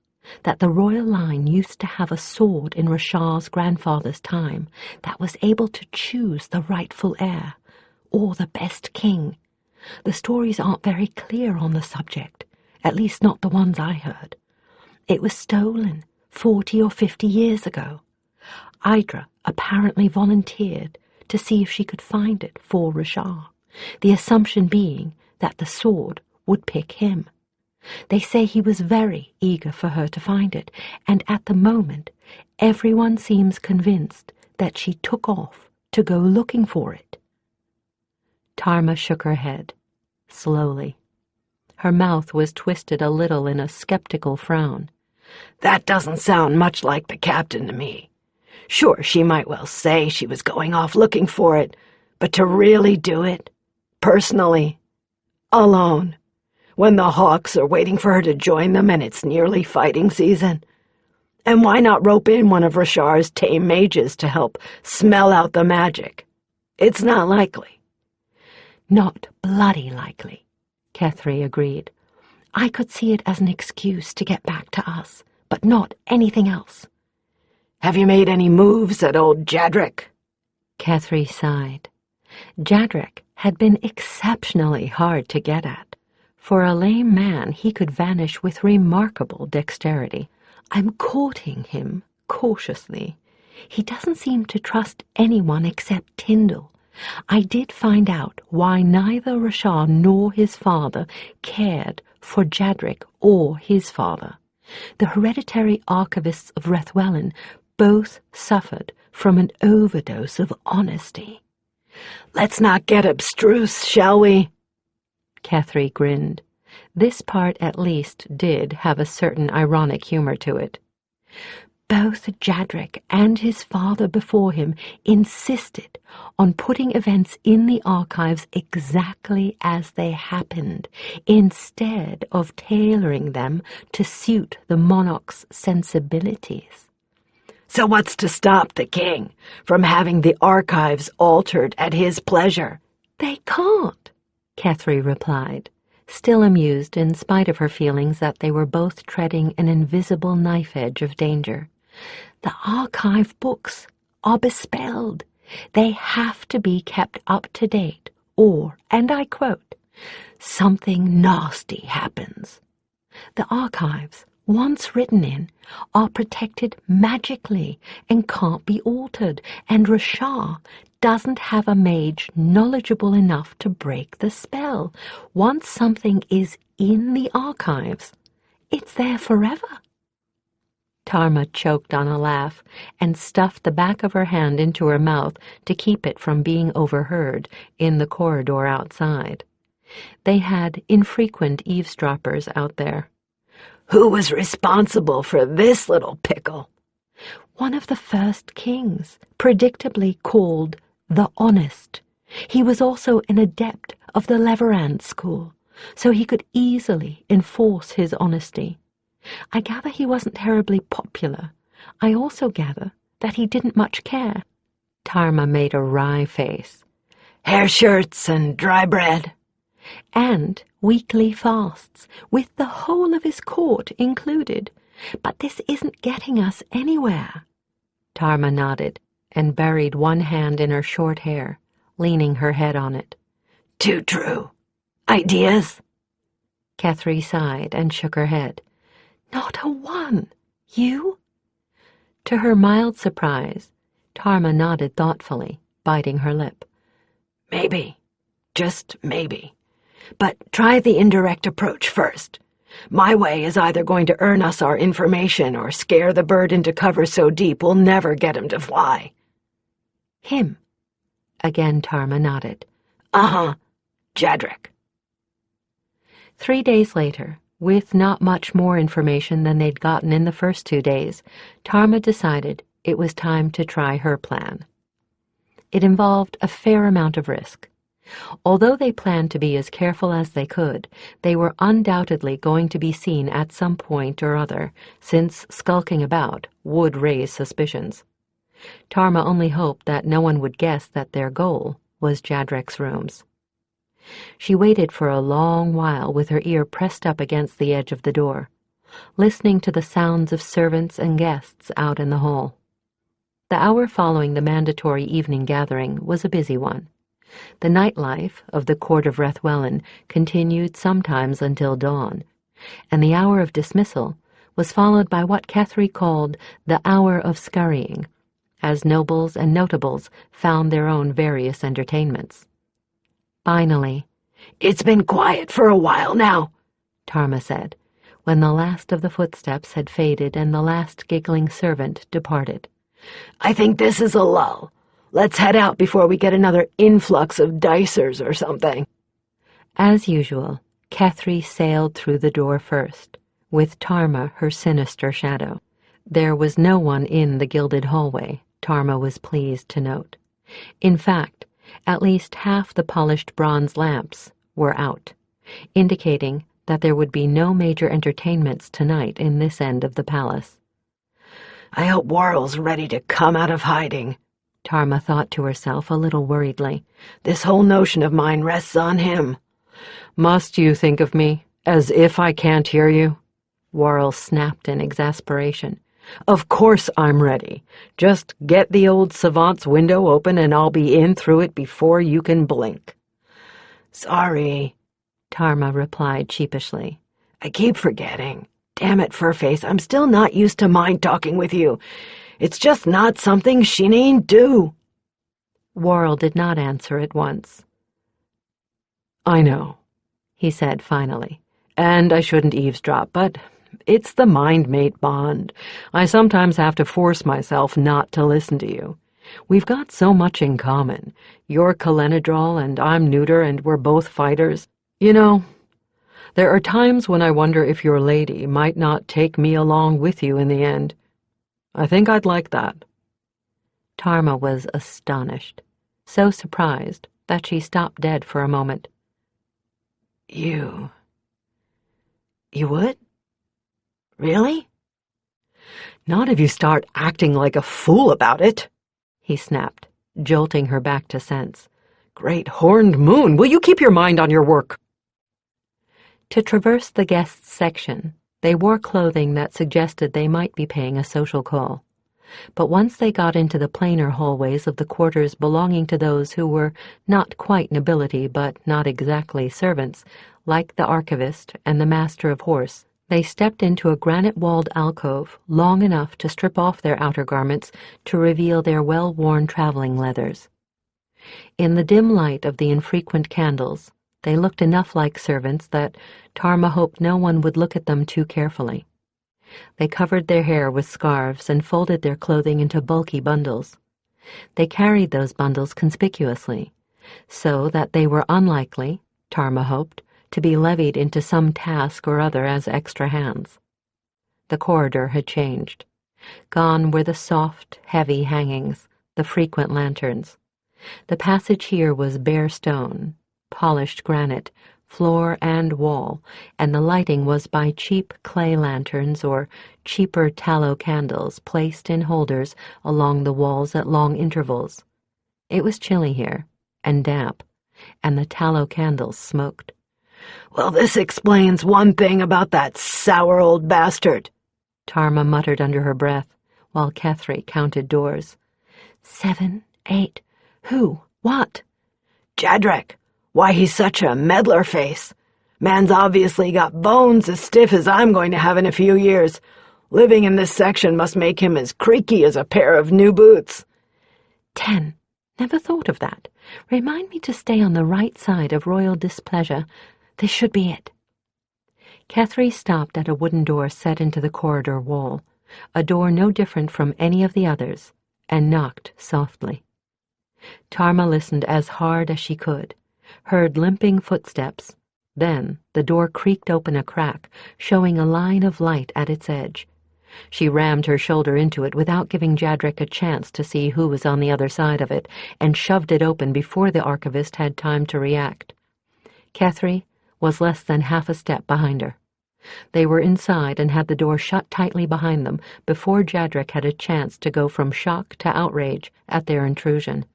Speaker 1: that the royal line used to have a sword in Rashar's grandfather's time that was able to choose the rightful heir, or the best king. The stories aren't very clear on the subject, at least not the ones I heard. It was stolen 40 or 50 years ago. Idra apparently volunteered to see if she could find it for Rashar, the assumption being that the sword would pick him. They say he was very eager for her to find it, and at the moment everyone seems convinced that she took off to go looking for it. Tarma shook her head, slowly. Her mouth was twisted a little in a skeptical frown.
Speaker 2: That doesn't sound much like the captain to me. Sure, she might well say she was going off looking for it, but to really do it, personally, alone, when the Hawks are waiting for her to join them and it's nearly fighting season? And why not rope in one of Rashar's tame mages to help smell out the magic? It's not likely.
Speaker 1: Not bloody likely, Kethry agreed. I could see it as an excuse to get back to us, but not anything else.
Speaker 2: Have you made any moves at old Jadric?
Speaker 1: Kethry sighed. Jadric had been exceptionally hard to get at. For a lame man, he could vanish with remarkable dexterity. I'm courting him cautiously. He doesn't seem to trust anyone except Tyndall. I did find out why neither Rashar nor his father cared for Jadric or his father. The hereditary archivists of Rethwellan both suffered from an overdose of honesty.
Speaker 2: Let's not get abstruse, shall we?
Speaker 1: Kethry grinned. This part, at least, did have a certain ironic humor to it. Both Jadric and his father before him insisted on putting events in the archives exactly as they happened, instead of tailoring them to suit the monarch's sensibilities.
Speaker 2: So what's to stop the king from having the archives altered at his pleasure?
Speaker 1: They can't, Kethry replied, still amused in spite of her feelings that they were both treading an invisible knife edge of danger. The archive books are bespelled. They have to be kept up to date, or, and I quote, something nasty happens. The archives once written in, are protected magically and can't be altered, and Rashar doesn't have a mage knowledgeable enough to break the spell. Once something is in the archives, it's there forever. Tarma choked on a laugh and stuffed the back of her hand into her mouth to keep it from being overheard in the corridor outside. They had infrequent eavesdroppers out there.
Speaker 2: Who was responsible for this little pickle?
Speaker 1: One of the first kings, predictably called the Honest. He was also an adept of the Leverand school, so he could easily enforce his honesty. I gather he wasn't terribly popular. I also gather that he didn't much care. Tarma made a wry face.
Speaker 2: Hair shirts and dry bread.
Speaker 1: And weekly fasts, with the whole of his court included. But this isn't getting us anywhere. Tarma nodded and buried one hand in her short hair, leaning her head on it.
Speaker 2: Too true. Ideas?
Speaker 1: Kethry sighed and shook her head. Not a one. You? To her mild surprise, Tarma nodded thoughtfully, biting her lip.
Speaker 2: Maybe. Just maybe. But try the indirect approach first. My way is either going to earn us our information or scare the bird into cover so deep we'll never get him to fly.
Speaker 1: Him. Again Tarma nodded.
Speaker 2: Uh-huh. Jadrek.
Speaker 1: 3 days later, with not much more information than they'd gotten in the first 2 days, Tarma decided it was time to try her plan. It involved a fair amount of risk. Although they planned to be as careful as they could, they were undoubtedly going to be seen at some point or other, since skulking about would raise suspicions. Tarma only hoped that no one would guess that their goal was Jadrek's rooms. She waited for a long while with her ear pressed up against the edge of the door, listening to the sounds of servants and guests out in the hall. The hour following the mandatory evening gathering was a busy one. The nightlife of the court of Rethwellan continued sometimes until dawn, and the hour of dismissal was followed by what Kethry called the hour of scurrying, as nobles and notables found their own various entertainments. Finally,
Speaker 2: It's been quiet for a while now,
Speaker 1: Tarma said, when the last of the footsteps had faded and the last giggling servant departed.
Speaker 2: I think this is a lull. Let's head out before we get another influx of dicers or something.
Speaker 1: As usual, Kethry sailed through the door first, with Tarma her sinister shadow. There was no one in the gilded hallway, Tarma was pleased to note. In fact, at least half the polished bronze lamps were out, indicating that there would be no major entertainments tonight in this end of the palace.
Speaker 2: I hope Warrel's ready to come out of hiding,
Speaker 1: Tarma thought to herself a little worriedly.
Speaker 2: This whole notion of mine rests on him.
Speaker 3: Must you think of me as if I can't hear you? Warrel snapped in exasperation. Of course I'm ready. Just get the old savant's window open and I'll be in through it before you can blink.
Speaker 2: Sorry,
Speaker 1: Tarma replied sheepishly.
Speaker 2: I keep forgetting. Damn it, Furface, I'm still not used to mind talking with you. It's just not something Shineen do.
Speaker 1: Warrel did not answer at once.
Speaker 3: I know, he said finally, and I shouldn't eavesdrop, but it's the mind-mate bond. I sometimes have to force myself not to listen to you. We've got so much in common. You're Kalenadrol and I'm neuter and we're both fighters. You know, there are times when I wonder if your lady might not take me along with you in the end. I think I'd like that.
Speaker 1: Tarma was astonished, so surprised that she stopped dead for a moment.
Speaker 2: You would? Really?
Speaker 3: Not if you start acting like a fool about it, he snapped, jolting her back to sense. Great horned moon, will you keep your mind on your work?
Speaker 1: To traverse the guests' section, they wore clothing that suggested they might be paying a social call. But once they got into the plainer hallways of the quarters belonging to those who were not quite nobility but not exactly servants, like the archivist and the master of horse, They stepped into a granite-walled alcove long enough to strip off their outer garments to reveal their well-worn traveling leathers. In the dim light of the infrequent candles, they looked enough like servants that Tarma hoped no one would look at them too carefully. They covered their hair with scarves and folded their clothing into bulky bundles. They carried those bundles conspicuously, so that they were unlikely, Tarma hoped, to be levied into some task or other as extra hands. The corridor had changed. Gone were the soft, heavy hangings, the frequent lanterns. The passage here was bare stone, polished granite, floor and wall, and the lighting was by cheap clay lanterns or cheaper tallow candles placed in holders along the walls at long intervals. It was chilly here, and damp, and the tallow candles smoked.
Speaker 2: "Well, this explains one thing about that sour old bastard,"
Speaker 1: Tarma muttered under her breath, while Kethry counted doors.
Speaker 3: 7, 8. Who? What?
Speaker 2: "Jadrek. Why, he's such a meddler face. Man's obviously got bones as stiff as I'm going to have in a few years. Living in this section must make him as creaky as a pair of new boots."
Speaker 3: 10. Never thought of that. Remind me to stay on the right side of royal displeasure. This should be it.
Speaker 1: Kethry stopped at a wooden door set into the corridor wall, a door no different from any of the others, and knocked softly. Tarma listened as hard as she could, heard limping footsteps. Then the door creaked open a crack, showing a line of light at its edge. She rammed her shoulder into it without giving Jadrek a chance to see who was on the other side of it, and shoved it open before the archivist had time to react. Kethry was less than half a step behind her. They were inside and had the door shut tightly behind them before Jadrek had a chance to go from shock to outrage at their intrusion.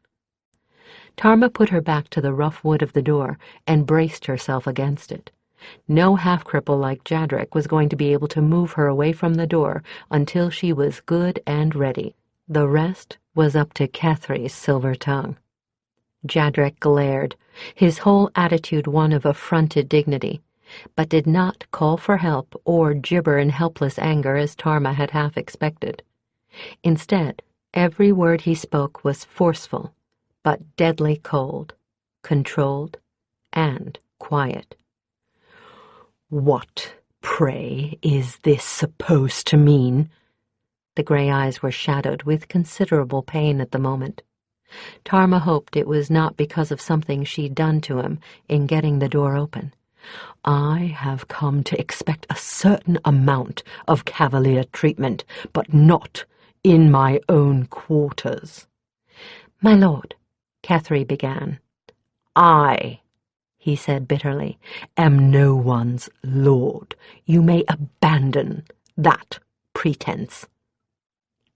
Speaker 1: Tarma put her back to the rough wood of the door and braced herself against it. No half-cripple like Jadrek was going to be able to move her away from the door until she was good and ready. The rest was up to Kethry's silver tongue. Jadrek glared, his whole attitude one of affronted dignity, but did not call for help or gibber in helpless anger as Tarma had half expected. Instead, every word he spoke was forceful, but deadly cold, controlled, and quiet.
Speaker 3: What, pray, is this supposed to mean?
Speaker 1: The gray eyes were shadowed with considerable pain at the moment. Tarma hoped it was not because of something she'd done to him in getting the door open.
Speaker 3: I have come to expect a certain amount of cavalier treatment, but not in my own quarters.
Speaker 1: My lord, Kethry began.
Speaker 3: I, he said bitterly, am no one's lord. You may abandon that pretense.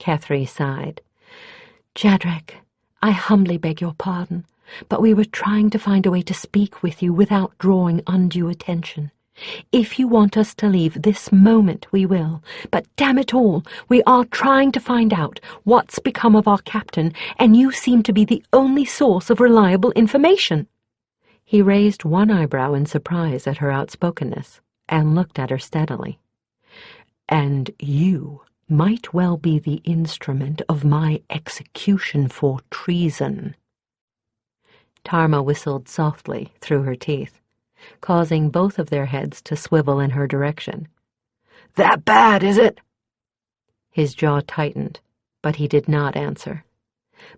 Speaker 1: Kethry sighed.
Speaker 3: Jadrek, I humbly beg your pardon, but we were trying to find a way to speak with you without drawing undue attention. If you want us to leave this moment, we will. But damn it all, we are trying to find out what's become of our captain, and you seem to be the only source of reliable information.
Speaker 1: He raised one eyebrow in surprise at her outspokenness and looked at her steadily.
Speaker 3: And you might well be the instrument of my execution for treason.
Speaker 1: Tarma whistled softly through her teeth, causing both of their heads to swivel in her direction.
Speaker 2: "That bad, is it?"
Speaker 1: His jaw tightened, but he did not answer.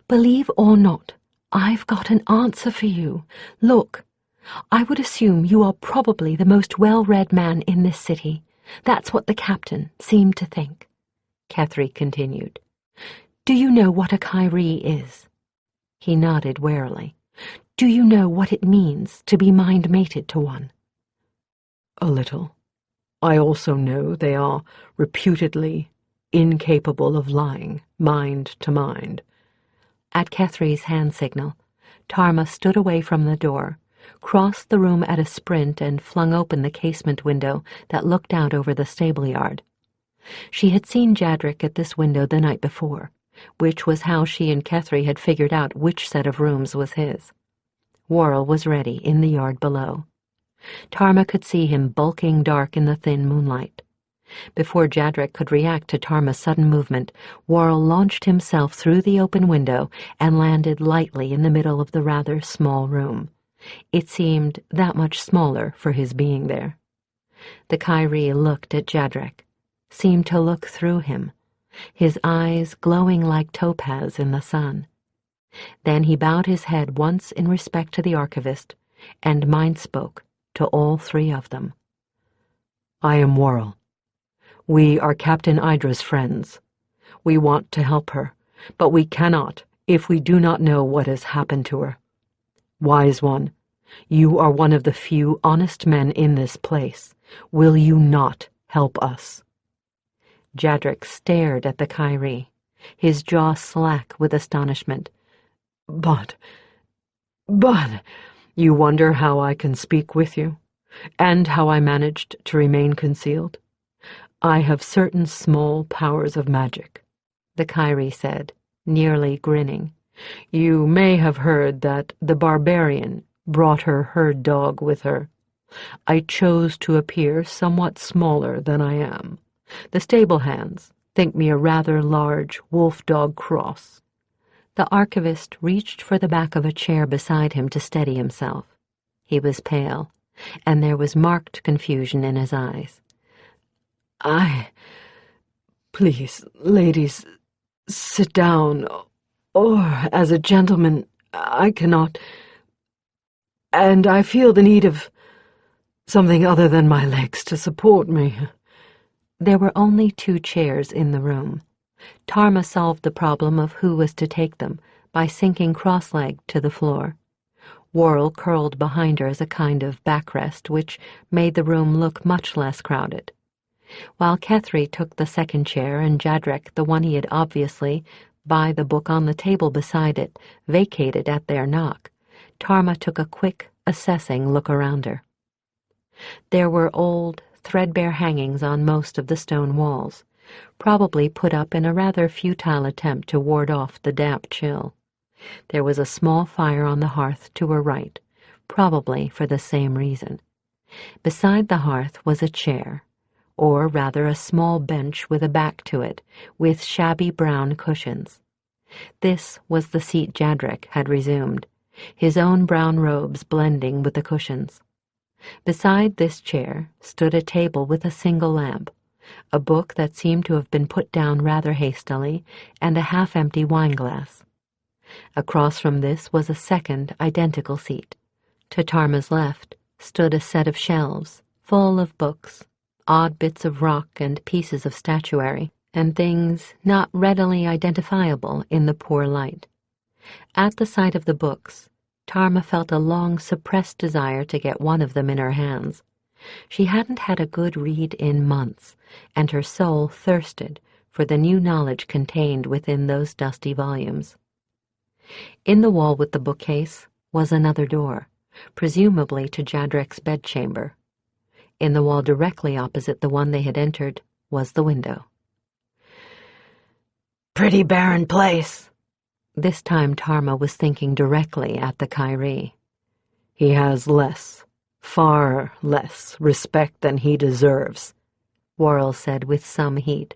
Speaker 3: Believe or not, I've got an answer for you. Look, I would assume you are probably the most well-read man in this city. That's what the captain seemed to think.
Speaker 1: Kethry continued.
Speaker 3: Do you know what a Kyrie is?
Speaker 1: He nodded warily.
Speaker 3: Do you know what it means to be mind-mated to one?
Speaker 4: A little. I also know they are reputedly incapable of lying, mind to mind.
Speaker 1: At Kethry's hand signal, Tarma stood away from the door, crossed the room at a sprint, and flung open the casement window that looked out over the stable yard. She had seen Jadrek at this window the night before, which was how she and Kethry had figured out which set of rooms was his. Worrell was ready in the yard below. Tarma could see him bulking dark in the thin moonlight, Before Jadrek could react to Tarma's sudden movement, Worrell launched himself through the open window and landed lightly in the middle of the rather small room. It seemed that much smaller for his being there. The Kyrie looked at Jadrek, seemed to look through him, his eyes glowing like topaz in the sun. Then he bowed his head once in respect to the archivist, and mind spoke to all three of them.
Speaker 3: I am Worrell. We are Captain Idra's friends. We want to help her, but we cannot if we do not know what has happened to her. Wise one, you are one of the few honest men in this place. Will you not help us?
Speaker 1: Jadrek stared at the Kyrie, his jaw slack with astonishment.
Speaker 3: But, you wonder how I can speak with you, and how I managed to remain concealed? I have certain small powers of magic,
Speaker 1: the Kyrie said, nearly grinning.
Speaker 3: You may have heard that the barbarian brought her herd dog with her. I chose to appear somewhat smaller than I am. The stable hands think me a rather large wolf-dog cross.
Speaker 1: The archivist reached for the back of a chair beside him to steady himself. He was pale, and there was marked confusion in his eyes.
Speaker 3: Please, ladies, sit down, or as a gentleman, I cannot, and I feel the need of something other than my legs to support me.
Speaker 1: There were only 2 chairs in the room. Tarma solved the problem of who was to take them by sinking cross-legged to the floor. Worrell curled behind her as a kind of backrest, which made the room look much less crowded. While Kethry took the second chair and Jadrek the one he had obviously, by the book on the table beside it, vacated at their knock, Tarma took a quick, assessing look around her. There were old, threadbare hangings on most of the stone walls, probably put up in a rather futile attempt to ward off the damp chill. There was a small fire on the hearth to her right, probably for the same reason. Beside the hearth was a chair, or rather a small bench with a back to it, with shabby brown cushions. This was the seat Jadrek had resumed, his own brown robes blending with the cushions. Beside this chair stood a table with a single lamp, a book that seemed to have been put down rather hastily, and a half-empty wine-glass. Across from this was a second identical seat. To Tarma's left stood a set of shelves, full of books, odd bits of rock and pieces of statuary, and things not readily identifiable in the poor light. At the sight of the books, Tarma felt a long suppressed desire to get one of them in her hands. She hadn't had a good read in months, and her soul thirsted for the new knowledge contained within those dusty volumes. In the wall with the bookcase was another door, presumably to Jadrek's bedchamber. In the wall directly opposite the one they had entered was the window.
Speaker 2: Pretty barren place.
Speaker 1: This time Tarma was thinking directly at the Kyrie.
Speaker 3: He has less, far less respect than he deserves,
Speaker 1: Worrell said with some heat.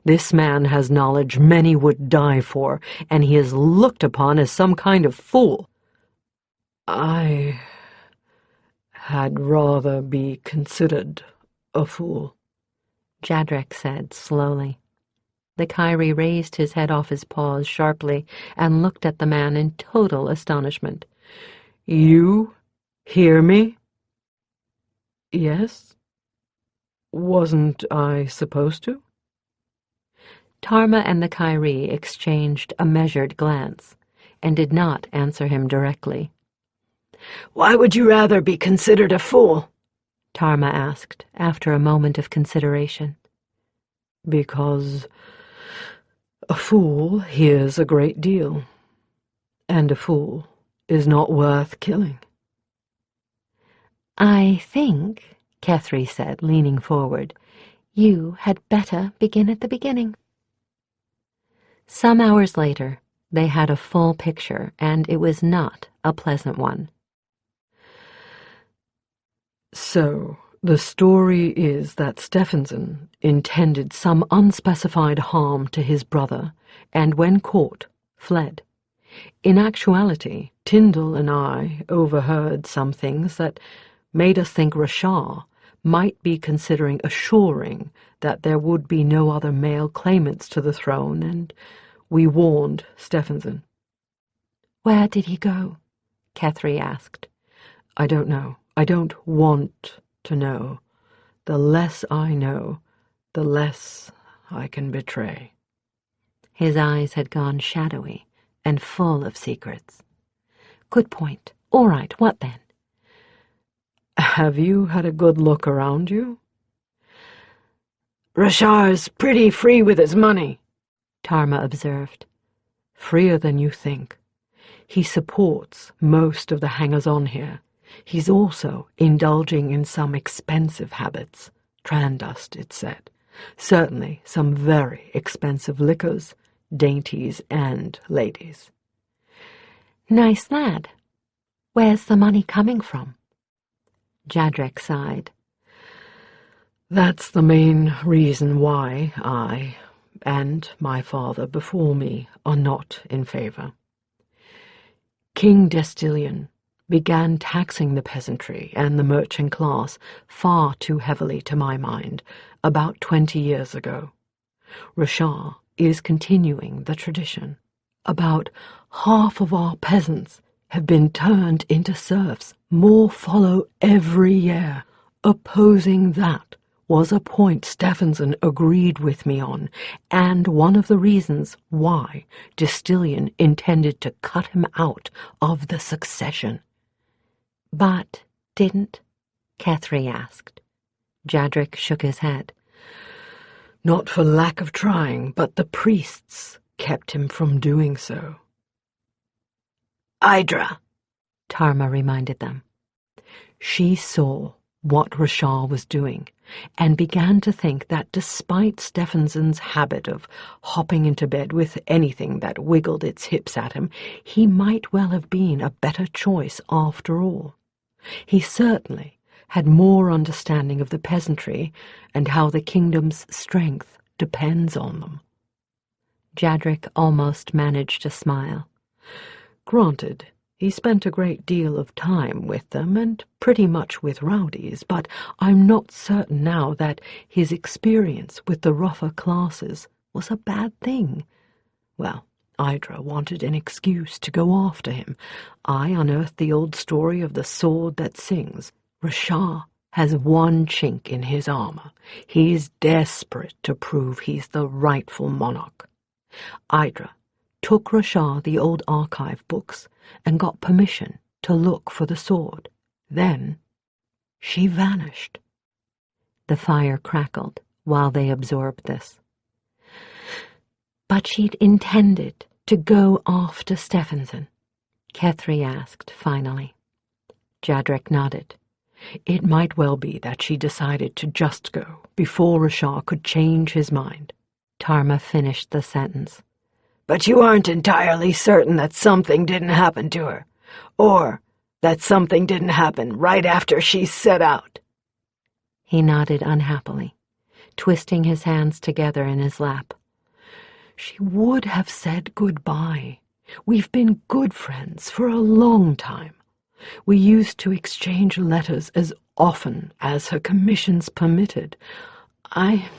Speaker 3: This man has knowledge many would die for, and he is looked upon as some kind of fool. I had rather be considered a fool,
Speaker 1: Jadrek said slowly. The Kyrie raised his head off his paws sharply and looked at the man in total astonishment.
Speaker 3: You hear me? Yes? Wasn't I supposed to?
Speaker 1: Tarma and the Kyrie exchanged a measured glance, and did not answer him directly.
Speaker 2: Why would you rather be considered a fool?
Speaker 1: Tarma asked, after a moment of consideration.
Speaker 3: Because a fool hears a great deal, and a fool is not worth killing.
Speaker 1: I think, Kethry said, leaning forward, you had better begin at the beginning. Some hours later, they had a full picture, and it was not a pleasant one.
Speaker 3: So,
Speaker 4: The story is that Stephenson intended some unspecified harm to his brother, and when caught, fled. In actuality, Tyndall and I overheard some things that made us think Rashar might be considering assuring that there would be no other male claimants to the throne, and we warned Stephenson.
Speaker 1: "Where did he go?" Kethry asked.
Speaker 4: I don't know. I don't want to know. The less I know, the less I can betray.
Speaker 1: His eyes had gone shadowy and full of secrets. "Good point. All right, what then?"
Speaker 4: Have you had a good look around you?
Speaker 2: Rashar's pretty free with his money,
Speaker 1: Tarma observed.
Speaker 4: Freer than you think. He supports most of the hangers-on here. He's also indulging in some expensive habits. Trandust, it said. Certainly some very expensive liquors, dainties, and ladies.
Speaker 1: "Nice lad. Where's the money coming from?" Jadrek sighed.
Speaker 4: That's the main reason why I, and my father before me, are not in favor. King Destilian began taxing the peasantry and the merchant class far too heavily to my mind about 20 years ago. Rashar is continuing the tradition. About half of our peasants have been turned into serfs. More follow every year. Opposing that was a point Stephenson agreed with me on, and one of the reasons why Destilian intended to cut him out of the succession.
Speaker 1: "But didn't?" Kethry asked.
Speaker 4: Jadrek shook his head. Not for lack of trying, but the priests kept him from doing so.
Speaker 2: Idra,
Speaker 1: Tarma reminded them.
Speaker 4: She saw what Rashar was doing, and began to think that despite Stephenson's habit of hopping into bed with anything that wiggled its hips at him, he might well have been a better choice after all. He certainly had more understanding of the peasantry and how the kingdom's strength depends on them.
Speaker 1: Jadrek almost managed to smile.
Speaker 4: Granted, he spent a great deal of time with them and pretty much with rowdies, but I'm not certain now that his experience with the rougher classes was a bad thing. Well, Idra wanted an excuse to go after him. I unearthed the old story of the sword that sings. Rashar has one chink in his armor. He's desperate to prove he's the rightful monarch. Idra took Rashar the old archive books and got permission to look for the sword. Then she vanished.
Speaker 1: The fire crackled while they absorbed this. "But she'd intended to go after Stephenson?" Kethry asked finally.
Speaker 4: Jadrek nodded. It might well be that she decided to just go before Rashar could change his mind.
Speaker 1: Tarma finished the sentence.
Speaker 2: "But you aren't entirely certain that something didn't happen to her, or that something didn't happen right after she set out?"
Speaker 1: He nodded unhappily, twisting his hands together in his lap.
Speaker 4: She would have said goodbye. We've been good friends for a long time. We used to exchange letters as often as her commissions permitted. I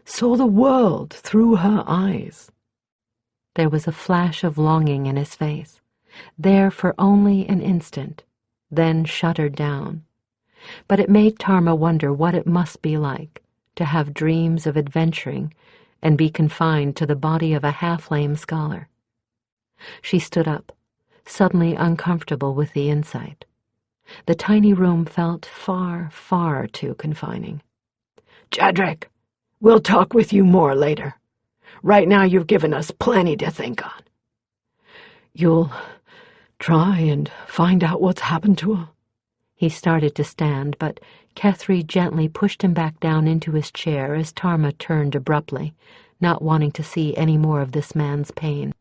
Speaker 4: saw the world through her eyes.
Speaker 1: There was a flash of longing in his face, there for only an instant, then shuttered down. But it made Tarma wonder what it must be like to have dreams of adventuring and be confined to the body of a half-lame scholar. She stood up, suddenly uncomfortable with the insight. The tiny room felt far, far too confining.
Speaker 2: "Jadrek, we'll talk with you more later. Right now you've given us plenty to think on."
Speaker 4: You'll try and find out what's happened to her?
Speaker 1: He started to stand, but Kethry gently pushed him back down into his chair as Tarma turned abruptly, not wanting to see any more of this man's pain.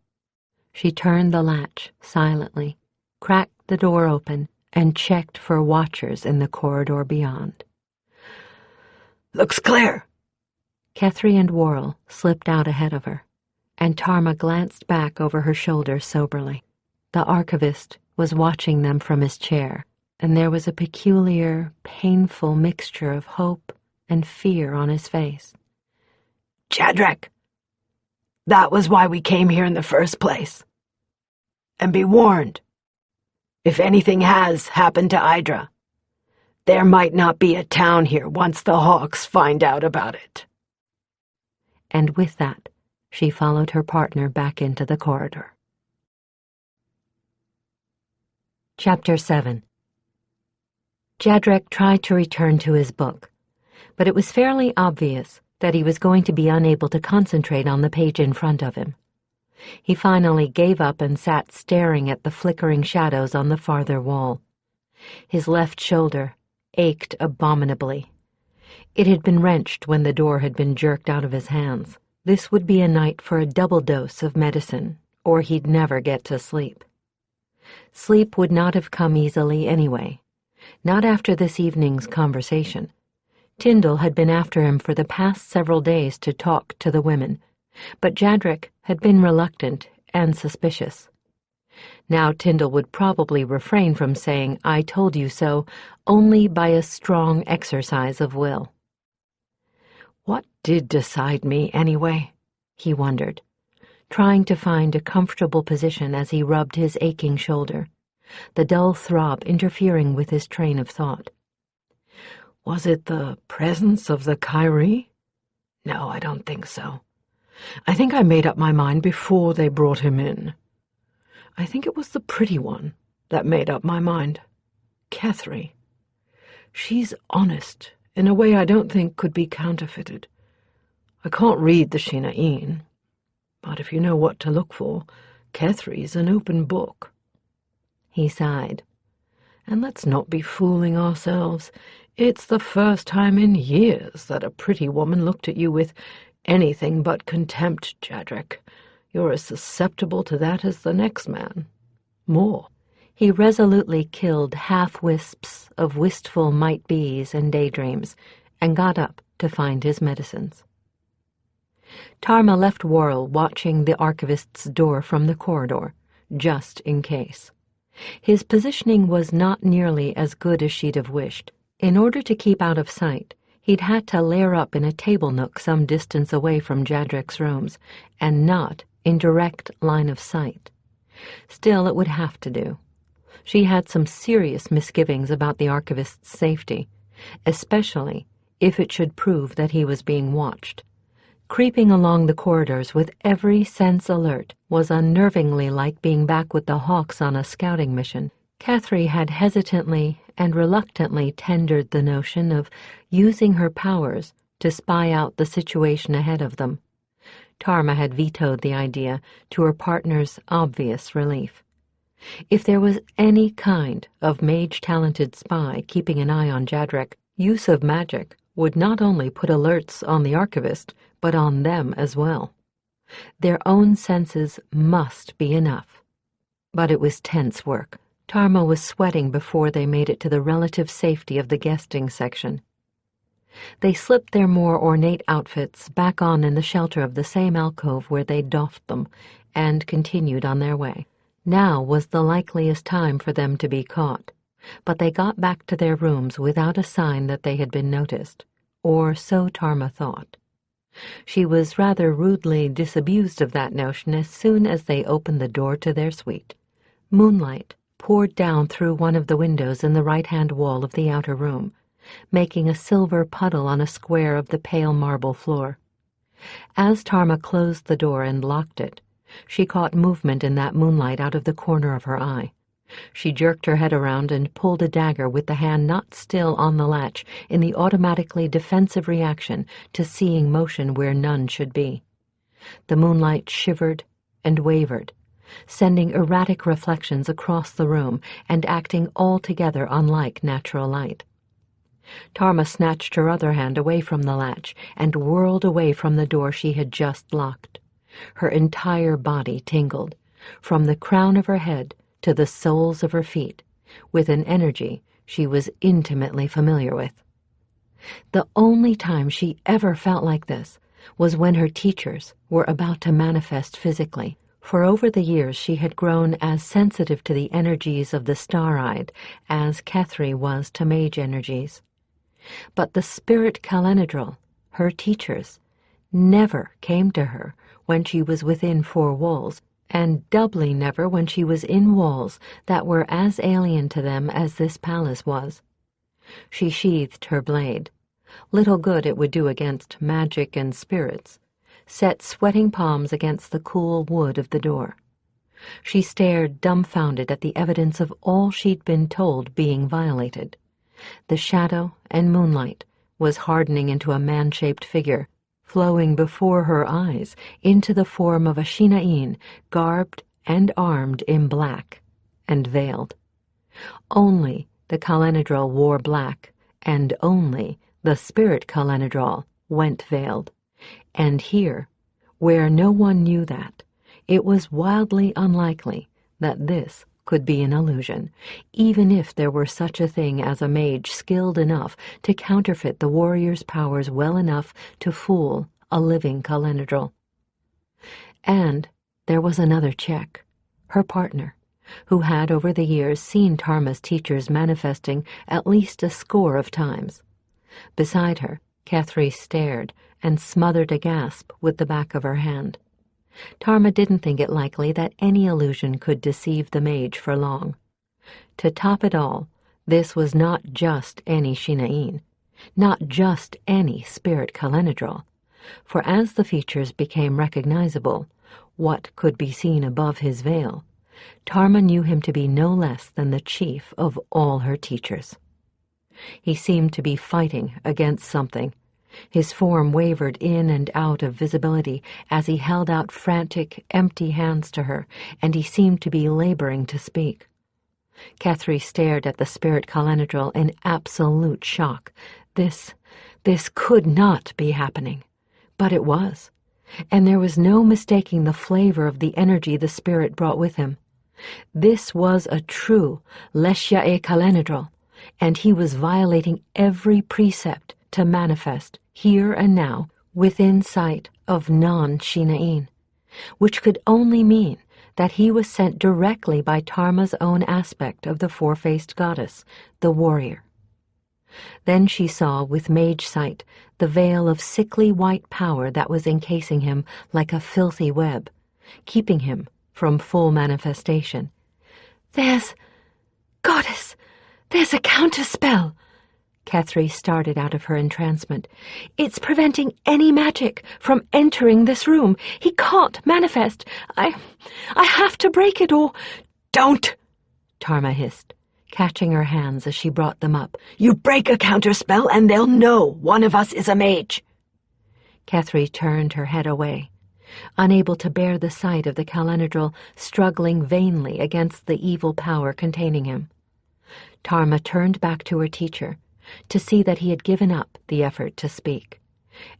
Speaker 1: She turned the latch silently, cracked the door open, and checked for watchers in the corridor beyond.
Speaker 2: Looks clear.
Speaker 1: Kethry and Worrell slipped out ahead of her, and Tarma glanced back over her shoulder soberly. The archivist was watching them from his chair, and there was a peculiar, painful mixture of hope and fear on his face.
Speaker 2: Jadrek, that was why we came here in the first place. And be warned, if anything has happened to Idra, there might not be a town here once the Hawks find out about it.
Speaker 1: And with that, she followed her partner back into the corridor. Chapter 7. Jadrek tried to return to his book, but it was fairly obvious that he was going to be unable to concentrate on the page in front of him. He finally gave up and sat staring at the flickering shadows on the farther wall. His left shoulder ached abominably. It had been wrenched when the door had been jerked out of his hands. This would be a night for a double dose of medicine, or he'd never get to sleep. Sleep would not have come easily anyway, not after this evening's conversation. Tyndall had been after him for the past several days to talk to the women, but Jadrek had been reluctant and suspicious. Now Tyndall would probably refrain from saying, "I told you so," only by a strong exercise of will.
Speaker 2: What did decide me, anyway?
Speaker 1: He wondered, trying to find a comfortable position as he rubbed his aching shoulder, the dull throb interfering with his train of thought.
Speaker 2: Was it the presence of the Kyrie? No, I don't think so. I think I made up my mind before they brought him in. I think it was the pretty one that made up my mind. Kethry. She's honest in a way I don't think could be counterfeited. I can't read the Shinaeen, but if you know what to look for, Kethry's an open book.
Speaker 1: He sighed.
Speaker 2: And let's not be fooling ourselves. It's the first time in years that a pretty woman looked at you with anything but contempt, Jadrek. You're as susceptible to that as the next man. More.
Speaker 1: He resolutely killed half-wisps of wistful might-be's and daydreams, and got up to find his medicines. Tarma left Worrell watching the archivist's door from the corridor, just in case. His positioning was not nearly as good as she'd have wished. In order to keep out of sight, he'd had to lair up in a table nook some distance away from Jadrek's rooms, and not in direct line of sight. Still, it would have to do. She had some serious misgivings about the archivist's safety, especially if it should prove that he was being watched. Creeping along the corridors with every sense alert was unnervingly like being back with the Hawks on a scouting mission. Kethry had hesitantly and reluctantly tendered the notion of using her powers to spy out the situation ahead of them. Tarma had vetoed the idea, to her partner's obvious relief. If there was any kind of mage-talented spy keeping an eye on Jadrek, use of magic would not only put alerts on the archivist, but on them as well. Their own senses must be enough. But it was tense work. Tarma was sweating before they made it to the relative safety of the guesting section. They slipped their more ornate outfits back on in the shelter of the same alcove where they'd doffed them, and continued on their way. Now was the likeliest time for them to be caught, but they got back to their rooms without a sign that they had been noticed, or so Tarma thought. She was rather rudely disabused of that notion as soon as they opened the door to their suite. Moonlight poured down through one of the windows in the right-hand wall of the outer room, making a silver puddle on a square of the pale marble floor. As Tarma closed the door and locked it, she caught movement in that moonlight out of the corner of her eye. She jerked her head around and pulled a dagger with the hand not still on the latch in the automatically defensive reaction to seeing motion where none should be. The moonlight shivered and wavered, sending erratic reflections across the room and acting altogether unlike natural light. Tarma snatched her other hand away from the latch and whirled away from the door she had just locked. Her entire body tingled, from the crown of her head to the soles of her feet, with an energy she was intimately familiar with. The only time she ever felt like this was when her teachers were about to manifest physically. For over the years she had grown as sensitive to the energies of the star-eyed as Kethry was to mage energies. But the spirit Calenadril, her teachers, never came to her when she was within 4 walls, and doubly never when she was in walls that were as alien to them as this palace was. She sheathed her blade. Little good it would do against magic and spirits. Set sweating palms against the cool wood of the door. She stared dumbfounded at the evidence of all she'd been told being violated. The shadow and moonlight was hardening into a man-shaped figure, flowing before her eyes into the form of a Shinaeen, garbed and armed in black, and veiled. Only the Calenadril wore black, and only the spirit Calenadril went veiled. And here, where no one knew that, it was wildly unlikely that this could be an illusion, even if there were such a thing as a mage skilled enough to counterfeit the warrior's powers well enough to fool a living Calenadril. And there was another check, her partner, who had over the years seen Tarma's teachers manifesting at least a score of times. Beside her, Kethry stared and smothered a gasp with the back of her hand. Tarma didn't think it likely that any illusion could deceive the mage for long. To top it all, this was not just any Shinaeen, not just any spirit Calenadril, for as the features became recognizable, what could be seen above his veil, Tarma knew him to be no less than the chief of all her teachers. He seemed to be fighting against something. His form wavered in and out of visibility as he held out frantic, empty hands to her, and he seemed to be laboring to speak. Kethry stared at the spirit Calenadril in absolute shock. This could not be happening. But it was, and there was no mistaking the flavor of the energy the spirit brought with him. This was a true Leshya'e Calenadril, and he was violating every precept to manifest, here and now, within sight of non-Shinaeen, which could only mean that he was sent directly by Tarma's own aspect of the four-faced goddess, the warrior. Then she saw with mage sight the veil of sickly white power that was encasing him like a filthy web, keeping him from full manifestation.
Speaker 2: Goddess, there's a counterspell.
Speaker 1: Kethry started out of her entrancement.
Speaker 2: It's preventing any magic from entering this room. He can't manifest. I have to break it or...
Speaker 3: Don't!
Speaker 1: Tarma hissed, catching her hands as she brought them up.
Speaker 2: You break a counterspell and they'll know one of us is a mage.
Speaker 1: Kethry turned her head away, unable to bear the sight of the Calenadril struggling vainly against the evil power containing him. Tarma turned back to her teacher to see that he had given up the effort to speak,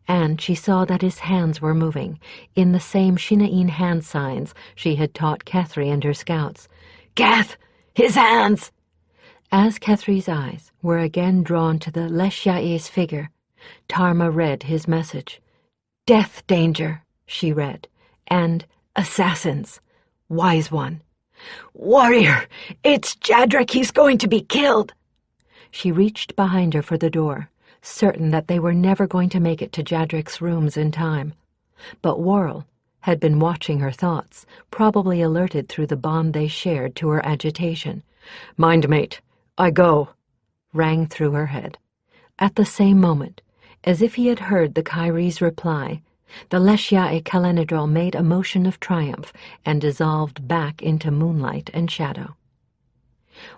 Speaker 1: and she saw that his hands were moving in the same Shinaeen hand signs she had taught Kethry and her scouts.
Speaker 2: Keth, his hands!
Speaker 1: As Kethry's eyes were again drawn to the Leshya'e's figure, Tarma read his message. Death danger, she read, and assassins, wise one.
Speaker 2: Warrior, it's Jadrek, he's going to be killed.
Speaker 1: She reached behind her for the door, certain that they were never going to make it to Jadrek's rooms in time. But Worrell had been watching her thoughts, probably alerted through the bond they shared to her agitation.
Speaker 3: Mind mate, I go,
Speaker 1: rang through her head. At the same moment, as if he had heard the Kyrie's reply, the Leshya'e Calenadril made a motion of triumph and dissolved back into moonlight and shadow.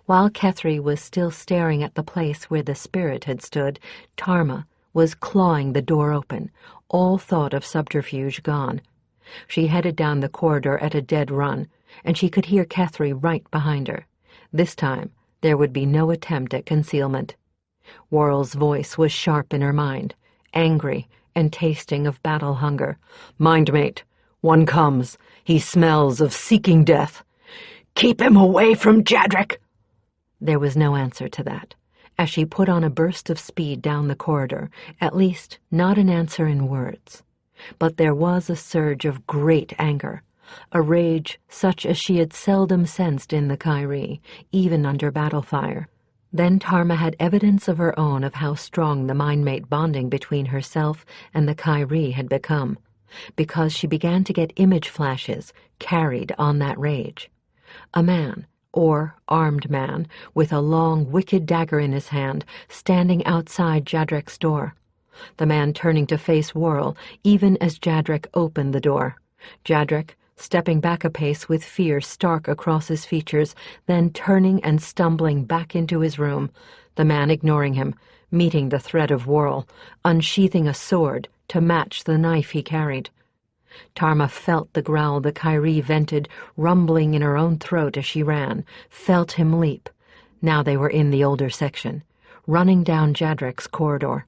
Speaker 1: While Kethry was still staring at the place where the spirit had stood, Tarma was clawing the door open, all thought of subterfuge gone. She headed down the corridor at a dead run, and she could hear Kethry right behind her. This time, there would be no attempt at concealment. Worrell's voice was sharp in her mind, angry and tasting of battle hunger.
Speaker 3: Mind mate, one comes. He smells of seeking death.
Speaker 2: Keep him away from Jadrek.
Speaker 1: There was no answer to that, as she put on a burst of speed down the corridor, at least not an answer in words. But there was a surge of great anger, a rage such as she had seldom sensed in the Kyrie, even under battle fire. Then Tarma had evidence of her own of how strong the mind-mate bonding between herself and the Kyrie had become, because she began to get image flashes carried on that rage. A man, or armed man, with a long, wicked dagger in his hand, standing outside Jadrek's door. The man turning to face Worrell, even as Jadrek opened the door. Jadrek, stepping back a pace with fear stark across his features, then turning and stumbling back into his room, the man ignoring him, meeting the threat of Worrell, unsheathing a sword to match the knife he carried. Tarma felt the growl the Kyrie vented, rumbling in her own throat as she ran, felt him leap. Now they were in the older section, running down Jadrek's corridor.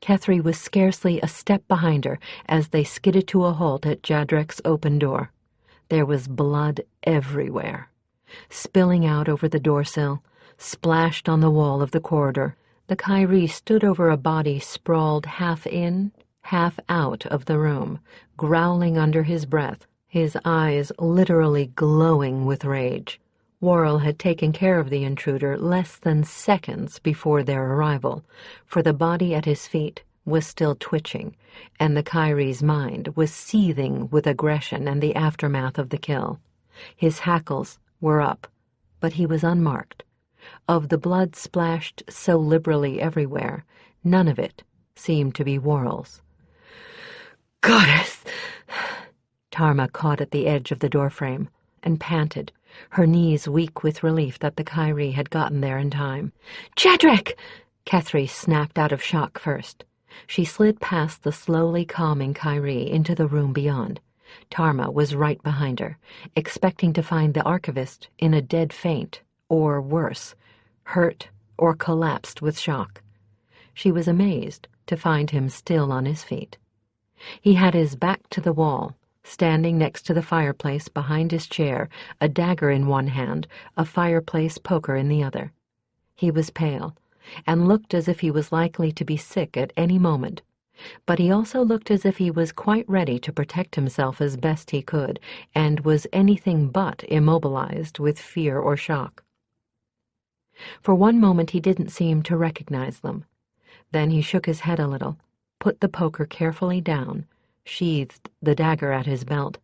Speaker 1: Kethry was scarcely a step behind her as they skidded to a halt at Jadrek's open door. There was blood everywhere, spilling out over the doorsill, splashed on the wall of the corridor. The Kyrie stood over a body sprawled half in, half out of the room, growling under his breath, his eyes literally glowing with rage. Worrell had taken care of the intruder less than seconds before their arrival, for the body at his feet was still twitching, and the Kyrie's mind was seething with aggression and the aftermath of the kill. His hackles were up, but he was unmarked. Of the blood splashed so liberally everywhere, none of it seemed to be Worrell's.
Speaker 3: Goddess!
Speaker 1: Tarma caught at the edge of the doorframe and panted, her knees weak with relief that the Kyrie had gotten there in time.
Speaker 2: Jadrek!
Speaker 1: Kethry snapped out of shock first. She slid past the slowly calming Kyrie into the room beyond. Tarma was right behind her, expecting to find the archivist in a dead faint, or worse, hurt or collapsed with shock. She was amazed to find him still on his feet. He had his back to the wall, standing next to the fireplace behind his chair, a dagger in one hand, a fireplace poker in the other. He was pale, and looked as if he was likely to be sick at any moment, but he also looked as if he was quite ready to protect himself as best he could, and was anything but immobilized with fear or shock. For one moment he didn't seem to recognize them. Then he shook his head a little, put the poker carefully down, sheathed the dagger at his belt,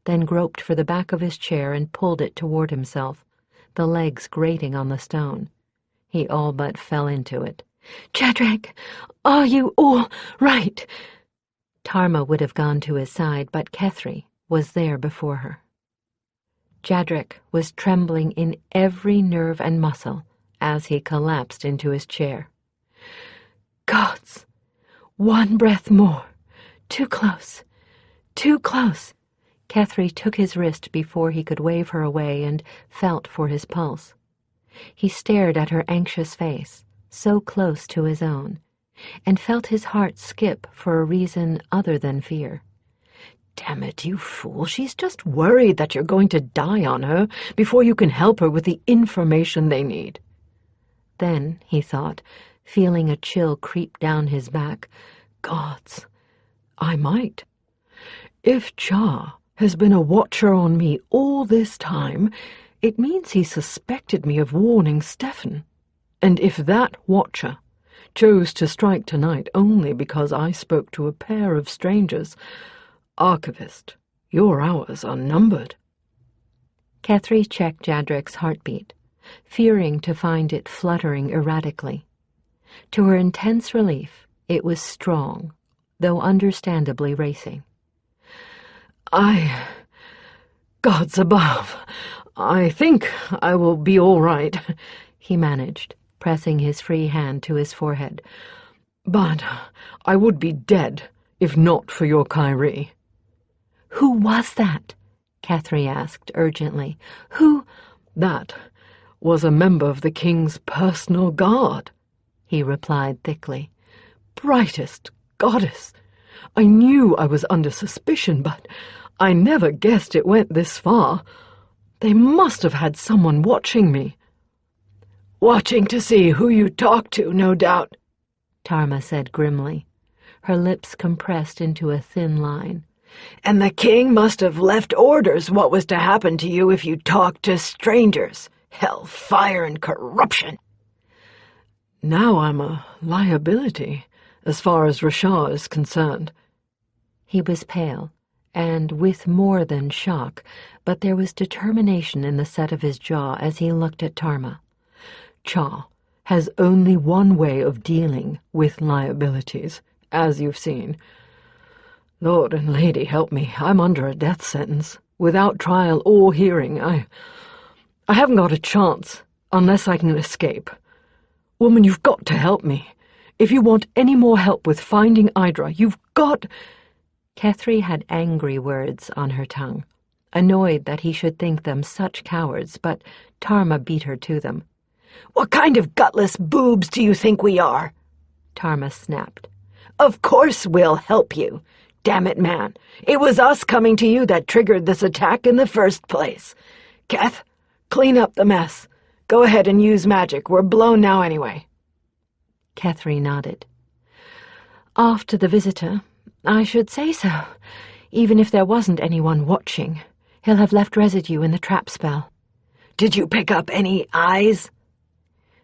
Speaker 1: then groped for the back of his chair and pulled it toward himself, the legs grating on the stone. He all but fell into it.
Speaker 2: Jadrek, are you all right?
Speaker 1: Tarma would have gone to his side, but Kethry was there before her. Jadrek was trembling in every nerve and muscle as he collapsed into his chair.
Speaker 2: Gods! One breath more. Too close. Too close.
Speaker 1: Kethry took his wrist before he could wave her away and felt for his pulse. He stared at her anxious face, so close to his own, and felt his heart skip for a reason other than fear.
Speaker 3: Damn it, you fool, she's just worried that you're going to die on her before you can help her with the information they need.
Speaker 1: Then, he thought, feeling a chill creep down his back,
Speaker 3: Gods, I might. If Cha has been a watcher on me all this time, it means he suspected me of warning Stefan. And if that watcher chose to strike tonight only because I spoke to a pair of strangers, Archivist, your hours are numbered.
Speaker 1: Kethry checked Jadrek's heartbeat, fearing to find it fluttering erratically. To her intense relief, it was strong, though understandably racing.
Speaker 3: Gods above, I think I will be all right,
Speaker 1: he managed, pressing his free hand to his forehead.
Speaker 3: But I would be dead if not for your Kyrie.
Speaker 1: Who was that? Kethry asked urgently. Who?
Speaker 3: That was a member of the king's personal guard, he replied thickly. Brightest goddess! I knew I was under suspicion, but I never guessed it went this far. They must have had someone watching me.
Speaker 2: Watching to see who you talk to, no doubt,
Speaker 1: Tarma said grimly, her lips compressed into a thin line.
Speaker 2: And the king must have left orders what was to happen to you if you talked to strangers. Hell, fire, and corruption.
Speaker 4: Now I'm a liability, as far as Rashah is concerned.
Speaker 1: He was pale, and with more than shock, but there was determination in the set of his jaw as he looked at Tarma.
Speaker 4: Cha has only one way of dealing with liabilities, as you've seen. Lord and Lady help me, I'm under a death sentence. Without trial or hearing, I haven't got a chance, unless I can escape. Woman, you've got to help me. If you want any more help with finding Idra, you've got...
Speaker 1: Kethry had angry words on her tongue, annoyed that he should think them such cowards, but Tarma beat her to them.
Speaker 2: What kind of gutless boobs do you think we are?
Speaker 1: Tarma snapped.
Speaker 2: Of course we'll help you. Damn it, man. It was us coming to you that triggered this attack in the first place. Keth, clean up the mess. Go ahead and use magic. We're blown now anyway.
Speaker 1: Kethry nodded. After the visitor, I should say so. Even if there wasn't anyone watching, he'll have left residue in the trap spell.
Speaker 2: Did you pick up any eyes?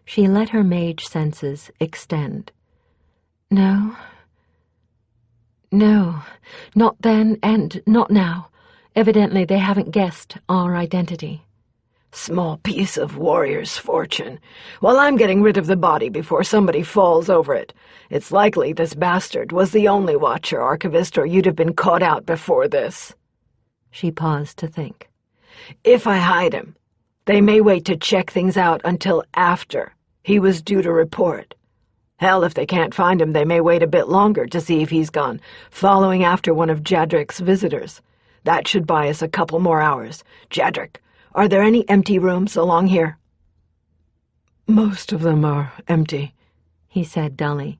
Speaker 1: She let her mage senses extend. No, not then and not now. Evidently they haven't guessed our identity.
Speaker 2: Small piece of warrior's fortune. Well, I'm getting rid of the body before somebody falls over it. It's likely this bastard was the only watcher, Archivist, or you'd have been caught out before this.
Speaker 1: She paused to think.
Speaker 2: If I hide him, they may wait to check things out until after he was due to report. Hell, if they can't find him, they may wait a bit longer to see if he's gone, following after one of Jadric's visitors. That should buy us a couple more hours. Jadric, are there any empty rooms along here?
Speaker 4: Most of them are empty,
Speaker 1: he said dully,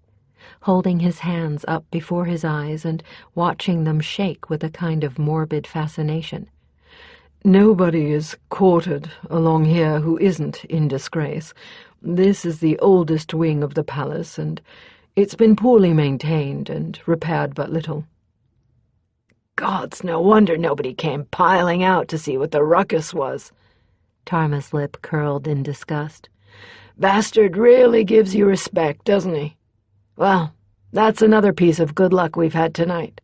Speaker 1: holding his hands up before his eyes and watching them shake with a kind of morbid fascination.
Speaker 4: Nobody is quartered along here who isn't in disgrace. This is the oldest wing of the palace, and it's been poorly maintained and repaired but little.
Speaker 2: Gods, no wonder nobody came piling out to see what the ruckus was.
Speaker 1: Tarma's lip curled in disgust.
Speaker 2: Bastard really gives you respect, doesn't he? Well, that's another piece of good luck we've had tonight.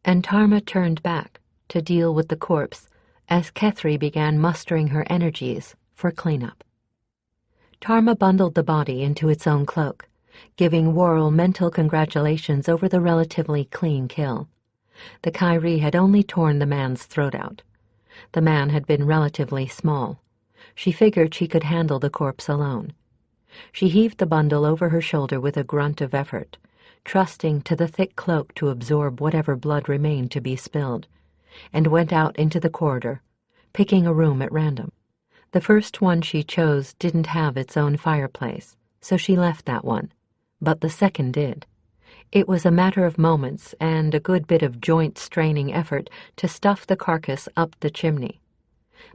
Speaker 1: And Tarma turned back to deal with the corpse as Kethry began mustering her energies for cleanup. Tarma bundled the body into its own cloak, giving Worrell mental congratulations over the relatively clean kill. The Kyrie had only torn the man's throat out. The man had been relatively small. She figured she could handle the corpse alone. She heaved the bundle over her shoulder with a grunt of effort, trusting to the thick cloak to absorb whatever blood remained to be spilled, and went out into the corridor, picking a room at random. The first one she chose didn't have its own fireplace, so she left that one, but the second did. It was a matter of moments and a good bit of joint-straining effort to stuff the carcass up the chimney.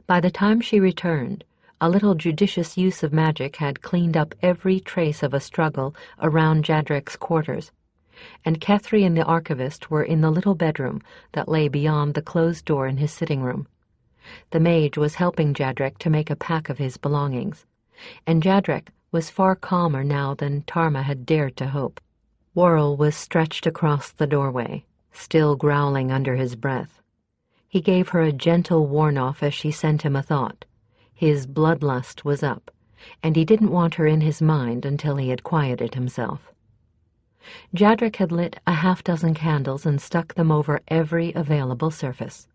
Speaker 1: By the time she returned, a little judicious use of magic had cleaned up every trace of a struggle around Jadric's quarters, and Kethry and the archivist were in the little bedroom that lay beyond the closed door in his sitting room. The mage was helping Jadric to make a pack of his belongings, and Jadric was far calmer now than Tarma had dared to hope. Worrell was stretched across the doorway, still growling under his breath. He gave her a gentle warn-off as she sent him a thought. His bloodlust was up, and he didn't want her in his mind until he had quieted himself. Jadric had lit a half-dozen candles and stuck them over every available surface.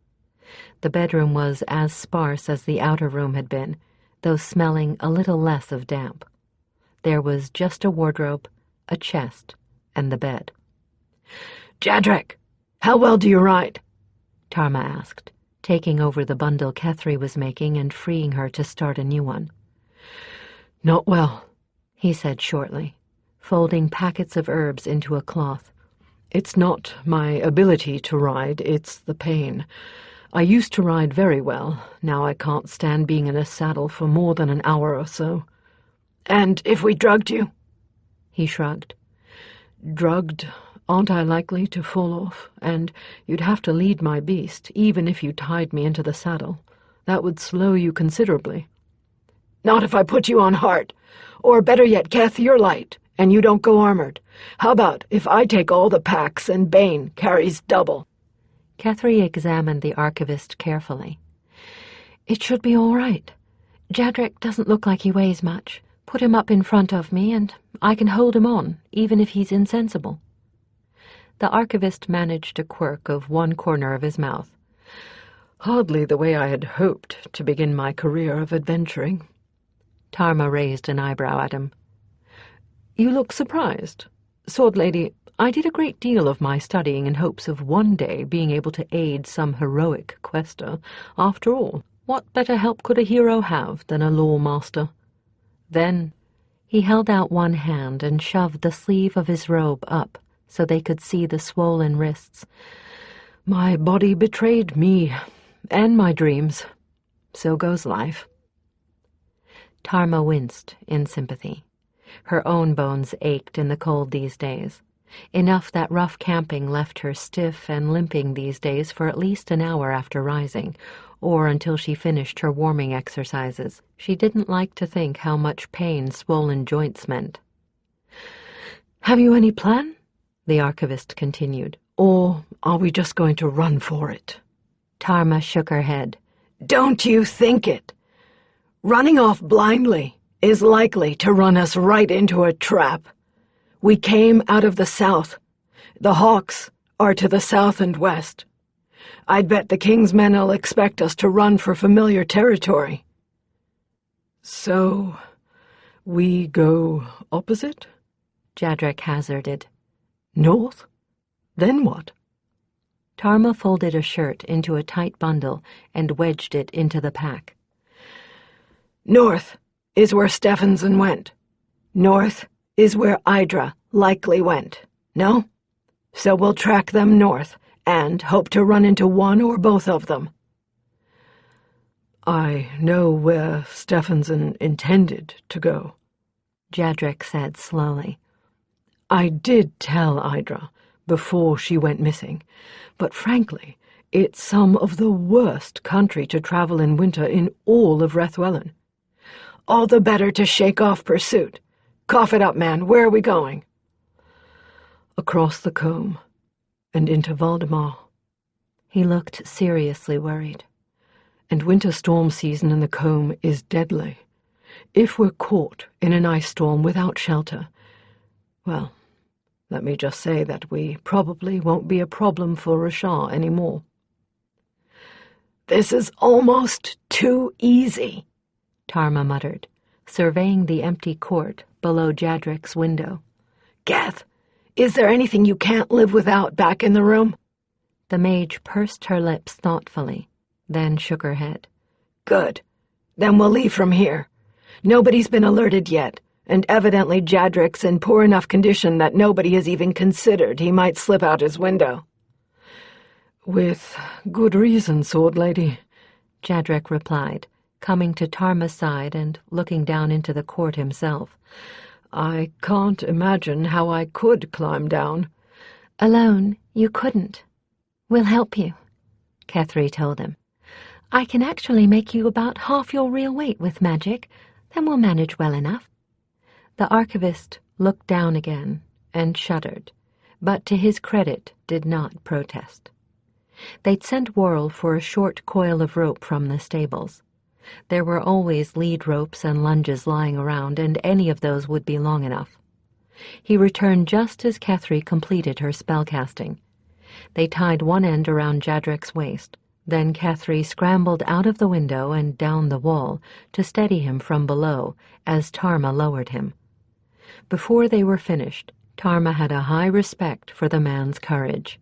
Speaker 1: The bedroom was as sparse as the outer room had been, though smelling a little less of damp. There was just a wardrobe, a chest, and the bed.
Speaker 2: Jadric, how well do you ride?
Speaker 1: Tarma asked, taking over the bundle Kethry was making and freeing her to start a new one.
Speaker 4: Not well,
Speaker 1: he said shortly, folding packets of herbs into a cloth.
Speaker 4: It's not my ability to ride, it's the pain. I used to ride very well. Now I can't stand being in a saddle for more than an hour or so.
Speaker 2: And if we drugged you?
Speaker 3: He shrugged. Drugged, aren't I likely to fall off? And you'd have to lead my beast, even if you tied me into the saddle. That would slow you considerably.
Speaker 2: Not if I put you on hard. Or better yet, Keth, you're light, and you don't go armored. How about if I take all the packs and Bane carries double?
Speaker 1: Kethry examined the archivist carefully. It should be all right. Jadrek doesn't look like he weighs much. Put him up in front of me, and I can hold him on, even if he's insensible. The archivist managed a quirk of one corner of his mouth.
Speaker 3: Hardly the way I had hoped to begin my career of adventuring.
Speaker 1: Tarma raised an eyebrow at him.
Speaker 3: You look surprised. Sword Lady, I did a great deal of my studying in hopes of one day being able to aid some heroic quester. After all, what better help could a hero have than a lore master? Then
Speaker 1: he held out one hand and shoved the sleeve of his robe up so they could see the swollen wrists.
Speaker 3: My body betrayed me, and my dreams. So goes life.
Speaker 1: Tarma winced in sympathy. Her own bones ached in the cold these days. Enough that rough camping left her stiff and limping these days for at least an hour after rising, or until she finished her warming exercises. She didn't like to think how much pain swollen joints meant.
Speaker 3: Have you any plan? The archivist continued. Or are we just going to run for it?
Speaker 1: Tarma shook her head.
Speaker 2: Don't you think it? Running off blindly is likely to run us right into a trap. We came out of the south. The Hawks are to the south and west. I'd bet the King's men'll expect us to run for familiar territory.
Speaker 3: So, we go opposite?
Speaker 1: Jadrek hazarded.
Speaker 3: North? Then what?
Speaker 1: Tarma folded a shirt into a tight bundle and wedged it into the pack.
Speaker 2: North is where Stephenson went. North is where Idra likely went. No? So we'll track them north and hope to run into one or both of them.
Speaker 3: I know where Stephenson intended to go,
Speaker 1: Jadrek said slowly.
Speaker 3: I did tell Idra before she went missing, but frankly, it's some of the worst country to travel in winter in all of Rethwellan.
Speaker 2: All the better to shake off pursuit. Cough it up, man. Where are we going?
Speaker 3: Across the combe and into Valdemar.
Speaker 1: He looked seriously worried.
Speaker 3: And winter storm season in the combe is deadly. If we're caught in an ice storm without shelter, well, let me just say that we probably won't be a problem for Rashar anymore.
Speaker 2: This is almost too easy,
Speaker 1: Tarma muttered, surveying the empty court below Jadrek's window.
Speaker 2: Geth, is there anything you can't live without back in the room?
Speaker 1: The mage pursed her lips thoughtfully, then shook her head.
Speaker 2: Good. Then we'll leave from here. Nobody's been alerted yet, and evidently Jadrek's in poor enough condition that nobody has even considered he might slip out his window.
Speaker 3: With good reason, Sword Lady,
Speaker 1: Jadrek replied, coming to Tarma's side and looking down into the court himself.
Speaker 3: I can't imagine how I could climb down.
Speaker 1: Alone, you couldn't. We'll help you, Kethry told him. I can actually make you about half your real weight with magic, then we'll manage well enough. The archivist looked down again and shuddered, but to his credit did not protest. They'd sent Worrell for a short coil of rope from the stables. There were always lead ropes and lunges lying around, and any of those would be long enough. He returned just as Kethry completed her spellcasting. They tied one end around Jadrek's waist. Then Kethry scrambled out of the window and down the wall to steady him from below as Tarma lowered him. Before they were finished, Tarma had a high respect for the man's courage.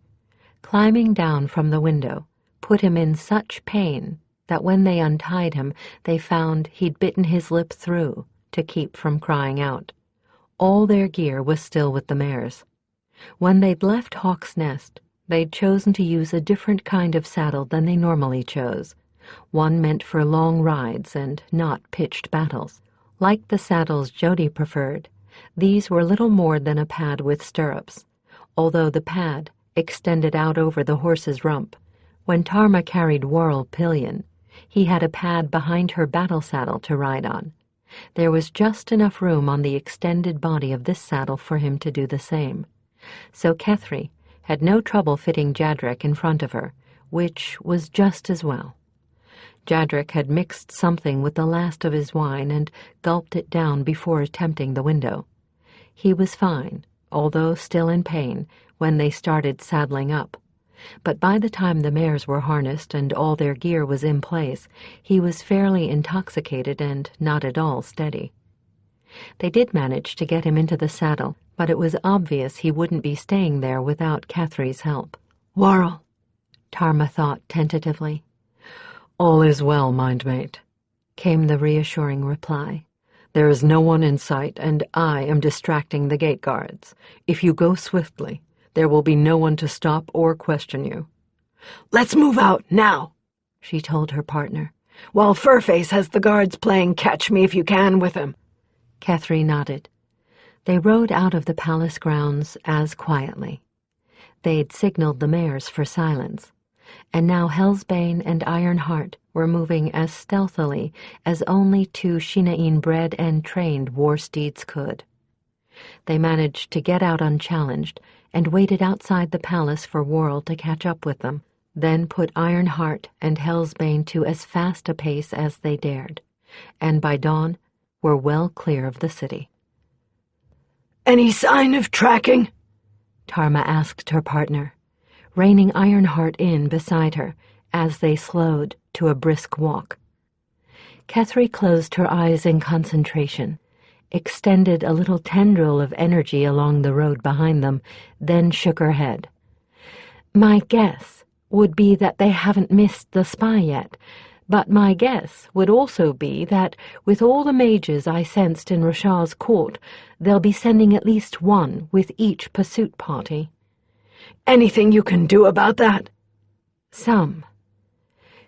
Speaker 1: Climbing down from the window put him in such pain that when they untied him, they found he'd bitten his lip through to keep from crying out. All their gear was still with the mares. When they'd left Hawk's Nest, they'd chosen to use a different kind of saddle than they normally chose, one meant for long rides and not pitched battles. Like the saddles Jody preferred, these were little more than a pad with stirrups, although the pad extended out over the horse's rump. When Tarma carried Worrell pillion, he had a pad behind her battle saddle to ride on. There was just enough room on the extended body of this saddle for him to do the same. So Kethry had no trouble fitting Jadrek in front of her, which was just as well. Jadrek had mixed something with the last of his wine and gulped it down before attempting the window. He was fine, although still in pain, when they started saddling up. But by the time the mares were harnessed and all their gear was in place, he was fairly intoxicated and not at all steady. They did manage to get him into the saddle, but it was obvious he wouldn't be staying there without Kethry's help.
Speaker 2: Worrell,
Speaker 1: Tarma thought tentatively.
Speaker 4: "All is well, mindmate,"
Speaker 1: Came the reassuring reply.
Speaker 4: "There is no one in sight, and I am distracting the gate guards. If you go swiftly, there will be no one to stop or question you."
Speaker 2: let's move out now,
Speaker 1: She told her partner.
Speaker 2: while Furface has the guards playing catch me if you can with him.
Speaker 1: Kethry nodded. They rode out of the palace grounds as quietly. They'd signaled the mares for silence, and now Hellsbane and Ironheart were moving as stealthily as only two Shinaeen-bred and trained war steeds could. They managed to get out unchallenged and waited outside the palace for Worrell to catch up with them, then put Ironheart and Hellsbane to as fast a pace as they dared, and by dawn were well clear of the city.
Speaker 2: Any sign of tracking?
Speaker 1: Tarma asked her partner, reining Ironheart in beside her as they slowed to a brisk walk. Kethry closed her eyes in concentration, extended a little tendril of energy along the road behind them, then shook her head. My guess would be that they haven't missed the spy yet, but my guess would also be that with all the mages I sensed in Rashar's court, they'll be sending at least one with each pursuit party.
Speaker 2: Anything you can do about that?
Speaker 1: Some.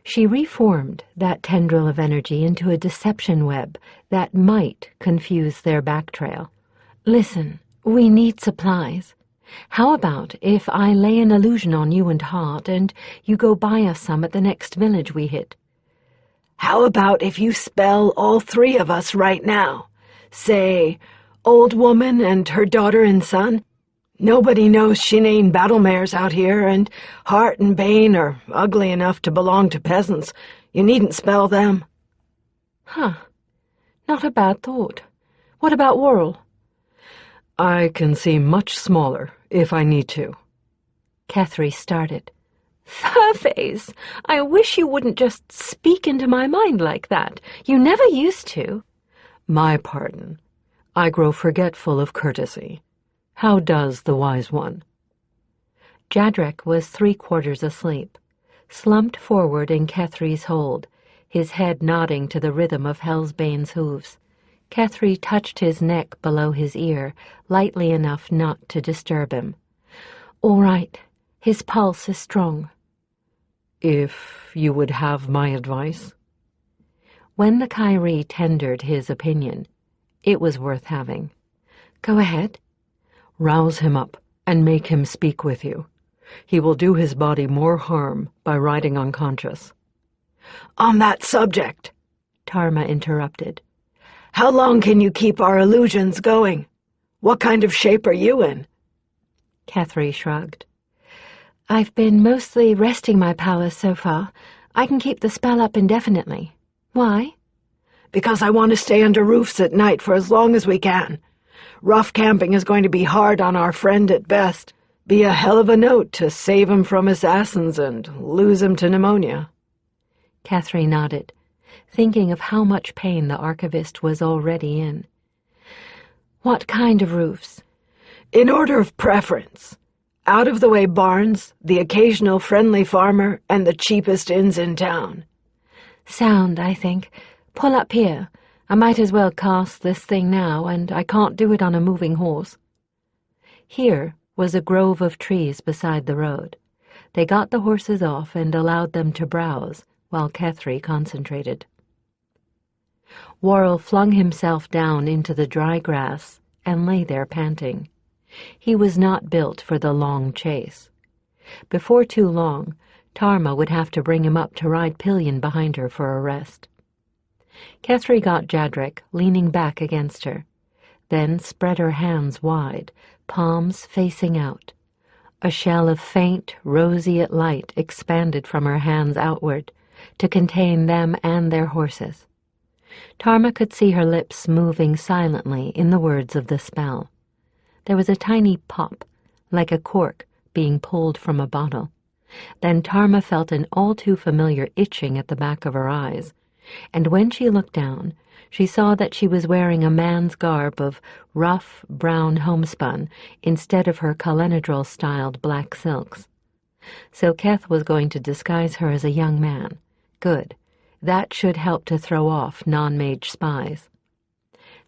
Speaker 1: She reformed that tendril of energy into a deception web that might confuse their backtrail. Listen, we need supplies. How about if I lay an illusion on you and Hart, and you go buy us some at the next village we hit?
Speaker 2: How about if you spell all three of us right now? Say, old woman and her daughter and son? Nobody knows Shinaeen battle mares out here, and Hart and Bane are ugly enough to belong to peasants. You needn't spell them.
Speaker 3: Huh. Not a bad thought. What about Worrell?
Speaker 4: I can see much smaller, if I need to.
Speaker 1: Kethry started.
Speaker 3: Furface, I wish you wouldn't just speak into my mind like that. You never used to.
Speaker 4: My pardon. I grow forgetful of courtesy. How does the wise one?
Speaker 1: Jadrek was 3/4 asleep, slumped forward in Kethry's hold, his head nodding to the rhythm of Hellsbane's hooves. Kethry touched his neck below his ear, lightly enough not to disturb him. All right, his pulse is strong.
Speaker 4: If you would have my advice?
Speaker 1: When the Kyrie tendered his opinion, it was worth having. Go ahead.
Speaker 4: Rouse him up and make him speak with you. He will do his body more harm by riding unconscious.
Speaker 2: On that subject,
Speaker 1: Tarma interrupted.
Speaker 2: how long can you keep our illusions going? What kind of shape are you in?
Speaker 1: Kethry shrugged. I've been mostly resting my powers so far. I can keep the spell up indefinitely. Why?
Speaker 2: Because I want to stay under roofs at night for as long as we can. Rough camping is going to be hard on our friend at best. Be a hell of a note to save him from assassins and lose him to pneumonia.
Speaker 1: Kethry nodded, thinking of how much pain the archivist was already in. What kind of roofs?
Speaker 2: In order of preference. Out-of-the-way barns, the occasional friendly farmer, and the cheapest inns in town.
Speaker 1: Sound, I think. Pull up here. I might as well cast this thing now, and I can't do it on a moving horse. Here was a grove of trees beside the road. They got the horses off and allowed them to browse, while Kethry concentrated. Worrell flung himself down into the dry grass and lay there panting. He was not built for the long chase. Before too long, Tarma would have to bring him up to ride pillion behind her for a rest. Kethry got Jadrek leaning back against her, then spread her hands wide, palms facing out. A shell of faint, roseate light expanded from her hands outward to contain them and their horses. Tarma could see her lips moving silently in the words of the spell. There was a tiny pop, like a cork being pulled from a bottle. Then Tarma felt an all-too-familiar itching at the back of her eyes, and when she looked down, she saw that she was wearing a man's garb of rough, brown homespun instead of her Calenadril-styled black silks. So Keth was going to disguise her as a young man. Good. That should help to throw off non-mage spies.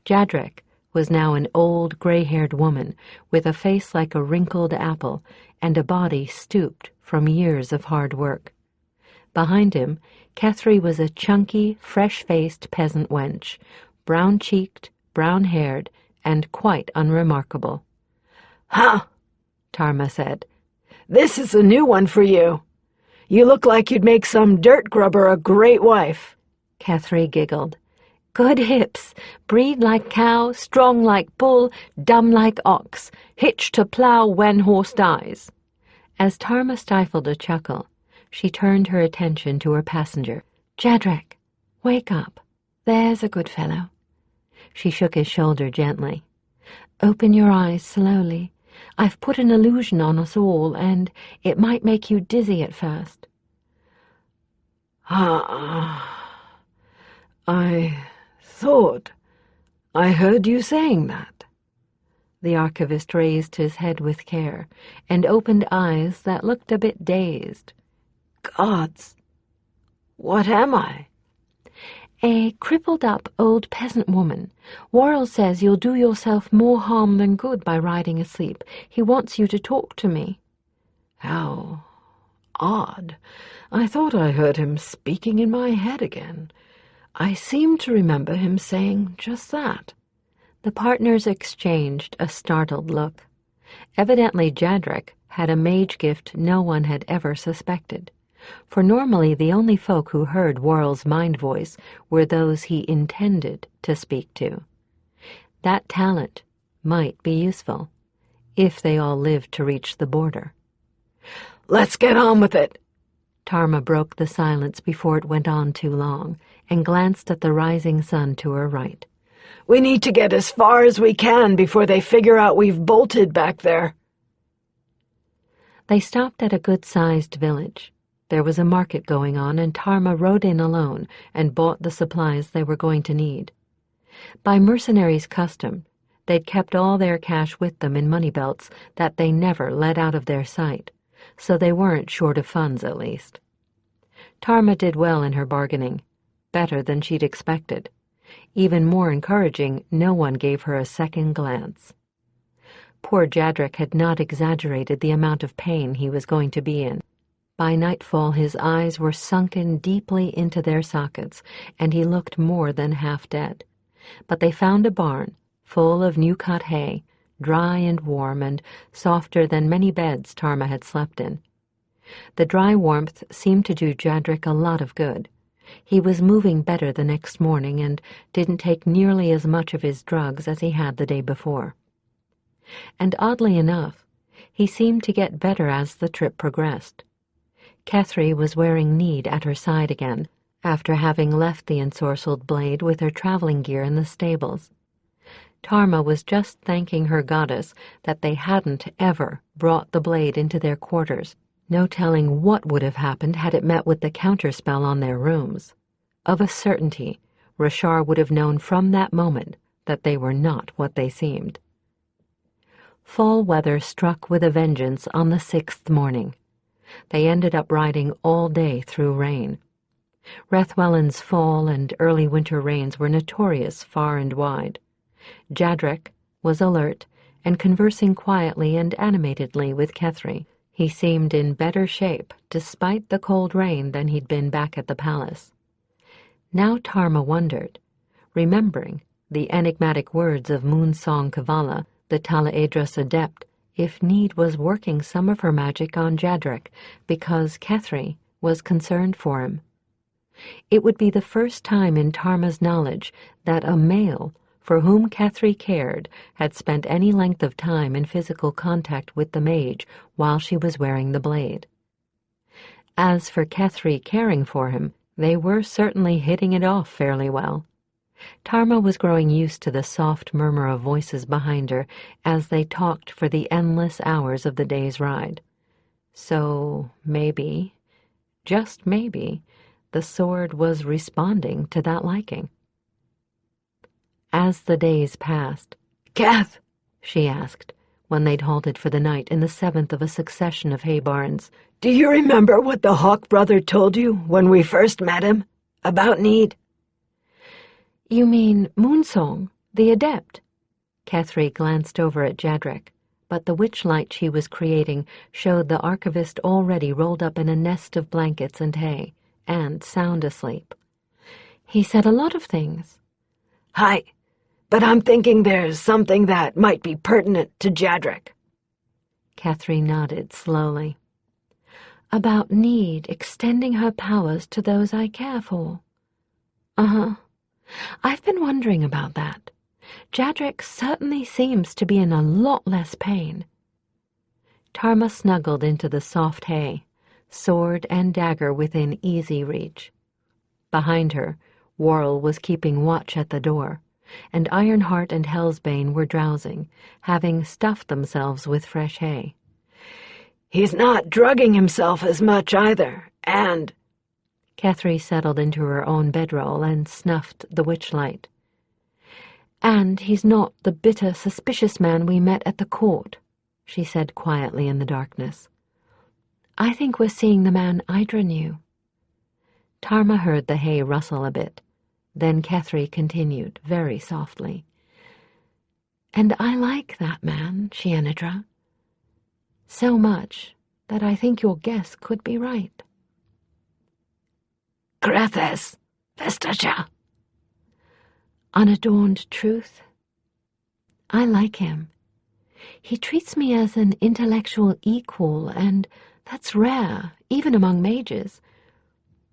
Speaker 1: Jadrek was now an old, gray-haired woman with a face like a wrinkled apple and a body stooped from years of hard work. Behind him, Kethry was a chunky, fresh-faced peasant wench, brown-cheeked, brown-haired, and quite unremarkable.
Speaker 2: "Huh,"
Speaker 1: Tarma said.
Speaker 2: "This is a new one for you. You look like you'd make some dirt grubber a great wife."
Speaker 1: Kethry giggled. "Good hips, breed like cow, strong like bull, dumb like ox, hitch to plow when horse dies." As Tarma stifled a chuckle, she turned her attention to her passenger. "Jadrek, wake up. There's a good fellow." She shook his shoulder gently. "Open your eyes slowly. I've put an illusion on us all, and it might make you dizzy at first."
Speaker 4: I thought I heard you saying that."
Speaker 1: The archivist raised his head with care and opened eyes that looked a bit dazed.
Speaker 2: "Gods, what am I?"
Speaker 1: "A crippled-up old peasant woman. Worrell says you'll do yourself more harm than good by riding asleep. He wants you to talk to me."
Speaker 4: How odd. I thought I heard him speaking in my head again. I seem to remember him saying just that.
Speaker 1: The partners exchanged a startled look. Evidently Jadrek had a mage gift no one had ever suspected, for normally the only folk who heard Worrell's mind voice were those he intended to speak to. That talent might be useful, if they all lived to reach the border.
Speaker 2: "Let's get on with it."
Speaker 1: Tarma broke the silence before it went on too long, and glanced at the rising sun to her right.
Speaker 2: "We need to get as far as we can before they figure out we've bolted back there."
Speaker 1: They stopped at a good-sized village. There was a market going on, and Tarma rode in alone and bought the supplies they were going to need. By mercenaries' custom, they'd kept all their cash with them in money belts that they never let out of their sight, so they weren't short of funds at least. Tarma did well in her bargaining, better than she'd expected. Even more encouraging, no one gave her a second glance. Poor Jadrek had not exaggerated the amount of pain he was going to be in. By nightfall his eyes were sunken deeply into their sockets, and he looked more than half dead. But they found a barn, full of new-cut hay, dry and warm and softer than many beds Tarma had slept in. The dry warmth seemed to do Jadrek a lot of good. He was moving better the next morning and didn't take nearly as much of his drugs as he had the day before. And oddly enough, he seemed to get better as the trip progressed. Kethry was wearing Need at her side again, after having left the ensorcelled blade with her traveling gear in the stables. Tarma was just thanking her goddess that they hadn't ever brought the blade into their quarters. No telling what would have happened had it met with the counterspell on their rooms. Of a certainty, Rashar would have known from that moment that they were not what they seemed. Fall weather struck with a vengeance on the 6th morning. They ended up riding all day through rain. Rethwellan's fall and early winter rains were notorious far and wide. Jadrek was alert and conversing quietly and animatedly with Kethry. He seemed in better shape, despite the cold rain, than he'd been back at the palace. Now Tarma wondered, remembering the enigmatic words of Moonsong Kavala, the Talaedras adept, if need was working some of her magic on Jadrek because Kethry was concerned for him. It would be the first time in Tarma's knowledge that a male for whom Kethry cared had spent any length of time in physical contact with the mage while she was wearing the blade. As for Kethry caring for him, they were certainly hitting it off fairly well. Tarma was growing used to the soft murmur of voices behind her as they talked for the endless hours of the day's ride. So maybe, just maybe, the sword was responding to that liking. As the days passed,
Speaker 2: "Kath,"
Speaker 1: she asked, when they'd halted for the night in the seventh of a succession of hay barns,
Speaker 2: "do you remember what the Hawk brother told you when we first met him about need?"
Speaker 1: "You mean Moonsong, the adept?" Kethry glanced over at Jadrek, but the witch-light she was creating showed the archivist already rolled up in a nest of blankets and hay, and sound asleep. "He said a lot of things."
Speaker 2: "Hi, but I'm thinking there's something that might be pertinent to Jadrek."
Speaker 1: Kethry nodded slowly. "About need extending her powers to those I care for." "Uh-huh. I've been wondering about that. Jadrek certainly seems to be in a lot less pain." Tarma snuggled into the soft hay, sword and dagger within easy reach. Behind her, Worrell was keeping watch at the door, and Ironheart and Hellsbane were drowsing, having stuffed themselves with fresh hay.
Speaker 2: "He's not drugging himself as much either, and—"
Speaker 1: Kethry settled into her own bedroll and snuffed the witchlight. "And he's not the bitter, suspicious man we met at the court," she said quietly in the darkness. "I think we're seeing the man Idra knew." Tarma heard the hay rustle a bit. Then Kethry continued, very softly. "And I like that man, Shienedra. So much that I think your guess could be right."
Speaker 2: "Grethes, Vestaja."
Speaker 1: Unadorned truth. I like him. He treats me as an intellectual equal, and that's rare, even among mages.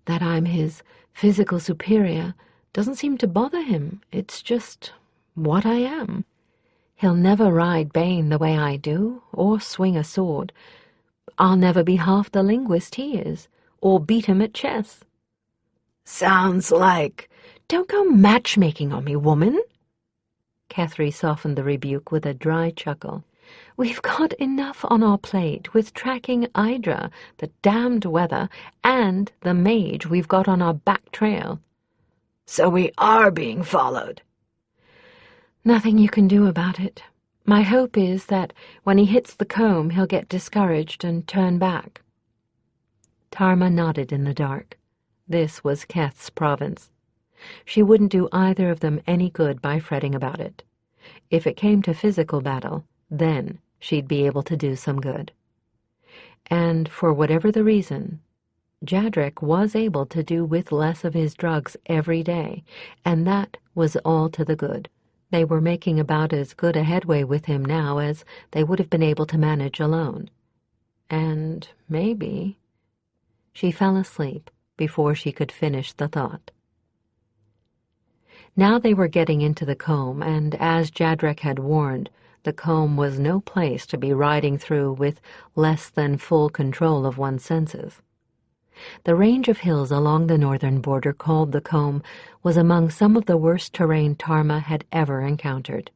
Speaker 1: That I'm his physical superior doesn't seem to bother him. It's just what I am. He'll never ride Bane the way I do, or swing a sword. I'll never be half the linguist he is, or beat him at chess.
Speaker 2: "Sounds like—"
Speaker 1: "Don't go matchmaking on me, woman." Kethry softened the rebuke with a dry chuckle. "We've got enough on our plate with tracking Idra, the damned weather, and the mage we've got on our back trail."
Speaker 2: "So we are being followed."
Speaker 1: "Nothing you can do about it. My hope is that when he hits the comb, he'll get discouraged and turn back." Tarma nodded in the dark. This was Keth's province. She wouldn't do either of them any good by fretting about it. If it came to physical battle, then she'd be able to do some good. And for whatever the reason, Jadrek was able to do with less of his drugs every day, and that was all to the good. They were making about as good a headway with him now as they would have been able to manage alone. And maybe... She fell asleep before she could finish the thought. Now they were getting into the comb, and as Jadrek had warned, the comb was no place to be riding through with less than full control of one's senses. The range of hills along the northern border called the comb was among some of the worst terrain Tarma had ever encountered.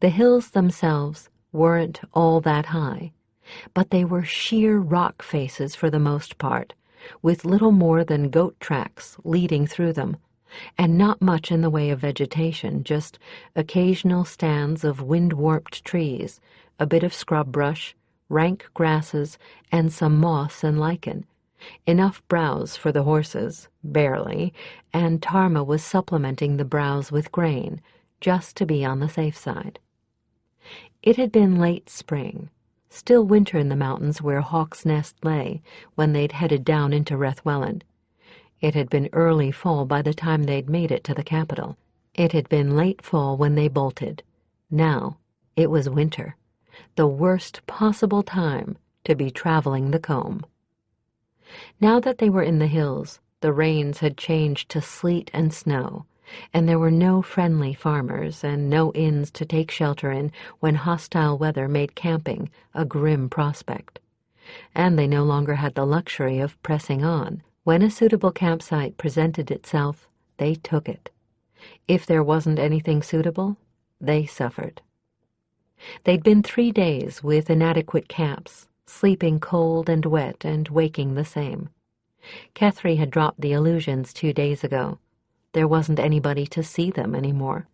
Speaker 1: The hills themselves weren't all that high, but they were sheer rock faces for the most part, with little more than goat tracks leading through them, and not much in the way of vegetation, just occasional stands of wind-warped trees, a bit of scrub brush, rank grasses, and some moss and lichen. Enough browse for the horses, barely, and Tarma was supplementing the browse with grain, just to be on the safe side. It had been late spring, still winter in the mountains where Hawk's Nest lay when they'd headed down into Rethwellan. It had been early fall by the time they'd made it to the capital. It had been late fall when they bolted. Now it was winter, the worst possible time to be traveling the combe. Now that they were in the hills, the rains had changed to sleet and snow, and there were no friendly farmers and no inns to take shelter in when hostile weather made camping a grim prospect. And they no longer had the luxury of pressing on. When a suitable campsite presented itself, they took it. If there wasn't anything suitable, they suffered. They'd been 3 days with inadequate camps, sleeping cold and wet and waking the same. Kethry had dropped the illusions 2 days ago. There wasn't anybody to see them anymore.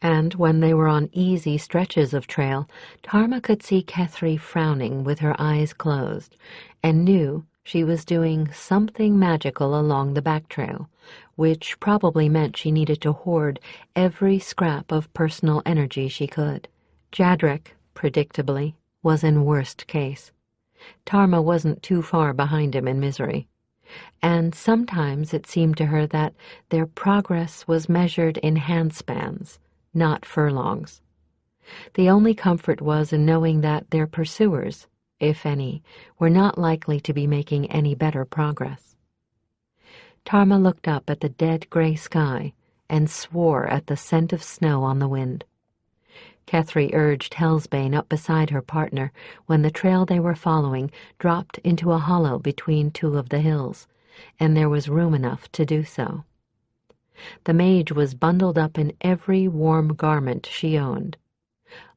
Speaker 1: And when they were on easy stretches of trail, Tarma could see Kethry frowning with her eyes closed, and knew she was doing something magical along the back trail, which probably meant she needed to hoard every scrap of personal energy she could. Jadrek, predictably, was in worst case. Tarma wasn't too far behind him in misery. And sometimes it seemed to her that their progress was measured in handspans, not furlongs. The only comfort was in knowing that their pursuers, if any, were not likely to be making any better progress. Tarma looked up at the dead gray sky and swore at the scent of snow on the wind. Kethry urged Hellsbane up beside her partner when the trail they were following dropped into a hollow between two of the hills, and there was room enough to do so. The mage was bundled up in every warm garment she owned.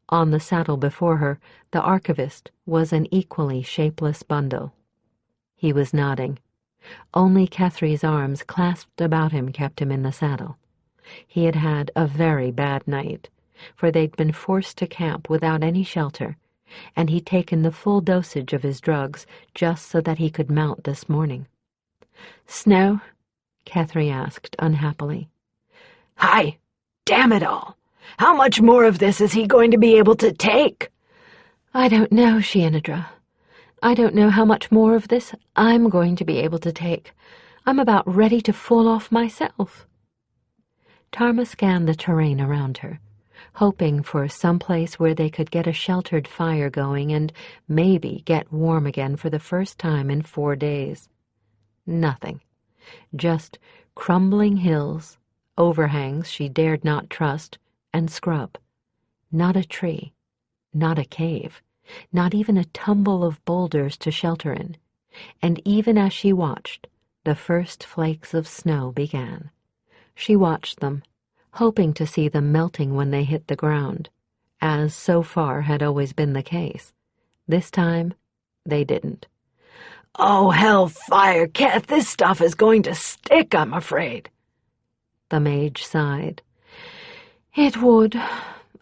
Speaker 1: On the saddle before her, the archivist was an equally shapeless bundle. He was nodding. Only Kethry's arms clasped about him kept him in the saddle. He had had a very bad night, for they'd been forced to camp without any shelter, and he'd taken the full dosage of his drugs just so that he could mount this morning. "Snow?" Kethry asked unhappily.
Speaker 2: "Hi! Damn it all! How much more of this is he going to be able to take?"
Speaker 1: "I don't know, Idra. I don't know how much more of this I'm going to be able to take. I'm about ready to fall off myself." Tarma scanned the terrain around her, hoping for some place where they could get a sheltered fire going and maybe get warm again for the first time in 4 days. Nothing. Just crumbling hills, overhangs she dared not trust, and scrub. Not a tree, not a cave, not even a tumble of boulders to shelter in. And even as she watched, the first flakes of snow began. She watched them, hoping to see them melting when they hit the ground, as so far had always been the case. This time, they didn't.
Speaker 2: "Oh, hellfire, Keth, this stuff is going to stick, I'm afraid."
Speaker 1: The mage sighed. "It would.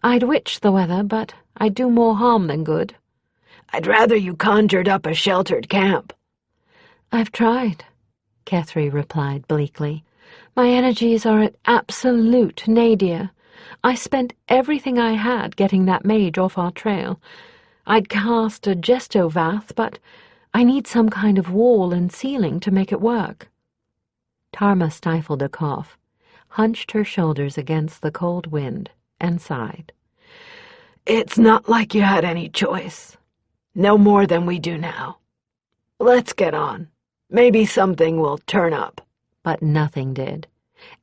Speaker 1: I'd witch the weather, but I'd do more harm than good."
Speaker 2: "I'd rather you conjured up a sheltered camp."
Speaker 1: "I've tried," Kethry replied bleakly. "My energies are at absolute nadir. I spent everything I had getting that mage off our trail. I'd cast a gestovath, but I need some kind of wall and ceiling to make it work." Tarma stifled a cough, hunched her shoulders against the cold wind, and sighed.
Speaker 2: "It's not like you had any choice. No more than we do now. Let's get on. Maybe something will turn up."
Speaker 1: But nothing did,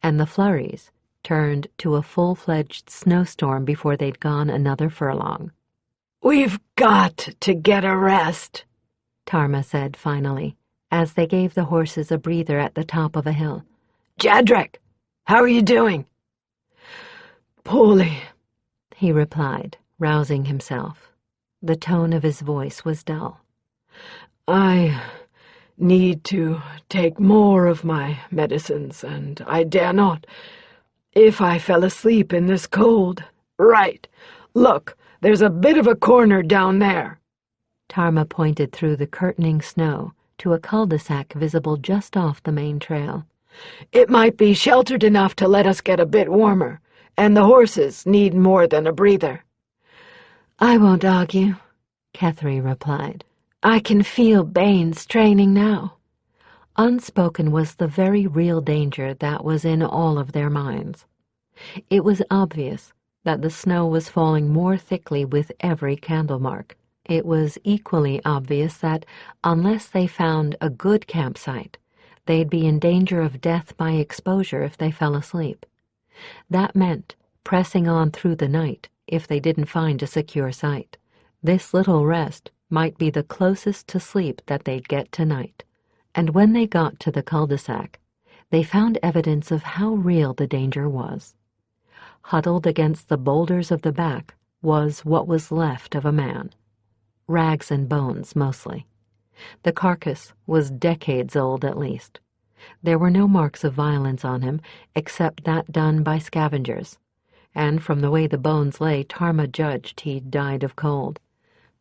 Speaker 1: and the flurries turned to a full-fledged snowstorm before they'd gone another furlong.
Speaker 2: "We've got to get a rest,"
Speaker 1: Tarma said finally, as they gave the horses a breather at the top of a hill.
Speaker 2: "Jadrek, how are you doing?"
Speaker 4: "Poorly,"
Speaker 1: he replied, rousing himself. The tone of his voice was dull.
Speaker 4: "I need to take more of my medicines, and I dare not. If I fell asleep in this cold—"
Speaker 2: "Right. Look, there's a bit of a corner down there."
Speaker 1: Tarma pointed through the curtaining snow to a cul-de-sac visible just off the main trail.
Speaker 2: "It might be sheltered enough to let us get a bit warmer, and the horses need more than a breather."
Speaker 1: "I won't argue," Kethry replied. "I can feel Bane straining now." Unspoken was the very real danger that was in all of their minds. It was obvious that the snow was falling more thickly with every candle mark. It was equally obvious that, unless they found a good campsite, they'd be in danger of death by exposure if they fell asleep. That meant pressing on through the night if they didn't find a secure site. This little rest might be the closest to sleep that they'd get tonight. And when they got to the cul-de-sac, they found evidence of how real the danger was. Huddled against the boulders of the back was what was left of a man. Rags and bones, mostly. The carcass was decades old at least. There were no marks of violence on him except that done by scavengers, and from the way the bones lay, Tarma judged he'd died of cold.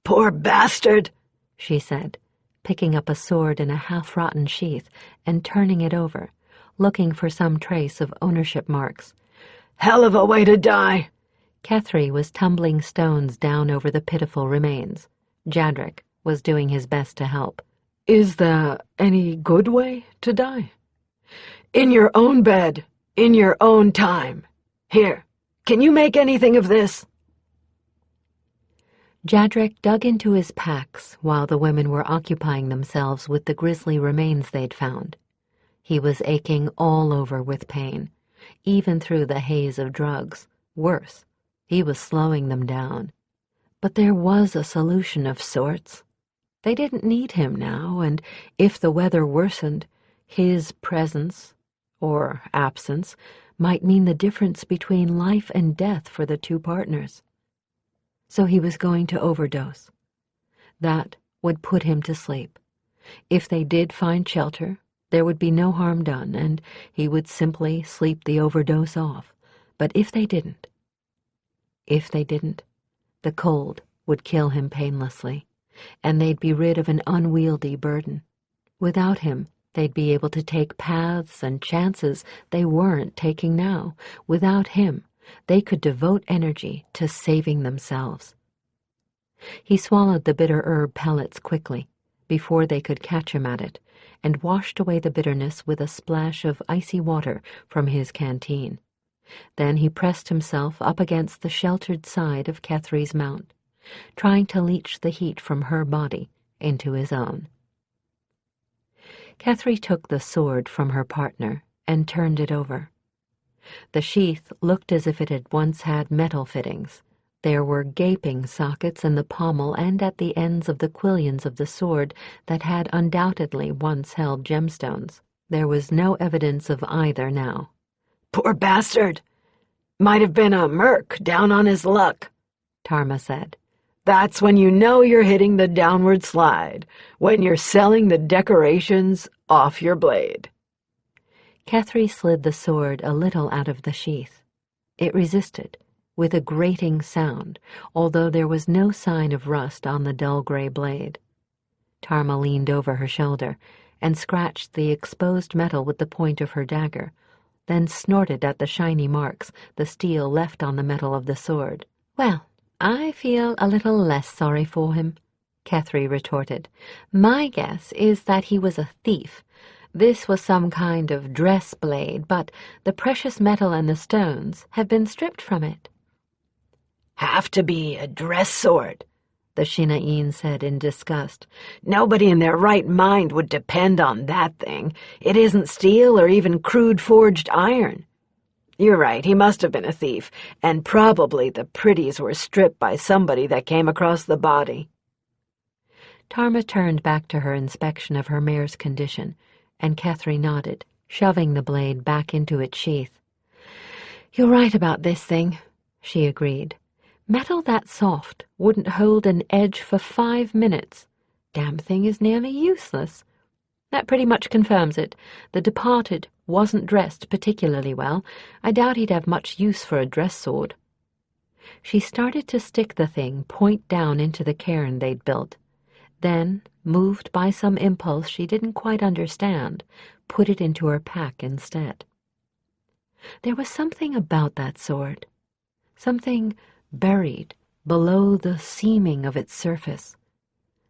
Speaker 2: "Poor bastard,"
Speaker 1: she said, picking up a sword in a half-rotten sheath and turning it over, looking for some trace of ownership marks.
Speaker 2: "Hell of a way to die."
Speaker 1: Kethry was tumbling stones down over the pitiful remains. Jadrik was doing his best to help.
Speaker 4: Is there any good way to die?
Speaker 2: "In your own bed, in your own time. Here, can you make anything of this?"
Speaker 1: Jadrik dug into his packs while the women were occupying themselves with the grisly remains they'd found. He was aching all over with pain, even through the haze of drugs. Worse, he was slowing them down. But there was a solution of sorts. They didn't need him now, and if the weather worsened, his presence, or absence, might mean the difference between life and death for the two partners. So he was going to overdose. That would put him to sleep. If they did find shelter, there would be no harm done, and he would simply sleep the overdose off. But if they didn't, the cold would kill him painlessly, and they'd be rid of an unwieldy burden. Without him, they'd be able to take paths and chances they weren't taking now. Without him, they could devote energy to saving themselves. He swallowed the bitter herb pellets quickly, before they could catch him at it, and washed away the bitterness with a splash of icy water from his canteen. Then he pressed himself up against the sheltered side of Kethry's mount, trying to leach the heat from her body into his own. Kethry took the sword from her partner and turned it over. The sheath looked as if it had once had metal fittings. There were gaping sockets in the pommel and at the ends of the quillions of the sword that had undoubtedly once held gemstones. There was no evidence of either now.
Speaker 2: "Poor bastard. Might have been a merc down on his luck,"
Speaker 1: Tarma said.
Speaker 2: "That's when you know you're hitting the downward slide, when you're selling the decorations off your blade."
Speaker 1: Kethry slid the sword a little out of the sheath. It resisted, with a grating sound, although there was no sign of rust on the dull gray blade. Tarma leaned over her shoulder and scratched the exposed metal with the point of her dagger, then snorted at the shiny marks the steel left on the metal of the sword. "Well, I feel a little less sorry for him," Kethry retorted. "My guess is that he was a thief. This was some kind of dress blade, but the precious metal and the stones have been stripped from it."
Speaker 2: "Have to be a dress sword," the Shina'in said in disgust. "Nobody in their right mind would depend on that thing. It isn't steel or even crude forged iron. You're right, he must have been a thief, and probably the pretties were stripped by somebody that came across the body."
Speaker 1: Tarma turned back to her inspection of her mare's condition, and Kethry nodded, shoving the blade back into its sheath. "You're right about this thing," she agreed. "Metal that soft wouldn't hold an edge for 5 minutes. Damn thing is nearly useless. That pretty much confirms it. The departed wasn't dressed particularly well. I doubt he'd have much use for a dress sword." She started to stick the thing point down into the cairn they'd built. Then, moved by some impulse she didn't quite understand, put it into her pack instead. There was something about that sword, something buried below the seaming of its surface,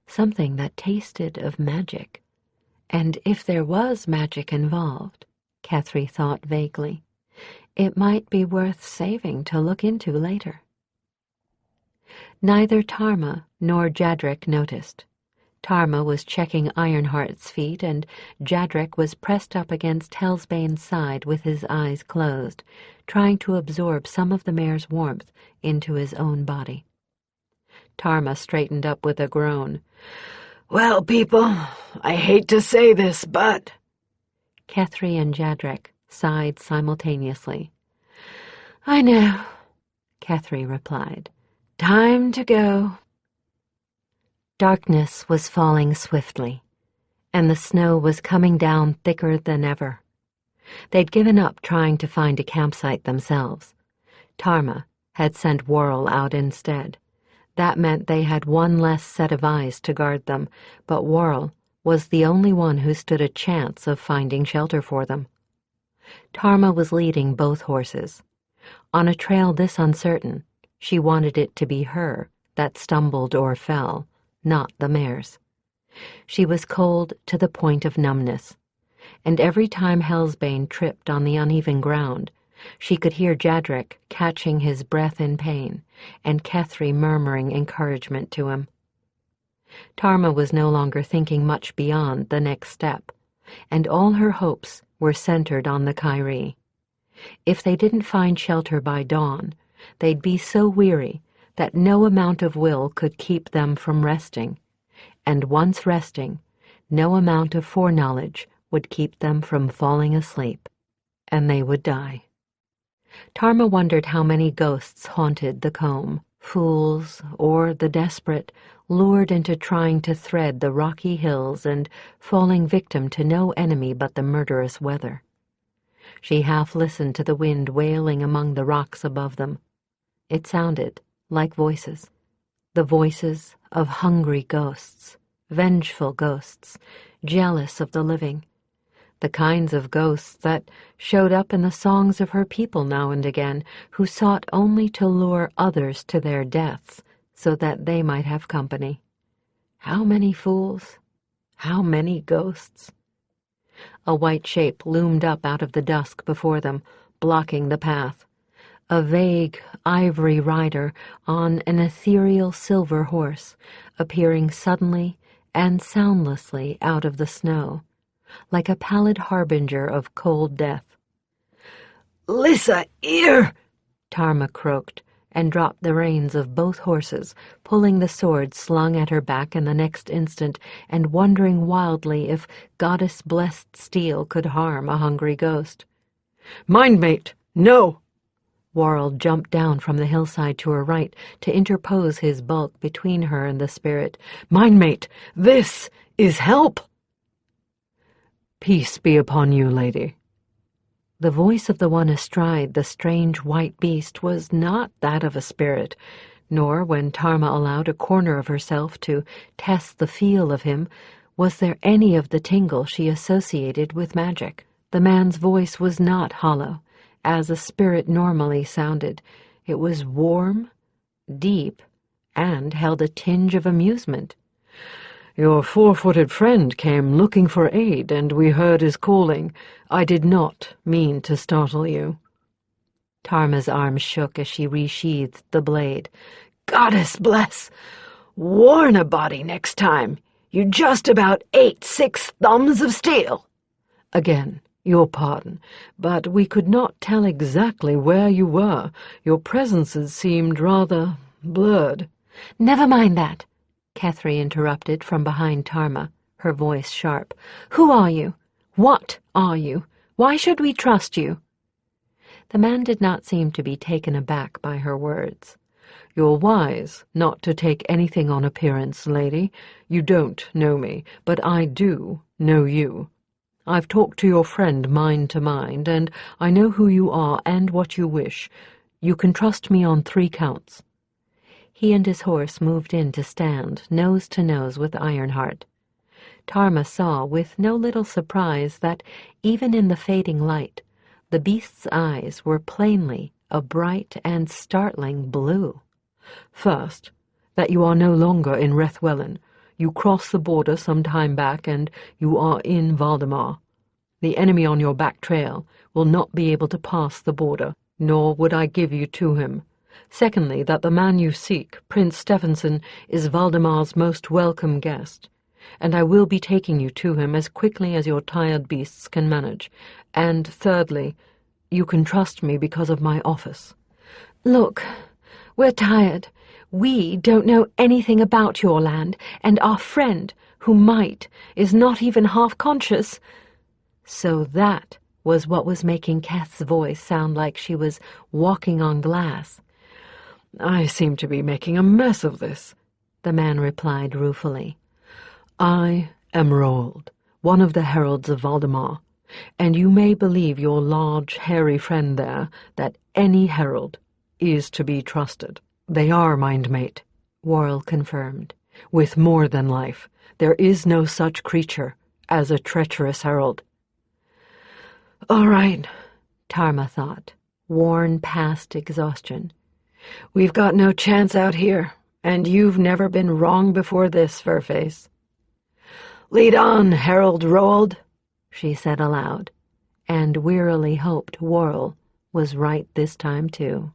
Speaker 1: something that tasted of magic. And if there was magic involved, Kethry thought vaguely, It might be worth saving to look into later. Neither Tarma nor Jadrek noticed. Tarma was checking Ironheart's feet, and Jadrek was pressed up against Hellsbane's side with his eyes closed, trying to absorb some of the mare's warmth into his own body. Tarma straightened up with a groan.
Speaker 2: "Well, people, I hate to say this, but—"
Speaker 1: Kethry and Jadrek sighed simultaneously.
Speaker 2: "I know,"
Speaker 1: Kethry replied.
Speaker 2: "Time to go."
Speaker 1: Darkness was falling swiftly, and the snow was coming down thicker than ever. They'd given up trying to find a campsite themselves. Tarma had sent Worrell out instead. That meant they had one less set of eyes to guard them, but Worrell was the only one who stood a chance of finding shelter for them. Tarma was leading both horses. On a trail this uncertain, she wanted it to be her that stumbled or fell, not the mare's. She was cold to the point of numbness, and every time Hellsbane tripped on the uneven ground, she could hear Jadrek catching his breath in pain and Kethry murmuring encouragement to him. Tarma was no longer thinking much beyond the next step, and all her hopes were centered on the Kyrie. If they didn't find shelter by dawn, they'd be so weary that no amount of will could keep them from resting, and once resting, no amount of foreknowledge would keep them from falling asleep, and they would die. Tarma wondered how many ghosts haunted the combe, fools or the desperate, lured into trying to thread the rocky hills and falling victim to no enemy but the murderous weather. She half listened to the wind wailing among the rocks above them. It sounded like voices, the voices of hungry ghosts, vengeful ghosts, jealous of the living, the kinds of ghosts that showed up in the songs of her people now and again, who sought only to lure others to their deaths so that they might have company. How many fools? How many ghosts? A white shape loomed up out of the dusk before them, blocking the path. A vague, ivory rider on an ethereal silver horse, appearing suddenly and soundlessly out of the snow, like a pallid harbinger of cold death.
Speaker 2: "Lissa, here!"
Speaker 1: Tarma croaked, and dropped the reins of both horses, pulling the sword slung at her back in the next instant, and wondering wildly if goddess-blessed steel could harm a hungry ghost.
Speaker 4: "Mind, mate! No!"
Speaker 1: Worrell jumped down from the hillside to her right to interpose his bulk between her and the spirit.
Speaker 4: "Mind, mate! This is help!" "Peace be upon you, lady."
Speaker 1: The voice of the one astride the strange white beast was not that of a spirit, nor, when Tarma allowed a corner of herself to test the feel of him, was there any of the tingle she associated with magic. The man's voice was not hollow, as a spirit normally sounded. It was warm, deep, and held a tinge of amusement.
Speaker 4: "Your four-footed friend came looking for aid, and we heard his calling. I did not mean to startle you."
Speaker 1: Tarma's arm shook as she resheathed the blade.
Speaker 2: "Goddess bless! Warn a body next time. You just about ate 6 thumbs of steel."
Speaker 4: "Again, your pardon, but we could not tell exactly where you were. Your presences seemed rather blurred."
Speaker 1: "Never mind that," Kethry interrupted from behind Tarma, her voice sharp. "Who are you? What are you? Why should we trust you?" The man did not seem to be taken aback by her words.
Speaker 4: "You're wise not to take anything on appearance, lady. You don't know me, but I do know you. I've talked to your friend mind to mind, and I know who you are and what you wish. You can trust me on 3 counts.
Speaker 1: He and his horse moved in to stand, nose to nose with Ironheart. Tarma saw with no little surprise that, even in the fading light, the beast's eyes were plainly a bright and startling blue.
Speaker 4: "First, that you are no longer in Rethwellan. You crossed the border some time back, and you are in Valdemar. The enemy on your back trail
Speaker 3: will not be able to pass the border, nor would I give you to him. Secondly, that the man you seek, Prince Stephenson, is Valdemar's most welcome guest, and I will be taking you to him as quickly as your tired beasts can manage. And thirdly, you can trust me because of my office.
Speaker 1: Look, we're tired. We don't know anything about your land, and our friend, who might, is not even half conscious. So that was what was making Keth's voice sound like she was walking on glass.
Speaker 4: I seem to be making a mess of this,
Speaker 3: the man replied ruefully. I am Roald, one of the heralds of Valdemar, and you may believe your large, hairy friend there that any herald is to be trusted. They are, mind mate, Worrell confirmed. With more than life, there is no such creature as a treacherous herald.
Speaker 4: All right,
Speaker 3: Tarma thought, worn past exhaustion.
Speaker 2: We've got no chance out here, and you've never been wrong before this, Furface. Lead on, Herald Roald,
Speaker 3: she said aloud, and wearily hoped Worrell was right this time too.